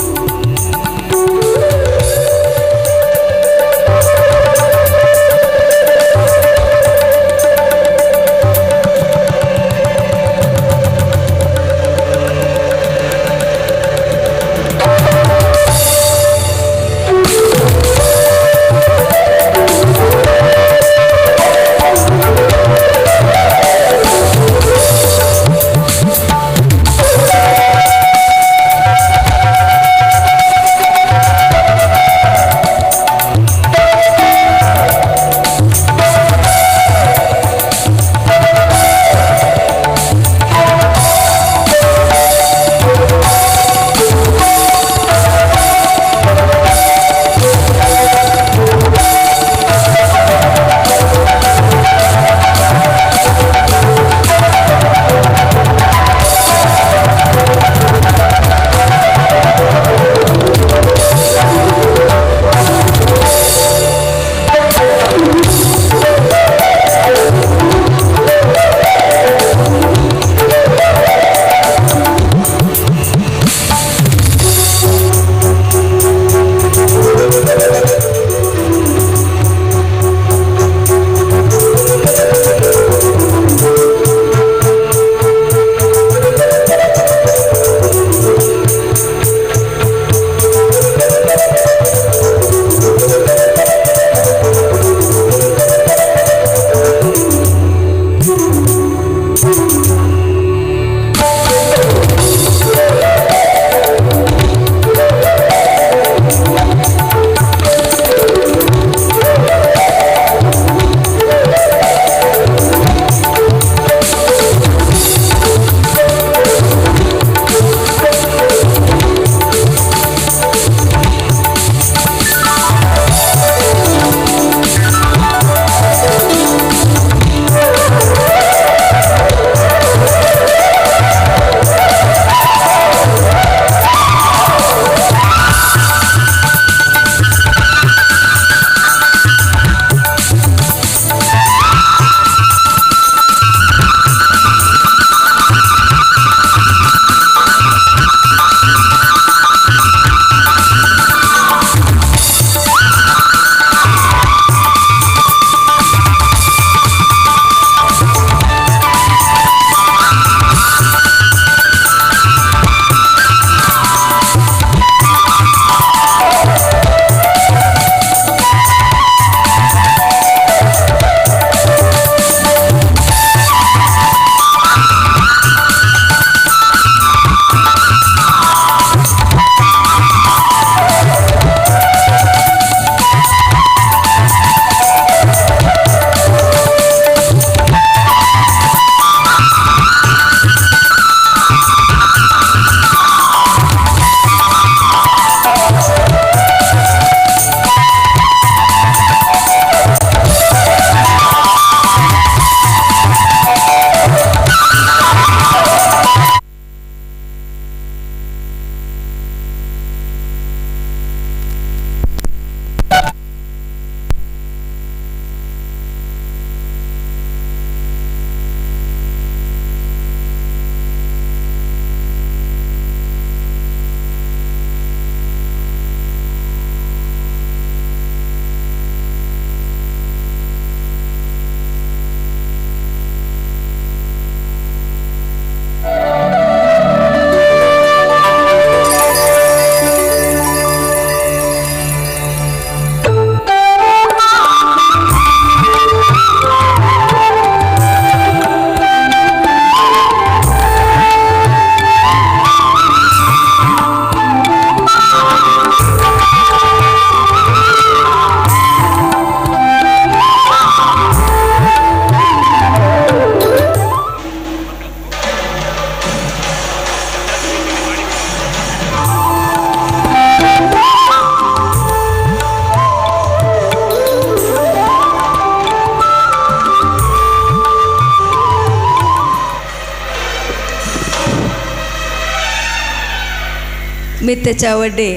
ಮಿತ್ತೆ ಚಾವಡ್ಡಿ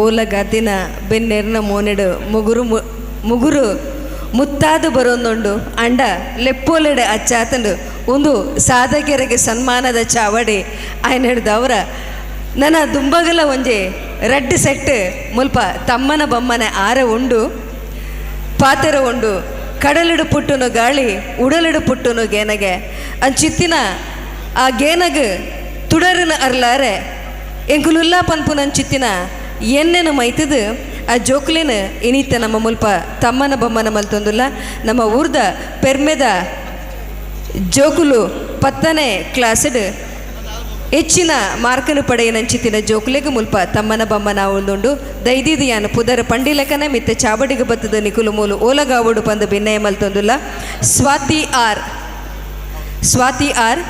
ಓಲ ಗಾತಿನ ಬೆನ್ನೆರ್ನ ಮೋನೆಡು ಮುಗುರು ಮುತ್ತಾದು ಬರೋಂದುಂಡು ಅಂಡ ಲೆಪ್ಪೋಲೆಡೆ ಅಚ್ಚಾತಂಡು ಒಂದು ಸಾಧಕರಿಗೆ ಸನ್ಮಾನದ ಚಾವಡಿ ఆయన ಹಿಡ್ದವರ ನನ್ನ ದುಂಬಗಲ ಒಂಜಿ ರೆಡ್ ಸೆಟ್ ಮುಲ್ಪ ತಮ್ಮನ ಬಮ್ಮನೆ ಆರ ಉಂಡು ಪಾತೆರ ಉಂಡು ಕಡಲಿಡು ಪುಟ್ಟುನು ಗಾಳಿ ಉಡಲಿಡು ಪುಟ್ಟುನು ಗೇನಗೆ ಅಂಚಿತ್ತಿನ ಆ ಗೇನಗ ತುಡರಿನ ಅರ್ಲಾರೆ ಎಂಕುಲುಲ್ಲ ಪನ್ಪುನನ್ ಚಿತ್ತಿನ ಎನ್ನೆನು ಮೈತದು ಆ ಜೋಕ್ಲಿನ ಇನಿತ ನಮ್ಮ ಮುಲ್ಪ ತಮ್ಮನ ಬೊಮ್ಮನ ಮಲ್ತೊಂದುಲ್ಲ ನಮ್ಮ ಊರ್ದ ಪೆರ್ಮೆದ ಜೋಕುಲು 10ನೇ ಕ್ಲಾಸ್ಡ್ ಹೆಚ್ಚಿನ ಮಾರ್ಕನು ಪಡೆಯನಂಚಿತ್ತಿನ ಜೋಕುಲೆಗೆ ಮುಲ್ಪ ತಮ್ಮನ ಬಮ್ಮನ ಉಂದುಂಡು ದೈದಿದಿಯಾನ ಪುದರ ಪಂಡಿಲಕನೆ ಮಿತ್ತ ಚಾಬಡಿಗೆ ಬತ್ತದ ನಿಕುಲು ಮೂಲು ಓಲಗಾವುಡು ಪಂದು ಭಿನ್ನಯ ಮಲ್ತೊಂದುಲ್ಲ ಸ್ವಾತಿ ಆರ್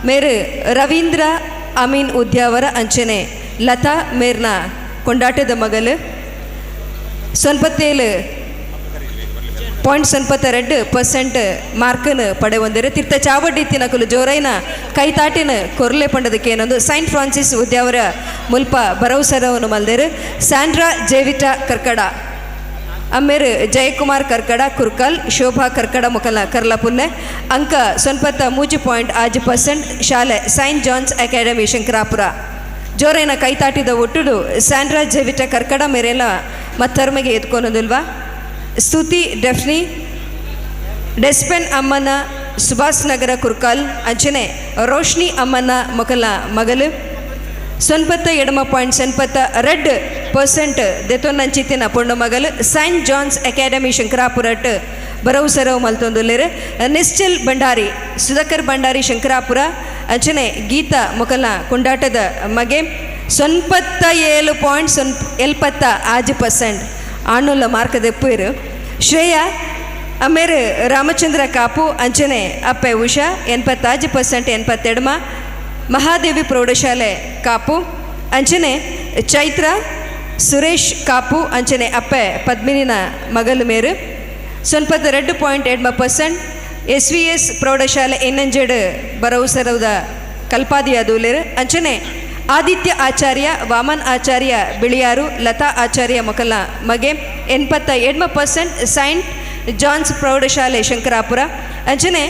ಮೇರು ರವೀಂದ್ರ ಅಮೀನ್ ಉದ್ಯಾವರ ಅಂಚನೆ ಲತಾ ಮೇರ್ನ ಕೊಂಡಾಟದ ಮಗಲು 97.92% ಮಾರ್ಕನ್ನು ಪಡೆಯೊಂದಿರು ತಿರ್ತ ಚಾವಡಿ ತಿನಕಲು ಜೋರೈನ ಕೈತಾಟಿನ ಕೊರ್ಲೆ ಪಂಡದಕ್ಕೆ ಏನೊಂದು ಸೈಂಟ್ ಫ್ರಾನ್ಸಿಸ್ ಉದ್ಯಾವರ ಮುಲ್ಪ ಭರವಸರವನ್ನು ಮಲ್ದೇರು ಸ್ಯಾಂಡ್ರಾ ಜೇವಿಟಾ ಕರ್ಕಡ ಅಮ್ಮೇರು ಜಯಕುಮಾರ್ ಕರ್ಕಡ ಕುರ್ಕಲ್ ಶೋಭಾ ಕರ್ಕಡ ಮುಕಲ ಕರ್ಲಪುಲ್ಲೆ ಅಂಕ 93.5% ಶಾಲೆ Saint John's academy Shankarapura ಜೋರೈನ ಕೈತಾಟಿದ ಒಟ್ಟುಡು Sandra ಜೆವಿಟಾ ಕರ್ಕಡ ಮೇರೆಲ್ಲ ಮತ್ತರ್ಮೆಗೆ ಎತ್ಕೊನೋದಿಲ್ವಾ ಸ್ತುತಿ ಡೆಫ್ನಿ ಡೆಸ್ಪೆನ್ ಅಮ್ಮನ ಸುಭಾಷ್ ನಗರ ಕುರ್ಕಲ್ ಅಂಚನೆ ರೋಶ್ನಿ ಅಮ್ಮನ ಮೊಕಲ ಮಗಲು 97.90% ದೆತೊನ್ನಂಚಿತ್ತಿನ ಪೊಂಡು ಮಗಲು ಸೈಂಟ್ ಜಾನ್ಸ್ ಅಕಾಡೆಮಿ ಶಂಕರಾಪುರಟ್ ಭರವಸರವು ಮಲ್ತೊಂದುಲ್ಲೇರು ನಿಶ್ಚಲ್ ಭಂಡಾರಿ ಸುಧಾಕರ್ ಭಂಡಾರಿ ಶಂಕರಾಪುರ ಅಂಚನೆ ಗೀತಾ ಮೊಕಲ ಕೊಂಡಾಟದ ಮಗೆ 97.75% ಆಣುಲ್ಲ ಮಾರ್ಕ ದೆಪ್ಪುರು ಶ್ರೇಯಾ ಅಮೇರು ರಾಮಚಂದ್ರ ಕಾಪು ಅಂಚನೆ ಅಪ್ಪೆ ಉಷಾ 85% ಮಹಾದೇವಿ ಪ್ರೌಢಶಾಲೆ ಕಾಪು ಅಂಚನೆ ಚೈತ್ರ ಸುರೇಶ್ ಕಾಪು ಅಂಚನೆ ಅಪ್ಪೆ ಪದ್ಮಿನಿನ ಮಗಲು ಮೇರು 92.2% SVS ಪ್ರೌಢಶಾಲೆ ಎನ್ನಂಜೆಡ್ ಭರವಸರದ ಕಲ್ಪಾದಿ ಅದೂಲೇರು ಅಂಚನೆ ಆದಿತ್ಯ ಆಚಾರ್ಯ ವಾಮನ್ ಆಚಾರ್ಯ ಬಿಳಿಯಾರು ಲತಾ ಆಚಾರ್ಯ ಮೊಕಲ ಮಗೆ 87% ಸೈಂಟ್ ಜಾನ್ಸ್ ಪ್ರೌಢಶಾಲೆ ಶಂಕರಾಪುರ ಅಂಚನೆ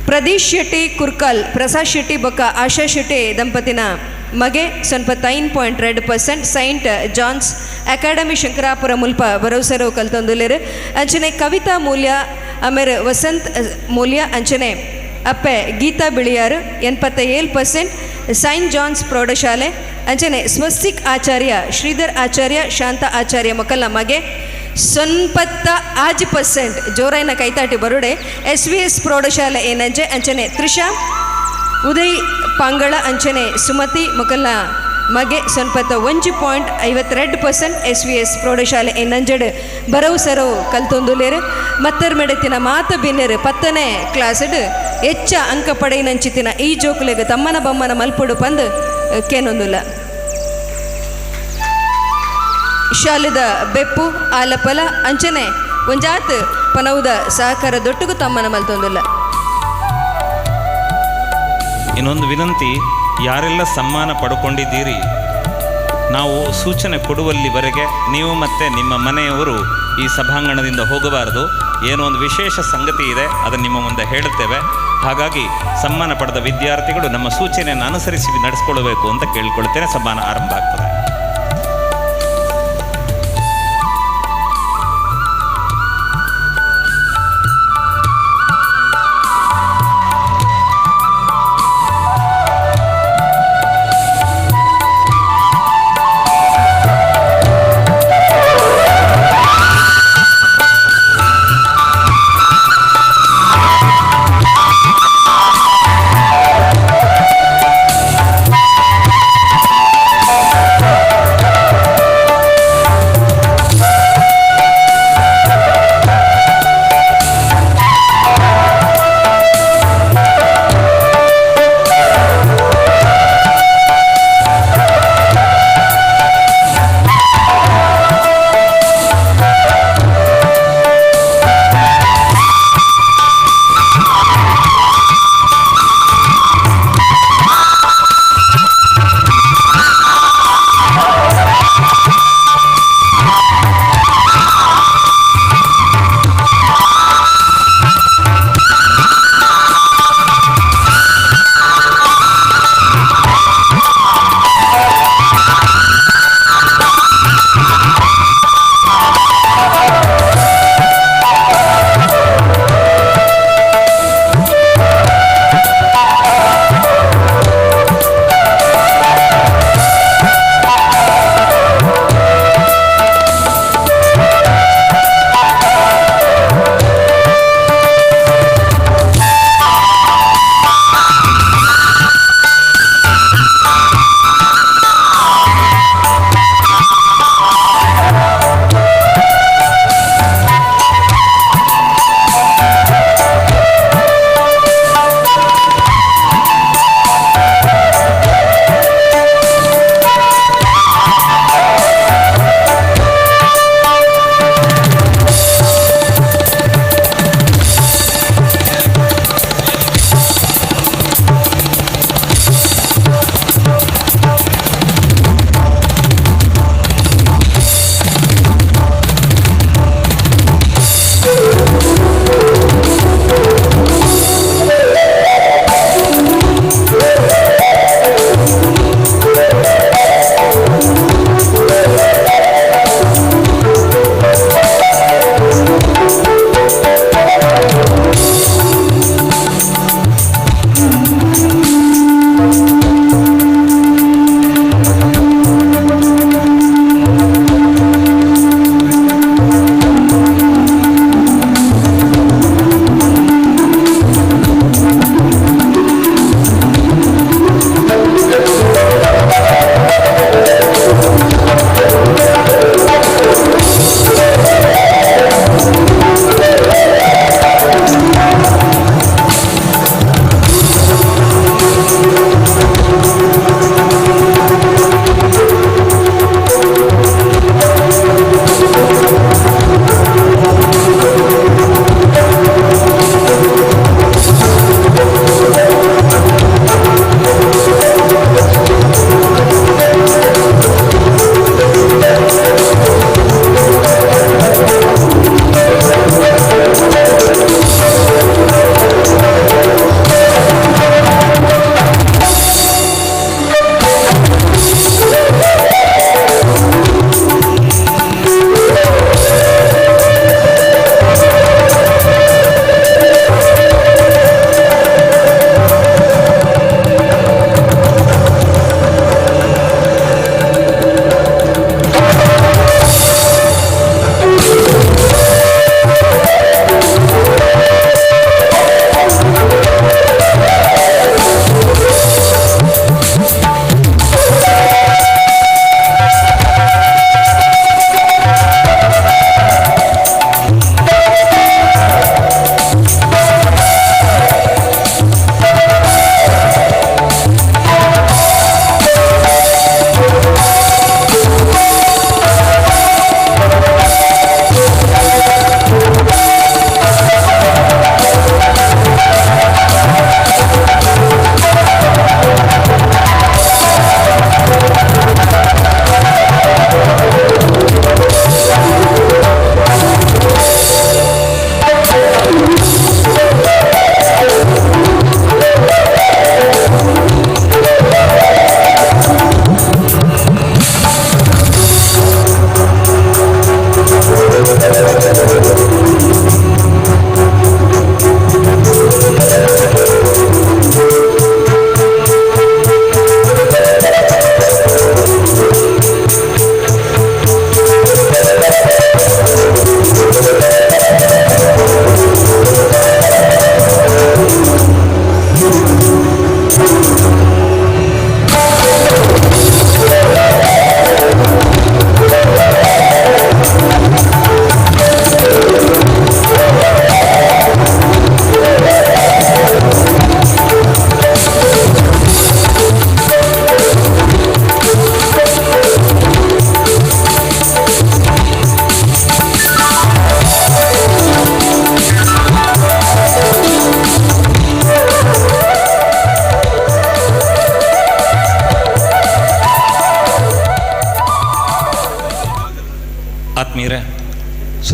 ಪ್ರದೀಶ್ ಶೆಟ್ಟಿ ಕುರ್ಕಲ್ ಪ್ರಸಾದ್ ಶೆಟ್ಟಿ ಬೊಕ್ಕ ಆಶಾ ಶೆಟ್ಟಿ ದಂಪತಿನ ಮಗೆ 95.2% ಸೈಂಟ್ ಜಾನ್ಸ್ ಅಕಾಡೆಮಿ ಶಂಕರಾಪುರ ಮುಲ್ಪ ಭರವಸರು ಕಲ್ತೊಂದುಲೇರು ಅಂಚನೆ ಕವಿತಾ ಮೂಲ್ಯ ಆಮೇಲೆ ವಸಂತ್ ಮೂಲ್ಯ ಅಂಚನೆ ಅಪ್ಪೆ ಗೀತಾ ಬಿಳಿಯಾರು 87% ಸೈಂಟ್ ಜಾನ್ಸ್ ಪ್ರೌಢಶಾಲೆ ಅಂಚನೆ ಸ್ವಸ್ತಿಕ್ ಆಚಾರ್ಯ ಶ್ರೀಧರ್ ಆಚಾರ್ಯ ಶಾಂತ ಆಚಾರ್ಯ ಮೊಕಲ ಮಗೆ 90% ಜೋರೈನ ಕೈತಾಟಿ ಬರುಡೆ SVS ಪ್ರೌಢಶಾಲೆ ಏನಂಜೆ ಅಂಚನೆ ತ್ರಿಷಾ ಉದಯ್ ಪಾಂಗಳ ಅಂಚನೆ ಸುಮತಿ ಮೊಕಲ ಮಗೆ 1.52% SVS ಪ್ರೌಢಶಾಲೆ ಏನಂಜಡ್ ಭರವಸರವು ಕಲ್ತೊಂದುಲೇರು ಮತ್ತರ್ ಮೆಡತಿನ ಮಾತ ಬಿನ್ನೆರು 10ನೇ ಕ್ಲಾಸ್ಡ್ ಹೆಚ್ಚ ಅಂಕ ಪಡೆಯಿನಂಚಿತಿನ ಈ ಜೋಕುಲೆಗೆ ತಮ್ಮನ ಬಮ್ಮನ ಮಲ್ಪುಡು ಪಂದು ಕೇನೊಂದುಲ್ಲ ಶಾಲೆದ ಬೆಪ್ಪು ಆಲಪಲ ಅಂಚನೆ ಒಂಜಾತ್ ಪನವುದ ಸಹಕಾರ ದೊಟ್ಟುಗೂ ತಮ್ಮನ ಮಲ್ತೊಂದುಲ್ಲ. ಇನ್ನೊಂದು ವಿನಂತಿ, ಯಾರೆಲ್ಲ ಸಮ್ಮಾನ ಪಡ್ಕೊಂಡಿದ್ದೀರಿ, ನಾವು ಸೂಚನೆ ಕೊಡುವಲ್ಲಿವರೆಗೆ ನೀವು ಮತ್ತು ನಿಮ್ಮ ಮನೆಯವರು ಈ ಸಭಾಂಗಣದಿಂದ ಹೋಗಬಾರದು. ಏನೋ ಒಂದು ವಿಶೇಷ ಸಂಗತಿ ಇದೆ, ಅದನ್ನು ನಿಮ್ಮ ಮುಂದೆ ಹೇಳುತ್ತೇವೆ. ಹಾಗಾಗಿ ಸಮ್ಮಾನ ಪಡೆದ ವಿದ್ಯಾರ್ಥಿಗಳು ನಮ್ಮ ಸೂಚನೆಯನ್ನು ಅನುಸರಿಸಿ ನಡೆಸ್ಕೊಳ್ಬೇಕು ಅಂತ ಕೇಳ್ಕೊಳ್ತೇನೆ. ಸಮ್ಮಾನ ಆರಂಭ ಆಗ್ತದೆ.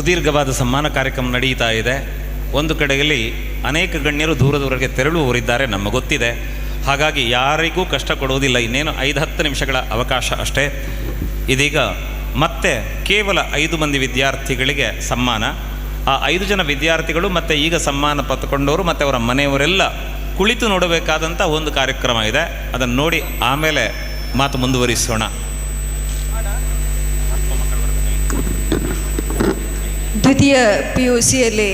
ಸುದೀರ್ಘವಾದ ಸಮ್ಮಾನ ಕಾರ್ಯಕ್ರಮ ನಡೀತಾ ಇದೆ. ಒಂದು ಕಡೆಯಲ್ಲಿ ಅನೇಕ ಗಣ್ಯರು ದೂರದವರೆಗೆ ತೆರಳುವವರಿದ್ದಾರೆ, ನಮಗೆ ಗೊತ್ತಿದೆ. ಹಾಗಾಗಿ ಯಾರಿಗೂ ಕಷ್ಟ ಕೊಡುವುದಿಲ್ಲ. ಇನ್ನೇನು 5-10 ನಿಮಿಷಗಳ ಅವಕಾಶ ಅಷ್ಟೇ. ಇದೀಗ ಮತ್ತೆ ಕೇವಲ 5 ಮಂದಿ ವಿದ್ಯಾರ್ಥಿಗಳಿಗೆ ಸಮ್ಮಾನ. ಆ 5 ಜನ ವಿದ್ಯಾರ್ಥಿಗಳು ಮತ್ತು ಈಗ ಸಮ್ಮಾನ ಪಡೆದುಕೊಂಡವರು ಮತ್ತು ಅವರ ಮನೆಯವರೆಲ್ಲ ಕುಳಿತು ನೋಡಬೇಕಾದಂಥ ಒಂದು ಕಾರ್ಯಕ್ರಮ ಇದೆ. ಅದನ್ನು ನೋಡಿ ಆಮೇಲೆ ಮಾತು ಮುಂದುವರಿಸೋಣ. ದ್ವಿತೀಯ PUCಯಲ್ಲಿ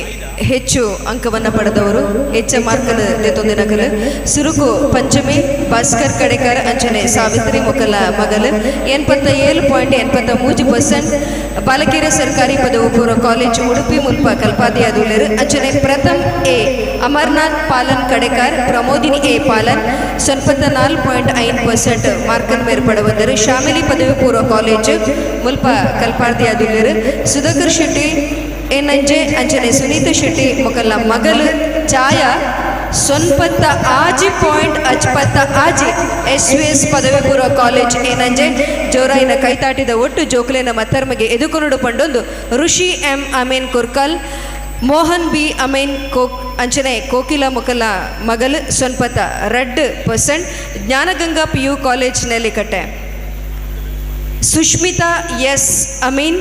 ಹೆಚ್ಚು ಅಂಕವನ್ನು ಪಡೆದವರು ಹೆಚ್ಚ ಮಾರ್ಕದ ತೊಂದಿನಕಲ ಸುರುಕು ಪಂಚಮಿ ಭಾಸ್ಕರ್ ಕಡೆಕರ್ ಅಂಚನೆ ಸಾವಿತ್ರಿ ಮೊಕಲ ಮಗಲ್ 87.83% ಬಾಲಕಿಯರ ಸರ್ಕಾರಿ ಪದವಿ ಪೂರ್ವ ಕಾಲೇಜ್ ಉಡುಪಿ ಮುಲ್ಪ ಕಲ್ಪಾದಿಯಾದುಲ್ಲರು ಅಂಚನೆ ಪ್ರಥಮ್ ಎ ಅಮರ್ನಾಥ್ ಪಾಲನ್ ಕಡೆಕರ್ ಪ್ರಮೋದಿನಿ ಎ ಪಾಲನ್ 94.5% ಮಾರ್ಕನ್ ಮೇರ್ಪಡುವಂದರು ಶಾಮಿಲಿ ಪದವಿ ಪೂರ್ವ ಕಾಲೇಜ್ ಮುಲ್ಪ ಕಲ್ಪಾದಿಯಾದುಲ್ಲರು ಸುಧಾಕರ್ ಶೆಟ್ಟಿ ಏನಂಜೆ ಅಂಚನೆ ಸುನೀತಾ ಶೆಟ್ಟಿ ಮೊಕಲ್ಲ ಮಗಲು ಛಾಯಾ 90.55 SVS ಪದವಿ ಪೂರ್ವ ಕಾಲೇಜ್ ಏನಂಜೆ ಜೋರಾಯಿನ ಕೈತಾಟಿದ ಒಟ್ಟು ಜೋಕುಲಿನ ಮತ್ತರ್ಮಗೆ ಎದುಕೊನಡು ಪಂಡೊಂದು ಋಷಿ ಎಂ ಅಮೀನ್ ಕುರ್ಕಲ್ ಮೋಹನ್ ಬಿ ಅಮೀನ್ ಅಂಚನೆ ಕೋಕಿಲ ಮೊಕಲ ಮಗಲು 92% ಜ್ಞಾನಗಂಗಾ PU ಕಾಲೇಜ್ನಲ್ಲಿ ಕಟ್ಟೆ ಸುಷ್ಮಿತಾ ಎಸ್ ಅಮೀನ್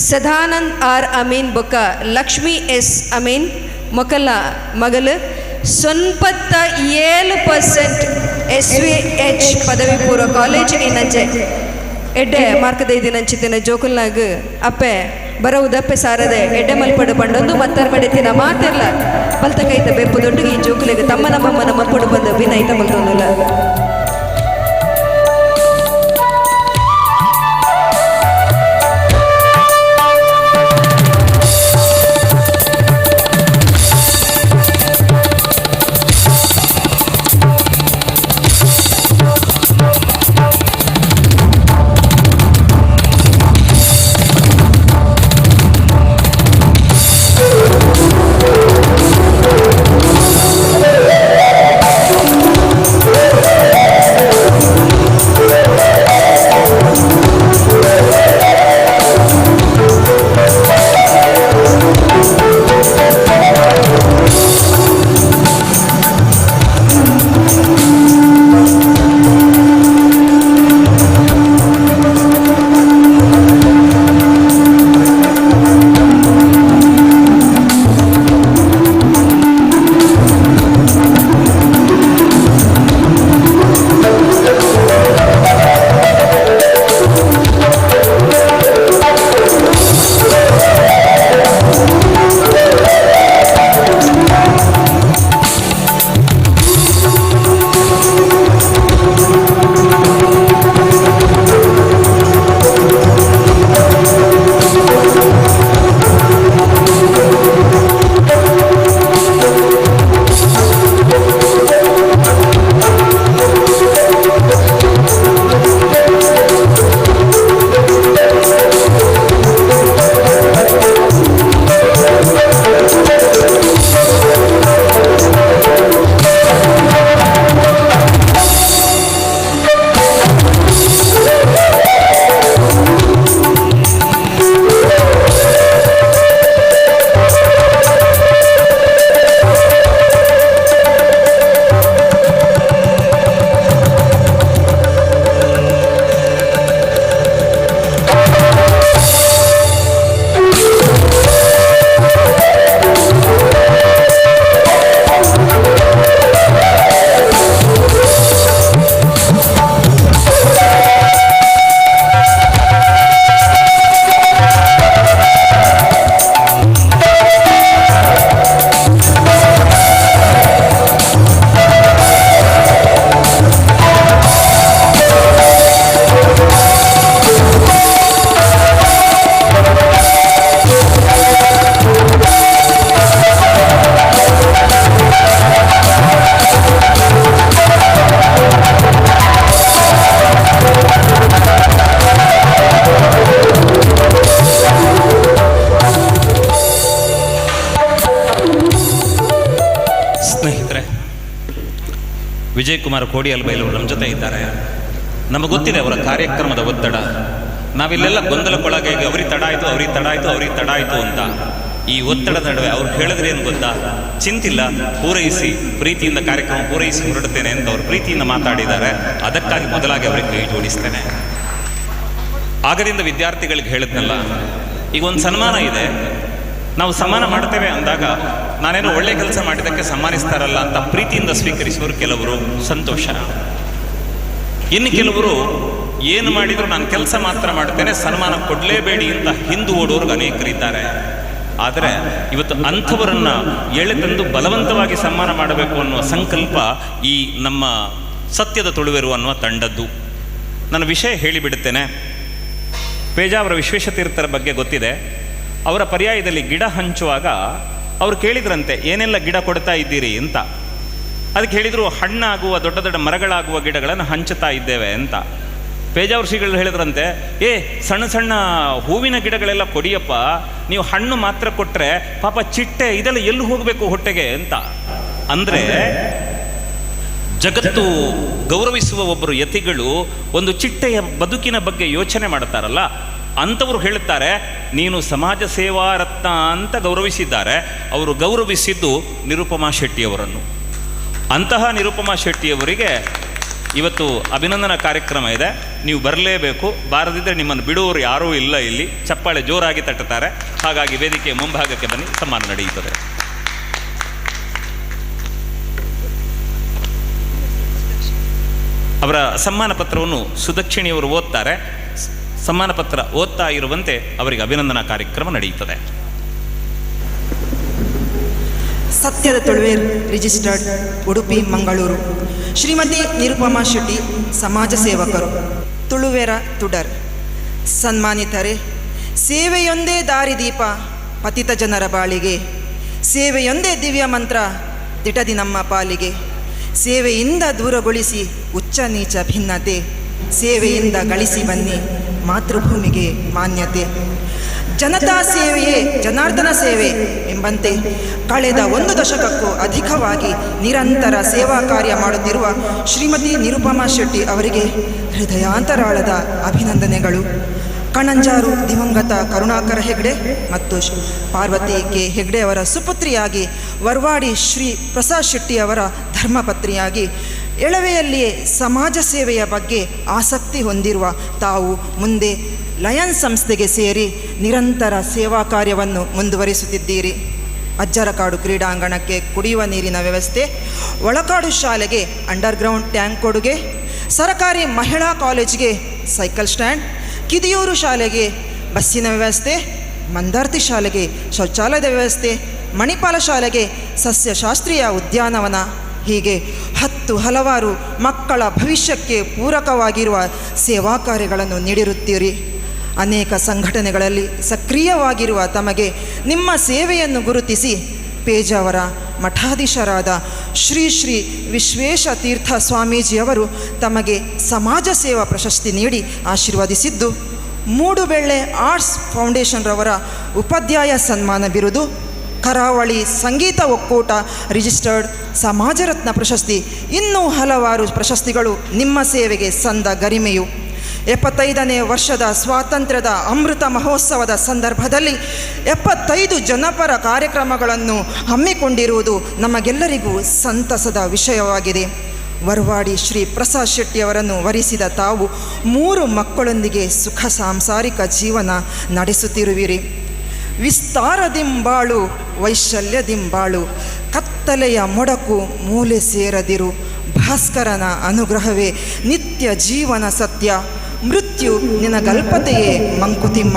ಸದಾನಂದ್ ಆರ್ ಅಮೀನ್ ಬೊಕ್ಕ ಲಕ್ಷ್ಮಿ ಎಸ್ ಅಮೀನ್ ಮೊಕಲ ಮಗಲು 97% SVH ಪದವಿ ಪೂರ್ವ ಕಾಲೇಜ್ ಏನಂಚೆ ಎಡ್ಡೆ ಮಾರ್ಕದ ದಿನಂಚಿತಿನ ಜೋಕುಲ್ನಾಗ ಅಪ್ಪೆ ಬರವುದಪ್ಪೆ ಸಾರದೆ ಎಡ್ಡೆ ಮಲ್ಪಡು ಬಂಡೊಂದು ಮತ್ತರ್ ಮಡಿತಿನ ಮಾತೆಲ್ಲ ಬಲ್ತ ಕೈತ ಬೆಪ್ಪು ದೊಡ್ಡ ಈ ಜೋಕುಲಿಗೆ ತಮ್ಮ ನಮ್ಮಮ್ಮನ ಮಪ್ಪಡು ಬಂದು ಬಿನೈತ ಮಲ್ತೊಂದಿಲ್ಲ. ವಿಜಯ್ ಕುಮಾರ್ ಕೋಡಿಯಲ್ ಬೈಲವರು ನಮ್ಮ ಜೊತೆ ಇದ್ದಾರೆ. ನಮಗೆ ಗೊತ್ತಿದೆ ಅವರ ಕಾರ್ಯಕ್ರಮದ ಒತ್ತಡ. ನಾವಿಲ್ಲೆಲ್ಲ ಗೊಂದಲಕ್ಕೊಳಗೆ ಅವ್ರಿಗೆ ತಡ ಆಯಿತು ಅವ್ರಿಗೆ ತಡ ಆಯಿತು ಅವ್ರಿಗೆ ತಡ ಆಯಿತು ಅಂತ. ಈ ಒತ್ತಡದ ನಡುವೆ ಅವ್ರು ಹೇಳಿದ್ರೆ ಏನು ಗೊತ್ತಾ, ಚಿಂತಿಲ್ಲ, ಪೂರೈಸಿ, ಪ್ರೀತಿಯಿಂದ ಕಾರ್ಯಕ್ರಮ ಪೂರೈಸಿ ಹೊರಡುತ್ತೇನೆ ಅಂತ ಅವ್ರು ಪ್ರೀತಿಯಿಂದ ಮಾತಾಡಿದ್ದಾರೆ. ಅದಕ್ಕಾಗಿ ಮೊದಲಾಗಿ ಅವ್ರಿಗೆ ಕೈ ಜೋಡಿಸ್ತೇನೆ. ಆಗದಿಂದ ವಿದ್ಯಾರ್ಥಿಗಳಿಗೆ ಹೇಳಿದ್ನಲ್ಲ, ಈಗ ಒಂದು ಸನ್ಮಾನ ಇದೆ, ನಾವು ಸನ್ಮಾನ ಮಾಡ್ತೇವೆ ಅಂದಾಗ ನಾನೇನೋ ಒಳ್ಳೆ ಕೆಲಸ ಮಾಡಿದ್ದಕ್ಕೆ ಸನ್ಮಾನಿಸ್ತಾರಲ್ಲ ಅಂತ ಪ್ರೀತಿಯಿಂದ ಸ್ವೀಕರಿಸುವವರು ಕೆಲವರು, ಸಂತೋಷ. ಇನ್ನು ಕೆಲವರು ಏನು ಮಾಡಿದ್ರು ನಾನು ಕೆಲಸ ಮಾತ್ರ ಮಾಡ್ತೇನೆ, ಸನ್ಮಾನ ಕೊಡಲೇಬೇಡಿ ಅಂತ ಹಿಂದೆ ಓಡೋರ್ಗೆ ಅನೇಕರಿದ್ದಾರೆ. ಆದರೆ ಇವತ್ತು ಅಂಥವರನ್ನು ಎಳೆತಂದು ಬಲವಂತವಾಗಿ ಸನ್ಮಾನ ಮಾಡಬೇಕು ಅನ್ನುವ ಸಂಕಲ್ಪ ಈ ನಮ್ಮ ಸತ್ಯದ ತುಳುವೆರು ಅನ್ನುವ ತಂಡದ್ದು. ನಾನು ವಿಷಯ ಹೇಳಿಬಿಡುತ್ತೇನೆ. ಪೇಜಾವರ ವಿಶ್ವೇಶತೀರ್ಥರ ಬಗ್ಗೆ ಗೊತ್ತಿದೆ. ಅವರ ಪರ್ಯಾಯದಲ್ಲಿ ಗಿಡ ಹಂಚುವಾಗ ಅವರು ಕೇಳಿದ್ರಂತೆ, ಏನೆಲ್ಲ ಗಿಡ ಕೊಡ್ತಾ ಇದ್ದೀರಿ ಅಂತ. ಅದಕ್ಕೆ ಹೇಳಿದರು, ಹಣ್ಣಾಗುವ ದೊಡ್ಡ ದೊಡ್ಡ ಮರಗಳಾಗುವ ಗಿಡಗಳನ್ನು ಹಂಚುತ್ತಾ ಇದ್ದೇವೆ ಅಂತ. ಪೇಜಾವರ ಶ್ರೀಗಳು ಹೇಳಿದ್ರಂತೆ, ಸಣ್ಣ ಸಣ್ಣ ಹೂವಿನ ಗಿಡಗಳೆಲ್ಲ ಕೊಡಿಯಪ್ಪ, ನೀವು ಹಣ್ಣು ಮಾತ್ರ ಕೊಟ್ಟರೆ ಪಾಪ ಚಿಟ್ಟೆ ಇದೆಲ್ಲ ಎಲ್ಲಿ ಹೋಗಬೇಕು ಹೊಟ್ಟೆಗೆ ಅಂತ. ಅಂದರೆ ಜಗತ್ತು ಗೌರವಿಸುವ ಒಬ್ಬರು ಯತಿಗಳು ಒಂದು ಚಿಟ್ಟೆಯ ಬದುಕಿನ ಬಗ್ಗೆ ಯೋಚನೆ ಮಾಡ್ತಾರಲ್ಲ, ಅಂಥವ್ರು ಹೇಳುತ್ತಾರೆ, ನೀನು ಸಮಾಜ ಸೇವಾ ರತ್ನ ಅಂತ ಗೌರವಿಸಿದ್ದಾರೆ. ಅವರು ಗೌರವಿಸಿದ್ದು ನಿರುಪಮಾ ಶೆಟ್ಟಿಯವರನ್ನು. ಅಂತಹ ನಿರುಪಮಾ ಶೆಟ್ಟಿಯವರಿಗೆ ಇವತ್ತು ಅಭಿನಂದನಾ ಕಾರ್ಯಕ್ರಮ ಇದೆ, ನೀವು ಬರಲೇಬೇಕು. ಬಾರದಿದ್ದರೆ ನಿಮ್ಮನ್ನು ಬಿಡುವವರು ಯಾರೂ ಇಲ್ಲ. ಇಲ್ಲಿ ಚಪ್ಪಾಳೆ ಜೋರಾಗಿ ತಟ್ಟುತ್ತಾರೆ. ಹಾಗಾಗಿ ವೇದಿಕೆಯ ಮುಂಭಾಗಕ್ಕೆ ಬನ್ನಿ, ಸನ್ಮಾನ ನಡೆಯುತ್ತದೆ. ಅವರ ಸನ್ಮಾನ ಪತ್ರವನ್ನು ಸುದಕ್ಷಿಣಿಯವರು ಓದ್ತಾರೆ. ಸನ್ಮಾನ ಪತ್ರ ಓದ್ತಾ ಇರುವಂತೆ ಅವರಿಗೆ ಅಭಿನಂದನಾ ಕಾರ್ಯಕ್ರಮ ನಡೆಯುತ್ತದೆ. ಸತ್ಯದ ತುಳುವೇರು ರಿಜಿಸ್ಟರ್ಡ್, ಉಡುಪಿ, ಮಂಗಳೂರು. ಶ್ರೀಮತಿ ನಿರುಪಮಾ ಶೆಟ್ಟಿ, ಸಮಾಜ ಸೇವಕರು, ತುಳುವೆರ ತುಡರ್. ಸನ್ಮಾನಿತರೆ, ಸೇವೆಯೊಂದೇ ದಾರಿದೀಪ ಪತಿತ ಜನರ ಬಾಳಿಗೆ, ಸೇವೆಯೊಂದೇ ದಿವ್ಯ ಮಂತ್ರ ದಿಟದಿ ನಮ್ಮ ಪಾಲಿಗೆ. ಸೇವೆಯಿಂದ ದೂರಗೊಳಿಸಿ ಉಚ್ಚ ನೀಚ ಭಿನ್ನತೆ, ಸೇವೆಯಿಂದ ಗಳಿಸಿ ಬನ್ನಿ ಮಾತೃಭೂಮಿಗೆ ಮಾನ್ಯತೆ. ಜನತಾ ಸೇವೆಯೇ ಜನಾರ್ದನ ಸೇವೆ ಎಂಬಂತೆ ಕಳೆದ 1 ದಶಕಕ್ಕೂ ಅಧಿಕವಾಗಿ ನಿರಂತರ ಸೇವಾ ಕಾರ್ಯ ಮಾಡುತ್ತಿರುವ ಶ್ರೀಮತಿ ನಿರುಪಮಾ ಶೆಟ್ಟಿ ಅವರಿಗೆ ಹೃದಯಾಂತರಾಳದ ಅಭಿನಂದನೆಗಳು. ಕಣಂಜಾರು ದಿವಂಗತ ಕರುಣಾಕರ ಹೆಗ್ಡೆ ಮತ್ತು ಪಾರ್ವತಿ ಕೆ ಹೆಗ್ಡೆ ಅವರ ಸುಪುತ್ರಿಯಾಗಿ, ವರ್ವಾಡಿ ಶ್ರೀ ಪ್ರಸಾದ್ ಶೆಟ್ಟಿಯವರ ಧರ್ಮಪತ್ನಿಯಾಗಿ, ಎಳವೆಯಲ್ಲಿಯೇ ಸಮಾಜ ಸೇವೆಯ ಬಗ್ಗೆ ಆಸಕ್ತಿ ಹೊಂದಿರುವ ತಾವು ಮುಂದೆ ಲಯನ್ಸ್ ಸಂಸ್ಥೆಗೆ ಸೇರಿ ನಿರಂತರ ಸೇವಾ ಕಾರ್ಯವನ್ನು ಮುಂದುವರಿಸುತ್ತಿದ್ದೀರಿ. ಅಜ್ಜರಕಾಡು ಕ್ರೀಡಾಂಗಣಕ್ಕೆ ಕುಡಿಯುವ ನೀರಿನ ವ್ಯವಸ್ಥೆ, ಒಳಕಾಡು ಶಾಲೆಗೆ ಅಂಡರ್ಗ್ರೌಂಡ್ ಟ್ಯಾಂಕ್ ಕೊಡುಗೆ, ಸರಕಾರಿ ಮಹಿಳಾ ಕಾಲೇಜಿಗೆ ಸೈಕಲ್ ಸ್ಟ್ಯಾಂಡ್, ಕಿದಿಯೂರು ಶಾಲೆಗೆ ಬಸ್ಸಿನ ವ್ಯವಸ್ಥೆ, ಮಂದಾರ್ತಿ ಶಾಲೆಗೆ ಶೌಚಾಲಯದ ವ್ಯವಸ್ಥೆ, ಮಣಿಪಾಲ ಶಾಲೆಗೆ ಸಸ್ಯಶಾಸ್ತ್ರೀಯ ಉದ್ಯಾನವನ, ಹೀಗೆ ಹಲವಾರು ಮಕ್ಕಳ ಭವಿಷ್ಯಕ್ಕೆ ಪೂರಕವಾಗಿರುವ ಸೇವಾ ಕಾರ್ಯಗಳನ್ನು ನೀಡಿರುತ್ತೀರಿ. ಅನೇಕ ಸಂಘಟನೆಗಳಲ್ಲಿ ಸಕ್ರಿಯವಾಗಿರುವ ತಮಗೆ ನಿಮ್ಮ ಸೇವೆಯನ್ನು ಗುರುತಿಸಿ ಪೇಜಾವರ ಮಠಾಧೀಶರಾದ ಶ್ರೀ ಶ್ರೀ ವಿಶ್ವೇಶ ತೀರ್ಥ ಸ್ವಾಮೀಜಿಯವರು ತಮಗೆ ಸಮಾಜ ಸೇವಾ ಪ್ರಶಸ್ತಿ ನೀಡಿ ಆಶೀರ್ವದಿಸಿದ್ದು, ಮೂಡುಬೆಳ್ಳೆ ಆರ್ಟ್ಸ್ ಫೌಂಡೇಶನ್ ರವರ ಉಪಾಧ್ಯಾಯ ಸನ್ಮಾನ ಬಿರುದು, ಕರಾವಳಿ ಸಂಗೀತ ಒಕ್ಕೂಟ ರಿಜಿಸ್ಟರ್ಡ್ ಸಮಾಜ ರತ್ನ ಪ್ರಶಸ್ತಿ, ಇನ್ನೂ ಹಲವಾರು ಪ್ರಶಸ್ತಿಗಳು ನಿಮ್ಮ ಸೇವೆಗೆ ಸಂದ ಗರಿಮೆಯು. 75ನೇ ವರ್ಷದ ಸ್ವಾತಂತ್ರ್ಯದ ಅಮೃತ ಮಹೋತ್ಸವದ ಸಂದರ್ಭದಲ್ಲಿ 75 ಜನಪರ ಕಾರ್ಯಕ್ರಮಗಳನ್ನು ಹಮ್ಮಿಕೊಂಡಿರುವುದು ನಮಗೆಲ್ಲರಿಗೂ ಸಂತಸದ ವಿಷಯವಾಗಿದೆ. ವರ್ವಾಡಿ ಶ್ರೀ ಪ್ರಸಾದ್ ಶೆಟ್ಟಿಯವರನ್ನು ವರಿಸಿದ ತಾವು 3 ಮಕ್ಕಳೊಂದಿಗೆ ಸುಖ ಸಾಂಸಾರಿಕ ಜೀವನ ನಡೆಸುತ್ತಿರುವಿರಿ. ವಿಸ್ತಾರದಿಂಬಾಳು ವೈಶಲ್ಯದಿಂಬಾಳು, ಕತ್ತಲೆಯ ಮೊಡಕು ಮೂಲೆ ಸೇರದಿರು, ಭಾಸ್ಕರನ ಅನುಗ್ರಹವೇ ನಿತ್ಯ ಜೀವನ ಸತ್ಯ, ಮೃತ್ಯು ನಿನಗಲ್ಪತೆಯೇ ಮಂಕುತಿಮ್ಮ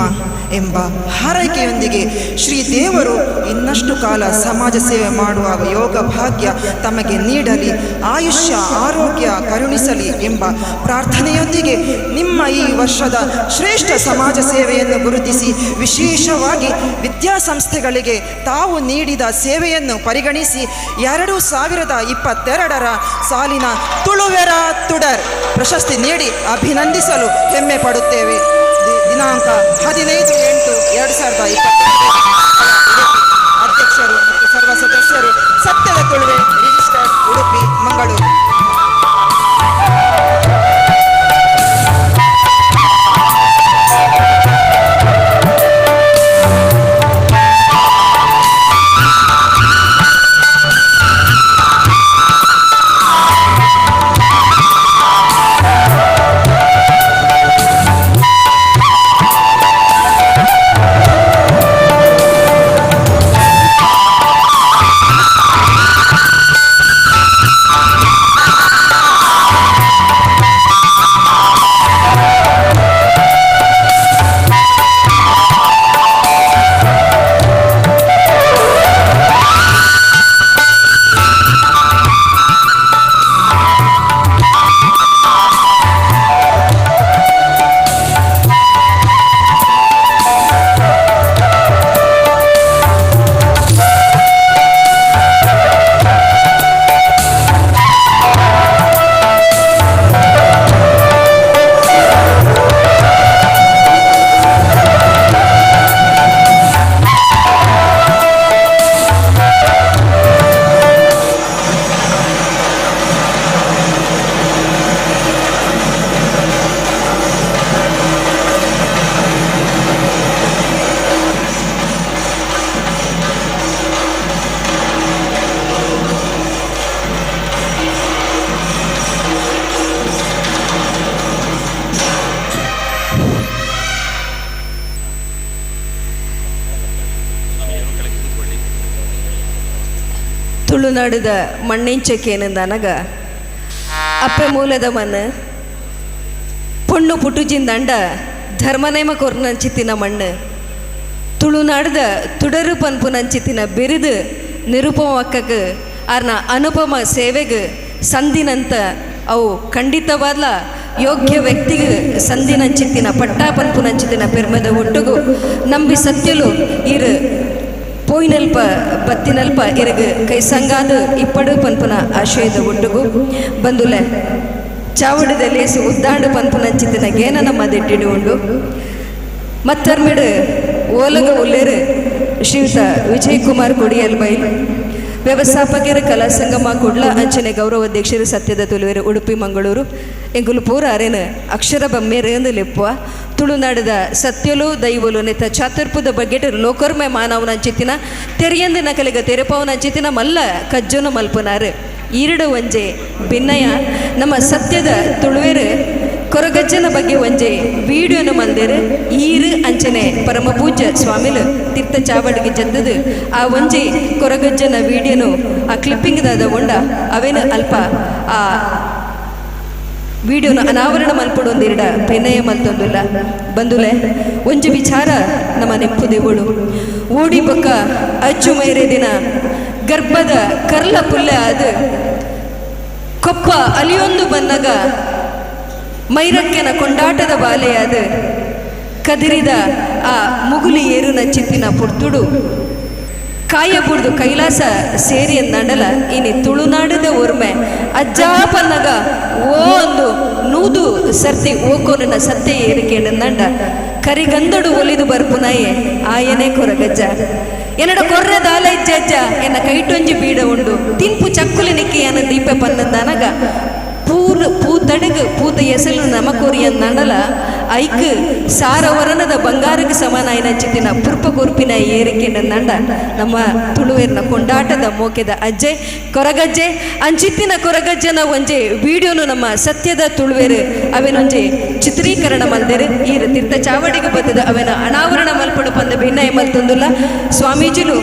ಎಂಬ ಹಾರೈಕೆಯೊಂದಿಗೆ ಶ್ರೀದೇವರು ಇನ್ನಷ್ಟು ಕಾಲ ಸಮಾಜ ಸೇವೆ ಮಾಡುವ ಯೋಗ ಭಾಗ್ಯ ತಮಗೆ ನೀಡಲಿ, ಆಯುಷ್ಯ ಆರೋಗ್ಯ ಕರುಣಿಸಲಿ ಎಂಬ ಪ್ರಾರ್ಥನೆಯೊಂದಿಗೆ ನಿಮ್ಮ ಈ ವರ್ಷದ ಶ್ರೇಷ್ಠ ಸಮಾಜ ಸೇವೆಯನ್ನು ಗುರುತಿಸಿ ವಿಶೇಷವಾಗಿ ವಿದ್ಯಾಸಂಸ್ಥೆಗಳಿಗೆ ತಾವು ನೀಡಿದ ಸೇವೆಯನ್ನು ಪರಿಗಣಿಸಿ 2022ರ ಸಾಲಿನ ತುಳುವೆರ ತುಡರ್ ಪ್ರಶಸ್ತಿ ನೀಡಿ ಅಭಿನಂದಿಸಲು ಹೆಮ್ಮೆ ಪಡುತ್ತೇವೆ. ದಿನಾಂಕ 15/8/2022. ಅಧ್ಯಕ್ಷರು ಮತ್ತು ಸರ್ವ ಸದಸ್ಯರು, ಸತ್ಯದ ತುಳುವೆ ರಿಜಿಸ್ಟರ್ಡ್, ಉಡುಪಿ, ಮಂಗಳೂರು. ತುಳುನಾಡಿದ ಮಣ್ಣೆಂಚಕ್ಕೇನಂದನಗ ಅಪ್ಪೆ ಮೂಲದ ಮಣ್ಣು ಪೊಣ್ಣು ಪುಟುಜಿಂದಂಡ ಧರ್ಮನೇಮ ಕೊರ್ನಂಚಿತ್ತಿನ ಮಣ್ಣು ತುಳುನಾಡಿದ ತುಡರು ಪನ್ಪುನಂಚಿತ್ತಿನ ಬಿರುದು ನಿರುಪಮಕ್ಕಗೆ ಅರ್ನ ಅನುಪಮ ಸೇವೆಗೆ ಸಂದಿನಂತ ಅವು ಖಂಡಿತವಾದ ಯೋಗ್ಯ ವ್ಯಕ್ತಿಗೆ ಸಂದಿನಂಚಿತ್ತಿನ ಪಟ್ಟ ಪನ್ಪುನಂಚಿತ್ತಿನ ಪೆರ್ಮದ ಒಟ್ಟುಗು ನಂಬಿ ಸತ್ಯಲು ಇರು ಪೋಯ್ನಲ್ಪ ಬತ್ತಿನಲ್ಪ ಇರಗ ಕೈಸಂಗಾದ ಇಪ್ಪಡು ಪನ್ಪುನ ಆಶಯದ ಒಟ್ಟುಗು ಬಂದುಲೆ ಚಾವಡದಲ್ಲಿ ಉದ್ದಾಂಡು ಪನ್ಪುನಂಚಿತ್ತಿನ ಗೇನ ನಮ್ಮ ದಿಟ್ಟಿಡು ಉಂಡು ಮತ್ತರ್ಮಿಡು ಓಲಗ ಉಲ್ಲೇರು ಶ್ರೀಯುತ ವಿಜಯ್ ಕುಮಾರ್ ಕೊಡಿಯಲ್ ಬೈಲ್ ವ್ಯವಸ್ಥಾಪಕರು ಕಲಾ ಸಂಗಮ ಕುಡ್ಲ ಅಂಚನೆ ಗೌರವಾಧ್ಯಕ್ಷರು ಸತ್ಯದ ತುಳುವೆರು ಉಡುಪಿ ಮಂಗಳೂರು ಎಂಗುಲು ಪೂರ ಅರೇನು ಅಕ್ಷರ ಬಮ್ಮೆರೆಂದು ಲೆಪ್ಪುವ ತುಳುನಾಡಿದ ಸತ್ಯಲು ದೈವಲು ನೆತ್ತ ಚಾತುರ್ಪುದ ಬಗ್ಗೆಟ್ ಲೋಕರ್ಮೆ ಮಾನವನಂಚಿತ್ತಿನ ತೆರೆಯಂದಿನ ಕಲಿಗ ತೆರೆಪವನಂಚಿತ್ತಿನ ಮಲ್ಲ ಕಜ್ಜುನ ಮಲ್ಪುನಾರು ಈರಡು ಒಂಜೆ ಭಿನ್ನಯ ನಮ್ಮ ಸತ್ಯದ ತುಳುವೆರು ಕೊರಗಜ್ಜನ ಬಗ್ಗೆ ಒಂಜೆ ವಿಡಿಯೋನು ಮಂದೇರು ಈರು ಅಂಚನೆ ಪರಮ ಪೂಜ್ಯ ಸ್ವಾಮಿಲು ತೀರ್ಥ ಚಾವಡಿಗೆ ಜದ್ದದು ಆ ಒಂಜೆ ಕೊರಗಜ್ಜನ ವಿಡಿಯೋನು ಆ ಕ್ಲಿಪ್ಪಿಂಗ್ದಾದ ಉಂಡ ಅವೇನು ಅಲ್ಪ ಆ ವಿಡಿಯೋನ ಅನಾವರಣ ಮಲ್ಪಡೊಂದಿರಡ ಪೆನ್ನಯ ಮಲ್ತೊಂದುಲ್ಲ ಬಂದುಲೆ ಒಂಜಿ ವಿಚಾರ ನಮ್ಮ ನೆಂಪುದೇವಳು ಓಡಿ ಬೊಕ್ಕ ಅಚ್ಚು ಮೈರೆ ದಿನ ಗರ್ಭದ ಕರ್ಲ ಪುಲ್ಲೆ ಅದು ಕೊಪ್ಪ ಅಲಿಯೊಂದು ಬನ್ನಗ ಮೈರಕ್ಕೆನ ಕೊಂಡಾಟದ ಬಾಲೆಯಾದ ಕದಿರಿದ ಆ ಮುಗುಲಿ ಏರು ನಚ್ಚಿತ್ತಿನ ಪುರ್ತುಡು ಕಾಯಬುಡ್ದು ಕೈಲಾಸ ಸೇರಿ ಅಂದಂಡಲ ಇನಿ ತುಳುನಾಡದ ಒರ್ಮೆ ಅಜ್ಜಾಪನ್ನಗ ಓ ಒಂದು ನೂದು ಸರ್ತಿ ಓಕೋನ ಸತ್ಯ ಏರಿಕೆಂಡಂದಂಡ ಕರಿಗಂದಡು ಒಲಿದು ಬರ್ಪುನಾಯೆ ಆಯನೇ ಕೊರಗಜ್ಜ ಎನ್ನಡ ಕೊರ್ರೆ ದಾಲ ಇಜ್ಜಜ್ಜ ಎನ್ನ ಕೈಟೊಂಜಿ ಬೀಡ ಉಂಡು ತಿನ್ಪು ಚಕ್ಕುಲಿ ನಿಕ್ಕಿ ಅನ್ನ ದೀಪ ಪನ್ನಂದನಗ ಪೂತಡಗು ಪೂತ ಎಸಲು ನಮಕೋರಿಯನ್ ನಂಡಲ ಐಕ್ ಸಾರವರನದ ಬಂಗಾರಕ್ಕೆ ಸಮಾನಾಯಿನ ಚಿತ್ತಿನ ಪುರ್ಪ ಕೊರ್ಪಿನ ಏರಿಕೆ ನಂಡ ನಮ್ಮ ತುಳುವೇರ್ನ ಕೊಂಡಾಟದ ಮೋಕೆದ ಅಜ್ಜೆ ಕೊರಗಜ್ಜೆ ಅಂಚಿತ್ತಿನ ಕೊರಗಜ್ಜನ ಒಂಜೆ ವಿಡಿಯೋನು ನಮ್ಮ ಸತ್ಯದ ತುಳುವೇರು ಅವೇನೊಂಜೆ ಚಿತ್ರೀಕರಣ ಮಲ್ದೇರು ಈ ತೀರ್ಥ ಚಾವಡಿಗೆ ಬರ್ತದ ಅವೇನ ಅನಾವರಣ ಮಲ್ಪಡು ಬಂದ ಭಿನ್ನಯ ಮಲ್ತೊಂದುಲ್ಲ ಸ್ವಾಮೀಜಿಲು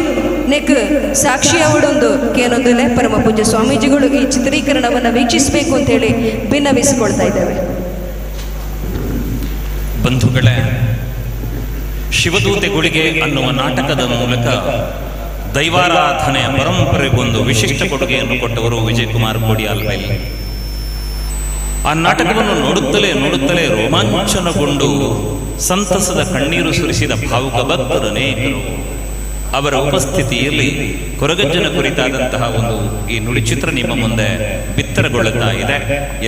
ನೆಕ್ ಸಾಕ್ಷಿ ಅವಡೊಂದು ಕೇನೊಂದಿಲ್ಲ ಪರಮ ಪೂಜ್ಯ ಸ್ವಾಮೀಜಿಗಳು ಈ ಚಿತ್ರೀಕರಣವನ್ನು ವೀಕ್ಷಿಸಬೇಕು ಅಂತೇಳಿ ಭಿನ್ನವಿಸಿಕೊಳ್ತಾ ಇದ್ದೇವೆ. ಬಂಧುಗಳೇ, ಶಿವದೂತೆಗಳಿಗೆ ಅನ್ನುವ ನಾಟಕದ ಮೂಲಕ ದೈವಾರಾಧನೆಯ ಪರಂಪರೆಗೊಂದು ವಿಶಿಷ್ಟ ಕೊಡುಗೆಯನ್ನು ಕೊಟ್ಟವರು ವಿಜಯ್ ಕುಮಾರ್ ಕೋಡಿಯಾಲ್ ಬೈಲ್. ಆ ನಾಟಕವನ್ನು ನೋಡುತ್ತಲೇ ರೋಮಾಂಚನಗೊಂಡು ಸಂತಸದ ಕಣ್ಣೀರು ಸುರಿಸಿದ ಭಾವುಕ ಭಕ್ತರು ಅನೇಕರು. ಅವರ ಉಪಸ್ಥಿತಿಯಲ್ಲಿ ಕೊರಗಜ್ಜನ ಕುರಿತಾದಂತಹ ಒಂದು ಈ ನುಡಿಚಿತ್ರ ನಿಮ್ಮ ಮುಂದೆ ಬಿತ್ತರಗೊಳ್ಳುತ್ತಾ ಇದೆ.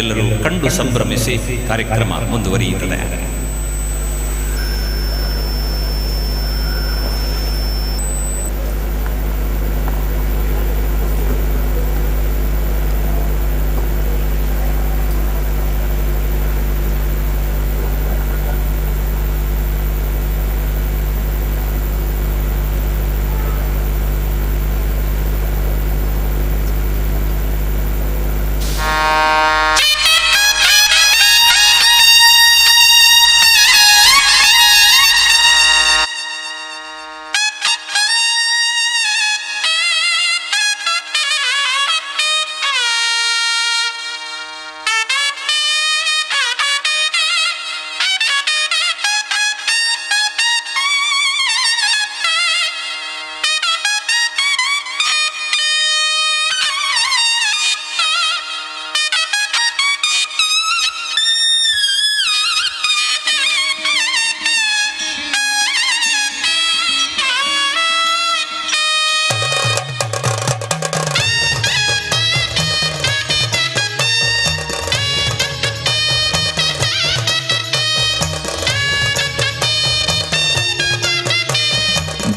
ಎಲ್ಲರೂ ಕಂಡು ಸಂಭ್ರಮಿಸಿ ಕಾರ್ಯಕ್ರಮ ಮುಂದುವರಿಯುತ್ತದೆ.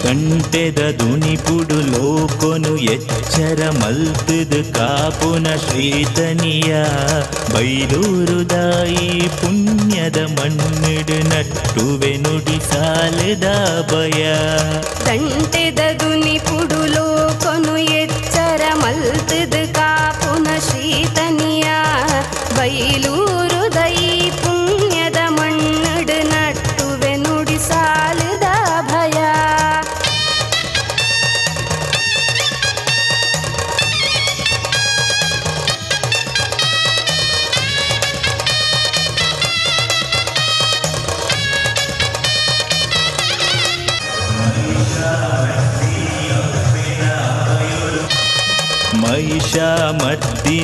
ಗಂಟೆದ ದುಣಿಪುಡು ಲೋಕೊನು ಎಚ್ಚರ ಮಲ್ತುದು ಕಾಪುನ ಶ್ರೀತನಿಯ ಬೈಲೂರುದಾಯಿ ಪುಣ್ಯದ ಮಣ್ಣಿಡು ನಟ್ಟುವೆ ನುಡಿ ಸಾಲದ ಭಯ. ಗಂಟೆದ ದುಣಿಪುಡು ಲೋಕೊನು ಎಚ್ಚರ ಮಲ್ತುದು ಕಾಪುನ ಶ್ರೀತನಿಯ ಬೈಲೂರುದಾಯಿ ಪುಣ್ಯದ ಮಣ್ಣಿಡು ನಟ್ಟುವೆ ನುಡಿ ಸಾಲದ ಭಯ.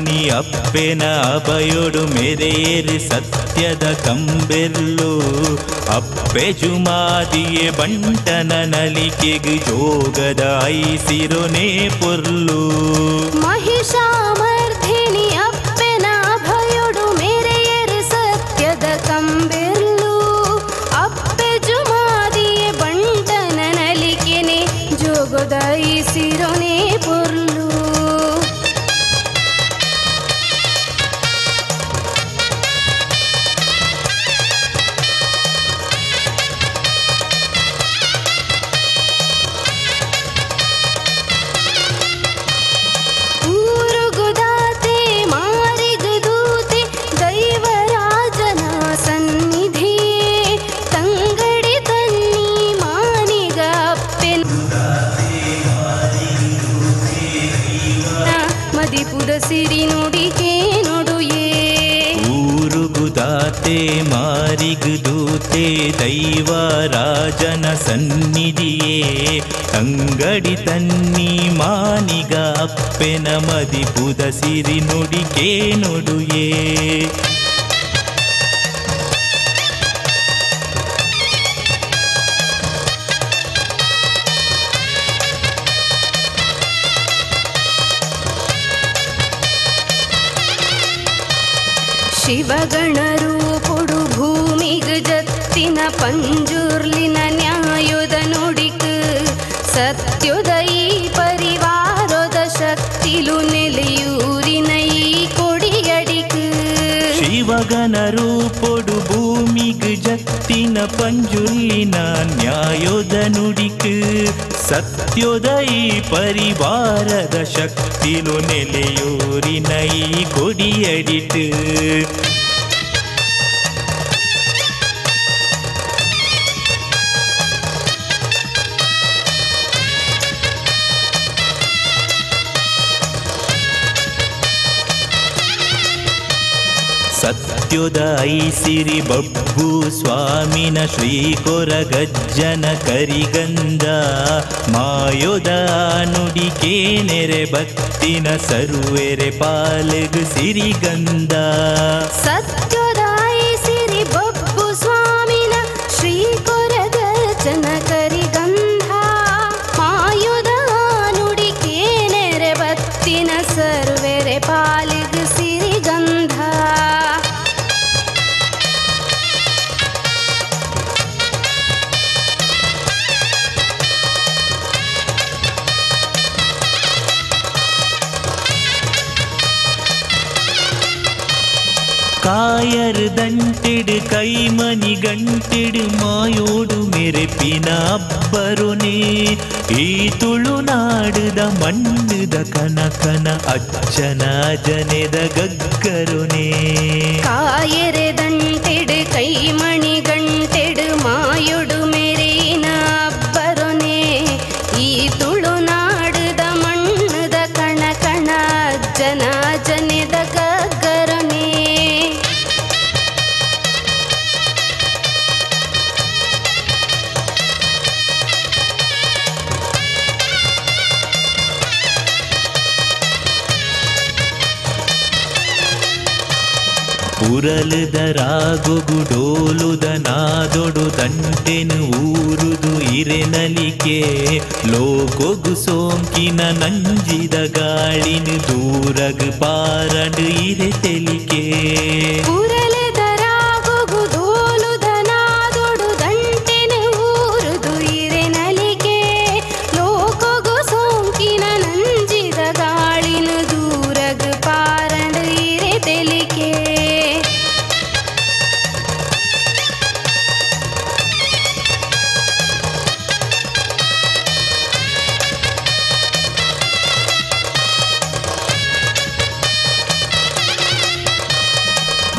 ದುನಿ ಅಪ್ಪೆನ ಅಭಯೊಡು ಮೆರೆಯೇರಿ ಸತ್ಯದ ಕಂಬೆರ್ಲು ಅಪ್ಪೆ ಜುಮಾದಿಯೆ ಬಂಟನ ನಲಿಕೆಗೆ ಜೋಗದ ಐಸಿರೊನೆ ಪೊರ್ಲು ಮಹಿಷಾಮರ್ಧಿನಿ ಅಪ್ಪೆನ ಅಭಯೊಡು ಮೆರೆಯೇರಿ ಸತ್ಯದ ಕಂಬೆರ್ಲು ಅಪ್ಪೆ ಜುಮಾದಿಯೆ ಬಂಟನ ನಲಿಕೆನೆ ಜೋಗದ ಐಸಿರೊನೆ ಪೊರ್ಲು ಊರುಗುದಾತೆ ಮಾರಿಗುದೂತೆ ದೈವರಾಜನ ಸನ್ನಿಧಿಯೇ ತಂಗಡಿ ತನ್ನಿ ಮಾನಿಗ ಅಪ್ಪೆನ ಮದಿಪುದ ಸಿರಿ ನುಡಿಕೆ ನುಡುಯೇ ಊರುಗುದಾತೆ ಮಾರಿಗುದೂತೆ ದೈವ ರಾಜನ ಸನ್ನಿಧಿಯೇ ತಂಗಡಿ ತನ್ನಿ ಮಾನಿಗ ಅಪ್ಪೆನ ಮದಿಪುದ ಸಿರಿ ನುಡಿಕೆ ನುಡುಯೇ ಶಿವಗಣರೂಪುಡು ಭೂಮಿಗ್ ಜತ್ತಿನ ಪಂಜುರ್ಲಿನ ನ್ಯಾಯದ ನುಡಿಕ್ ಸತ್ಯದ ಈ ಪರಿವಾರದ ಶಕ್ತಿಲು ನೆಲೆಯೂರಿನ ಈ ಕೊಡಿಯಡಿಕ್ ಶಿವಗನ ರೂಪೊಡು ಭೂಮಿಗ್ ಜತ್ತಿನ ಪಂಜುರ್ಲಿನ ನ್ಯಾಯದ ನುಡಿಕ್ ಸತ್ಯದ ಈ ಪರಿವಾರದ ಶಕ್ತಿಲು ನೆಲೆಯೂರಿನ ಈ ಕೊಡಿಯಡಿಟ್ ಸತ್ಯದ ಐಸಿರಿ ಬಬ್ಬು ಸ್ವಾಮಿನ ಶ್ರೀಕೊರ ಗಜ್ಜನ ಕರಿಗಂಧ ಮಾಯೋದ ನುಡಿಕೆ ನೆರೆ ಭಕ್ತಿನ ಸರ್ವೆರೆ ಪಾಲಗ್ ಸಿರಿಗಂಧ ಸತ್ಯದ ಸಿರಿ ಬಬ್ಬು ಸ್ವಾಮಿನ ಶ್ರೀಕೊರದ ಜನ ಕರಿಗಂಧ ಮಾಯುದ ನುಡಿಕೆ ನೆರೆ ಬತ್ತಿನ ಸರ್ವೆರೆ ಪಾಲಿಗ್ ಸಿರಿಗಂಧ ಕಾಯರ್ ದಂಟಿಡು ಕೈಮನಿ ಗಂಟಿಡು ಮಾಯೋಡು ಮೆರೆಪಿನ ಅಬ್ಬರುನೇ ಈ ತುಳುನಾಡುದ ಮಣ್ಣುದ ಕನಕನ ಅಜ್ಜನ ಜನೆದ ಗಗ್ಗರುನೇ ಕಾಯರೆ ದಂಟೆಡು ಕೈಮಣಿ ಗಂಟೆಡು ಮಾಯೊಡು ಮೆರೆಯಿನ ಅಬ್ಬರೊನೆ ಈ ತುಳುನಾಡುದ ಮಣ್ಣುದ ಕಣಕಣ ಅಜ್ಜನ ಜನೆದ ಗಗ್ಗರೊನೆ ಉರಲುದ ರಾಗೊಗು ಡೋಲುದ ನಾದೊಡು ದಂಟೆನು ಊರುದು ಇರೆನಲಿಕೆ ಲೋಕೊಗು ಸೋಂಕಿನ ನಂಜಿದ ಗಾಳಿನು ದೂರಗ್ ಪಾರಡು ಇರೆ ತೆಲಿಕೆ ಉರಲೆದರಾಗೊಗು ಡೋಲುದ ನಾದೊಡು ದಂಟೆನು ಊರುದು ಇರೆನಲಿಕೆ ಲೋಕೊಗು ಸೋಂಕಿನ ನಂಜಿದ ಗಾಳಿನು ದೂರಗ್ ಪಾರಡು ಇರೆ ತೆಲಿಕೆ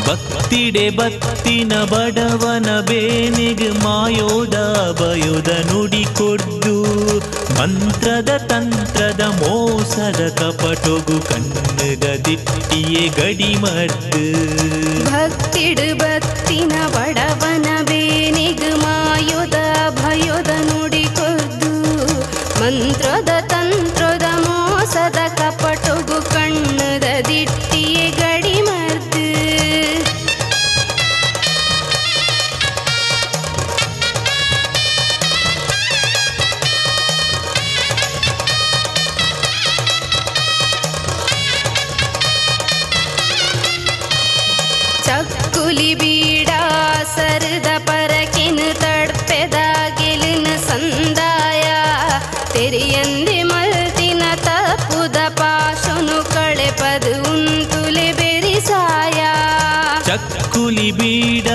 ಭಕ್ತಿಡೆ ಬತ್ತಿನ ಬಡವನ ಬೇನೆಗ್ ಮಾಯೋದ ಭಯೋದ ನುಡಿ ಕೊಡ್ದು ಮಂತ್ರದ ತಂತ್ರದ ಮೋಸದ ಕಪಟೊಗು ಕಣ್ಣುಗ ದಿಟ್ಟಿಯೇ ಗಡಿ ಮರ್ದು ಭಕ್ತಿಡು ಬತ್ತಿನ ಬಡವನ ಬೇನೆಗ್ ಮಾಯೋದ ಭಯೋದ ನುಡಿ ಕೊಡ್ದು ಮಂತ್ರದ ತಂತ್ರದ ಮೋಸದ ಕಪಟೊಗು ಕಣ್ಣದ ದಿಟ್ಟಿ ಚಕ್ಕುಲಿ ಬೀಡ ಸರದ ಪರಕಿನ ತಡ್ಪೆದ ಗೆಲಿನ ಸಂದಾಯ ತೆರಿಯಂದೆ ಮಲ್ತಿನ ತಪ್ಪುದ ಪಾಶನು ಕಳೆಪದು ಉಂತುಲೆ ಬೆರಿಸಾಯ ಚಕ್ಕುಲಿ ಬೀಡ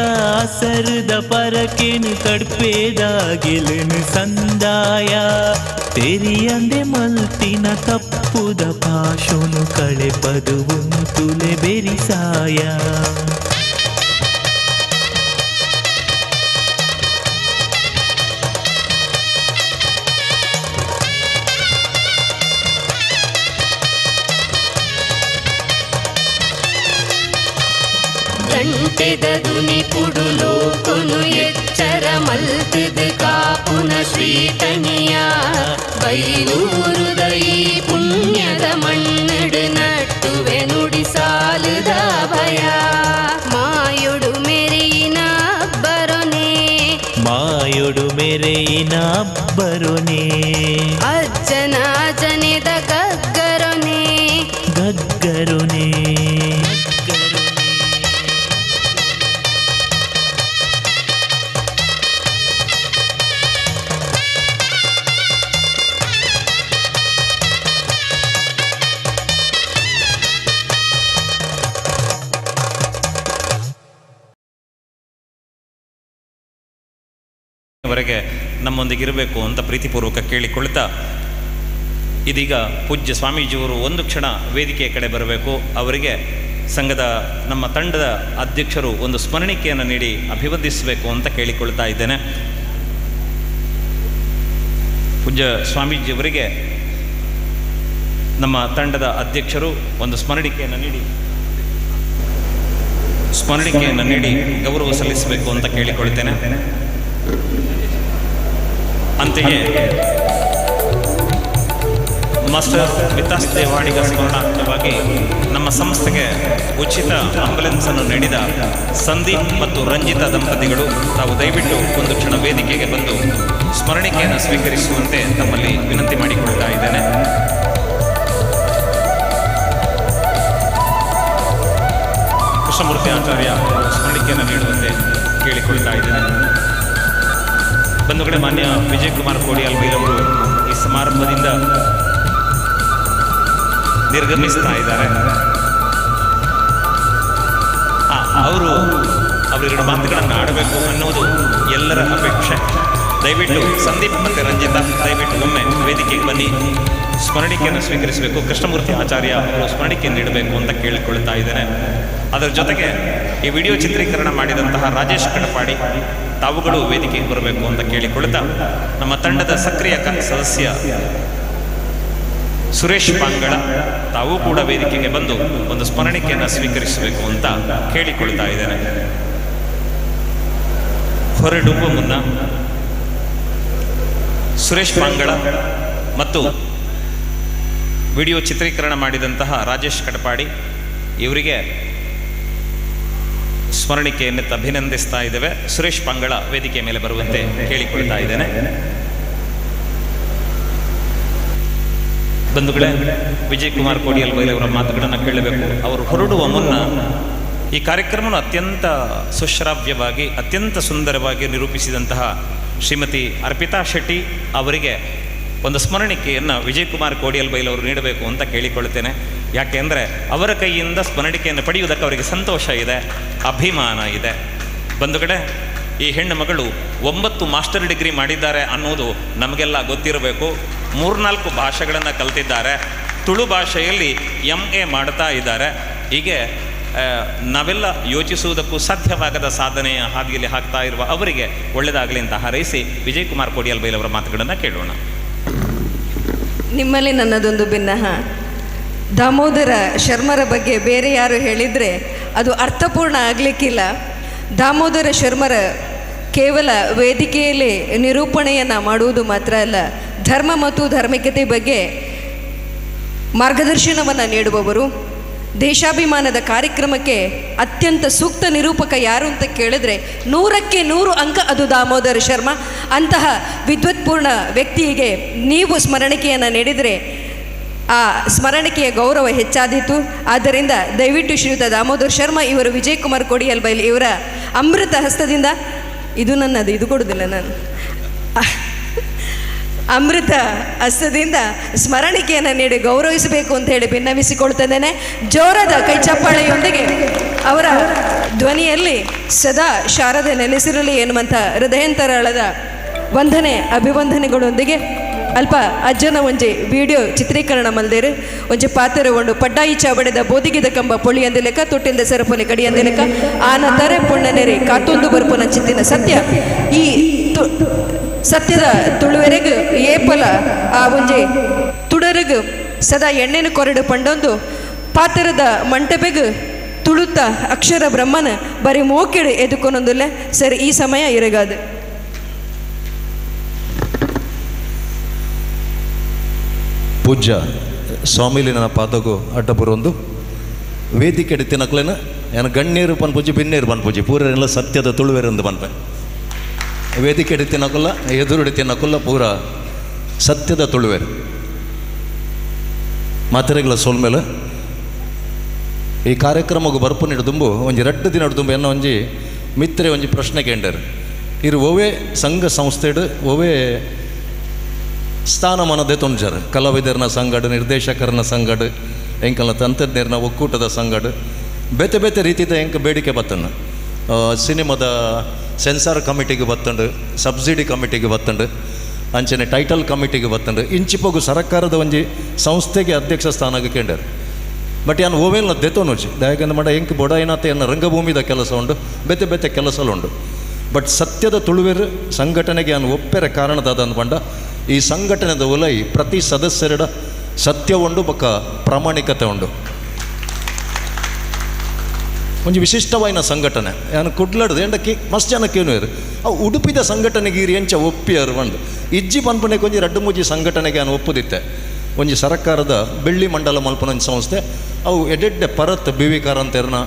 ಸರದ ಪರಕೆನು ತಡ್ಪೇದಾಗಿಲನು ಸಂದಾಯ ತೆರಿಯಂದೆ ಮಲ್ತಿನ ತಪ್ಪುದ ಪಾಶೋನು ಕಳೆಪದು ಉಂತುಲೆ ಬೆರಿಸಾಯ ಗಂಟೆದ ದುನಿ ಕುಡುಲು ಕೊನು ಎಚ್ಚರ ಮಲ್ತಿದ ಕಾಪುನ ಶ್ರೀತನಿಯ ಬೈಲೂರುದ ಈ ಪುಣ್ಯದ ಮಣ್ಣಡು ನಟ್ಟುವೆ ನುಡಿ ಸಾಲುದ ಭಯ ಮಾಯೊಡು ಮೆರೆಯಿನ ಬರೊನೆ ಮಾಯೊಡು ಮೆರೆಯಿನ ಬರೊನೆ ಅಜ್ಜನ ಜನೆದ ಗಗ್ಗರೊನೆ ಗಗ್ಗರೊನೆ ವರೆಗೆ ನಮ್ಮೊಂದಿಗಿರಬೇಕು ಅಂತ ಪ್ರೀತಿಪೂರ್ವಕ ಕೇಳಿಕೊಳ್ತಾ ಇದೀಗ ಪೂಜ್ಯ ಸ್ವಾಮೀಜಿಯವರು ಒಂದು ಕ್ಷಣ ವೇದಿಕೆಯ ಕಡೆ ಬರಬೇಕು. ಅವರಿಗೆ ಸಂಘದ ನಮ್ಮ ತಂಡದ ಅಧ್ಯಕ್ಷರು ಒಂದು ಸ್ಮರಣಿಕೆಯನ್ನು ನೀಡಿ ಅಭಿವಂದಿಸಬೇಕು ಅಂತ ಕೇಳಿಕೊಳ್ತಾ ಇದ್ದೇನೆ. ಪೂಜ್ಯ ಸ್ವಾಮೀಜಿಯವರಿಗೆ ನಮ್ಮ ತಂಡದ ಅಧ್ಯಕ್ಷರು ಒಂದು ಸ್ಮರಣಿಕೆಯನ್ನು ನೀಡಿ ಗೌರವ ಸಲ್ಲಿಸಬೇಕು ಅಂತ ಕೇಳಿಕೊಳ್ತೇನೆ. ಅಂತೆಯೇ ಮಾಸ್ಟರ್ ವಿಕಾಸ್ ದೇವಾಡಿಗ ಸ್ಮರಣಾರ್ಥವಾಗಿ ನಮ್ಮ ಸಂಸ್ಥೆಗೆ ಉಚಿತ ಆಂಬುಲೆನ್ಸ್ ಅನ್ನು ನೀಡಿದ ಸಂದೀಪ್ ಮತ್ತು ರಂಜಿತಾ ದಂಪತಿಗಳು ತಾವು ದಯವಿಟ್ಟು ಒಂದು ಕ್ಷಣ ವೇದಿಕೆಗೆ ಬಂದು ಸ್ಮರಣಿಕೆಯನ್ನು ಸ್ವೀಕರಿಸುವಂತೆ ತಮ್ಮಲ್ಲಿ ವಿನಂತಿ ಮಾಡಿಕೊಳ್ತಾ ಇದ್ದೇನೆ. ಕೃಷ್ಣಮೂರ್ತಿ ಆಚಾರ್ಯ ಸ್ಮರಣಿಕೆಯನ್ನು ನೀಡುವಂತೆ ಕೇಳಿಕೊಳ್ತಾ ಇದ್ದೇನೆ. ಬಂಧುಗಳೇ, ಮಾನ್ಯ ವಿಜಯ್ ಕುಮಾರ್ ಕೋಡಿಯಾಲ್ ಬೈಲವರು ಈ ಸಮಾರಂಭದಿಂದ ನಿರ್ಗಮಿಸ್ತಾ ಇದ್ದಾರೆ. ಅವರೆರಡು ಮಾತುಗಳನ್ನು ಆಡಬೇಕು ಅನ್ನೋದು ಎಲ್ಲರ ಅಪೇಕ್ಷೆ. ದಯವಿಟ್ಟು ಸಂದೀಪ್ ಮತ್ತು ರಂಜಿತಾ ದಯವಿಟ್ಟು ಒಮ್ಮೆ ವೇದಿಕೆಗೆ ಬನ್ನಿ, ಸ್ಮರಣಿಕೆಯನ್ನು ಸ್ವೀಕರಿಸಬೇಕು. ಕೃಷ್ಣಮೂರ್ತಿ ಆಚಾರ್ಯ ಅವರು ಸ್ಮರಣಿಕೆ ನೀಡಬೇಕು ಅಂತ ಕೇಳಿಕೊಳ್ತಾ ಇದ್ದೇನೆ. ಅದರ ಜೊತೆಗೆ ಈ ವಿಡಿಯೋ ಚಿತ್ರೀಕರಣ ಮಾಡಿದಂತಹ ರಾಜೇಶ್ ಕಡಪಾಡಿ ತಾವುಗಳು ವೇದಿಕೆಗೆ ಬರಬೇಕು ಅಂತ ಕೇಳಿಕೊಳ್ತಾ ನಮ್ಮ ತಂಡದ ಸಕ್ರಿಯ ಸದಸ್ಯ ಸುರೇಶ್ ಪಾಂಗಳ ತಾವು ಕೂಡ ವೇದಿಕೆಗೆ ಬಂದು ಒಂದು ಸ್ಮರಣಿಕೆಯನ್ನು ಸ್ವೀಕರಿಸಬೇಕು ಅಂತ ಕೇಳಿಕೊಳ್ತಾ ಇದ್ದೇನೆ. ಹೊರಡುವ ಮುನ್ನ ಸುರೇಶ್ ಪಾಂಗಳ ಮತ್ತು ವಿಡಿಯೋ ಚಿತ್ರೀಕರಣ ಮಾಡಿದಂತಹ ರಾಜೇಶ್ ಕಡಪಾಡಿ ಇವರಿಗೆ ಸ್ಮರಣಿಕೆಯನ್ನು ಅಭಿನಂದಿಸ್ತಾ ಇದ್ದೇವೆ. ಸುರೇಶ್ ಪಾಂಗಳ ವೇದಿಕೆ ಮೇಲೆ ಬರುವಂತೆ ಕೇಳಿಕೊಳ್ತಾ ಇದ್ದೇನೆ. ಬಂಧುಗಳೇ, ವಿಜಯ್ ಕುಮಾರ್ ಕೋಡಿಯಾಲ್ ಬೈಲವರ ಮಾತುಗಳನ್ನು ಕೇಳಬೇಕು. ಅವರು ಹೊರಡುವ ಮುನ್ನ ಈ ಕಾರ್ಯಕ್ರಮವನ್ನು ಅತ್ಯಂತ ಸುಶ್ರಾವ್ಯವಾಗಿ ಅತ್ಯಂತ ಸುಂದರವಾಗಿ ನಿರೂಪಿಸಿದಂತಹ ಶ್ರೀಮತಿ ಅರ್ಪಿತಾ ಶೆಟ್ಟಿ ಅವರಿಗೆ ಒಂದು ಸ್ಮರಣಿಕೆಯನ್ನು ವಿಜಯ್ ಕುಮಾರ್ ಕೋಡಿಯಾಲ್ ಬೈಲವರು ನೀಡಬೇಕು ಅಂತ ಕೇಳಿಕೊಳ್ತೇನೆ. ಯಾಕೆ ಅಂದರೆ ಅವರ ಕೈಯಿಂದ ಸ್ಮರಣಿಕೆಯನ್ನು ಪಡೆಯುವುದಕ್ಕೆ ಅವರಿಗೆ ಸಂತೋಷ ಇದೆ, ಅಭಿಮಾನ ಇದೆ. ಬಂಧುಗಳೇ, ಈ ಹೆಣ್ಣು ಮಗಳು 9 ಮಾಸ್ಟರ್ ಡಿಗ್ರಿ ಮಾಡಿದ್ದಾರೆ ಅನ್ನೋದು ನಮಗೆಲ್ಲ ಗೊತ್ತಿರಬೇಕು. 3-4 ಭಾಷೆಗಳನ್ನು ಕಲ್ತಿದ್ದಾರೆ. ತುಳು ಭಾಷೆಯಲ್ಲಿ MA ಮಾಡ್ತಾ ಇದ್ದಾರೆ. ಹೀಗೆ ನಾವೆಲ್ಲ ಯೋಚಿಸುವುದಕ್ಕೂ ಸಾಧ್ಯವಾಗದ ಸಾಧನೆಯ ಹಾದಿಯಲ್ಲಿ ಹಾಕ್ತಾ ಇರುವ ಅವರಿಗೆ ಒಳ್ಳೆಯದಾಗಲಿ ಅಂತ ಹಾರೈಸಿ ವಿಜಯ್ ಕುಮಾರ್ ಕೋಡಿಯಾಲ್ ಬೈಲವರ ಮಾತುಗಳನ್ನು ಕೇಳೋಣ. ನಿಮ್ಮಲ್ಲಿ ನನ್ನದೊಂದು ಭಿನ್ನಹ. ದಾಮೋದರ ಶರ್ಮರ ಬಗ್ಗೆ ಬೇರೆ ಯಾರು ಹೇಳಿದರೆ ಅದು ಅರ್ಥಪೂರ್ಣ ಆಗಲಿಕ್ಕಿಲ್ಲ. ದಾಮೋದರ ಶರ್ಮರ ಕೇವಲ ವೇದಿಕೆಯಲ್ಲಿ ನಿರೂಪಣೆಯನ್ನು ಮಾಡುವುದು ಮಾತ್ರ ಅಲ್ಲ, ಧರ್ಮ ಮತ್ತು ಧಾರ್ಮಿಕತೆ ಬಗ್ಗೆ ಮಾರ್ಗದರ್ಶನವನ್ನು ನೀಡುವವರು. ದೇಶಾಭಿಮಾನದ ಕಾರ್ಯಕ್ರಮಕ್ಕೆ ಅತ್ಯಂತ ಸೂಕ್ತ ನಿರೂಪಕ ಯಾರು ಅಂತ ಕೇಳಿದ್ರೆ 100ಕ್ಕೆ 100 ಅಂಕ ಅದು ದಾಮೋದರ ಶರ್ಮಾ. ಅಂತಹ ವಿದ್ವತ್ಪೂರ್ಣ ವ್ಯಕ್ತಿಗೆ ನೀವು ಸ್ಮರಣಿಕೆಯನ್ನು ನೀಡಿದರೆ ಆ ಸ್ಮರಣಿಕೆಯ ಗೌರವ ಹೆಚ್ಚಾದೀತು. ಆದ್ದರಿಂದ ದಯವಿಟ್ಟು ಶ್ರೀಯುತ ದಾಮೋದರ್ ಶರ್ಮಾ ಇವರು ವಿಜಯ್ ಕುಮಾರ್ ಕೊಡಿಯಲ್ ಬೈಲ್ ಇವರ ಅಮೃತ ಹಸ್ತದಿಂದ, ಇದು ನನ್ನದು, ಇದು ಕೊಡುವುದಿಲ್ಲ ನಾನು, ಅಮೃತ ಹಸ್ತದಿಂದ ಸ್ಮರಣಿಕೆಯನ್ನು ನೀಡಿ ಗೌರವಿಸಬೇಕು ಅಂತ ಹೇಳಿ ಭಿನ್ನವಿಸಿಕೊಳ್ತಿದ್ದೇನೆ. ಜೋರದ ಕೈ ಚಪ್ಪಾಳೆಯೊಂದಿಗೆ ಅವರ ಧ್ವನಿಯಲ್ಲಿ ಸದಾ ಶಾರದೆ ನೆಲೆಸಿರಲಿ ಎನ್ನುವಂಥ ಹೃದಯಾಂತರಾಳದ ವಂದನೆ ಅಭಿವಂದನೆಗಳೊಂದಿಗೆ ಅಲ್ಪ ಅಜ್ಜನ ಒಂಜಿ ವಿಡಿಯೋ ಚಿತ್ರೀಕರಣ ಮಲ್ದೇರು ಒಂಜಿ ಪಾತ್ರ ಉಂಡು ಪಡ್ಡಾಯಿ ಚಾಬಡೆದ ಬೋದಿಗಿದ ಕಂಬ ಪೊಳಿ ಅಂದ ಲೆಕ್ಕ ತೊಟ್ಟಿಲ್ದ ಸರಪೊಲಿ ಕಡಿ ಅಂದ ಲೆಕ್ಕ ಆನ ತಾರೆ ಪುಣ್ಣನೆರೆ ಕಾತೊಂದು ಬರ್ಪುನ ಚಿತ್ತಿನ ಸತ್ಯ ಈ ಸತ್ಯದ ತುಳುವೆರೆಗು ಏಪಲ ಆ ಒಂಜಿ ತುಡರಗು ಸದಾ ಎಣ್ಣೆನ ಕೊರಡು ಪಂಡೊಂದು ಪಾತ್ರದ ಮಂಟಪೆಗು ತುಳುತ್ತ ಅಕ್ಷರ ಬ್ರಹ್ಮನ ಬರೀ ಮೋಕೆಡು ಎದುಕೊನೊಂದುಲ್ಲೆ ಸರಿ ಈ ಸಮಯ ಇರಗಾದು. ಪೂಜ್ಯ ಸ್ವಾಮಿಲಿ ನನ್ನ ಪಾದಗೂ ಅಡ್ಡ ಬರೋಂದು ವೇದಿಕೆ ತಿನ್ನಕ್ಲೇನ ಏನು ಗಣ್ಯರು ಪನ್ಪೂಜಿ ಬಿನ್ನೇರು ಪನ್ಪೂಜಿ ಪೂರೆಲ್ಲ ಸತ್ಯದ ತುಳುವೆರೆಂದು ಪನ್ಪೆ ವೇದಿಕೆ ತಿನ್ನಕೊಲ್ಲ ಎದುರುಡಿ ತಿನ್ನಕೊಲ್ಲ ಪೂರ ಸತ್ಯದ ತುಳುವೆರು ಮಾತೆರೆಗಳ ಸೋಲ್ಮೇಲೆ ಈ ಕಾರ್ಯಕ್ರಮಕ್ಕೆ ಬರ್ಪು ನಿಡ್ದುಂಬು ಒಂಜಿ 2 ದಿನ ಹಿಡ್ದುಂಬು ಎನ್ನ ಒಂಜಿ ಮಿತ್ರೆ ಒಂಜಿ ಪ್ರಶ್ನೆ ಕೇಂಡರು ಇರು ಒವೇ ಸಂಘ ಸಂಸ್ಥೆಡು ಒವೇ ಸ್ಥಾನಮಾನದೇ ತೊಂಜರು ಕಲಾವಿದರನ ಸಂಘಡು ನಿರ್ದೇಶಕರನ ಸಂಘಡು ಎಂಕಲ ತಂತ್ರಜ್ಞರನ ಒಕ್ಕೂಟದ ಸಂಘಡು ಬೇತೆ ಬೇತೆ ರೀತಿಯ ಎಂಕ ಬೇಡಿಕೆ ಬತ್ತಂಡು ಸಿನಿಮಾದ ಸೆನ್ಸಾರ್ ಕಮಿಟಿಗೆ ಬತ್ತಂಡು ಸಬ್ಸಿಡಿ ಕಮಿಟಿಗೆ ಬತ್ತಂಡು ಅಂಚನೆ ಟೈಟಲ್ ಕಮಿಟಿಗೆ ಬತ್ತಂಡು ಇಂಚಿಪೋಗು ಸರ್ಕಾರದ ಒಂಜಿ ಸಂಸ್ಥೆಗೆ ಅಧ್ಯಕ್ಷ ಸ್ಥಾನಕ್ಕೆ ಕೇಂಡರು ಬಟ್ ಯಾನು ಓವೇಲ್ನ ದೆತೋನುಜಿ ಯಾಕಂದ್ರೆ ಮಾಡ ಎಂಕ್ ಬೊಡಾಯಿನಾತ ಎನ್ನ ರಂಗಭೂಮಿದ ಕೆಲಸ ಉಂಡು ಬೇತೆ ಬೇತೆ ಕೆಲಸಲುಂಡು ಬಟ್ ಸತ್ಯದ ತುಳುವೆರು ಸಂಘಟನೆಗೆ ಯಾನು ಒಪ್ಪೆರೆ ಕಾರಣದಾದ ಅಂದ್ಕೊಂಡ ಈ ಸಂಘಟನೆದ ಒಲೈ ಪ್ರತಿ ಸದಸ್ಯರ ಸತ್ಯ ಉಂಡು ಬೊಕ್ಕ ಪ್ರಾಮಾಣಿಕತೆ ಉಂಡು ಒಂಜಿ ವಿಶಿಷ್ಟವಾಯಿನ ಸಂಘಟನೆ ಯಾನು ಕುಡ್ಲಾಡ್ದು ಎಂಡಕ್ಕೆ ಮಸ್ತ್ ಜನಕ್ಕೇನು ಇರು ಅವು ಉಡುಪಿದ ಸಂಘಟನೆಗೆ ಇರಿ ಎಂಚ ಒಪ್ಪಿಯರು ಒಂದು ಇಜ್ಜಿ ಪನ್ಪನೆಗೆ ಒಂಜಿ 2-3 ಸಂಘಟನೆಗೆ ನಾನು ಒಪ್ಪುದಿತ್ತೆ ಒಂಜಿ ಸರ್ಕಾರದ ಬೆಳ್ಳಿ ಮಂಡಲ ಮಲ್ಪನ ಸಂಸ್ಥೆ ಅವು ಎಡೆಡ್ಡೆ ಪರತ್ ಬಿ ವಿ ಕಾರಂತೇರ್ನ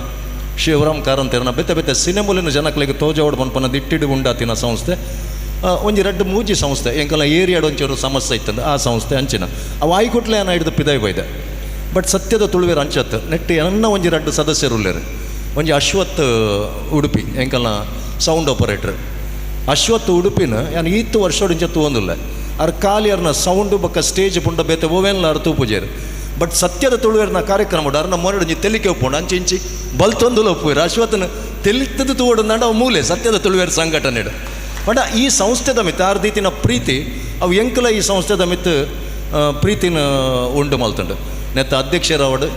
ಶಿವರಾಮ್ ಕಾರಂತೇರ್ನ ಬೇತೆ ಬೇತೆ ಸಿನಿಮೂಲಿನ ಜನಗಳಿಗೆ ತೋಜಾವಡ್ ಪನ್ಪನ ದಿಟ್ಟಿಡು ಉಂಡಾತಿನ ಸಂಸ್ಥೆ ಒಂಜಿ 2-3 ಸಂಸ್ಥೆ ಎಂಕಲ್ಲ ಏರಿಯಾಡ್ ಒಂಚೂರು ಸಮಸ್ಯೆ ಇತ್ತಂದು ಆ ಸಂಸ್ಥೆ ಅಂಚಿನ ಅವು ಆಯ್ಕೊಟ್ಲೆ ಏನ ಹಿಡಿದು ಪಿದಾಯ್ ಬೈದೆ ಬಟ್ ಸತ್ಯದ ತುಳುವೇರು ಅಂಚತ್ತು ನೆಟ್ಟಿ ಎನ್ನ ಒಂಜಿ 2 ಸದಸ್ಯರು ಉಳ್ಳೇರು ಒಂಜಿ ಅಶ್ವತ್ ಉಡುಪಿ ಎಂಕಲ್ಲ ಸೌಂಡ್ ಆಪರೇಟರ್ ಅಶ್ವತ್ ಉಡುಪಿನ ಯಾನು ಈತ್ತು ವರ್ಷೋಡಿಂಚ ತೂವೊಂದುಲ್ಲ ಅವ್ರ ಖಾಲಿಯರ್ನ ಸೌಂಡು ಬೊಕ್ಕ ಸ್ಟೇಜ್ ಪುಂಡ ಬೇತೆ ಓವೆನ್ಲ ಅವ್ರು ತೂಪುಜೇರು ಬಟ್ ಸತ್ಯದ ತುಳುವೇರ್ನ ಕಾರ್ಯಕ್ರಮ ಅವ್ರನ್ನ ಮೊರಡು ತೆಲಿಕೆ ಒಪ್ಪುಂಡು ಅಂಚಿ ಇಂಚಿ ಬಲ್ತೊಂದುಲ ಒಪ್ಪುವರು ಅಶ್ವತ್ನ ತೆಲಿತದ ತೂವೊಂಡು ಅವು ಮೂಲೆ ಸತ್ಯದ ತುಳುವೇರು ಸಂಘಟನೆ ಬಟ್ ಈ ಸಂಸ್ಥೆದ ಮಿತ್ತು ಆರು ರೀತಿನ ಪ್ರೀತಿ ಅವು ಎಂಕಲ ಈ ಸಂಸ್ಥೆದ ಮಿತ್ತು ಪ್ರೀತಿನ ಉಂಡು ಮಲ್ತುಂಡು ನೆತ್ತ ಅಧ್ಯಕ್ಷರವಡು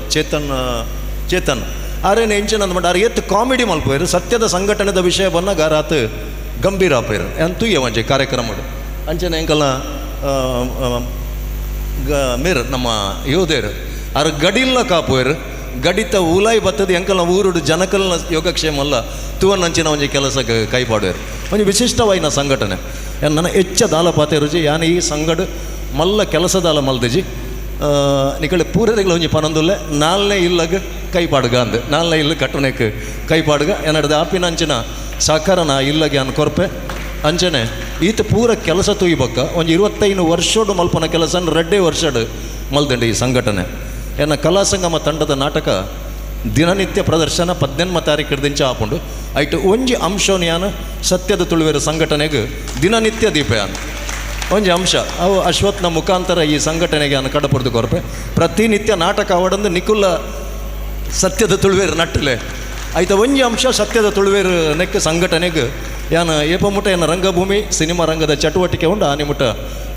ಚೇತನ್ ಆರೇನು ಎಂಚಿನ ಅಂದ್ಬಿಟ್ಟು ಅವ್ರು ಎತ್ತು ಕಾಮಿಡಿ ಮಲ್ಪೋರು ಸತ್ಯದ ಸಂಘಟನೆದ ವಿಷಯ ಬಂದಾಗ ಆರಾತು ಗಂಭೀರ ಆಪೋರು ಅಂತೂ ಒಂಚೆ ಕಾರ್ಯಕ್ರಮಡು ಅಂಚನೆ ಎಂಕಲ್ಲ ಮೇರು ನಮ್ಮ ಯೋಧೇರು ಅವ್ರು ಗಡಿಲ್ಲ ಕಾಪೋರು ಗಡಿತ ಉಲಾಯಿ ಬತ್ತದ ಎಂಕಲ್ನ ಊರುಡು ಜನಕಲ್ನ ಯೋಗಕ್ಷೇಮ ಅಲ್ಲ ತೂವನ್ನಂಚಿನ ಒಂಜಿ ಕೆಲಸಕ್ಕೆ ಕೈಪಾಡೋರು ಒಂಜಿ ವಿಶಿಷ್ಟವಾಯಿನ ಸಂಘಟನೆ ನನ್ನ ಹೆಚ್ಚ ದಾಲ ಪಾತೆ ರುಚಿ ಯಾನು ಈ ಸಂಘಡು ಮಲ್ಲ ಕೆಲಸದಾಲ ಮಲ್ದಜಿ ನಿಕಳೆ ಪೂರರೆಗಳ ಒಂಜಿ ಪನೊಂದುಲ್ಲೆ 4ನೇ ಇಲ್ಲಗ ಕೈಪಾಡುಗ ಅಂದು 4ನೇ ಇಲ್ಲ ಕಟ್ಟಣಕ್ಕೆ ಕೈಪಾಡುಗ ಏನಡ್ದು ಆಪಿನ ಅಂಚಿನ ಸಹಕಾರನ ಇಲ್ಲಗೆ ಅನ್ ಕೊರ್ಪೆ ಅಂಚನೆ ಈತ ಪೂರ ಕೆಲಸ ತೂಯ್ಬಕ್ಕ ಒಂಜಿ 25 ವರ್ಷೋಡು ಮಲ್ಪನ ಕೆಲಸ 2 ವರ್ಷಡು ಮಲ್ದಂಡು ಈ ಸಂಘಟನೆ ಏನ ಕಲಾ ಸಂಗಮ ತಂಡದ ನಾಟಕ ದಿನನಿತ್ಯ ಪ್ರದರ್ಶನ 18 ತಾರೀಕು ಹಿಡ್ದಿಂಚ ಹಾಕೊಂಡು ಐಟು ಒಂಜಿ ಅಂಶವನ್ನು ಯಾನು ಸತ್ಯದ ತುಳುವೇರು ಸಂಘಟನೆಗೆ ದಿನನಿತ್ಯ ದೀಪಯಾನ ಒಂಜಿ ಅಂಶ ಅವು ಅಶ್ವತ್ನ ಮುಖಾಂತರ ಈ ಸಂಘಟನೆಗೆ ನಾನು ಕಡಪುರ್ದು ಕೊರಪೆ ಪ್ರತಿನಿತ್ಯ ನಾಟಕ ಅವಡಂದು ನಿಕುಲ್ಲ ಸತ್ಯದ ತುಳುವೇರು ನಟ್ಟಲೆ ಆಯ್ತ ಒಂಜಿ ಅಂಶ ಸತ್ಯದ ತುಳುವೇರು ನೆಕ್ ಸಂಘಟನೆಗೆ ಯಾನು ಏಪಮುಟ ಏನ ರಂಗಭೂಮಿ ಸಿನಿಮಾ ರಂಗದ ಚಟುವಟಿಕೆ ಉಂಡು ಆ ನಿಮುಟ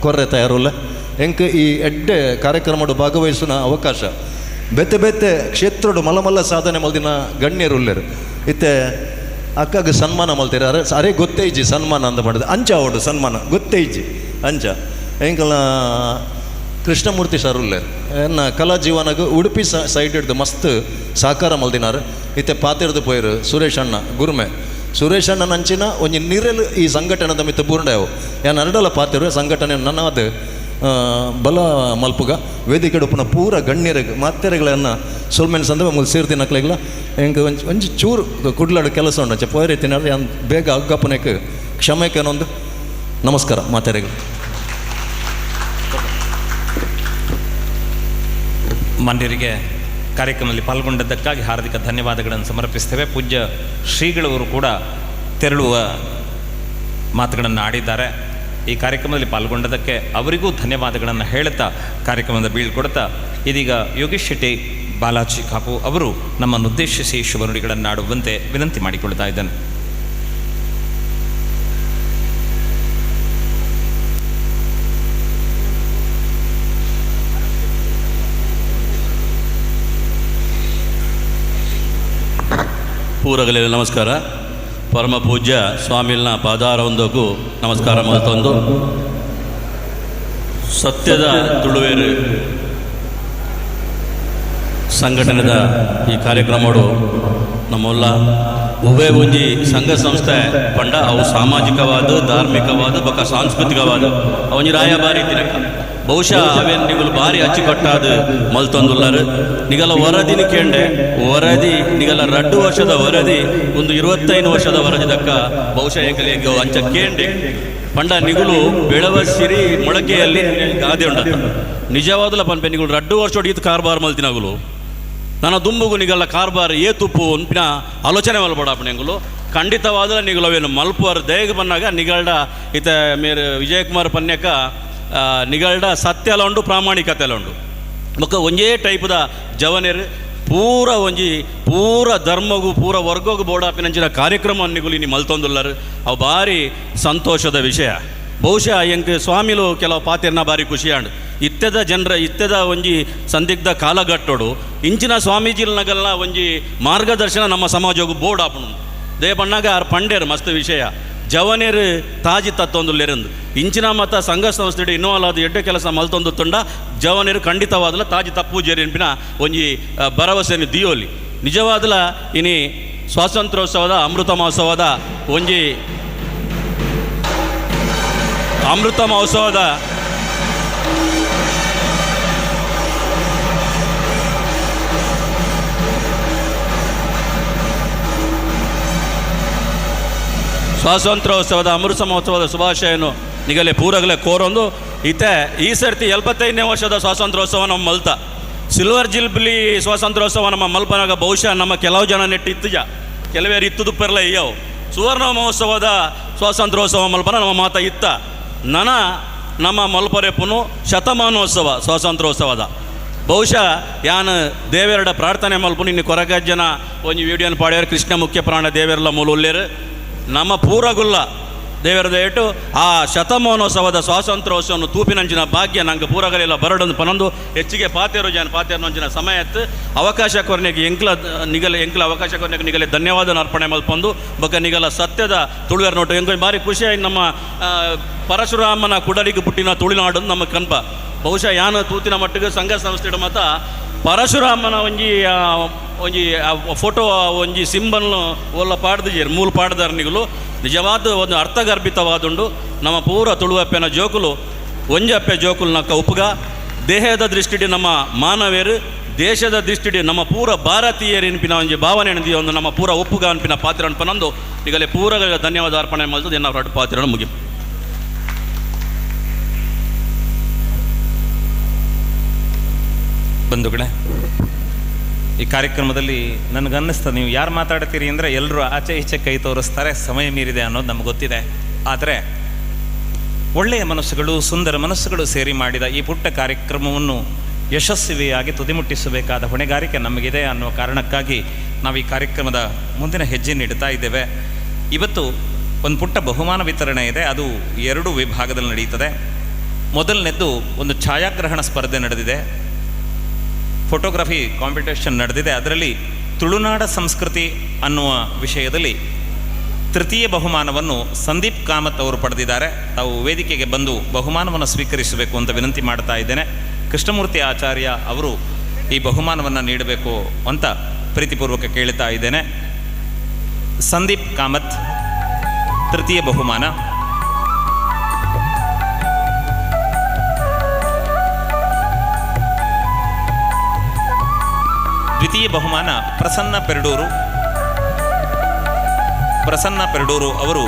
ಕೊರ್ರೆ ತಯಾರುಲ್ಲ ಎಂಕ್ ಈ ಎಡ್ಡೆ ಕಾರ್ಯಕ್ರಮಡು ಭಾಗವಹಿಸಿನ ಅವಕಾಶ ಬೇತೆ ಬೇತೆ ಕ್ಷೇತ್ರಡು ಮಲ್ಲ ಸಾಧನೆ ಮಲ್ದಿನ ಗಣ್ಯರು ಉಳ್ಳೇರು ಇತ್ತೆ ಅಕ್ಕಗೆ ಸನ್ಮಾನ ಮಲ್ತೀರ ಅರೆ ಗೊತ್ತೇ ಇಜ್ಜಿ ಸನ್ಮಾನ ಅಂತ ಮಾಡಿದೆ ಅಂಚ ಅವಡು ಸನ್ಮಾನ ಗೊತ್ತೇ ಇಜ್ಜಿ ಅಂಚ ಎಂಕಲ್ಲ ಕೃಷ್ಣಮೂರ್ತಿ ಸರ್ ಉಳ್ಳೇರು ಎನ್ನ ಕಲಾ ಜೀವನಗೂ ಉಡುಪಿ ಸೈಡ್ ಹಿಡ್ದು ಮಸ್ತ್ ಸಹಕಾರ ಮಲ್ದಿನಾರು ಇತ್ತೆ ಪಾತಿರ್ದು ಪೋಯರು ಸುರೇಶ್ ಅಣ್ಣ ಗುರುಮೆ ಸುರೇಶ್ ಅಣ್ಣನ ಅಂಚಿನ ಒಂಜಿ ನಿರೆಲು ಈ ಸಂಘಟನೆದ ಮಿತ್ತ ಬೂರ್ಣೆವು ಏನು ಅರಡಲ ಪಾತಿರು ಸಂಘಟನೆ ನನ್ನದು ಬಲ ಮಲ್ಪುಗ ವೇದಿಕೆ ಉಪ್ಪನ ಪೂರ ಗಣ್ಯರಿಗೆ ಮಾತೆರೆಗಳನ್ನು ಸೊಲ್ಮೆನ್ ಸಂದ ಮುಲ್ ಸೇರ್ತಿ ನಕ್ಲೆಗ್ಲ ಹೆಂಗೆ ಒಂಜಿ ಚೂರು ಕುಡ್ಲಾಡು ಕೆಲಸ ಉಂಡು ಪೋಯರಿ ತಿನ್ನಾದ್ರೆ ಯಾನ್ ಬೇಗ ಅಗ್ಗಪ್ಪನಕ್ಕೆ ಕ್ಷಮೆಗೆ ಅನ್ನೊಂದು ನಮಸ್ಕಾರ ಮಾತೆರೆಗಳು ಮಾನ್ಯರಿಗೆ ಕಾರ್ಯಕ್ರಮದಲ್ಲಿ ಪಾಲ್ಗೊಂಡದ್ದಕ್ಕಾಗಿ ಹಾರ್ದಿಕ ಧನ್ಯವಾದಗಳನ್ನು ಸಮರ್ಪಿಸ್ತೇವೆ. ಪೂಜ್ಯ ಶ್ರೀಗಳವರು ಕೂಡ ತೆರಳುವ ಮಾತುಗಳನ್ನು ಆಡಿದ್ದಾರೆ. ಈ ಕಾರ್ಯಕ್ರಮದಲ್ಲಿ ಪಾಲ್ಗೊಂಡದಕ್ಕೆ ಅವರಿಗೂ ಧನ್ಯವಾದಗಳನ್ನು ಹೇಳುತ್ತಾ ಕಾರ್ಯಕ್ರಮದ ಬೀಳ್ಕೊಡ್ತಾ ಇದೀಗ ಯೋಗೀಶ್ ಶೆಟ್ಟಿ ಬಾಲಾಜಿ ಕಾಪು ಅವರು ನಮ್ಮನ್ನುದ್ದೇಶಿಸಿ ಶುಭನುಡಿಗಳನ್ನು ಆಡುವಂತೆ ವಿನಂತಿ ಮಾಡಿಕೊಳ್ತಾ ಇದ್ದೇನೆ. ಪೂರಗಲಿಗೆ ನಮಸ್ಕಾರ. ಪರಮ ಪೂಜ್ಯ ಸ್ವಾಮಿಲ್ನ ಪಾದಾರವೊಂದಕ್ಕೂ ನಮಸ್ಕಾರ ಮಲ್ತೊಂದು ಸತ್ಯದ ತುಳುವೇರು ಸಂಘಟನೆದ ಈ ಕಾರ್ಯಕ್ರಮಡು ನಮ್ಮಲ್ಲ ಉಭಯ ಒಂಜಿ ಸಂಘ ಸಂಸ್ಥೆ ಪಂಡ ಅವು ಸಾಮಾಜಿಕವಾದ ಧಾರ್ಮಿಕವಾದ ಬೊಕ್ಕ ಸಾಂಸ್ಕೃತಿಕವಾದ ಅವನಿ ರಾಯಭಾರಿ ತಿನಕ ಬಹುಶಃ ಅವೇನು ನಿಗಲು ಭಾರಿ ಅಚ್ಚುಕಟ್ಟಾದ ಮಲ್ತೊಂದುಲ್ಲಾರು ನಿಗಲ ವರದಿನ ಕೇಂಡೆ ವರದಿ ನಿಗಲ 2 ವರ್ಷದ ವರದಿ ಒಂದು 25 ವರ್ಷದ ವರದಿ ದಕ್ಕ ಬಹುಶಃ ಎಂಕಲಿಗೆ ಅಂಚ ಕೇಂಡೆ ಪಂಡ ನಿಗುಲು ಬೆಳವ ಸಿರಿ ಮೊಳಕೆಯಲ್ಲಿ ಗಾದೆ ಉಂಡತ್ತ ನಿಜವಾದಲ ಪನ್ಪೆ ನಿಗುಲು 2 ವರ್ಷ ಹೊಡಿತು ಕಾರ್ಬಾರ್ ಮಲ್ತಿನಗುಲು ನನ್ನ ದುಂಬುಗು ನಿಗಲ್ಲ ಕಾರ್ಬಾರ್ ಏತುಪ್ಪು ಅನ್ಪಿನ ಆಲೋಚನೆ ಮಲ್ಪಡಾಪಣ ಎಂಗುಲು ಖಂಡಿತವಾದ ನಿಗುಲವೇನು ಮಲ್ಪುವರ್ ದಯಗ ಬಂದಾಗ ನಿಗಲ್ಡ ಈತ ಮೇರು ವಿಜಯಕುಮಾರ್ ಪನ್ಯಕ ನಿಗಲ್ಡ ಸತ್ಯ ಎಲ್ಲ ಉಂಡು ಪ್ರಾಮಾಣಿಕತೆ ಎಲ್ಲ ಉಂಡು ಬೊಕ್ಕ ಒಂಜೇ ಟೈಪ್ದ ಜವನೇರು ಪೂರ ಒಂಜಿ ಪೂರ ಧರ್ಮಗೂ ಪೂರ ವರ್ಗಗೂ ಬೋಡಾಪಿನಂಚಿನ ಕಾರ್ಯಕ್ರಮ ನಿಗುಲಿ ನೀ ಮಲ್ತೊಂದುಲ್ಲರು ಅವು ಭಾರಿ ಸಂತೋಷದ ವಿಷಯ. ಬಹುಶಃ ಎಂಕ್ ಸ್ವಾಮಿಲು ಕೆಲವು ಪಾತೆರ್ನ ಭಾರಿ ಖುಷಿಯಾಂಡು ಇತ್ತೆದ ಒಂಜಿ ಸಂದಿಗ್ಧ ಕಾಲಘಟ್ಟೋಡು ಇಂಚಿನ ಸ್ವಾಮೀಜಿಲ್ನಗಲ್ನ ಒಂಜಿ ಮಾರ್ಗದರ್ಶನ ನಮ್ಮ ಸಮಾಜಗೂ ಬೋರ್ಡ್ ಆಪುಣು ದೇ ಬಣ್ಣಾಗ ಆರು ಪಂಡೇರು ಮಸ್ತ್ ವಿಷಯ ಜವನೇರು ತಾಜಿ ತತ್ತೊಂದುಲ್ಲೆರಂದು ಇಂಚಿನ ಮತ ಸಂಘ ಸಂಸ್ಥೆ ಇನ್ವಾಲ್ವ್ ಆದ ಎಡ್ಡೆ ಕೆಲಸ ಮಲ್ತೊಂದು ತುಂಡ ಜವನೇರು ಖಂಡಿತವಾದಲ ತಾಜಿ ತಪ್ಪೂಜೇರಿ ಎನ್ಪಿನ ಒಂಜಿ ಭರವಸೆಯನ್ನು ದಿಯೋಲಿ ನಿಜವಾದಲ ಇನಿ ಸ್ವಾತಂತ್ರ್ಯೋತ್ಸವದ ಅಮೃತ ಮಹೋತ್ಸವದ ಒಂಜಿ ಅಮೃತ ಮಹೋತ್ಸವದ ಸ್ವಾತಂತ್ರ್ಯೋತ್ಸವದ ಅಮೃತ ಮಹೋತ್ಸವದ ಶುಭಾಶಯನು ನಿಗಲೆ ಪೂರಗಲೆ ಕೋರೊಂದು ಈತೆ ಈ ಸರ್ತಿ 75ನೇ ವರ್ಷದ ಸ್ವಾತಂತ್ರ್ಯೋತ್ಸವ ನಮ್ಮ ಮಲ್ತ ಸಿಲ್ವರ್ ಜಿಲ್ಬಿಲಿ ಸ್ವಾತಂತ್ರ್ಯೋತ್ಸವ ನಮ್ಮ ಮಲ್ಪನಾಗ ಬಹುಶಃ ನಮ್ಮ ಕೆಲವು ಜನ ನೆಟ್ಟು ಇತ್ತುಜ ಕೆಲವೇರು ಇತ್ತದು ಪೆರ್ಲ ಇಯ್ಯವು ಸುವರ್ಣ ಮಹೋತ್ಸವದ ಸ್ವಾತಂತ್ರ್ಯೋತ್ಸವ ಮಲ್ಪನ ನಮ್ಮ ಮಾತ ಇತ್ತ ನಮ್ಮ ಮಲ್ಪರೆಪುನು ಶತಮಾನೋತ್ಸವ ಸ್ವಾತಂತ್ರ್ಯೋತ್ಸವದ ಬಹುಶಃ ಯಾನು ದೇವೇರಡ ಪ್ರಾರ್ಥನೆ ಮಲ್ಪುನು ಇನ್ನು ಕೊರಗಜ್ಜನ ಒಂಜಿ ವಿಡಿಯೋನ ಪಾಡ್ಯಾರ ಕೃಷ್ಣ ಮುಖ್ಯ ಪ್ರಾಣ ದೇವೇರ್ಲ ಮೂಲ ಉಲ್ಲೇರು ನಮ್ಮ ಪೂರಗುಲ್ಲ ದೇವರದ ಏಟು ಆ ಶತಮಾನೋತ್ಸವದ ಸ್ವಾತಂತ್ರ್ಯೋತ್ಸವವನ್ನು ತೂಪಿನಂಚಿನ ಭಾಗ್ಯ ನಂಗೆ ಪೂರಗಲೆಲ್ಲ ಬರಡೊಂದು ಪನೊಂದು ಹೆಚ್ಚಿಗೆ ಪಾತೇರೊಂಜಿನ ಸಮಯತ್ತು ಅವಕಾಶ ಕೊರನೆಗೆ ಎಂಕ್ಲ ಅವಕಾಶ ಕೊರನೆಗೆ ನಿಗಲೆ ಧನ್ಯವಾದ ಅರ್ಪಣೆ ಮಲ್ಪೊಂದು ಬೊಕ್ಕ ನಿಗಲ ಸತ್ಯದ ತುಳುವೇರು ನೋಟು ಎಂಗೆ ಭಾರಿ ಖುಷಿಯಾಗಿ ನಮ್ಮ ಪರಶುರಾಮನ ಕುಡಲಿಗೆ ಪುಟ್ಟಿನ ತುಳುನಾಡು ನಮ್ಮ ಕನ್ಪ ಬಹುಶಃ ಯಾನ ತೂತಿನ ಮಟ್ಟಿಗೆ ಸಂಘ ಸಂಸ್ಥೆ ಮತ ಪರಶುರಾಮನ ಒಂಜಿ ಫೋಟೋ ಒಂಜಿ ಸಿಂಬಲ್ನು ಒಲ್ಲ ಪಾಡ್ದಿಜೇರು ಮೂಲ ಪಾಡ್ದಾರ್ನಿಗಳು ನಿಜವಾದ ಒಂದು ಅರ್ಥಗರ್ಭಿತವಾದುಂಡು ನಮ್ಮ ಪೂರ ತುಳುವಪ್ಪೆನ ಜೋಕುಲು ಒಂಜಪ್ಪೆ ಜೋಕುಲು ನಕ್ಕ ಉಪಗ ದೇಹದ ದೃಷ್ಟಿಡಿ ನಮ್ಮ ಮಾನವೇರು ದೇಶದ ದೃಷ್ಟಿಡಿ ನಮ್ಮ ಪೂರ ಭಾರತೀಯರು ಎನ್ಪಿನ ಒಂಜಿ ಭಾವನೆ ಎಣದಿ ಒಂದು ನಮ್ಮ ಪೂರ ಉಪ್ಪುಗ ಅನ್ಪಿನ ಪಾತ್ರ ಅನ್ಪನಂದು ಈಗಲೇ ಪೂರ ಧನ್ಯವಾದ ಅರ್ಪಣೆ ಮಾಡ್ತದೆ ನಾವು ರಡ್ಡು ಪಾತ್ರ ಮುಗಿ ಬಂಧುಗಳೇ, ಈ ಕಾರ್ಯಕ್ರಮದಲ್ಲಿ ನನಗನ್ನಿಸ್ತದೆ ನೀವು ಯಾರು ಮಾತಾಡ್ತೀರಿ ಅಂದರೆ ಎಲ್ಲರೂ ಆಚೆ ಈಚೆ ಕೈ ತೋರಿಸ್ತಾರೆ, ಸಮಯ ಮೀರಿದೆ ಅನ್ನೋದು ನಮ್ಗೆ ಗೊತ್ತಿದೆ. ಆದರೆ ಒಳ್ಳೆಯ ಮನಸ್ಸುಗಳು ಸುಂದರ ಮನಸ್ಸುಗಳು ಸೇರಿ ಮಾಡಿದ ಈ ಪುಟ್ಟ ಕಾರ್ಯಕ್ರಮವನ್ನು ಯಶಸ್ವಿಯಾಗಿ ತುದಿಮುಟ್ಟಿಸಬೇಕಾದ ಹೊಣೆಗಾರಿಕೆ ನಮಗಿದೆ ಅನ್ನೋ ಕಾರಣಕ್ಕಾಗಿ ನಾವು ಈ ಕಾರ್ಯಕ್ರಮದ ಮುಂದಿನ ಹೆಜ್ಜೆ ನೀಡ್ತಾ ಇದ್ದೇವೆ. ಇವತ್ತು ಒಂದು ಪುಟ್ಟ ಬಹುಮಾನ ವಿತರಣೆ ಇದೆ. ಅದು 2 ವಿಭಾಗದಲ್ಲಿ ನಡೆಯುತ್ತದೆ. ಮೊದಲನೇದ್ದು ಒಂದು ಛಾಯಾಗ್ರಹಣ ಸ್ಪರ್ಧೆ ನಡೆದಿದೆ, ಫೋಟೋಗ್ರಫಿ ಕಾಂಪಿಟೇಷನ್ ನಡೆದಿದೆ. ಅದರಲ್ಲಿ ತುಳುನಾಡ ಸಂಸ್ಕೃತಿ ಅನ್ನುವ ವಿಷಯದಲ್ಲಿ ತೃತೀಯ ಬಹುಮಾನವನ್ನು ಸಂದೀಪ್ ಕಾಮತ್ ಅವರು ಪಡೆದಿದ್ದಾರೆ. ತಾವು ವೇದಿಕೆಗೆ ಬಂದು ಬಹುಮಾನವನ್ನು ಸ್ವೀಕರಿಸಬೇಕು ಅಂತ ವಿನಂತಿ ಮಾಡ್ತಾ ಇದ್ದೇನೆ. ಕೃಷ್ಣಮೂರ್ತಿ ಆಚಾರ್ಯ ಅವರು ಈ ಬಹುಮಾನವನ್ನು ನೀಡಬೇಕು ಅಂತ ಪ್ರೀತಿಪೂರ್ವಕ ಕೇಳ್ತಾ ಇದ್ದೇನೆ. ಸಂದೀಪ್ ಕಾಮತ್ ತೃತೀಯ ಬಹುಮಾನ. ದ್ವಿತೀಯ ಬಹುಮಾನ ಪ್ರಸನ್ನ ಪೆರಡೂರು ಅವರು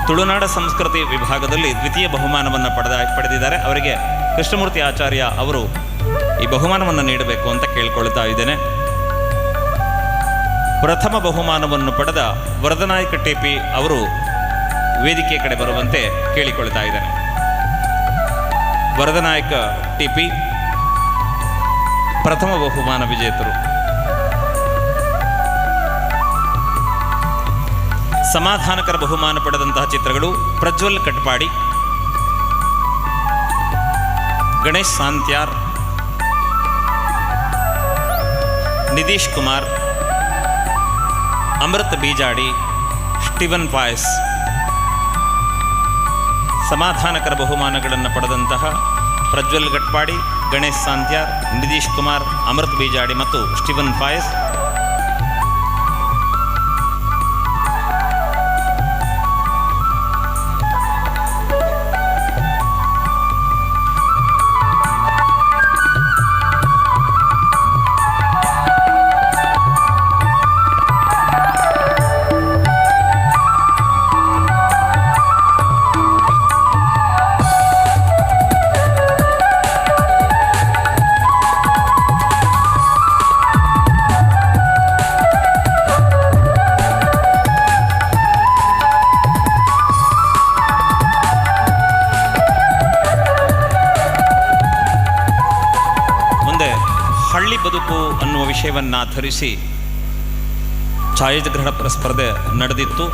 ತುಳುನಾಡ ಸಂಸ್ಕೃತಿ ವಿಭಾಗದಲ್ಲಿ ದ್ವಿತೀಯ ಬಹುಮಾನವನ್ನು ಪಡೆದಿದ್ದಾರೆ. ಅವರಿಗೆ ಕೃಷ್ಣಮೂರ್ತಿ ಆಚಾರ್ಯ ಅವರು ಈ ಬಹುಮಾನವನ್ನು ನೀಡಬೇಕು ಅಂತ ಕೇಳಿಕೊಳ್ತಾ ಇದ್ದೇನೆ. ಪ್ರಥಮ ಬಹುಮಾನವನ್ನು ಪಡೆದ ವರದನಾಯಕ ಟೇಪಿ ಅವರು ವೇದಿಕೆ ಕಡೆ ಬರುವಂತೆ ಕೇಳಿಕೊಳ್ತಾ ಇದ್ದೇನೆ. ವರದನಾಯಕ ಟಿಪಿ ಪ್ರಥಮ ಬಹುಮಾನ ವಿಜೇತರು. ಸಮಾಧಾನಕರ ಬಹುಮಾನ ಪಡೆದಂತಹ ಚಿತ್ರಗಳು ಪ್ರಜ್ವಲ್ ಕಟ್ಪಾಡಿ, ಗಣೇಶ್ ಸಾಂತ್ಯಾರ್, ನಿತೀಶ್ ಕುಮಾರ್, ಅಮೃತ್ ಬೀಜಾಡಿ, ಸ್ಟೀವನ್ ಪಾಯಸ್. ಸಮಾಧಾನಕರ ಬಹುಮಾನಗಳನ್ನು ಪಡೆದಂತಹ ಪ್ರಜ್ವಲ್ ಗಟ್ಪಾಡಿ, ಗಣೇಶ್ ಸಾಂತ್ಯಾರ್, ನಿತೀಶ್ ಕುಮಾರ್, ಅಮೃತ್ ಬೀಜಾಡಿ ಮತ್ತು ಸ್ಟೀವನ್ ಪಾಯಸ್. ವಿಷಯವನ್ನಾಧರಿಸಿ ಛಾಯಾಗ್ರಹಣ ಸ್ಪರ್ಧೆ ನಡೆದಿತ್ತು.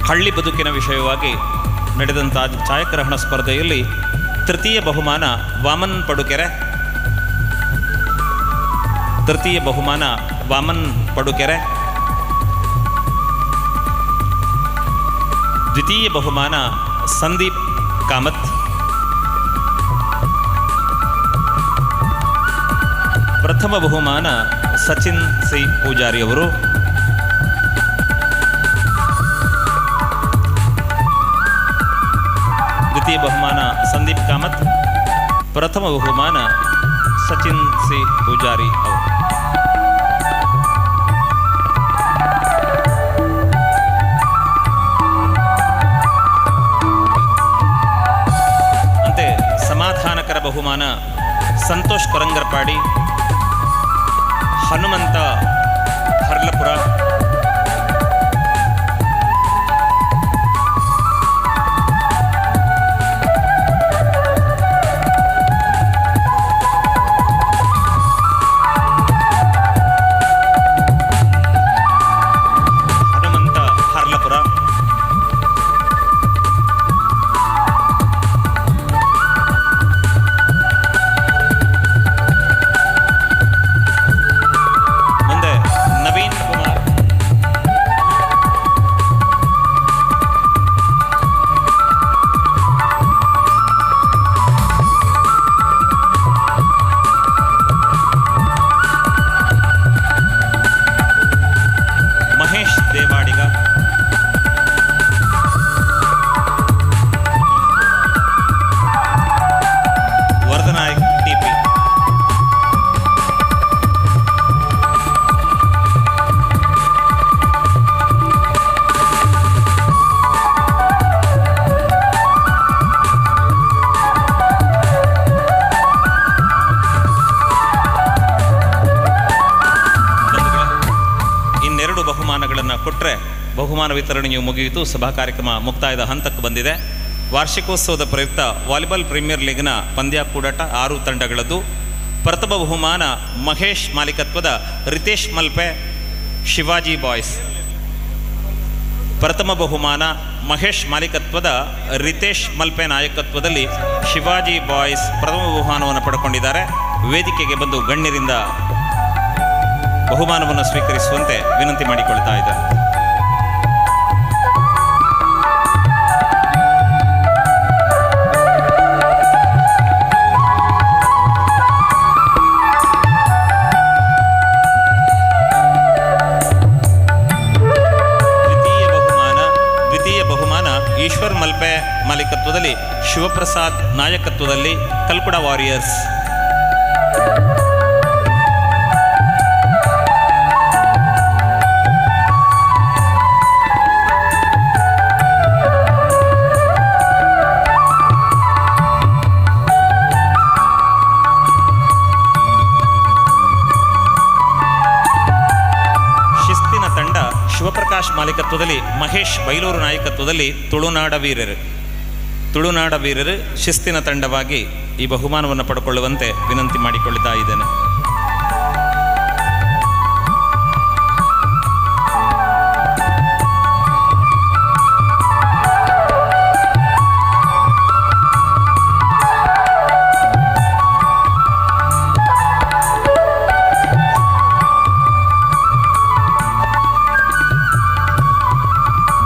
ಹಳ್ಳಿ ಬದುಕಿನ ವಿಷಯವಾಗಿ ನಡೆದಂಥ ಛಾಯಾಗ್ರಹಣ ಸ್ಪರ್ಧೆಯಲ್ಲಿ ತೃತೀಯ ಬಹುಮಾನ ವಾಮನ್ ಪಡುಕೆರೆ, ತೃತೀಯ ಬಹುಮಾನ ವಾಮನ್ ಪಡುಕೆರೆ, ದ್ವಿತೀಯ ಬಹುಮಾನ ಸಂದೀಪ್ ಕಾಮತ್, ಪ್ರಥಮ ಬಹುಮಾನ ಸಚಿನ್ ಸಿ ಪೂಜಾರಿ ಅವರು, ದ್ವಿತೀಯ ಬಹುಮಾನ ಸಂದೀಪ್ ಕಾಮತ್, ಪ್ರಥಮ ಬಹುಮಾನ ಸಚಿನ್ ಸಿ ಪೂಜಾರಿ ಅವರು. ಅಂತೆ ಸಮಾಧಾನಕರ ಬಹುಮಾನ ಸಂತೋಷ್ ಕೊರಂಗರ್ಪಾಡಿ, ಹನುಮಂತ ಹರ್ಲಪುರ, ಕೊಟ್ಟರೆ ಬಹುಮಾನ ವಿತರಣೆಯು ಮುಗಿಯಿತು. ಸಭಾ ಕಾರ್ಯಕ್ರಮ ಮುಕ್ತಾಯದ ಹಂತಕ್ಕೆ ಬಂದಿದೆ. ವಾರ್ಷಿಕೋತ್ಸವದ ಪ್ರಯುಕ್ತ ವಾಲಿಬಾಲ್ ಪ್ರೀಮಿಯರ್ ಲೀಗ್ನ ಪಂದ್ಯಾಕೂಟಾಟ 6 ತಂಡಗಳದ್ದು. ಪ್ರಥಮ ಬಹುಮಾನ ಮಹೇಶ್ ಮಾಲೀಕತ್ವದ ರಿತೇಶ್ ಮಲ್ಪೆ ಶಿವಾಜಿ ಬಾಯ್ಸ್. ಪ್ರಥಮ ಬಹುಮಾನ ಮಹೇಶ್ ಮಾಲೀಕತ್ವದ ರಿತೇಶ್ ಮಲ್ಪೆ ನಾಯಕತ್ವದಲ್ಲಿ ಶಿವಾಜಿ ಬಾಯ್ಸ್ ಪ್ರಥಮ ಬಹುಮಾನವನ್ನು ಪಡೆದುಕೊಂಡಿದ್ದಾರೆ. ವೇದಿಕೆಗೆ ಬಂದು ಗಣ್ಯರಿಂದ ಬಹುಮಾನವನ್ನು ಸ್ವೀಕರಿಸುವಂತೆ ವಿನಂತಿ ಮಾಡಿಕೊಳ್ತಾ ಇದ್ದಾರೆ. ದ್ವಿತೀಯ ಬಹುಮಾನ ಈಶ್ವರ್ ಮಲ್ಪೆ ಮಾಲೀಕತ್ವದಲ್ಲಿ ಶಿವಪ್ರಸಾದ್ ನಾಯಕತ್ವದಲ್ಲಿ ಕಲ್ಕುಡ ವಾರಿಯರ್ಸ್. ಶಿವಪ್ರಕಾಶ್ ಮಾಲೀಕತ್ವದಲ್ಲಿ ಮಹೇಶ್ ಬೈಲೂರು ನಾಯಕತ್ವದಲ್ಲಿ ತುಳುನಾಡ ವೀರರು ಶಿಸ್ತಿನ ತಂಡವಾಗಿ ಈ ಬಹುಮಾನವನ್ನು ಪಡ್ಕೊಳ್ಳುವಂತೆ ವಿನಂತಿ ಮಾಡಿಕೊಳ್ಳುತ್ತಾ ಇದ್ದೇನೆ.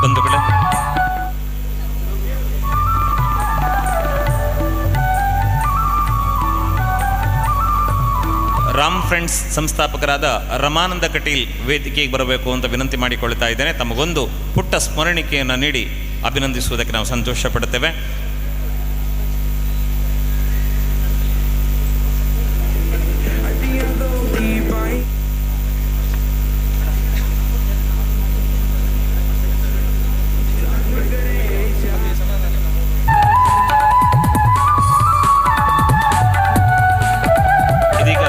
ಬಂಧುಗಳೇ, ರಾಮ್ ಫ್ರೆಂಡ್ಸ್ ಸಂಸ್ಥಾಪಕರಾದ ರಮಾನಂದ ಕಟೀಲ್ ವೇದಿಕೆಗೆ ಬರಬೇಕು ಅಂತ ವಿನಂತಿ ಮಾಡಿಕೊಳ್ತಾ ಇದ್ದೇನೆ. ತಮಗೊಂದು ಪುಟ್ಟ ಸ್ಮರಣಿಕೆಯನ್ನು ನೀಡಿ ಅಭಿನಂದಿಸುವುದಕ್ಕೆ ನಾವು ಸಂತೋಷ ಪಡುತ್ತೇವೆ. ಇದೀಗ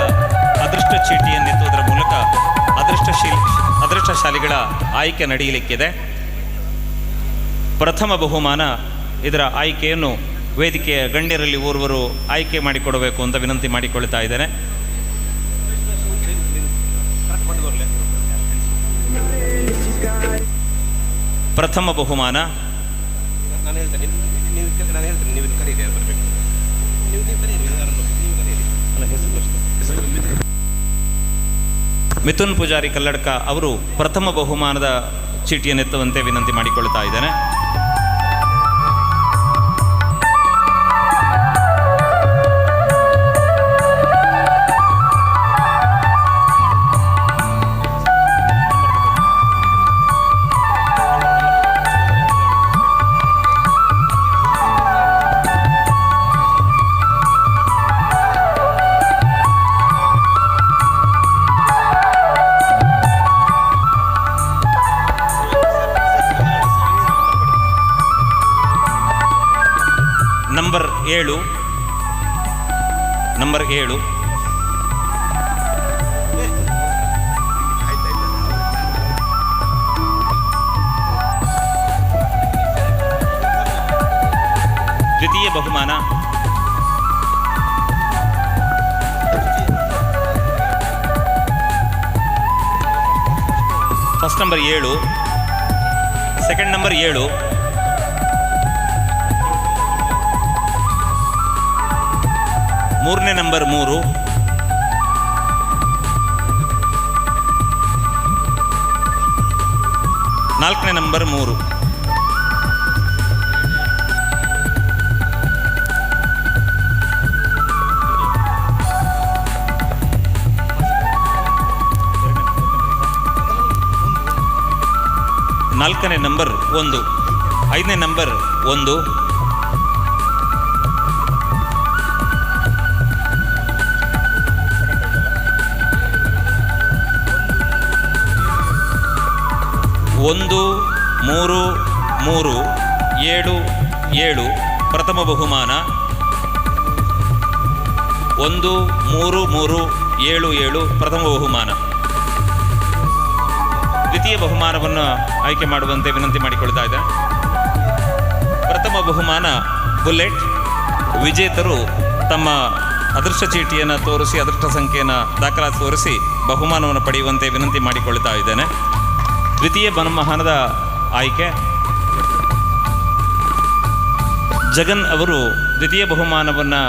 ಅದೃಷ್ಟ ಚೀಟಿಯನ್ನೆತ್ತುವುದರ ಮೂಲಕ ಅದೃಷ್ಟಶಾಲಿಗಳ ಆಯ್ಕೆ ನಡೆಯಲಿಕ್ಕಿದೆ. ಪ್ರಥಮ ಬಹುಮಾನ ಇದರ ಆಯ್ಕೆಯನ್ನು ವೇದಿಕೆಯ ಗಣ್ಯರಲ್ಲಿ ಓರ್ವರು ಆಯ್ಕೆ ಮಾಡಿಕೊಡಬೇಕು ಅಂತ ವಿನಂತಿ ಮಾಡಿಕೊಳ್ತಾ ಇದ್ದೇನೆ. ಪ್ರಥಮ ಬಹುಮಾನ ಮಿಥುನ್ ಪೂಜಾರಿ ಕಲ್ಲಡ್ಕ ಅವರು ಪ್ರಥಮ ಬಹುಮಾನದ ಚೀಟಿಯನ್ನೆತ್ತುವಂತೆ ವಿನಂತಿ ಮಾಡಿಕೊಳ್ತಾ ಇದ್ದೇನೆ. ನಂಬರ್ 7 ದ್ವಿತೀಯ ಬಹುಮಾನ ಫಸ್ಟ್ ನಂಬರ್ 7, ಸೆಕೆಂಡ್ ನಂಬರ್ 7, ಮೂರನೇ ನಂಬರ್ 3, ನಾಲ್ಕನೇ ನಂಬರ್ 3, ನಾಲ್ಕನೇ ನಂಬರ್ 1, ಐದನೇ ನಂಬರ್ 1, ಒಂದು 3 3 7 7 ಪ್ರಥಮ ಬಹುಮಾನ. 1 3 3 7 7 ಪ್ರಥಮ ಬಹುಮಾನ. ದ್ವಿತೀಯ ಬಹುಮಾನವನ್ನು ಆಯ್ಕೆ ಮಾಡುವಂತೆ ವಿನಂತಿ ಮಾಡಿಕೊಳ್ತಾ ಇದ್ದೆ. ಪ್ರಥಮ ಬಹುಮಾನ ಬುಲೆಟ್. ವಿಜೇತರು ತಮ್ಮ ಅದೃಷ್ಟ ಚೀಟಿಯನ್ನು ತೋರಿಸಿ, ಅದೃಷ್ಟ ಸಂಖ್ಯೆಯನ್ನು ದಾಖಲಾತಿ ತೋರಿಸಿ ಬಹುಮಾನವನ್ನು ಪಡೆಯುವಂತೆ ವಿನಂತಿ ಮಾಡಿಕೊಳ್ತಾ ಇದ್ದೇನೆ. ದ್ವಿತೀಯ ಬಹುಮಾನದ ಆಯ್ಕೆ ಜಗನ್ ಅವರು ದ್ವಿತೀಯ ಬಹುಮಾನವನ್ನು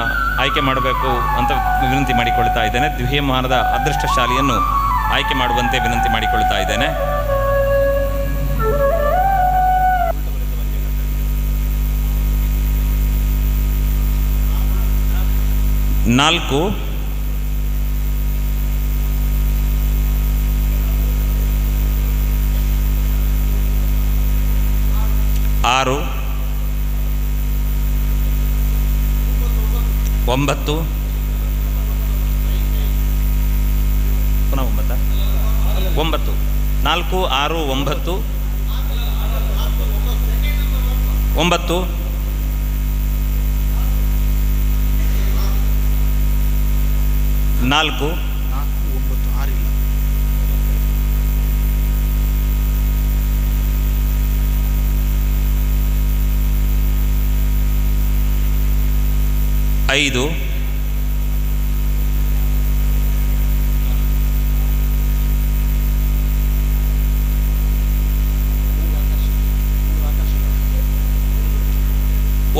ಆಯ್ಕೆ ಮಾಡಬೇಕು ಅಂತ ವಿನಂತಿ ಮಾಡಿಕೊಳ್ತಾ ಇದ್ದೇನೆ. ದ್ವಿತೀಯ ಬಹುಮಾನದ ಅದೃಷ್ಟಶಾಲಿಯನ್ನು ಆಯ್ಕೆ ಮಾಡುವಂತೆ ವಿನಂತಿ ಮಾಡಿಕೊಳ್ತಾ ಇದ್ದೇನೆ. ನಾಲ್ಕು 6 9 ಪುನಃ 9 4 6 9 9 4 5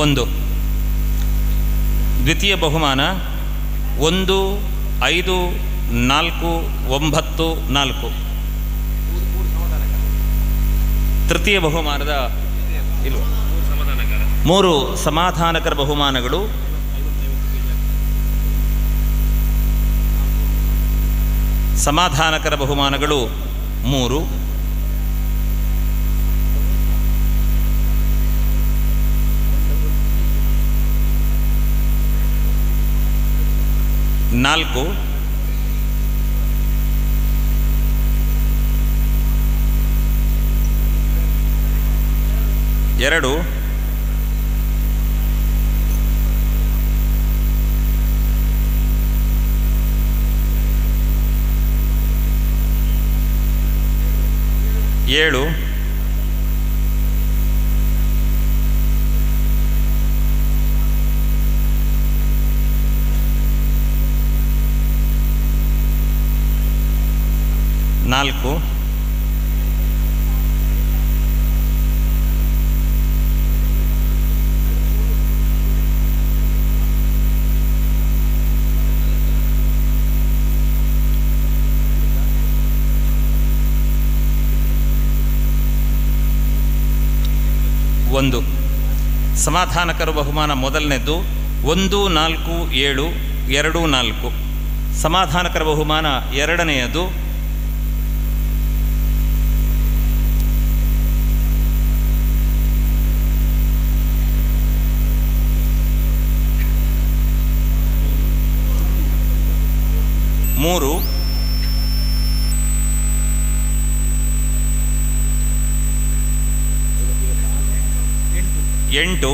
1 ದ್ವಿತೀಯ ಬಹುಮಾನ 1 5 4 9 4 ತೃತೀಯ ಬಹುಮಾನದ ಇಲ್ವ 3 ಸಮಾಧಾನಕರ ಬಹುಮಾನಗಳು ಸಮಾಧಾನಕರ ಬಹುಮಾನಗಳು 3 4 2 7 4 1 ಸಮಾಧಾನಕರ ಬಹುಮಾನ ಮೊದಲನೇದು 1 4 7 2 4 ಸಮಾಧಾನಕರ ಬಹುಮಾನ ಎರಡನೆಯದು 3 8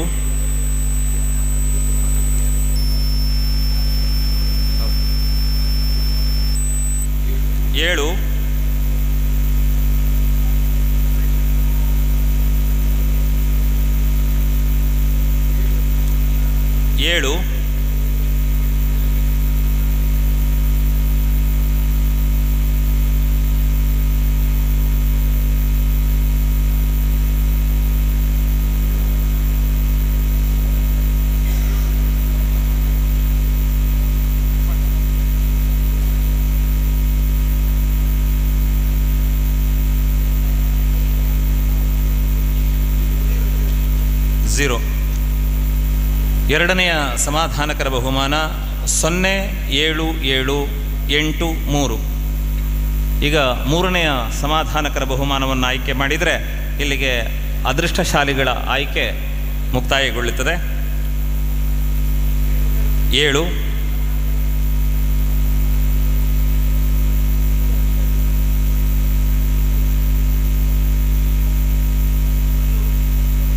7 7 0 ಎರಡನೆಯ ಸಮಾಧಾನಕರ ಬಹುಮಾನ 0 7 7 8 3 ಈಗ ಮೂರನೆಯ ಸಮಾಧಾನಕರ ಬಹುಮಾನವನ್ನು ಆಯ್ಕೆ ಮಾಡಿದರೆ ಇಲ್ಲಿಗೆ ಅದೃಷ್ಟಶಾಲಿಗಳ ಆಯ್ಕೆ ಮುಕ್ತಾಯಗೊಳ್ಳುತ್ತದೆ 7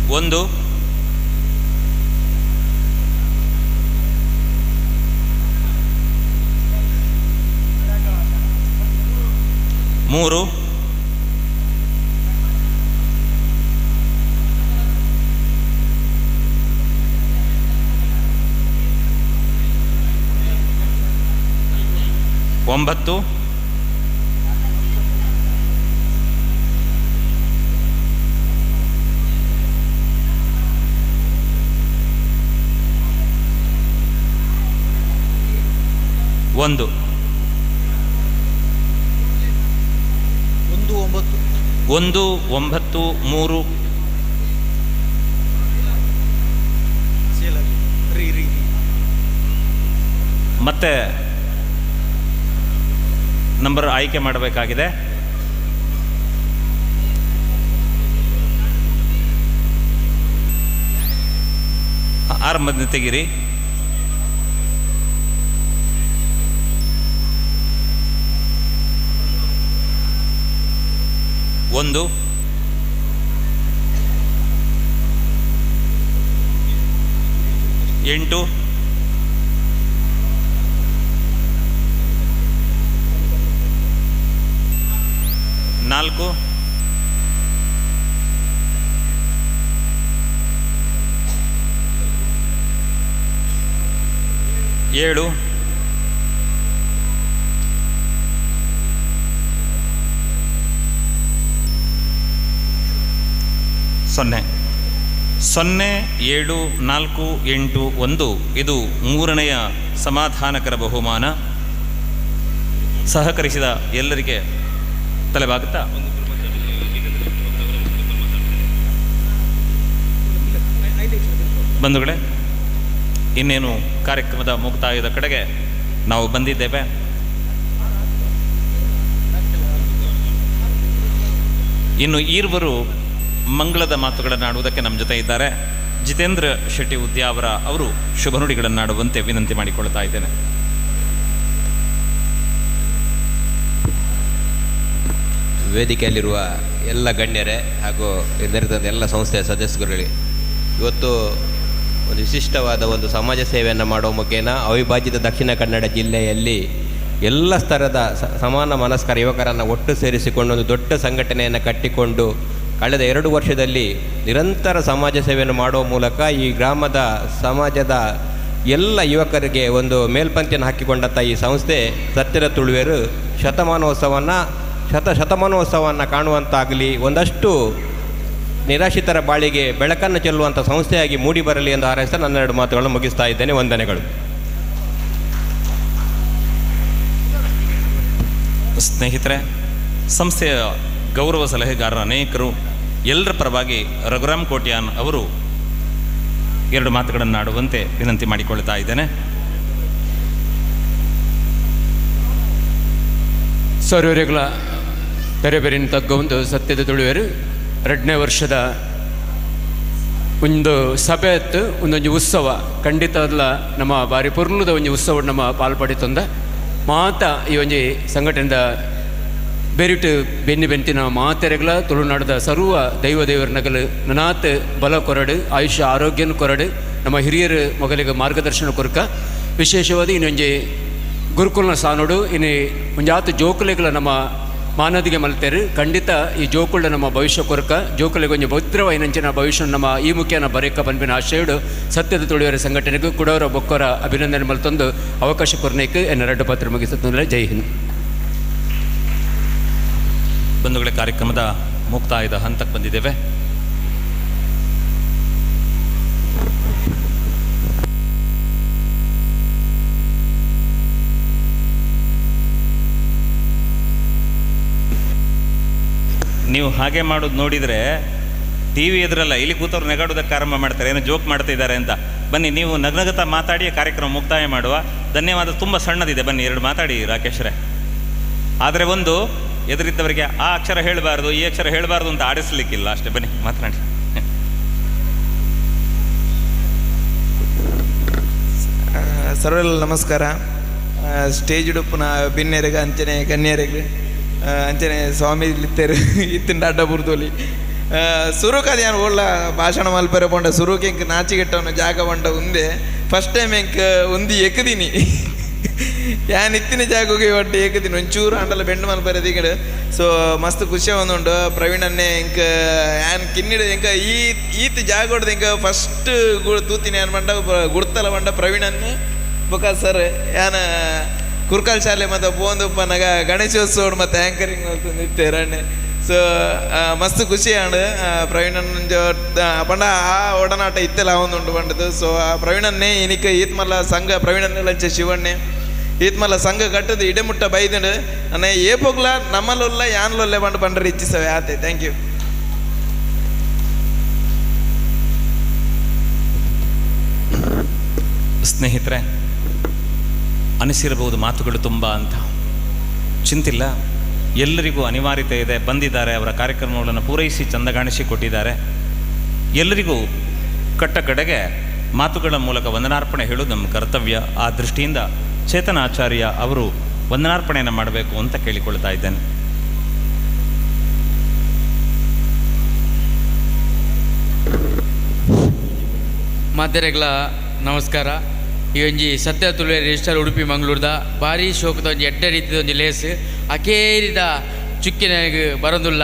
1 3 9 1 1 9 3 ಮತ್ತೆ ನಂಬರ್ ಆಯ್ಕೆ ಮಾಡಬೇಕಾಗಿದೆ. ಆರಂಭದಿಂದ ತೆಗಿರಿ. ಒಂದು, ಎಂಟು, ನಾಲ್ಕು, 7 074881 ಇದು 3ನೆಯ ಸಮಾಧಾನಕರ ಬಹುಮಾನ. ಸಹಕರಿಸಿದ ಎಲ್ಲರಿಗೆ ತಲೆಬಾಗುತ್ತಾ ಬಂಧುಗಳೇ, ಇನ್ನೇನು ಕಾರ್ಯಕ್ರಮದ ಮುಕ್ತಾಯದ ಕಡೆಗೆ ನಾವು ಬಂದಿದ್ದೇವೆ. ಇನ್ನು ಈರ್ವರು ಮಂಗಳದ ಮಾತುಗಳನ್ನಾಡುವುದಕ್ಕೆ ನಮ್ಮ ಜೊತೆ ಇದ್ದಾರೆ. ಜಿತೇಂದ್ರ ಶೆಟ್ಟಿ ಉದ್ಯಾವರ ಅವರು ಶುಭ ನುಡಿಗಳನ್ನಾಡುವಂತೆ ವಿನಂತಿ ಮಾಡಿಕೊಳ್ತಾ ಇದ್ದೇನೆ. ವೇದಿಕೆಯಲ್ಲಿರುವ ಎಲ್ಲ ಗಣ್ಯರೇ ಹಾಗೂ ನಿರ್ಧರಿತ ಎಲ್ಲ ಸಂಸ್ಥೆಯ ಸದಸ್ಯರುಗಳಿಗೆ ಇವತ್ತು ಒಂದು ವಿಶಿಷ್ಟವಾದ ಒಂದು ಸಮಾಜ ಸೇವೆಯನ್ನು ಮಾಡುವ ಮುಖೇನ ಅವಿಭಾಜಿತ ದಕ್ಷಿಣ ಕನ್ನಡ ಜಿಲ್ಲೆಯಲ್ಲಿ ಎಲ್ಲ ಸ್ತರದ ಸಮಾನ ಮನಸ್ಕರ ಯುವಕರನ್ನು ಒಟ್ಟು ಸೇರಿಸಿಕೊಂಡು ಒಂದು ದೊಡ್ಡ ಸಂಘಟನೆಯನ್ನು ಕಟ್ಟಿಕೊಂಡು ಕಳೆದ 2 ವರ್ಷದಲ್ಲಿ ನಿರಂತರ ಸಮಾಜ ಸೇವೆಯನ್ನು ಮಾಡುವ ಮೂಲಕ ಈ ಗ್ರಾಮದ ಸಮಾಜದ ಎಲ್ಲ ಯುವಕರಿಗೆ ಒಂದು ಮೇಲ್ಪಂಕ್ತಿಯನ್ನು ಹಾಕಿಕೊಂಡಂಥ ಈ ಸಂಸ್ಥೆ ಸತ್ಯದ ತುಳುವೆರು ಶತಮಾನೋತ್ಸವವನ್ನು ಕಾಣುವಂತಾಗಲಿ, ಒಂದಷ್ಟು ನಿರಾಶ್ರಿತರ ಬಾಳಿಗೆ ಬೆಳಕನ್ನು ಚೆಲ್ಲುವಂಥ ಸಂಸ್ಥೆಯಾಗಿ ಮೂಡಿ ಬರಲಿ ಎಂದು ಹಾರೈಸ್ತಾ ನನ್ನ 2 ಮಾತುಗಳನ್ನು ಮುಗಿಸ್ತಾ ಇದ್ದೇನೆ. ವಂದನೆಗಳು. ಸ್ನೇಹಿತರೆ, ಸಂಸ್ಥೆಯ ಗೌರವ ಸಲಹೆಗಾರರ ಅನೇಕರು ಎಲ್ಲರ ಪರವಾಗಿ ರಘುರಾಮ್ ಕೋಟ್ಯಾನ್ ಅವರು 2 ಮಾತುಗಳನ್ನಾಡುವಂತೆ ವಿನಂತಿ ಮಾಡಿಕೊಳ್ತಾ ಇದ್ದೇನೆ. ಸರ್ವರಿಗಳ ಬೇರೆ ಬೇರೆ ತಗ್ಗ ಒಂದು ಸತ್ಯದ ತುಳುವೆರು 2ನೇ ವರ್ಷದ ಒಂದು ಸಭೆ ಇತ್ತು, ಒಂದೊಂದು ಉತ್ಸವ ಖಂಡಿತ ಅಲ್ಲ ನಮ್ಮ ಬಾರಿ ಪೂರ್ಣದ ಒಂದು ಉತ್ಸವ ನಮ್ಮ ಪಾಲ್ಪಡಿತಂದ ಮಾತ ಈ ಒಂದು ಸಂಘಟನೆದ ಬೆರಿಟು ಬೆನ್ನಿ ಬೆಂತಿನ ಮಾತೆರೆಗಳ ತುಳುನಾಡದ ಸರ್ವ ದೇವರ ನಗಲು ನನಾತ್ ಬಲ ಕೊರಡು ಆಯುಷ್ಯ ಆರೋಗ್ಯನ ಕೊರಡು ನಮ್ಮ ಹಿರಿಯರು ಮಗಳಿಗೆ ಮಾರ್ಗದರ್ಶನ ಕೊರಕ ವಿಶೇಷವಾದ ಇನ್ನೊಂದು ಗುರುಕುಲನ ಸಾನೋಡು ಇನ್ನು ಒಂಜಾತು ಜೋಕುಲೆಗಳ ನಮ್ಮ ಮಾನದಿಗೆ ಮಲ್ತೇರು ಖಂಡಿತ ಈ ಜೋಕುಳ ನಮ್ಮ ಭವಿಷ್ಯ ಕೊರಕ ಜೋಕುಲೆಗೆ ಒಂದು ಭದ್ರವೈನಂಚಿನ ಭವಿಷ್ಯ ನಮ್ಮ ಈ ಮುಖ್ಯನ ಬರೇಕ ಪನ್ಪಿನ ಆಶಯಡು ಸತ್ಯದ ತುಳುವರ ಸಂಘಟನೆಗೂ ಕುಡವರ ಬೊಕ್ಕರ ಅಭಿನಂದನೆ ಮಲ್ತೊಂದು ಅವಕಾಶ ಕೊರನೇಕು ಎನ್ನ 2 ಪತ್ರ ಮುಗಿಸುತ್ತಂದ್ರೆ ಜೈ ಹಿಂದ್. ಬಂಧುಗಳ ಕಾರ್ಯಕ್ರಮದ ಮುಕ್ತಾಯದ ಹಂತಕ್ಕೆ ಬಂದಿದ್ದೇವೆ. ನೀವು ಹಾಗೆ ಮಾಡೋದು ನೋಡಿದರೆ ಟಿ ವಿ ಎದುರಲ್ಲ, ಇಲ್ಲಿ ಕೂತವ್ರು ನೆಗಾಡೋದಕ್ಕೆ ಆರಂಭ ಮಾಡ್ತಾರೆ, ಏನೋ ಜೋಕ್ ಮಾಡ್ತಾ ಇದ್ದಾರೆ ಅಂತ. ಬನ್ನಿ, ನೀವು ನಗ್ನಗತ ಮಾತಾಡಿ ಕಾರ್ಯಕ್ರಮ ಮುಕ್ತಾಯ ಮಾಡುವ. ಧನ್ಯವಾದ. ತುಂಬ ಸಣ್ಣದಿದೆ, ಬನ್ನಿ 2 ಮಾತಾಡಿ ರಾಕೇಶ್ರೇ. ಆದರೆ ಒಂದು ಎದುರಿದ್ದವರಿಗೆ ಆ ಅಕ್ಷರ ಹೇಳಬಾರ್ದು ಈ ಅಕ್ಷರ ಹೇಳಬಾರ್ದು ಅಂತ ಆಡಿಸ್ಲಿಕ್ಕಿಲ್ಲ ಅಷ್ಟೇ. ಬನ್ನಿ ಮಾತನಾಡಿ. ಸರ್ವೆಲ್ಲ ನಮಸ್ಕಾರ. ಸ್ಟೇಜ್ ಉಡುಪುನ ಬಿನ್ನೆರೆಗೆ ಅಂಚನೆ ಕನ್ಯರೆಗೆ ಅಂಚನೆ ಸ್ವಾಮಿ ಇತ್ತೇರು ಇತ್ತಿನ ಅಡ್ಡ ಬುರ್ದೋಲಿ ಸುರುಕದು ಏನು ಒಳ್ಳ ಭಾಷಣ ಮಲ್ಪರೆ ಬಂಡ ಸುರುಕೆ ಇಂಕ ನಾಚಿಗೆಟ್ಟವನ ಜಾಗ ಬಂಡ ಒಂದೇ ಫಸ್ಟ್ ಟೈಮ್ ಇಂಕ ಒಂದು ಎಕ್ಕದೀನಿ ಯಾನ್ ಇತ್ತಿನ ಜಾಗಕ್ಕೆ ಒಟ್ಟು ಏಕದಿನ ಒಂಚೂರು ಅಂಡಲ್ಲ ಬೆಂಡು ಮಲ್ಪರೆ ದಿಗಡು. ಸೊ ಮಸ್ತ್ ಖುಷಿ ಒಂದುಂಡು. ಪ್ರವೀಣನ್ನೇ ಇಂಕ ಯಾನ್ ಕಿನ್ನಿಡ ಇಂಕ ಈತ್ ಜಾಗ ಹೊಡೆದು ಇಂಕ ಫಸ್ಟ್ ತೂತಿನಿ ಏನು ಬಂಡ ಗುಡ್ತಲ ಬಂಡ ಪ್ರವೀಣನ್ನೇ ಬೊಕ ಸರ್ ಯಾನ ಕುರ್ಕಾಲ್ ಶಾಲೆ ಮತ್ತು ಪೋಂದಪ್ಪ ನಗ ಗಣೇಶೋತ್ಸವ ಮತ್ತು ಆ್ಯಂಕರಿಂಗ್ ನಿಂತೆ ರಣ್ಣೆ. ಸೊ ಮಸ್ತ್ ಖುಷಿ ಆಂಡು ಪ್ರವೀಣನ್ ಪಂಡ ಆ ಒಡನಾಟ ಇತ್ತೆಲ್ಲ ಒಂದುಂಟು ಬಂಡದು. ಸೊ ಆ ಪ್ರವೀಣನ್ನೇ ಇನಿಕ ಈತ್ ಮಲ್ಲ ಸಂಘ ಪ್ರವೀಣನ್ನೆಲ್ಲ ಶಿವಣ್ಣೆ ಈತ್ ಮಲ್ಲ ಸಂಘ ಕಟ್ಟದು ಇಡೆಮುಟ್ಟ ಬೈದಂಡು ನನ್ನ ಏಪೋಗ್ಲ ನಮ್ಮಲ್ಲೊಲ್ಲ ಯಾನ್ಲೊಲ್ಲೆ ಬಂಡು ಬಂಡ್ರೆ ಇಚ್ಛಿಸವೆ ಆತೆ. Thank you. ಸ್ನೇಹಿತರೆ, ಅನಿಸಿರಬಹುದು ಮಾತುಗಳು ತುಂಬ ಅಂತ. ಚಿಂತಿಲ್ಲ, ಎಲ್ಲರಿಗೂ ಅನಿವಾರ್ಯತೆ ಇದೆ. ಬಂದಿದ್ದಾರೆ, ಅವರ ಕಾರ್ಯಕ್ರಮಗಳನ್ನು ಪೂರೈಸಿ ಚಂದಗಾಣಿಸಿ ಕೊಟ್ಟಿದ್ದಾರೆ. ಎಲ್ಲರಿಗೂ ಕಟ್ಟ ಕಡೆಗೆ ಮಾತುಗಳ ಮೂಲಕ ವಂದನಾರ್ಪಣೆ ಹೇಳೋದು ನಮ್ಮ ಕರ್ತವ್ಯ. ಆ ದೃಷ್ಟಿಯಿಂದ ಚೇತನ ಆಚಾರ್ಯ ಅವರು ವಂದನಾರ್ಪಣೆಯನ್ನು ಮಾಡಬೇಕು ಅಂತ ಕೇಳಿಕೊಳ್ತಾ ಇದ್ದೇನೆ. ಮಾತೆರೆಗಳ ನಮಸ್ಕಾರ. ಈ ಒಂಜಿ ಸತ್ಯ ತುಳುವೆ ರಿಜಿಸ್ಟರ್ ಉಡುಪಿ ಮಂಗಳೂರದ ಭಾರಿ ಶೋಕದ ಒಂಜಿ ಎಡ್ಡ ರೀತಿಯ ಒಂಜಿ ಲೇಸ್ ಅಕೇರಿದ ಚುಕ್ಕಿನ ಬರೋದಿಲ್ಲ.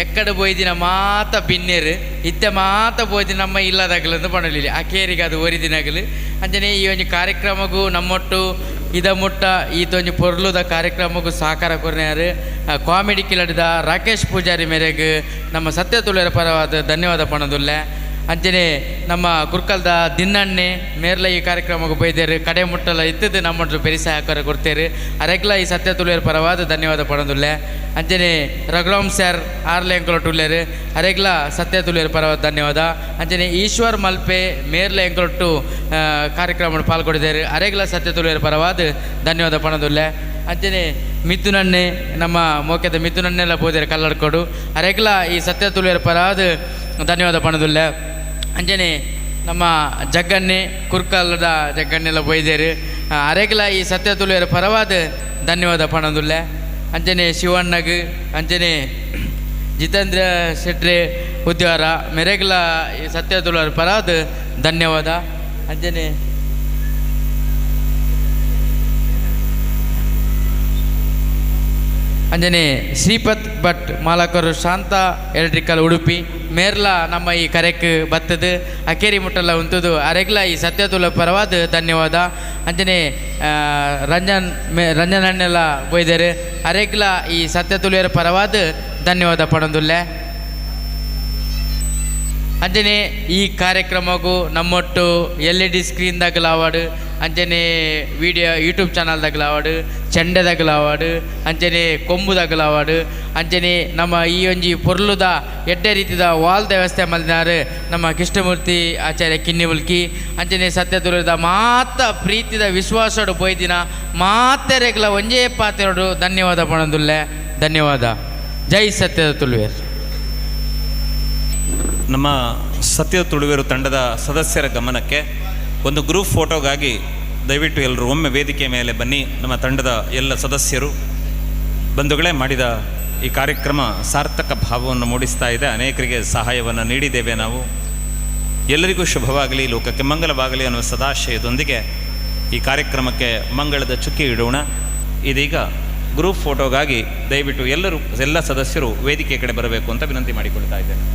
ಎಕ್ಕಡ ಬೋಯ್ದಿನ ಮಾತ ಪಿನ್ನೆರು ಇತ್ತೆ ಮಾತ ಬೋಯ್ದಿ ನಮ್ಮ ಇಲ್ಲದಾಗಲಂದು ಪಣಲಿಲ್ಲ ಆ ಕೇರಿಗೆ ಅದು ಒರಿದಿನಾಗಲು ಅಂಜನೆ ಈ ಒಂದು ಕಾರ್ಯಕ್ರಮಗೂ ನಮ್ಮೊಟ್ಟು ಇದ ಮುಟ್ಟ ಈತೊಂದು ಪೊರ್ಲುದ ಕಾರ್ಯಕ್ರಮಕ್ಕೂ ಸಹಕಾರ ಕೊರ್ನ್ಯಾರು ಕಾಮಿಡಿ ಕಿಲಡಿದ ರಾಕೇಶ್ ಪೂಜಾರಿ ಮೇರೆಗೆ ನಮ್ಮ ಸತ್ಯ ತುಳಿಯರ ಪರವಾದ ಧನ್ಯವಾದ ಪಣದುಲ್ಲೆ ಅಂಚನೆ ನಮ್ಮ ಕುರ್ಕಲ್ದ ದಿನ್ನಣ್ಣೆ ಮೇರ್ಲ ಈ ಕಾರ್ಯಕ್ರಮಕ್ಕೆ ಬೈದೇರು ಕಡೆ ಮುಟ್ಟಲ ಇತ್ತದು ನಮ್ಮೊಟ್ಟು ಬೆರಿ ಸಹಕಾರ ಕೊಡ್ತೇರು ಅರೆಗ್ಲ ಈ ಸತ್ಯ ತುಳಿಯರ ಪರವಾದ ಧನ್ಯವಾದ ಪಣದುಲ್ಲೆ ಅಂಚನೆ ರಘುರಾಮ್ ಸರ್ ಆರ್ಲೆ ಎಂಕೊಳೊಟ್ಟುಲ್ಲೇರು ಅರೆಗ್ಲ ಸತ್ಯ ತುಳಿಯರ ಪರವಾದ ಧನ್ಯವಾದ ಅಂಚನೆ ಈಶ್ವರ್ ಮಲ್ಪೆ ಮೇರ್ಲೆ ಎಂಕೊಳೊಟ್ಟು ಕಾರ್ಯಕ್ರಮ ಪಾಲ್ಗೊಂಡಿದ್ದೇರು ಅರೆಗ್ಲ ಸತ್ಯ ತುಳಿಯರ ಪರವಾದ ಧನ್ಯವಾದ ಪಣದುಲ್ಲೆ ಅಂಚನೆ ಮಿಥುನನ್ನೇ ನಮ್ಮ ಮೋಕ್ಯದ ಮಿಥುನನ್ನೆಲ್ಲ ಬೋದೇರು ಕಲ್ಲಡ್ಕೊಡು ಅರೆಗ್ಲ ಈ ಸತ್ಯ ತುಳಿಯರ ಪರವಾದ ಧನ್ಯವಾದ ಪಣದುಲ್ಲೆ ಅಂಜನೆ ನಮ್ಮ ಜಗ್ಗನ್ನೆ ಕುರ್ಕಲ್ದ ಜಗ್ಗನ್ನೆಲ್ಲ ಬೈದೇರು ಅರೆಗ್ಲ ಈ ಸತ್ಯ ತುಳಿಯರ ಪರವಾದ ಧನ್ಯವಾದ ಪಣದುಲ್ಲೆ ಅಂಜನೆ ಶಿವಣ್ಣಗ್ ಅಂಜನೆ ಜಿತೇಂದ್ರ ಶೆಟ್ರೆ ಉದ್ಯಾರ ಮೆರೆಗ್ಲ ಈ ಸತ್ಯ ತುಳಿಯರ ಪರವಾದ ಧನ್ಯವಾದ ಅಂಜನೆ ಅಂಜನೆ ಶ್ರೀಪತ್ ಭಟ್ ಮಾಲಕರು ಶಾಂತ ಎಲೆಕ್ಟ್ರಿಕಲ್ ಉಡುಪಿ ಮೇರ್ಲ ನಮ್ಮ ಈ ಕರೆಕ್ ಬತ್ತದು ಅಕೇರಿ ಮುಟ್ಟಲ್ಲ ಉಂಟುದು ಅರೆಗ್ಲ ಈ ಸತ್ಯತುಲ ಪರವಾದ ಧನ್ಯವಾದ ಅಂಜನೆ ರಂಜನನ್ನೆಲ್ಲ ಬೈದೇರು ಅರೆಗ್ಲ ಈ ಸತ್ಯತುಲಿಯರ ಪರವಾದ ಧನ್ಯವಾದ ಪಣದುಲ್ಲೆ ಅಂಜನೆ ಈ ಕಾರ್ಯಕ್ರಮಕ್ಕೂ ನಮ್ಮೊಟ್ಟು LED ಸ್ಕ್ರೀನ್ದಾಗಲ ಅವಾರ್ಡ್ ಅಂಜನೆ ವಿಡಿಯೋ ಯೂಟ್ಯೂಬ್ ಚಾನಲ್ದಾಗಲ ಅವಾರ್ಡ್ ಚೆಂಡೆದಾಗಲ ಅವಾರ್ಡ್ ಅಂಜನೆ ಕೊಂಬುದಾಗಲ ಅವಾರ್ಡ್ ಅಂಜನೆ ನಮ್ಮ ಈ ಒಂಜಿ ಪೊರ್ಲುದ ಎಡ್ಡೆ ರೀತಿದ ವಾಲ್ದ ವ್ಯವಸ್ಥೆ ಮಲ್ದಿನಾರು ನಮ್ಮ ಕೃಷ್ಣಮೂರ್ತಿ ಆಚಾರ್ಯ ಕಿನ್ನಿಮುಲ್ಕಿ ಅಂಜನೆ ಸತ್ಯ ತುಳಿದ ಮಾತ ಪ್ರೀತಿದ ವಿಶ್ವಾಸಡು ಬೈದಿನ ಮಾತೆರೆಗ್ಲ ಒಂಜೇ ಪಾತೆರಡು ಧನ್ಯವಾದ ಪಣದುಲ್ಲೆ ಧನ್ಯವಾದ. ಜೈ ಸತ್ಯದ ತುಳುವೇರ್. ನಮ್ಮ ಸತ್ಯ ತುಳುವೇರು ತಂಡದ ಸದಸ್ಯರ ಗಮನಕ್ಕೆ ಒಂದು ಗ್ರೂಪ್ ಫೋಟೋಗಾಗಿ ದಯವಿಟ್ಟು ಎಲ್ಲರೂ ಒಮ್ಮೆ ವೇದಿಕೆ ಮೇಲೆ ಬನ್ನಿ. ನಮ್ಮ ತಂಡದ ಎಲ್ಲ ಸದಸ್ಯರು ಬಂಧುಗಳೇ ಮಾಡಿದ ಈ ಕಾರ್ಯಕ್ರಮ ಸಾರ್ಥಕ ಭಾವವನ್ನು ಮೂಡಿಸ್ತಾ ಇದೆ. ಅನೇಕರಿಗೆ ಸಹಾಯವನ್ನು ನೀಡಿದ್ದೇವೆ ನಾವು. ಎಲ್ಲರಿಗೂ ಶುಭವಾಗಲಿ, ಲೋಕಕ್ಕೆ ಮಂಗಲವಾಗಲಿ ಅನ್ನುವ ಸದಾಶಯದೊಂದಿಗೆ ಈ ಕಾರ್ಯಕ್ರಮಕ್ಕೆ ಮಂಗಳದ ಚುಕ್ಕಿ ಇಡೋಣ. ಇದೀಗ ಗ್ರೂಪ್ ಫೋಟೋಗಾಗಿ ದಯವಿಟ್ಟು ಎಲ್ಲ ಸದಸ್ಯರು ವೇದಿಕೆ ಕಡೆ ಬರಬೇಕು ಅಂತ ವಿನಂತಿ ಮಾಡಿಕೊಳ್ತಾ ಇದ್ದೇನೆ.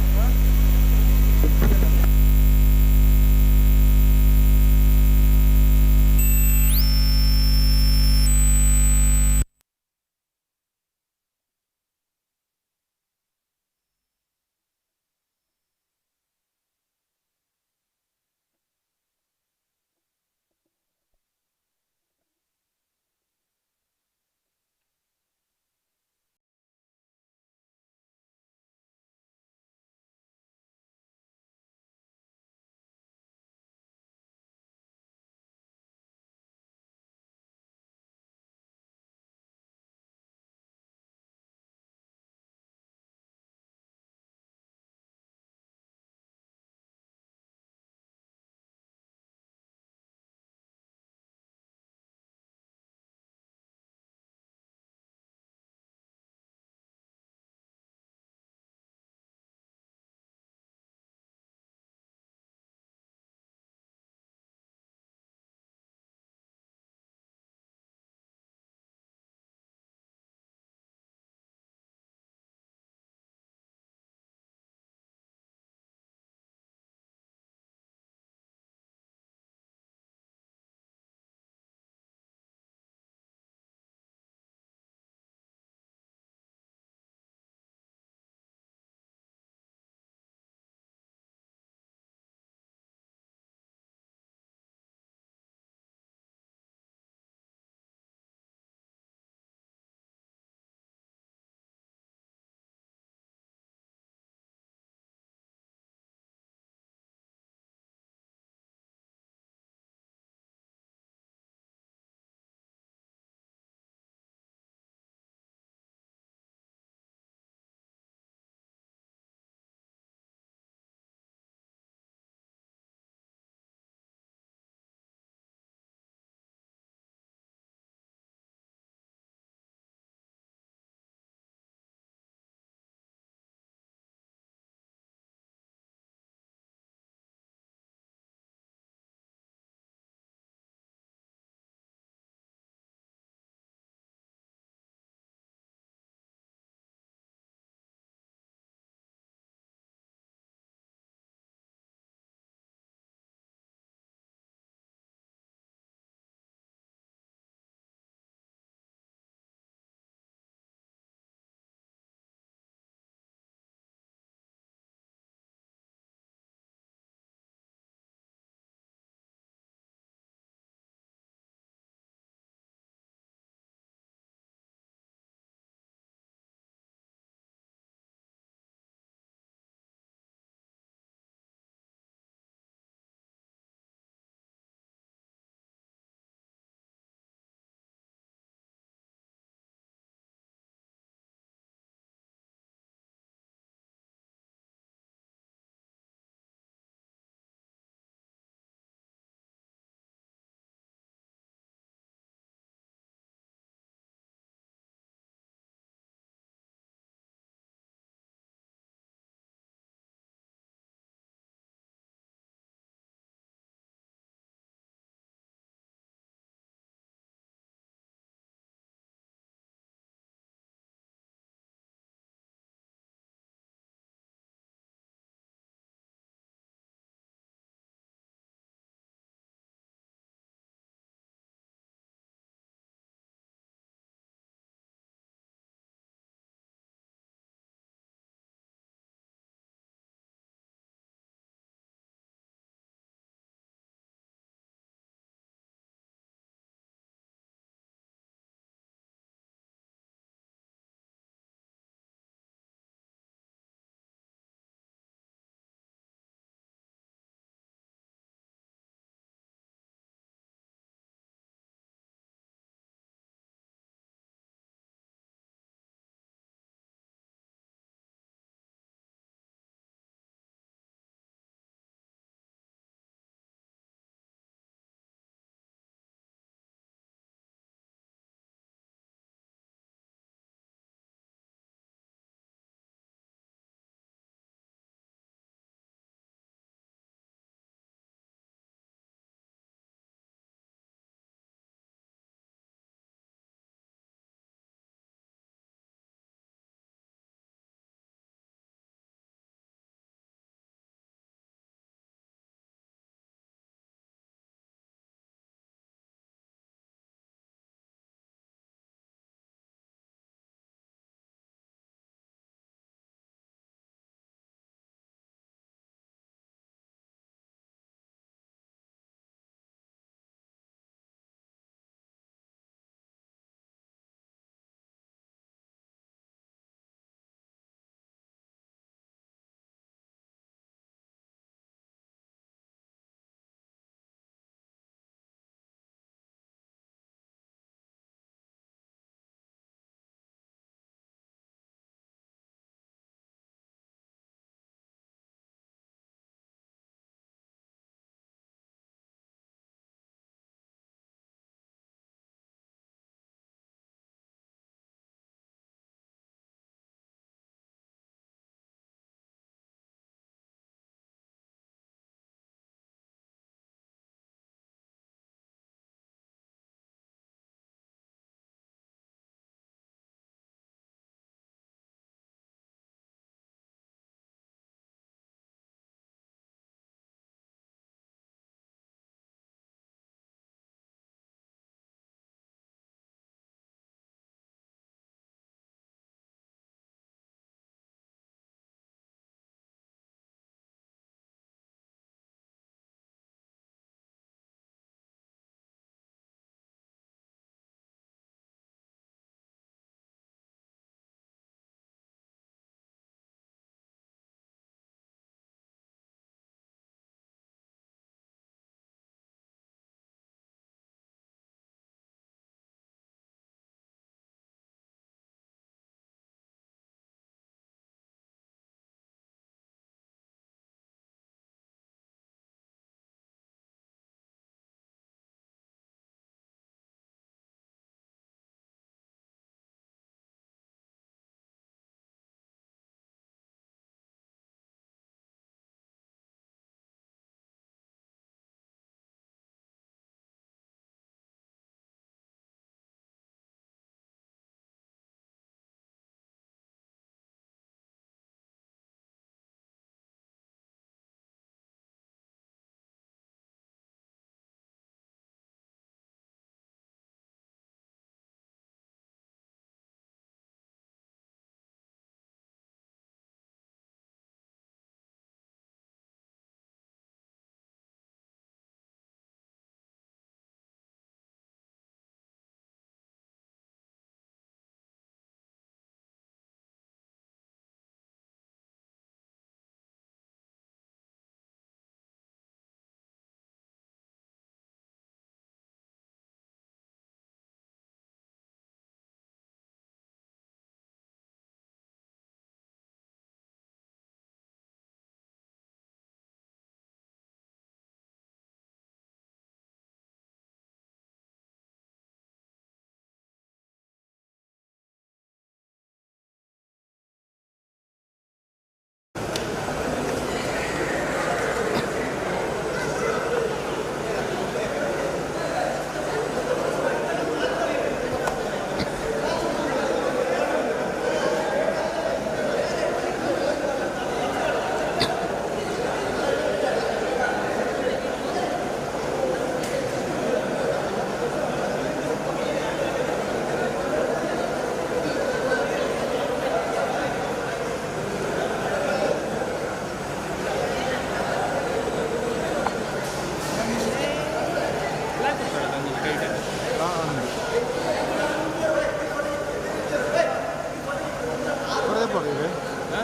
ಇಲ್ಲ